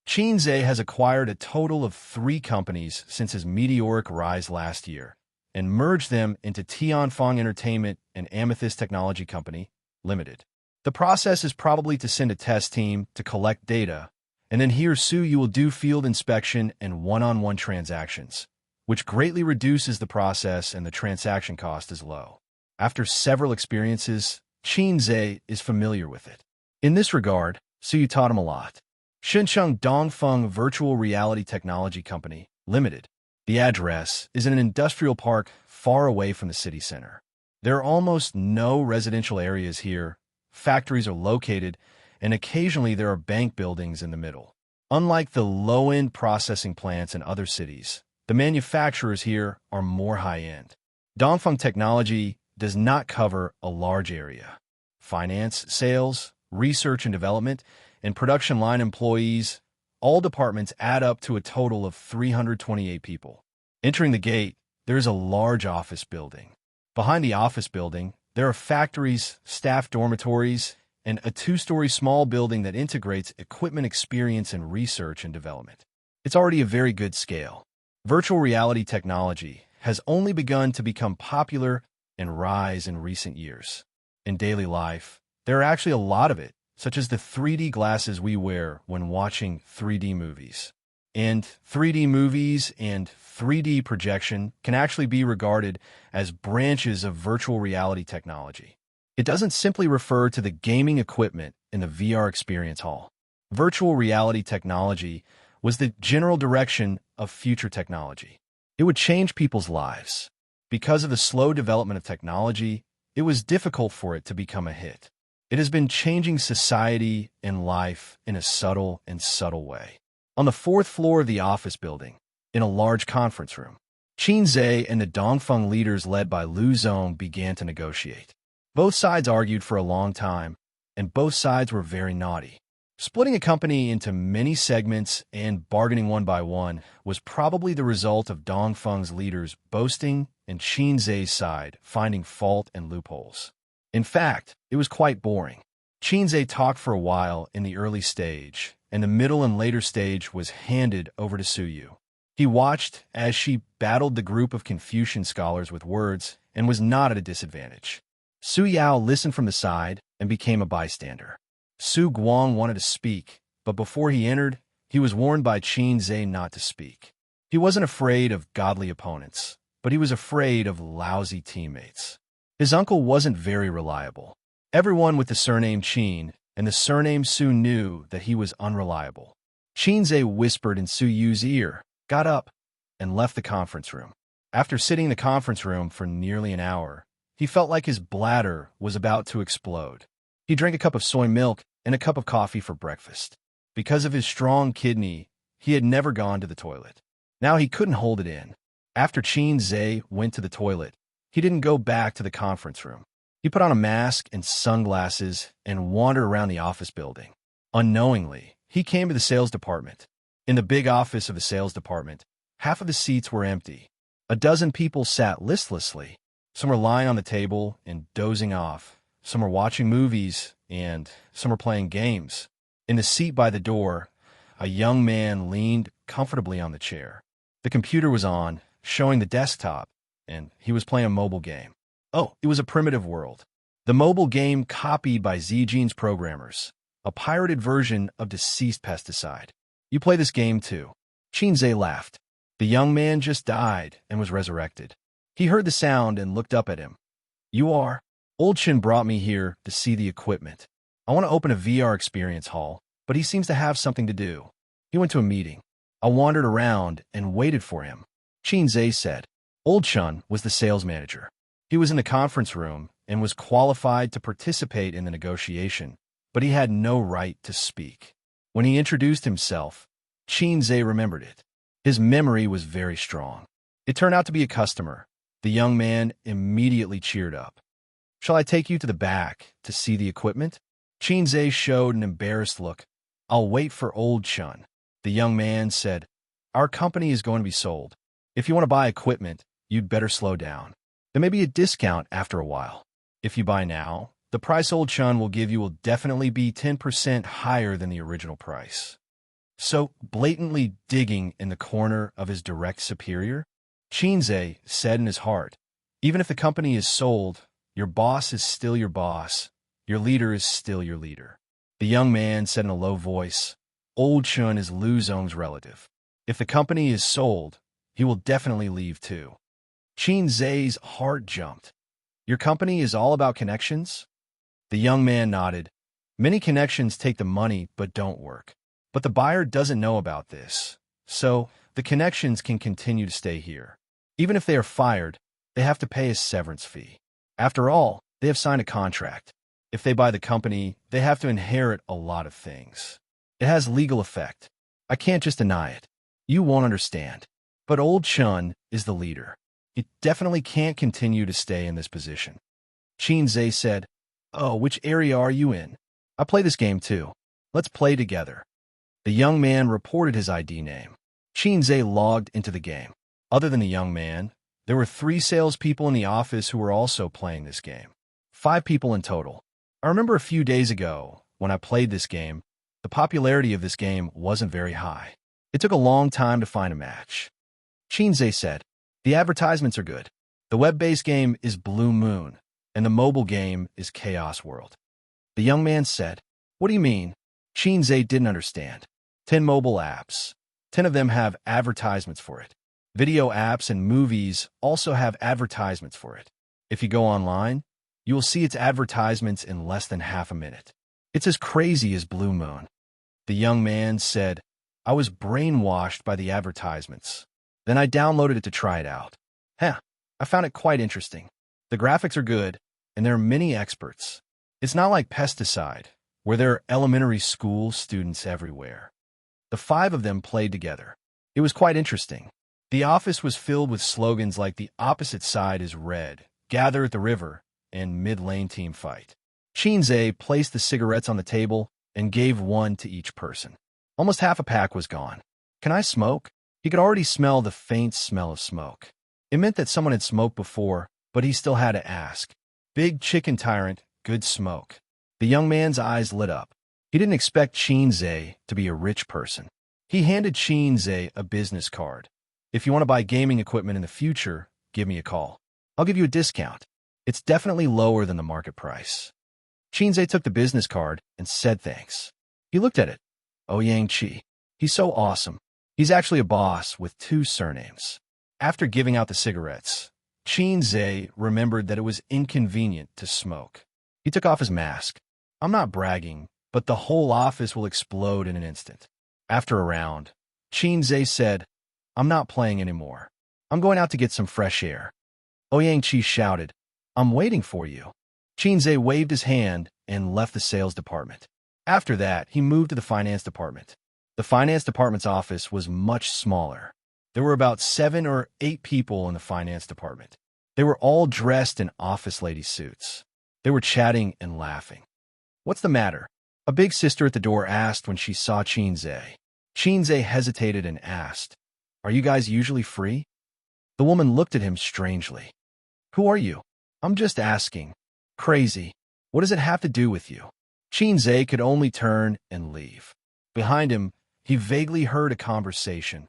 Xianxia has acquired a total of 3 companies since his meteoric rise last year, and merged them into Tianfeng Entertainment and Amethyst Technology Company, Limited. The process is probably to send a test team to collect data, and then here you will do field inspection and one-on-one transactions, which greatly reduces the process and the transaction cost is low. After several experiences, Xianxia is familiar with it. In this regard, Su taught him a lot. Shenzhen Dongfeng Virtual Reality Technology Company, Limited. The address is in an industrial park far away from the city center. There are almost no residential areas here, factories are located, and occasionally there are bank buildings in the middle. Unlike the low-end processing plants in other cities, the manufacturers here are more high-end. Dongfeng Technology does not cover a large area. Finance, sales, research and development, and production line employees, all departments add up to a total of 328 people. Entering the gate, there is a large office building. Behind the office building, there are factories, staff dormitories, and a two-story small building that integrates equipment experience and research and development. It's already a very good scale. Virtual reality technology has only begun to become popular and rise in recent years. In daily life, there are actually a lot of it, such as the 3D glasses we wear when watching 3D movies. And 3D movies and 3D projection can actually be regarded as branches of virtual reality technology. It doesn't simply refer to the gaming equipment in the VR experience hall. Virtual reality technology was the general direction of future technology. It would change people's lives. Because of the slow development of technology, it was difficult for it to become a hit. It has been changing society and life in a subtle way. On the fourth floor of the office building, in a large conference room, Xianxia and the Dongfeng leaders led by Lu Zong began to negotiate. Both sides argued for a long time, and both sides were very naughty. Splitting a company into many segments and bargaining one by one was probably the result of Dongfeng's leaders boasting and Xianxia's side finding fault and loopholes. In fact, it was quite boring. Xianxia talked for a while in the early stage, and the middle and later stage was handed over to Su Yu. He watched as she battled the group of Confucian scholars with words and was not at a disadvantage. Su Yao listened from the side and became a bystander. Su Guang wanted to speak, but before he entered, he was warned by Xianxia not to speak. He wasn't afraid of godly opponents, but he was afraid of lousy teammates. His uncle wasn't very reliable. Everyone with the surname Qin and the surname Su knew that he was unreliable. Xianxia whispered in Su Yu's ear, got up, and left the conference room. After sitting in the conference room for nearly an hour, he felt like his bladder was about to explode. He drank a cup of soy milk and a cup of coffee for breakfast. Because of his strong kidney, he had never gone to the toilet. Now he couldn't hold it in. After Xianxia went to the toilet, he didn't go back to the conference room. He put on a mask and sunglasses and wandered around the office building. Unknowingly, he came to the sales department. In the big office of the sales department, half of the seats were empty. A dozen people sat listlessly. Some were lying on the table and dozing off. Some were watching movies, and some were playing games. In the seat by the door, a young man leaned comfortably on the chair. The computer was on, showing the desktop, and he was playing a mobile game. Oh, it was a primitive world. The mobile game copied by Zijian's programmers, a pirated version of Deceased Pesticide. You play this game too. Xianxia laughed. The young man just died and was resurrected. He heard the sound and looked up at him. You are? Old Chen brought me here to see the equipment. I want to open a VR experience hall, but he seems to have something to do. He went to a meeting. I wandered around and waited for him. Xianxia said. Old Chen was the sales manager. He was in the conference room and was qualified to participate in the negotiation, but he had no right to speak. When he introduced himself, Xianxia remembered it. His memory was very strong. It turned out to be a customer. The young man immediately cheered up. Shall I take you to the back to see the equipment? Xianxia showed an embarrassed look. I'll wait for Old Chen. The young man said, Our company is going to be sold. If you want to buy equipment, you'd better slow down. There may be a discount after a while. If you buy now, the price Old Chen will give you will definitely be 10% higher than the original price. So, blatantly digging in the corner of his direct superior, Xianxia said in his heart, even if the company is sold, your boss is still your boss. Your leader is still your leader. The young man said in a low voice, Old Chun is Lu Zong's relative. If the company is sold, he will definitely leave too. Xianxia's heart jumped. Your company is all about connections? The young man nodded. Many connections take the money but don't work. But the buyer doesn't know about this. So, the connections can continue to stay here. Even if they are fired, they have to pay a severance fee. After all, they have signed a contract. If they buy the company, they have to inherit a lot of things. It has legal effect. I can't just deny it. You won't understand. But Old Chun is the leader. It definitely can't continue to stay in this position. Xianxia said, Oh, which area are you in? I play this game too. Let's play together. The young man reported his ID name. Xianxia logged into the game. Other than the young man, there were 3 salespeople in the office who were also playing this game. 5 people in total. I remember a few days ago, when I played this game, the popularity of this game wasn't very high. It took a long time to find a match. Xianxia said, The advertisements are good. The web-based game is Blue Moon, and the mobile game is Chaos World. The young man said, What do you mean? Xianxia didn't understand. 10 mobile apps. 10 of them have advertisements for it. Video apps and movies also have advertisements for it. If you go online, you will see its advertisements in less than half a minute. It's as crazy as Blue Moon. The young man said, I was brainwashed by the advertisements. Then I downloaded it to try it out. I found it quite interesting. The graphics are good, and there are many experts. It's not like Pesticide, where there are elementary school students everywhere. The 5 of them played together. It was quite interesting. The office was filled with slogans like the opposite side is red, gather at the river, and mid-lane team fight. Xianxia placed the cigarettes on the table and gave one to each person. Almost half a pack was gone. Can I smoke? He could already smell the faint smell of smoke. It meant that someone had smoked before, but he still had to ask. Big chicken tyrant, good smoke. The young man's eyes lit up. He didn't expect Xianxia to be a rich person. He handed Xianxia a business card. If you want to buy gaming equipment in the future, give me a call. I'll give you a discount. It's definitely lower than the market price. Xianxia took the business card and said thanks. He looked at it. Xianxia. He's so awesome. He's actually a boss with 2 surnames. After giving out the cigarettes, Xianxia remembered that it was inconvenient to smoke. He took off his mask. I'm not bragging, but the whole office will explode in an instant. After a round, Xianxia said, I'm not playing anymore. I'm going out to get some fresh air. Xianxia shouted, I'm waiting for you. Xianxia waved his hand and left the sales department. After that, he moved to the finance department. The finance department's office was much smaller. There were about 7 or 8 people in the finance department. They were all dressed in office lady suits. They were chatting and laughing. What's the matter? A big sister at the door asked when she saw Xianxia. Xianxia hesitated and asked, Are you guys usually free? The woman looked at him strangely. Who are you? I'm just asking. Crazy. What does it have to do with you? Xianxia could only turn and leave. Behind him, he vaguely heard a conversation.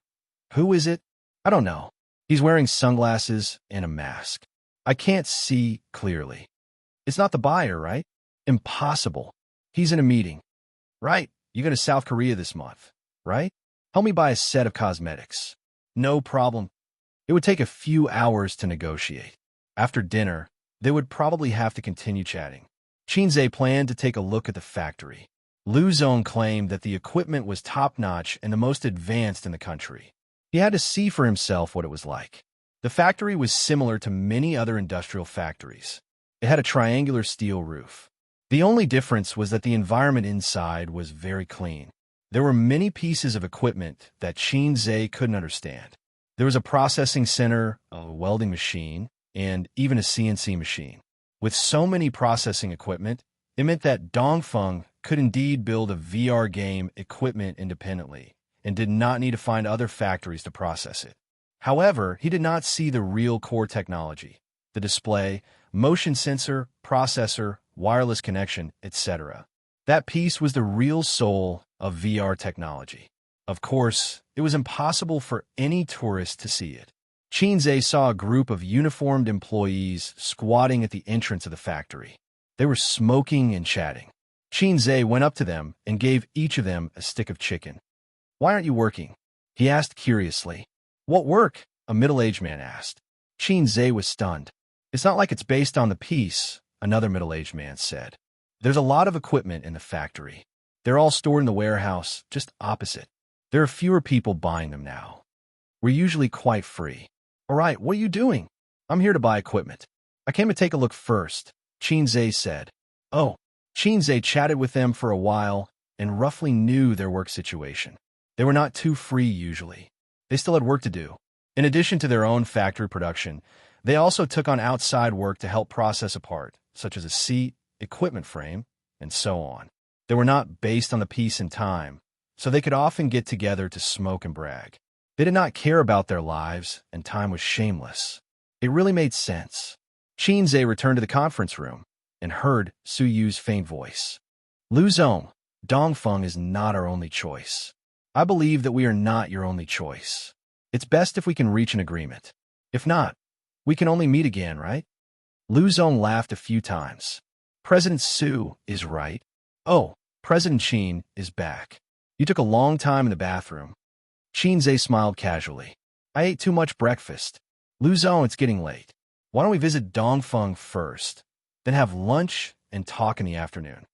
Who is it? I don't know. He's wearing sunglasses and a mask. I can't see clearly. It's not the buyer, right? Impossible. He's in a meeting. Right. You go to South Korea this month, right? Help me buy a set of cosmetics. No problem. It would take a few hours to negotiate. After dinner, they would probably have to continue chatting. Xianxia planned to take a look at the factory. Lu Zong claimed that the equipment was top-notch and the most advanced in the country. He had to see for himself what it was like. The factory was similar to many other industrial factories. It had a triangular steel roof. The only difference was that the environment inside was very clean. There were many pieces of equipment that Xianxia couldn't understand. There was a processing center, a welding machine, and even a CNC machine. With so many processing equipment, it meant that Dongfeng could indeed build a VR game equipment independently and did not need to find other factories to process it. However, he did not see the real core technology, the display, motion sensor, processor, wireless connection, etc. That piece was the real soul of VR technology. Of course, it was impossible for any tourist to see it. Xianxia saw a group of uniformed employees squatting at the entrance of the factory. They were smoking and chatting. Xianxia went up to them and gave each of them a stick of chicken. "Why aren't you working?" he asked curiously. "What work?" a middle-aged man asked. Xianxia was stunned. "It's not like it's based on the peace," another middle-aged man said. "There's a lot of equipment in the factory. They're all stored in the warehouse, just opposite. There are fewer people buying them now. We're usually quite free." "All right, what are you doing?" "I'm here to buy equipment." "I came to take a look first," Xianxia said. "Oh." Xianxia chatted with them for a while and roughly knew their work situation. They were not too free usually. They still had work to do. In addition to their own factory production, they also took on outside work to help process a part, such as a seat, equipment frame, and so on. They were not based on the peace and time, so they could often get together to smoke and brag. They did not care about their lives, and time was shameless. It really made sense. Xianxia returned to the conference room and heard Su Yu's faint voice. "Lu Zong, Dongfeng is not our only choice. I believe that we are not your only choice. It's best if we can reach an agreement. If not, we can only meet again, right?" Lu Zong laughed a few times. "President Su is right. Oh, President Qin is back. You took a long time in the bathroom." Xianxia smiled casually. "I ate too much breakfast. Lu Zong, it's getting late. Why don't we visit Dongfeng first, then have lunch and talk in the afternoon?"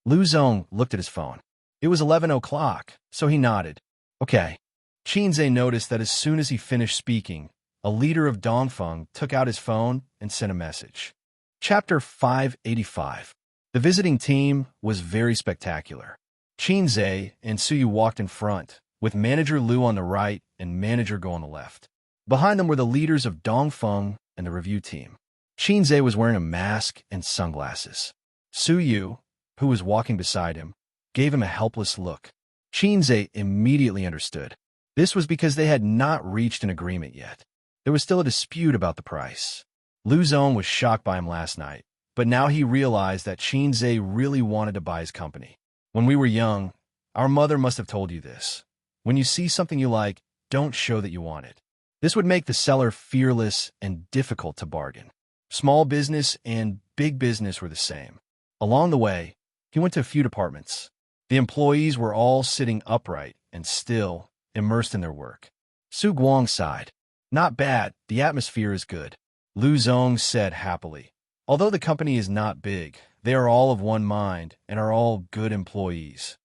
Lu Zong looked at his phone. It was 11 o'clock, so he nodded. "Okay." Xianxia noticed that as soon as he finished speaking, a leader of Dongfeng took out his phone and sent a message. Chapter 585. The visiting team was very spectacular. Xianxia and Suyu walked in front, with Manager Lu on the right and Manager Go on the left. Behind them were the leaders of Dongfeng and the review team. Xianxia was wearing a mask and sunglasses. Suyu, who was walking beside him, gave him a helpless look. Xianxia immediately understood. This was because they had not reached an agreement yet. There was still a dispute about the price. Lu Zong was shocked by him last night, but now he realized that Xianxia really wanted to buy his company. "When we were young, our mother must have told you this. When you see something you like, don't show that you want it." This would make the seller fearless and difficult to bargain. Small business and big business were the same. Along the way, he went to a few departments. The employees were all sitting upright and still, immersed in their work. Su Guang sighed. "Not bad, the atmosphere is good." Lu Zong said happily. "Although the company is not big, they are all of one mind and are all good employees."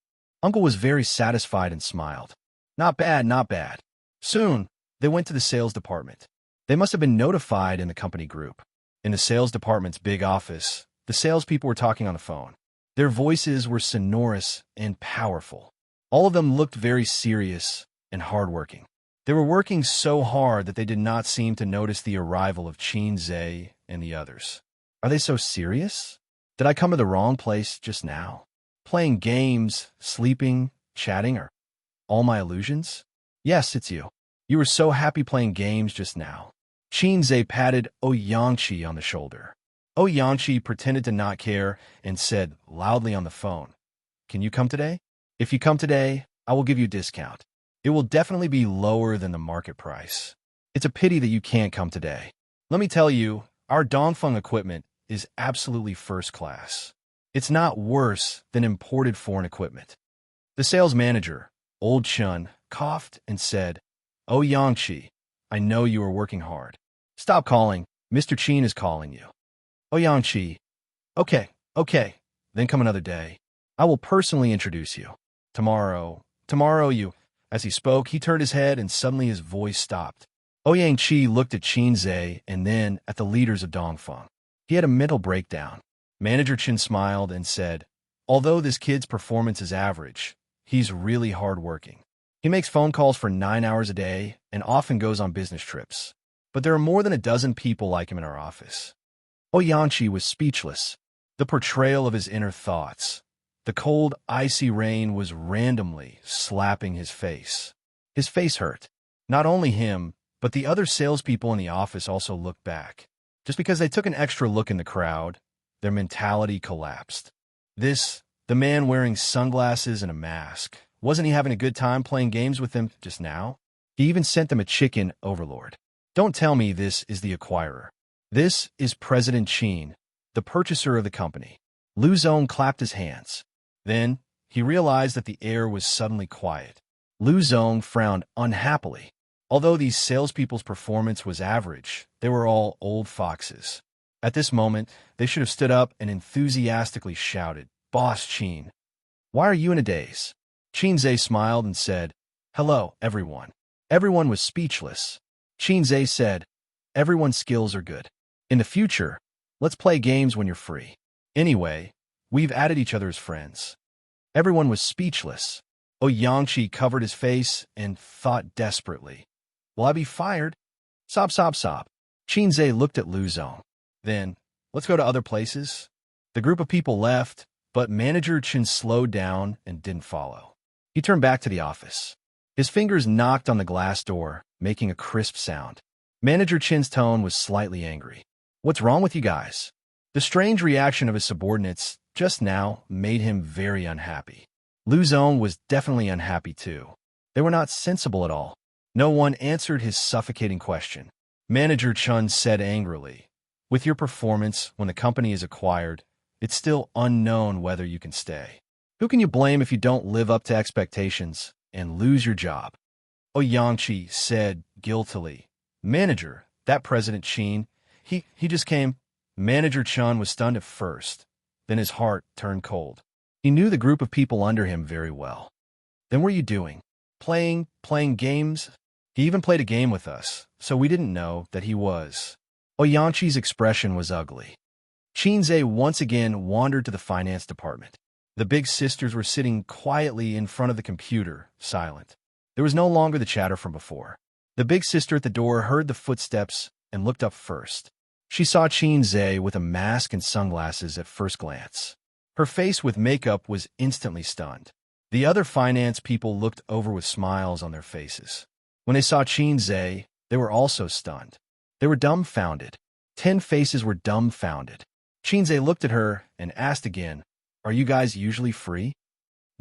Uncle was very satisfied and smiled. "Not bad, not bad." Soon, they went to the sales department. They must have been notified in the company group. In the sales department's big office, the salespeople were talking on the phone. Their voices were sonorous and powerful. All of them looked very serious and hardworking. They were working so hard that they did not seem to notice the arrival of Xianxia and the others. "Are they so serious? Did I come to the wrong place just now? Playing games, sleeping, chatting, are all my illusions?" "Yes, it's you. You were so happy playing games just now." Xianxia patted Xianxia on the shoulder. Xianxia pretended to not care and said loudly on the phone, "Can you come today? If you come today, I will give you a discount. It will definitely be lower than the market price. It's a pity that you can't come today. Let me tell you, our Dongfeng equipment is absolutely first class. It's not worse than imported foreign equipment." The sales manager, Old Chun, coughed and said, "Xianxia, I know you are working hard. Stop calling. Mr. Qin is calling you." "Xianxia, okay, then come another day. I will personally introduce you. Tomorrow you..." As he spoke, he turned his head and suddenly his voice stopped. Xianxia looked at Xianxia and then at the leaders of Dongfeng. He had a mental breakdown. Manager Chen smiled and said, "Although this kid's performance is average, he's really hardworking. He makes phone calls for 9 hours a day and often goes on business trips. But there are more than a dozen people like him in our office." Xianxia was speechless. The portrayal of his inner thoughts. The cold, icy rain was randomly slapping his face. His face hurt. Not only him, but the other salespeople in the office also looked back. Just because they took an extra look in the crowd, their mentality collapsed. The man wearing sunglasses and a mask, wasn't he having a good time playing games with them just now? He even sent them a chicken overlord. Don't tell me this is the acquirer. This is President Qin, the purchaser of the company. Lu Zong clapped his hands. Then, he realized that the air was suddenly quiet. Lu Zong frowned unhappily. Although these salespeople's performance was average, they were all old foxes. At this moment, they should have stood up and enthusiastically shouted, "Boss Qin! Why are you in a daze?" Qin smiled and said, "Hello, everyone." Everyone was speechless. Qin said, "Everyone's skills are good. In the future, let's play games when you're free. Anyway, we've added each other as friends." Everyone was speechless. Xianxia covered his face and thought desperately, "Will I be fired?" Sob, sob, sob. Qin looked at Lu Zong. Then, "Let's go to other places." The group of people left, but Manager Qin slowed down and didn't follow. He turned back to the office. His fingers knocked on the glass door, making a crisp sound. Manager Qin's tone was slightly angry. "What's wrong with you guys?" The strange reaction of his subordinates just now made him very unhappy. Lu Zong was definitely unhappy too. They were not sensible at all. No one answered his suffocating question. Manager Qin said angrily, "With your performance when the company is acquired, it's still unknown whether you can stay. Who can you blame if you don't live up to expectations and lose your job?" Xianxia said guiltily, "Manager, that President Qin, he just came." Manager Qin was stunned at first, then his heart turned cold. He knew the group of people under him very well. "Then what are you doing? Playing games?" "He even played a game with us, so we didn't know that he was." Xianxia's expression was ugly. Qin once again wandered to the finance department. The big sisters were sitting quietly in front of the computer, silent. There was no longer the chatter from before. The big sister at the door heard the footsteps and looked up first. She saw Qin with a mask and sunglasses at first glance. Her face with makeup was instantly stunned. The other finance people looked over with smiles on their faces. When they saw Qin, they were also stunned. They were dumbfounded. 10 faces were dumbfounded. Qin looked at her and asked again, "Are you guys usually free?"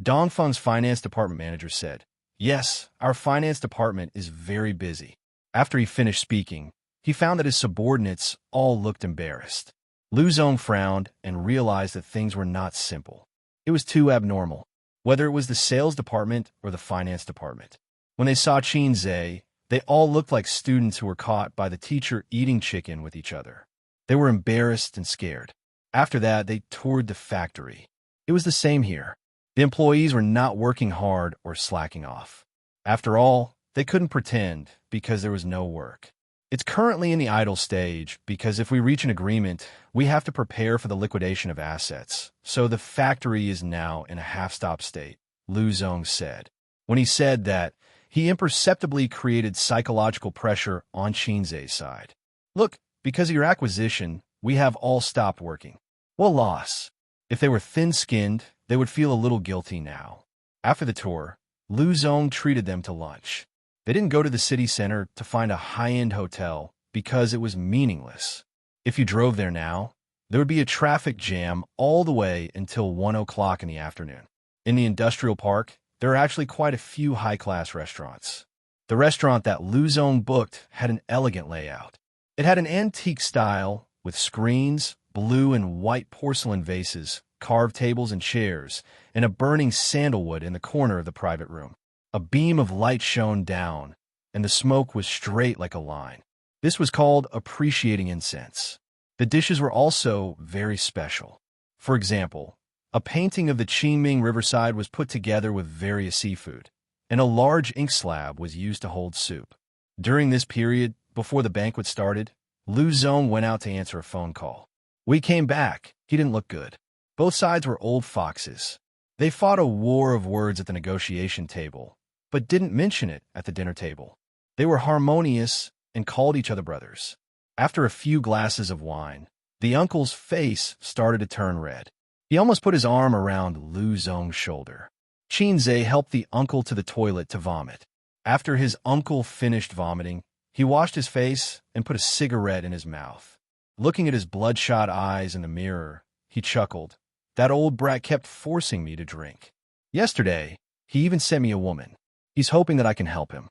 Dongfeng's finance department manager said, "Yes, our finance department is very busy." After he finished speaking, he found that his subordinates all looked embarrassed. Lu Zong frowned and realized that things were not simple. It was too abnormal, whether it was the sales department or the finance department. When they saw Qin, they all looked like students who were caught by the teacher eating chicken with each other. They were embarrassed and scared. After that, they toured the factory. It was the same here. The employees were not working hard or slacking off. After all, they couldn't pretend because there was no work. It's currently in the idle stage because if we reach an agreement, we have to prepare for the liquidation of assets. So the factory is now in a half-stop state, Lu Zong said. When he said that, he imperceptibly created psychological pressure on Qin's side. "Look, because of your acquisition, we have all stopped working." What loss? If they were thin-skinned, they would feel a little guilty now. After the tour, Lu Zong treated them to lunch. They didn't go to the city center to find a high-end hotel because it was meaningless. If you drove there now, there would be a traffic jam all the way until 1 o'clock in the afternoon. In the industrial park, there are actually quite a few high-class restaurants. The restaurant that Lu Zong booked had an elegant layout. It had an antique style with screens, blue and white porcelain vases, carved tables and chairs, and a burning sandalwood in the corner of the private room. A beam of light shone down, and the smoke was straight like a line. This was called appreciating incense. The dishes were also very special. For example, a painting of the Qingming riverside was put together with various seafood, and a large ink slab was used to hold soup. During this period, before the banquet started, Lu Zong went out to answer a phone call. When he came back, he didn't look good. Both sides were old foxes. They fought a war of words at the negotiation table, but didn't mention it at the dinner table. They were harmonious and called each other brothers. After a few glasses of wine, the uncle's face started to turn red. He almost put his arm around Lu Zong's shoulder. Qin helped the uncle to the toilet to vomit. After his uncle finished vomiting, he washed his face and put a cigarette in his mouth. Looking at his bloodshot eyes in the mirror, he chuckled. "That old brat kept forcing me to drink. Yesterday, he even sent me a woman. He's hoping that I can help him."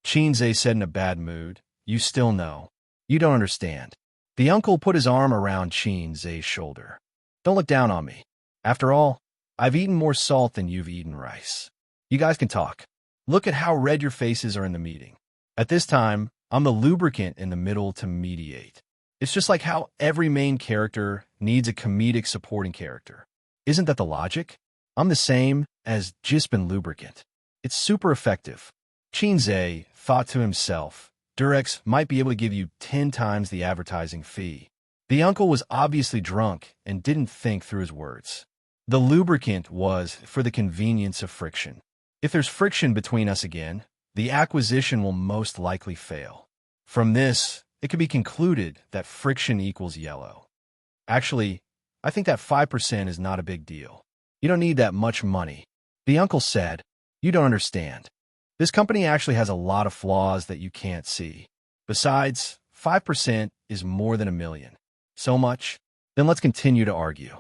Qin said in a bad mood, You still know. You don't understand. The uncle put his arm around Zay's shoulder. Don't look down on me. After all, I've eaten more salt than you've eaten rice. You guys can talk. Look at how red your faces are in the meeting. At this time, I'm the lubricant in the middle to mediate. It's just like how every main character needs a comedic supporting character. Isn't that the logic? I'm the same as Jispin lubricant. It's super effective. Zay thought to himself, Durex might be able to give you 10 times the advertising fee. The uncle was obviously drunk and didn't think through his words. The lubricant was for the convenience of friction. If there's friction between us again, the acquisition will most likely fail. From this, it could be concluded that friction equals yellow. Actually, I think that 5% is not a big deal. You don't need that much money. The uncle said, You don't understand. This company actually has a lot of flaws that you can't see. Besides, 5% is more than $1 million. So much? Then let's continue to argue.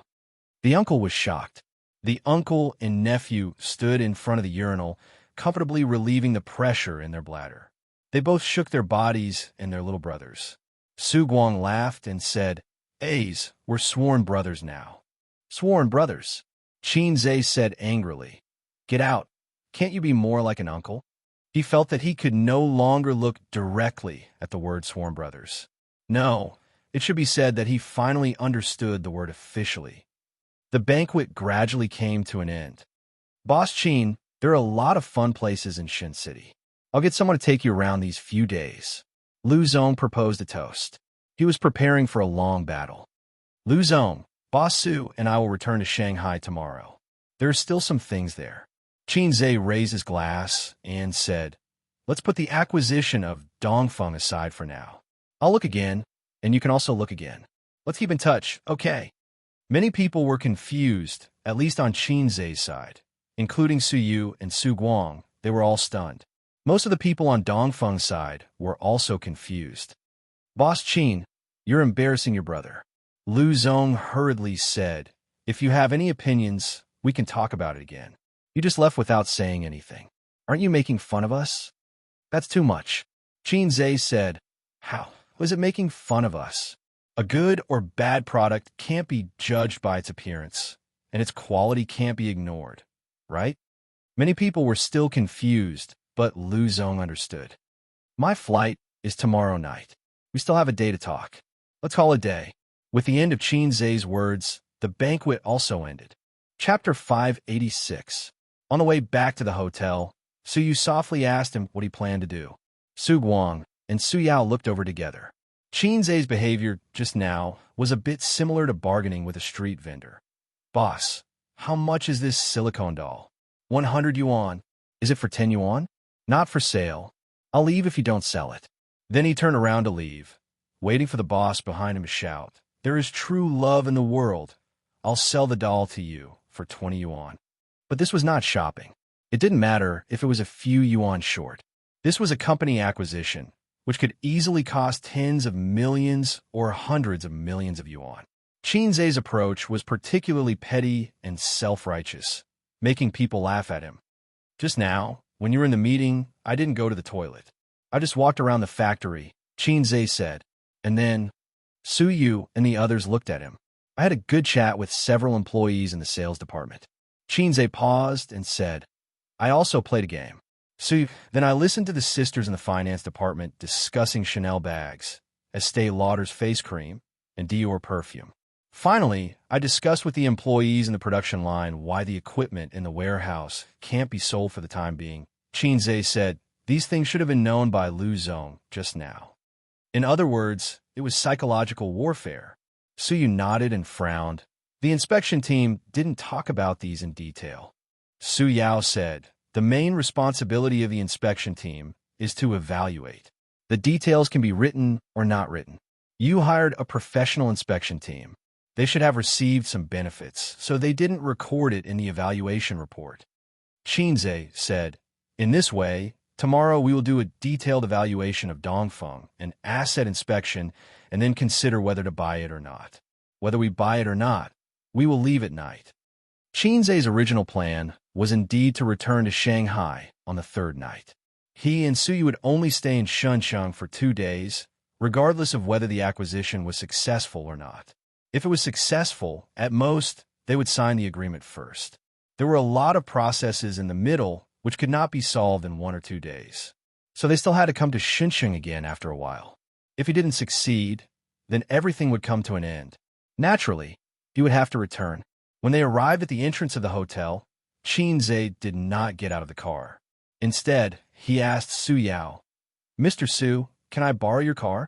The uncle was shocked. The uncle and nephew stood in front of the urinal, comfortably relieving the pressure in their bladder. They both shook their bodies and their little brothers. Su Guang laughed and said, A's, we're sworn brothers now. Sworn brothers? Zay said angrily. Get out. Can't you be more like an uncle? He felt that he could no longer look directly at the word sworn brothers. No, it should be said that he finally understood the word officially. The banquet gradually came to an end. Boss Qin, there are a lot of fun places in Shin City. I'll get someone to take you around these few days. Lu Zong proposed a toast. He was preparing for a long battle. Lu Zong, Boss Su, and I will return to Shanghai tomorrow. There are still some things there. Zay raised his glass and said, Let's put the acquisition of Dongfeng aside for now. I'll look again, and you can also look again. Let's keep in touch, okay? Many people were confused, at least on Zay's side. Including Su Yu and Su Guang, they were all stunned. Most of the people on Dongfeng's side were also confused. Boss Qin, you're embarrassing your brother. Lu Zong hurriedly said, If you have any opinions, we can talk about it again. You just left without saying anything. Aren't you making fun of us? That's too much. Zay said, How was it making fun of us? A good or bad product can't be judged by its appearance, and its quality can't be ignored, right? Many people were still confused, but Lu Zong understood. My flight is tomorrow night. We still have a day to talk. Let's call it a day. With the end of Zay's words, the banquet also ended. Chapter 586. On the way back to the hotel, Su Yu softly asked him what he planned to do. Su Guang and Su Yao looked over together. Zay's behavior just now was a bit similar to bargaining with a street vendor. Boss, how much is this silicone doll? 100 yuan. Is it for 10 yuan? Not for sale. I'll leave if you don't sell it. Then he turned around to leave, waiting for the boss behind him to shout, There is true love in the world. I'll sell the doll to you for 20 yuan. But this was not shopping. It didn't matter if it was a few yuan short. This was a company acquisition, which could easily cost tens of millions or hundreds of millions of yuan. Zay's approach was particularly petty and self-righteous, making people laugh at him. Just now, when you were in the meeting, I didn't go to the toilet. I just walked around the factory, Zay said, and then Su Yu and the others looked at him. I had a good chat with several employees in the sales department. Zay paused and said, I also played a game. Then I listened to the sisters in the finance department discussing Chanel bags, Estee Lauder's face cream, and Dior perfume. Finally, I discussed with the employees in the production line why the equipment in the warehouse can't be sold for the time being. Zay said, These things should have been known by Lu Zong just now. In other words, it was psychological warfare. Su Yu nodded and frowned. The inspection team didn't talk about these in detail. Su Yao said, The main responsibility of the inspection team is to evaluate. The details can be written or not written. You hired a professional inspection team. They should have received some benefits, so they didn't record it in the evaluation report. Zay said, In this way, tomorrow we will do a detailed evaluation of Dongfeng, an asset inspection, and then consider whether to buy it or not. Whether we buy it or not, we will leave at night. Zay's original plan was indeed to return to Shanghai on the third night. He and Suyu would only stay in Xianxia for 2 days, regardless of whether the acquisition was successful or not. If it was successful, at most, they would sign the agreement first. There were a lot of processes in the middle which could not be solved in 1 or 2 days. So they still had to come to Xianxia again after a while. If he didn't succeed, then everything would come to an end. Naturally, he would have to return. When they arrived at the entrance of the hotel, Xianxia did not get out of the car. Instead, he asked Suyu, "Mr. Su, can I borrow your car?"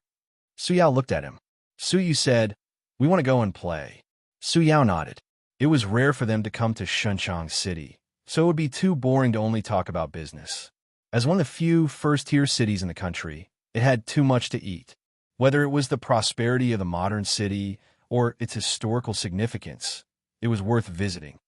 Suyu looked at him. Suyu said, "We want to go and play." Suyu nodded. It was rare for them to come to Xianxia City, so it would be too boring to only talk about business. As one of the few first-tier cities in the country, it had too much to eat. Whether it was the prosperity of the modern city or its historical significance, it was worth visiting.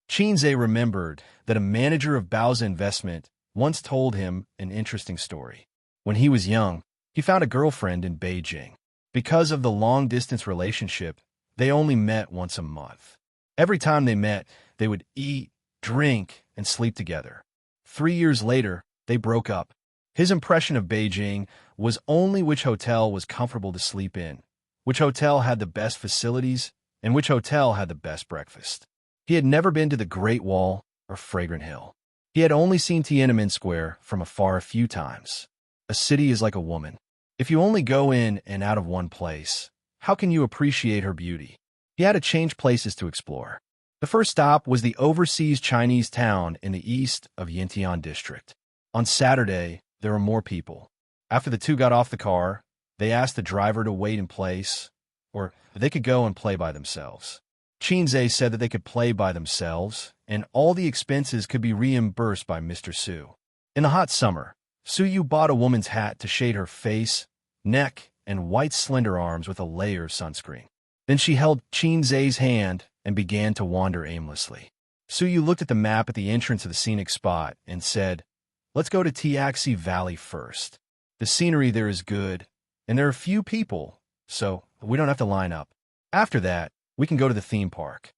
Xianxia remembered that a manager of Bao's investment once told him an interesting story. When he was young, he found a girlfriend in Beijing. Because of the long-distance relationship, they only met once a month. Every time they met, they would eat, drink, and sleep together. 3 years later, they broke up. His impression of Beijing was only which hotel was comfortable to sleep in, which hotel had the best facilities, and which hotel had the best breakfast. He had never been to the Great Wall or Fragrant Hill. He had only seen Tiananmen Square from afar a few times. A city is like a woman. If you only go in and out of one place, how can you appreciate her beauty? He had to change places to explore. The first stop was the overseas Chinese town in the east of Yintian district. On Saturday, there were more people. After the two got off the car, they asked the driver to wait in place, or they could go and play by themselves. Xianxia said that they could play by themselves, and all the expenses could be reimbursed by Mr. Su. In the hot summer, Suyu bought a woman's hat to shade her face, neck, and white slender arms with a layer of sunscreen. Then she held Xianxia's hand and began to wander aimlessly. Suyu looked at the map at the entrance of the scenic spot and said, "Let's go to Xianxia Valley first. The scenery there is good, and there are few people, so we don't have to line up. After that, we can go to the theme park."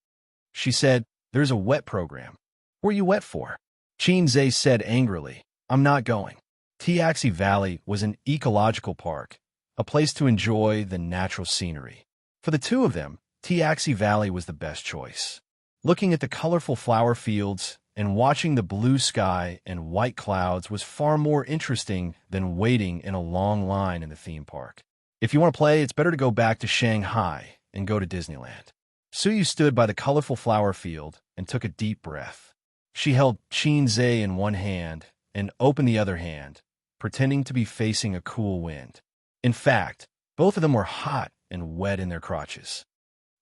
She said, "There's a wet program." "What are you wet for?" Xianxia said angrily, "I'm not going." Xianxia Valley was an ecological park, a place to enjoy the natural scenery. For the two of them, Xianxia Valley was the best choice. Looking at the colorful flower fields and watching the blue sky and white clouds was far more interesting than waiting in a long line in the theme park. If you want to play, it's better to go back to Shanghai and go to Disneyland. Suyu stood by the colorful flower field and took a deep breath. She held Xianxia in one hand and opened the other hand, pretending to be facing a cool wind. In fact, both of them were hot and wet in their crotches.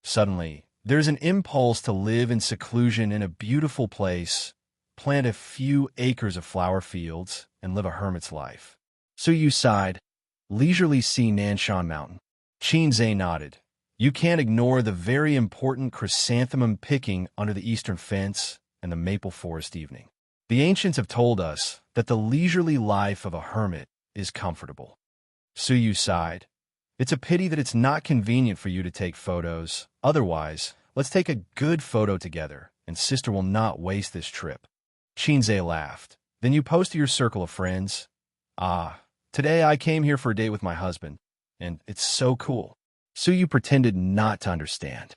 Suddenly, there's an impulse to live in seclusion in a beautiful place, plant a few acres of flower fields, and live a hermit's life. Suyu sighed, "Leisurely see Nanshan Mountain." Xianxia nodded. "You can't ignore the very important chrysanthemum picking under the eastern fence and the maple forest evening. The ancients have told us that the leisurely life of a hermit is comfortable." Suyu sighed. "It's a pity that it's not convenient for you to take photos. Otherwise, let's take a good photo together, and sister will not waste this trip." Xianxia laughed. "Then you post to your circle of friends." "Ah, today I came here for a date with my husband, and it's so cool." Suyu pretended not to understand.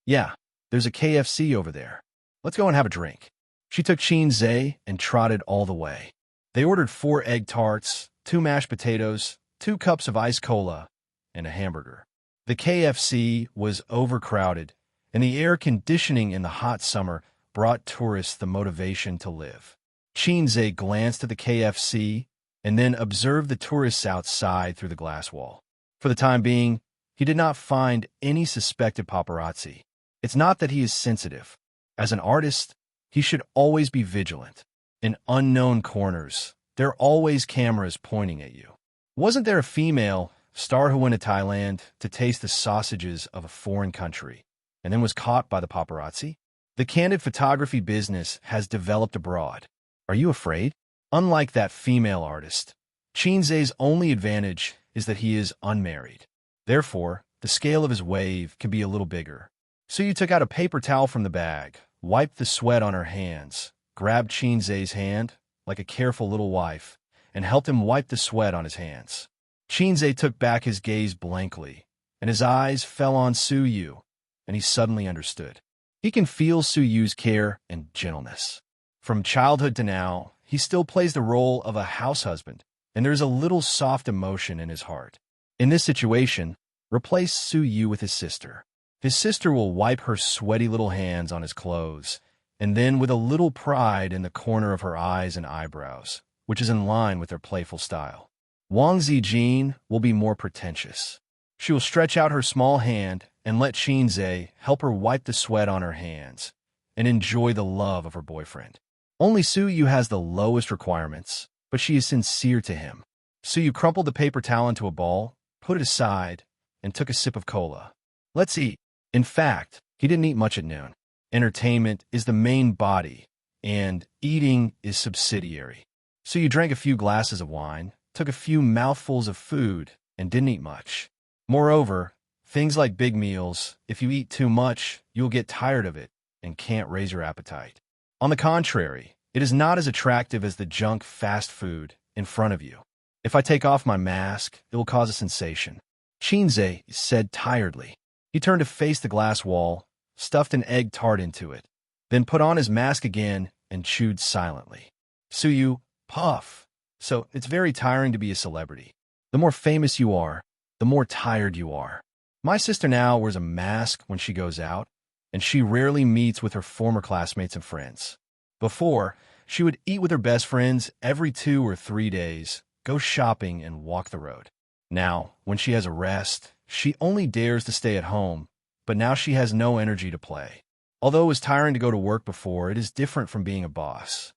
"Yeah, there's a KFC over there. Let's go and have a drink." She took Xianxia and trotted all the way. They ordered 4 egg tarts, 2 mashed potatoes, 2 cups of iced cola, and a hamburger. The KFC was overcrowded, and the air conditioning in the hot summer brought tourists the motivation to live. Xianxia glanced at the KFC and then observed the tourists outside through the glass wall. For the time being, he did not find any suspected paparazzi. It's not that he is sensitive. As an artist, he should always be vigilant. In unknown corners, there are always cameras pointing at you. Wasn't there a female star who went to Thailand to taste the sausages of a foreign country and then was caught by the paparazzi? The candid photography business has developed abroad. Are you afraid? Unlike that female artist, Xianxia's only advantage is that he is unmarried. Therefore, the scale of his wave can be a little bigger. Suyu took out a paper towel from the bag, wiped the sweat on her hands, grabbed Xianxia's hand like a careful little wife, and helped him wipe the sweat on his hands. Xianxia took back his gaze blankly, and his eyes fell on Su Yu, and he suddenly understood. He can feel Su Yu's care and gentleness. From childhood to now, he still plays the role of a house husband, and there is a little soft emotion in his heart. In this situation, replace Su Yu with his sister. His sister will wipe her sweaty little hands on his clothes, and then with a little pride in the corner of her eyes and eyebrows, which is in line with their playful style. Wang Zijin will be more pretentious. She will stretch out her small hand and let Xianxia help her wipe the sweat on her hands and enjoy the love of her boyfriend. Only Su Yu has the lowest requirements, but she is sincere to him. Su Yu crumpled the paper towel into a ball, put it aside, and took a sip of cola. Let's eat. In fact, he didn't eat much at noon. Entertainment is the main body, and eating is subsidiary. So you drank a few glasses of wine, took a few mouthfuls of food, and didn't eat much. Moreover, things like big meals, if you eat too much, you'll get tired of it and can't raise your appetite. On the contrary, it is not as attractive as the junk fast food in front of you. If I take off my mask, it will cause a sensation. Xianxia said tiredly. He turned to face the glass wall, stuffed an egg tart into it, then put on his mask again and chewed silently. Su Yu, puff. So it's very tiring to be a celebrity. The more famous you are, the more tired you are. My sister now wears a mask when she goes out, and she rarely meets with her former classmates and friends. Before, she would eat with her best friends every 2 or 3 days, go shopping, and walk the road. Now, when she has a rest, she only dares to stay at home, but now she has no energy to play. Although it was tiring to go to work before, it is different from being a boss.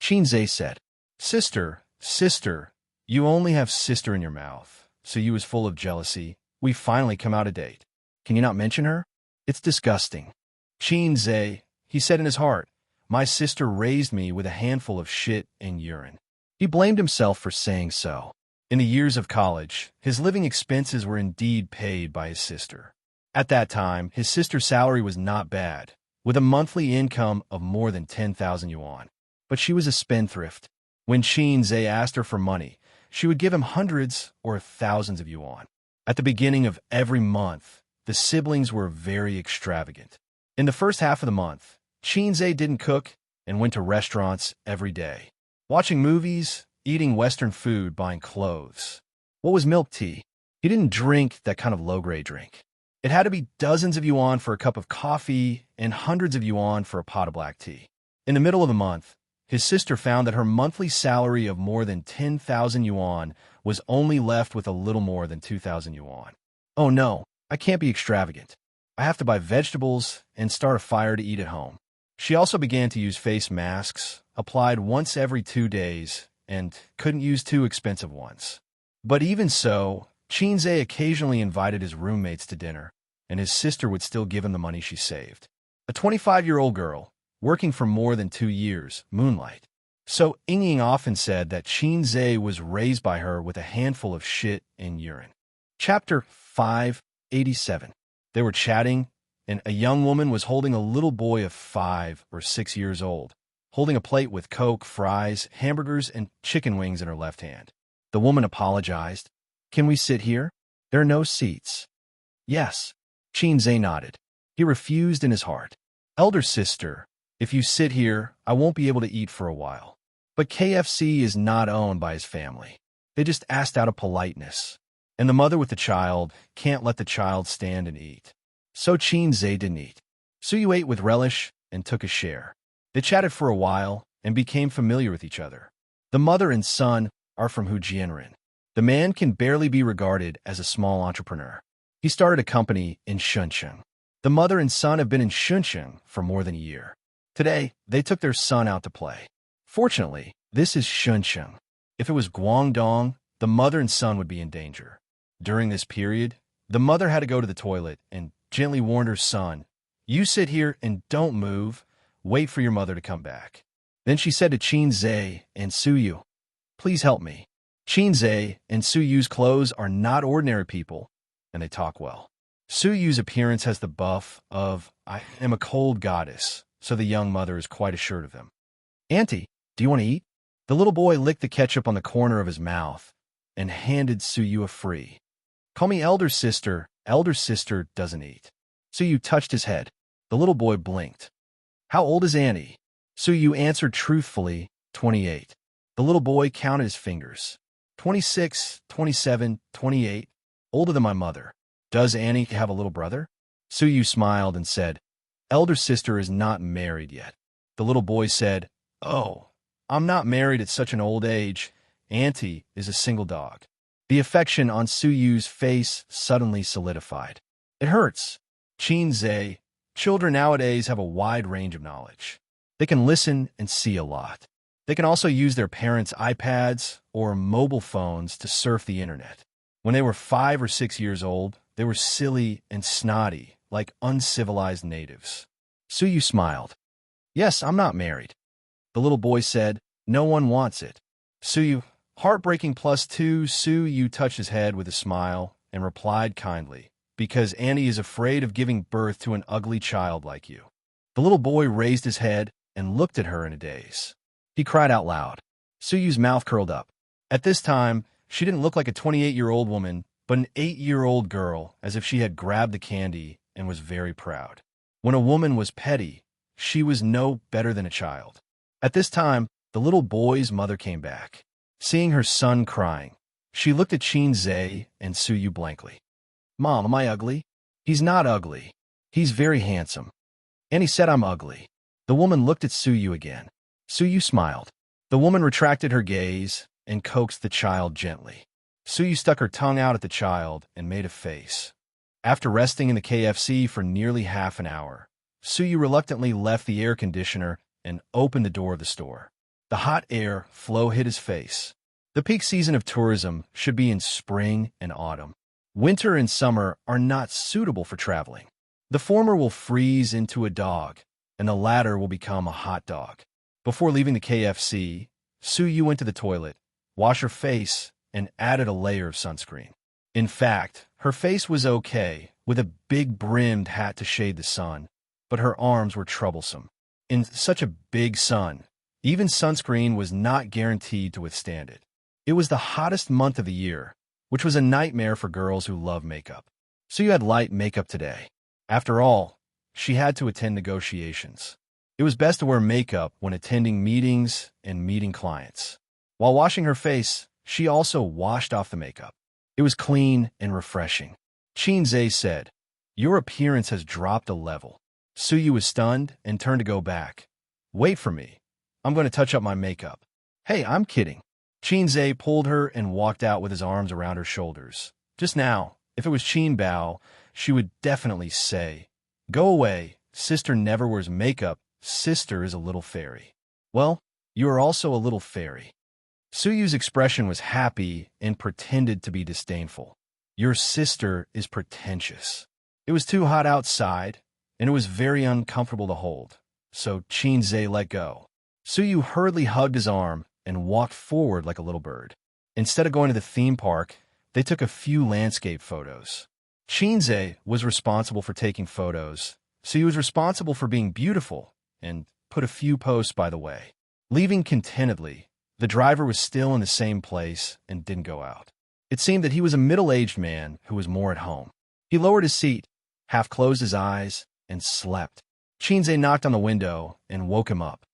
Xianxia said, Sister, you only have sister in your mouth, so you is full of jealousy. We finally come out a date. Can you not mention her? It's disgusting. Xianxia, he said in his heart, my sister raised me with a handful of shit and urine. He blamed himself for saying so. In the years of college, his living expenses were indeed paid by his sister. At that time, his sister's salary was not bad, with a monthly income of more than 10,000 yuan. But she was a spendthrift. When Xianxia asked her for money, she would give him hundreds or thousands of yuan. At the beginning of every month, the siblings were very extravagant. In the first half of the month, Xianxia didn't cook and went to restaurants every day, watching movies, eating Western food, buying clothes. What was milk tea? He didn't drink that kind of low-grade drink. It had to be dozens of yuan for a cup of coffee and hundreds of yuan for a pot of black tea. In the middle of the month, his sister found that her monthly salary of more than 10,000 yuan was only left with a little more than 2,000 yuan. Oh no, I can't be extravagant. I have to buy vegetables and start a fire to eat at home. She also began to use face masks, applied once every 2 days, and couldn't use too expensive ones. But even so, Xianxia occasionally invited his roommates to dinner, and his sister would still give him the money she saved. A 25-year-old girl, working for more than 2 years, moonlight. So Ying often said that Xianxia was raised by her with a handful of shit and urine. Chapter 587. They were chatting, and a young woman was holding a little boy of 5 or 6 years old, holding a plate with Coke, fries, hamburgers, and chicken wings in her left hand. The woman apologized. Can we sit here? There are no seats. Yes. Xianxia nodded. He refused in his heart. Elder sister, if you sit here, I won't be able to eat for a while. But KFC is not owned by his family. They just asked out of politeness. And the mother with the child can't let the child stand and eat. So Xianxia didn't eat. Su Yu ate with relish and took a share. They chatted for a while and became familiar with each other. The mother and son are from Hujianren. The man can barely be regarded as a small entrepreneur. He started a company in Xianxia. The mother and son have been in Xianxia for more than a year. Today, they took their son out to play. Fortunately, this is Xianxia. If it was Guangdong, the mother and son would be in danger. During this period, the mother had to go to the toilet and gently warned her son, "You sit here and don't move. Wait for your mother to come back." Then she said to Xianxia and Su Yu, "Please help me." Xianxia and Su Yu's clothes are not ordinary people, and they talk well. Su Yu's appearance has the buff of, "I am a cold goddess," so the young mother is quite assured of him. "Auntie, do you want to eat?" The little boy licked the ketchup on the corner of his mouth and handed Suyu a free. Call me elder sister. Elder sister doesn't eat. Suyu touched his head. The little boy blinked. How old is Annie? Suyu answered truthfully, 28. The little boy counted his fingers. 26, 27, 28. Older than my mother. Does Annie have a little brother? Suyu smiled and said, Elder sister is not married yet. The little boy said, Oh, I'm not married at such an old age. Auntie is a single dog. The affection on Suyu's face suddenly solidified. It hurts. Xianxia, children nowadays have a wide range of knowledge. They can listen and see a lot. They can also use their parents' iPads or mobile phones to surf the internet. When they were 5 or 6 years old, they were silly and snotty, like uncivilized natives. Suyu smiled. Yes, I'm not married. The little boy said, No one wants it. Suyu, heartbreaking +2. Suyu touched his head with a smile and replied kindly, Because Annie is afraid of giving birth to an ugly child like you. The little boy raised his head and looked at her in a daze. He cried out loud. Suyu's mouth curled up. At this time, she didn't look like a 28-year-old woman, but an 8-year-old girl, as if she had grabbed the candy and was very proud. When a woman was petty, she was no better than a child. At this time, the little boy's mother came back. Seeing her son crying, she looked at Xianxia and Suyu blankly. Mom, am I ugly? He's not ugly. He's very handsome. And he said I'm ugly. The woman looked at Suyu again. Suyu smiled. The woman retracted her gaze and coaxed the child gently. Suyu stuck her tongue out at the child and made a face. After resting in the KFC for nearly half an hour, Suyu reluctantly left the air conditioner and opened the door of the store. The hot air flow hit his face. The peak season of tourism should be in spring and autumn. Winter and summer are not suitable for traveling. The former will freeze into a dog, and the latter will become a hot dog. Before leaving the KFC, Suyu went to the toilet, washed her face, and added a layer of sunscreen. In fact, her face was okay, with a big brimmed hat to shade the sun, but her arms were troublesome. In such a big sun, even sunscreen was not guaranteed to withstand it. It was the hottest month of the year, which was a nightmare for girls who love makeup. Suyu had light makeup today. After all, she had to attend negotiations. It was best to wear makeup when attending meetings and meeting clients. While washing her face, she also washed off the makeup. It was clean and refreshing. Xianxia said, Your appearance has dropped a level. Suyu was stunned and turned to go back. Wait for me. I'm going to touch up my makeup. Hey, I'm kidding. Xianxia pulled her and walked out with his arms around her shoulders. Just now, if it was Qinbao, she would definitely say, Go away, sister never wears makeup, sister is a little fairy. Well, you are also a little fairy. Suyu's expression was happy and pretended to be disdainful. Your sister is pretentious. It was too hot outside, and it was very uncomfortable to hold, so Xianxia let go. Suyu hurriedly hugged his arm and walked forward like a little bird. Instead of going to the theme park, they took a few landscape photos. Xianxia was responsible for taking photos, so he was responsible for being beautiful and put a few posts by the way. Leaving contentedly, the driver was still in the same place and didn't go out. It seemed that he was a middle-aged man who was more at home. He lowered his seat, half closed his eyes, and slept. Xianxia knocked on the window and woke him up.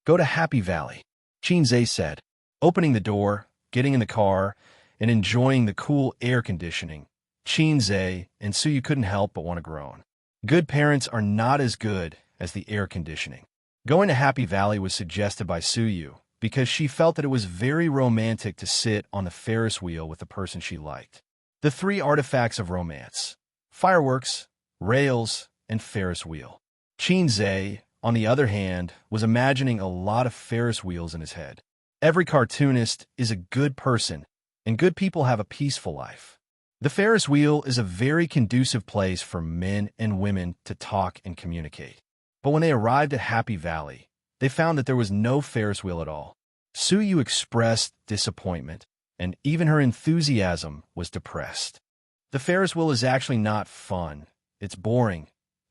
Go to Happy Valley, Xianxia said, opening the door, getting in the car, and enjoying the cool air conditioning. Xianxia and Suyu couldn't help but want to groan. Good parents are not as good as the air conditioning. Going to Happy Valley was suggested by Suyu because she felt that it was very romantic to sit on the Ferris wheel with the person she liked. The 3 artifacts of romance: fireworks, rails, and Ferris wheel. Xianxia, on the other hand, was imagining a lot of Ferris wheels in his head. Every cartoonist is a good person, and good people have a peaceful life. The Ferris wheel is a very conducive place for men and women to talk and communicate. But when they arrived at Happy Valley, they found that there was no Ferris wheel at all. Suyu expressed disappointment, and even her enthusiasm was depressed. The Ferris wheel is actually not fun. It's boring.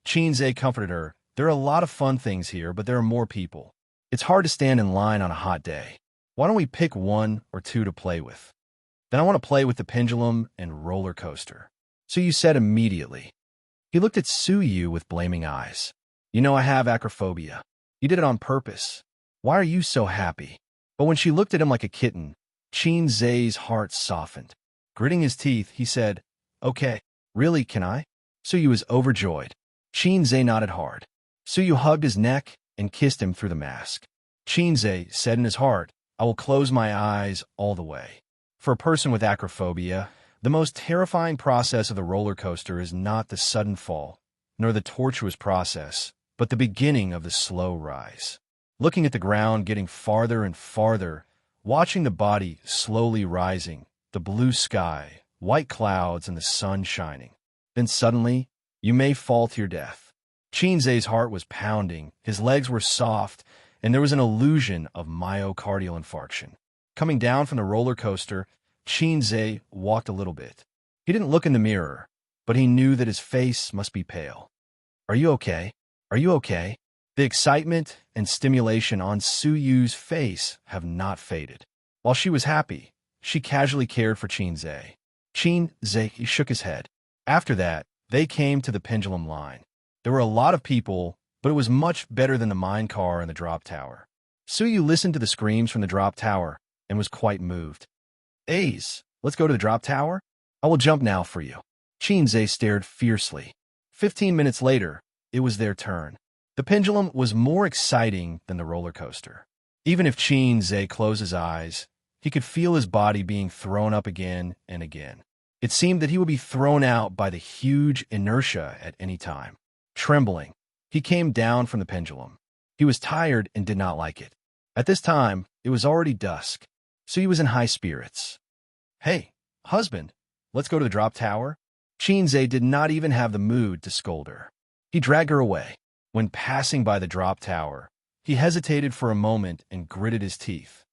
Xianxia comforted her. There are a lot of fun things here, but there are more people. It's hard to stand in line on a hot day. Why don't we pick one or two to play with? Then I want to play with the pendulum and roller coaster. Suyu said immediately. He looked at Suyu with blaming eyes. You know I have acrophobia. You did it on purpose. Why are you so happy? But when she looked at him like a kitten, Qin Zhe's heart softened. Gritting his teeth, he said, Okay, really, can I? Suyu was overjoyed. Qin Zhe nodded hard. Suyu hugged his neck and kissed him through the mask. Qin Zhe said in his heart, I will close my eyes all the way. For a person with acrophobia, the most terrifying process of the roller coaster is not the sudden fall, nor the tortuous process, but the beginning of the slow rise. Looking at the ground getting farther and farther, watching the body slowly rising, the blue sky, white clouds, and the sun shining. Then suddenly, you may fall to your death. Qin Zhe's heart was pounding, his legs were soft, and there was an illusion of myocardial infarction. Coming down from the roller coaster, Qin Zhe walked a little bit. He didn't look in the mirror, but he knew that his face must be pale. Are you okay? Are you okay? The excitement and stimulation on Suyu's face have not faded. While she was happy, she casually cared for Qin Zhe. Qin Zhe shook his head. After that, they came to the pendulum line. There were a lot of people, but it was much better than the mine car and the drop tower. Suyu listened to the screams from the drop tower and was quite moved. Ace, let's go to the drop tower? I will jump now for you. Qin Zhe stared fiercely. 15 minutes later, it was their turn. The pendulum was more exciting than the roller coaster. Even if Qin Zhe closed his eyes, he could feel his body being thrown up again and again. It seemed that he would be thrown out by the huge inertia at any time. Trembling, he came down from the pendulum. He was tired and did not like it. At this time, it was already dusk, so he was in high spirits. Hey, husband, let's go to the drop tower? Qin Zhe did not even have the mood to scold her. He dragged her away. When passing by the drop tower, he hesitated for a moment and gritted his teeth.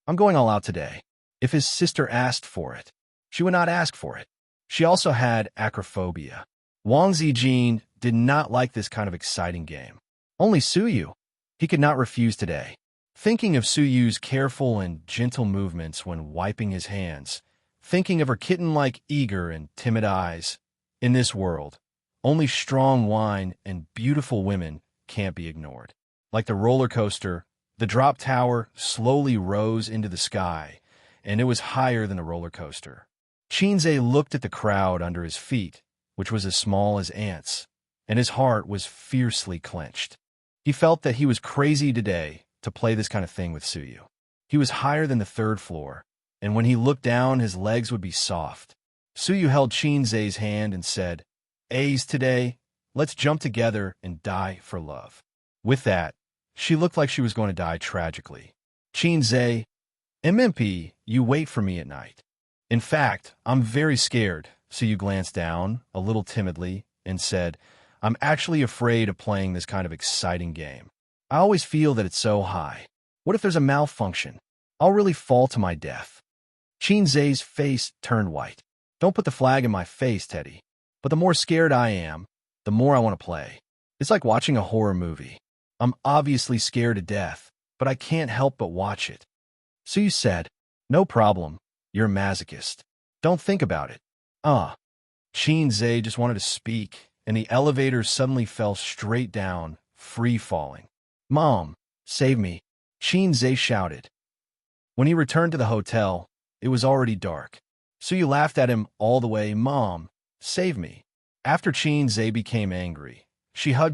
I'm going all out today. If his sister asked for it, she would not ask for it. She also had acrophobia. Wang Zijin did not like this kind of exciting game. Only Suyu. He could not refuse today. Thinking of Suyu's careful and gentle movements when wiping his hands, thinking of her kitten-like eager and timid eyes. In this world, only strong wine and beautiful women can't be ignored. Like the roller coaster, the drop tower slowly rose into the sky, and it was higher than the roller coaster. Qin Zhe looked at the crowd under his feet, which was as small as ants, and his heart was fiercely clenched. He felt that he was crazy today to play this kind of thing with Suyu. He was higher than the third floor, and when he looked down, his legs would be soft. Suyu held Qin Zhe's hand and said, A's today, let's jump together and die for love. With that, she looked like she was going to die tragically. Qin Zhe, MMP, you wait for me at night. In fact, I'm very scared. Suyu glanced down, a little timidly, and said, I'm actually afraid of playing this kind of exciting game. I always feel that it's so high. What if there's a malfunction? I'll really fall to my death. Qin Zhe's face turned white. Don't put the flag in my face, Teddy. But the more scared I am, the more I want to play. It's like watching a horror movie. I'm obviously scared to death, but I can't help but watch it. Suyu said, No problem. You're a masochist. Don't think about it. Qin Zhe just wanted to speak, and the elevator suddenly fell straight down, free-falling. Mom, save me, Qin Zhe shouted. When he returned to the hotel, it was already dark. Suyu laughed at him all the way, Mom, save me. After Qin Zhe became angry, she hugged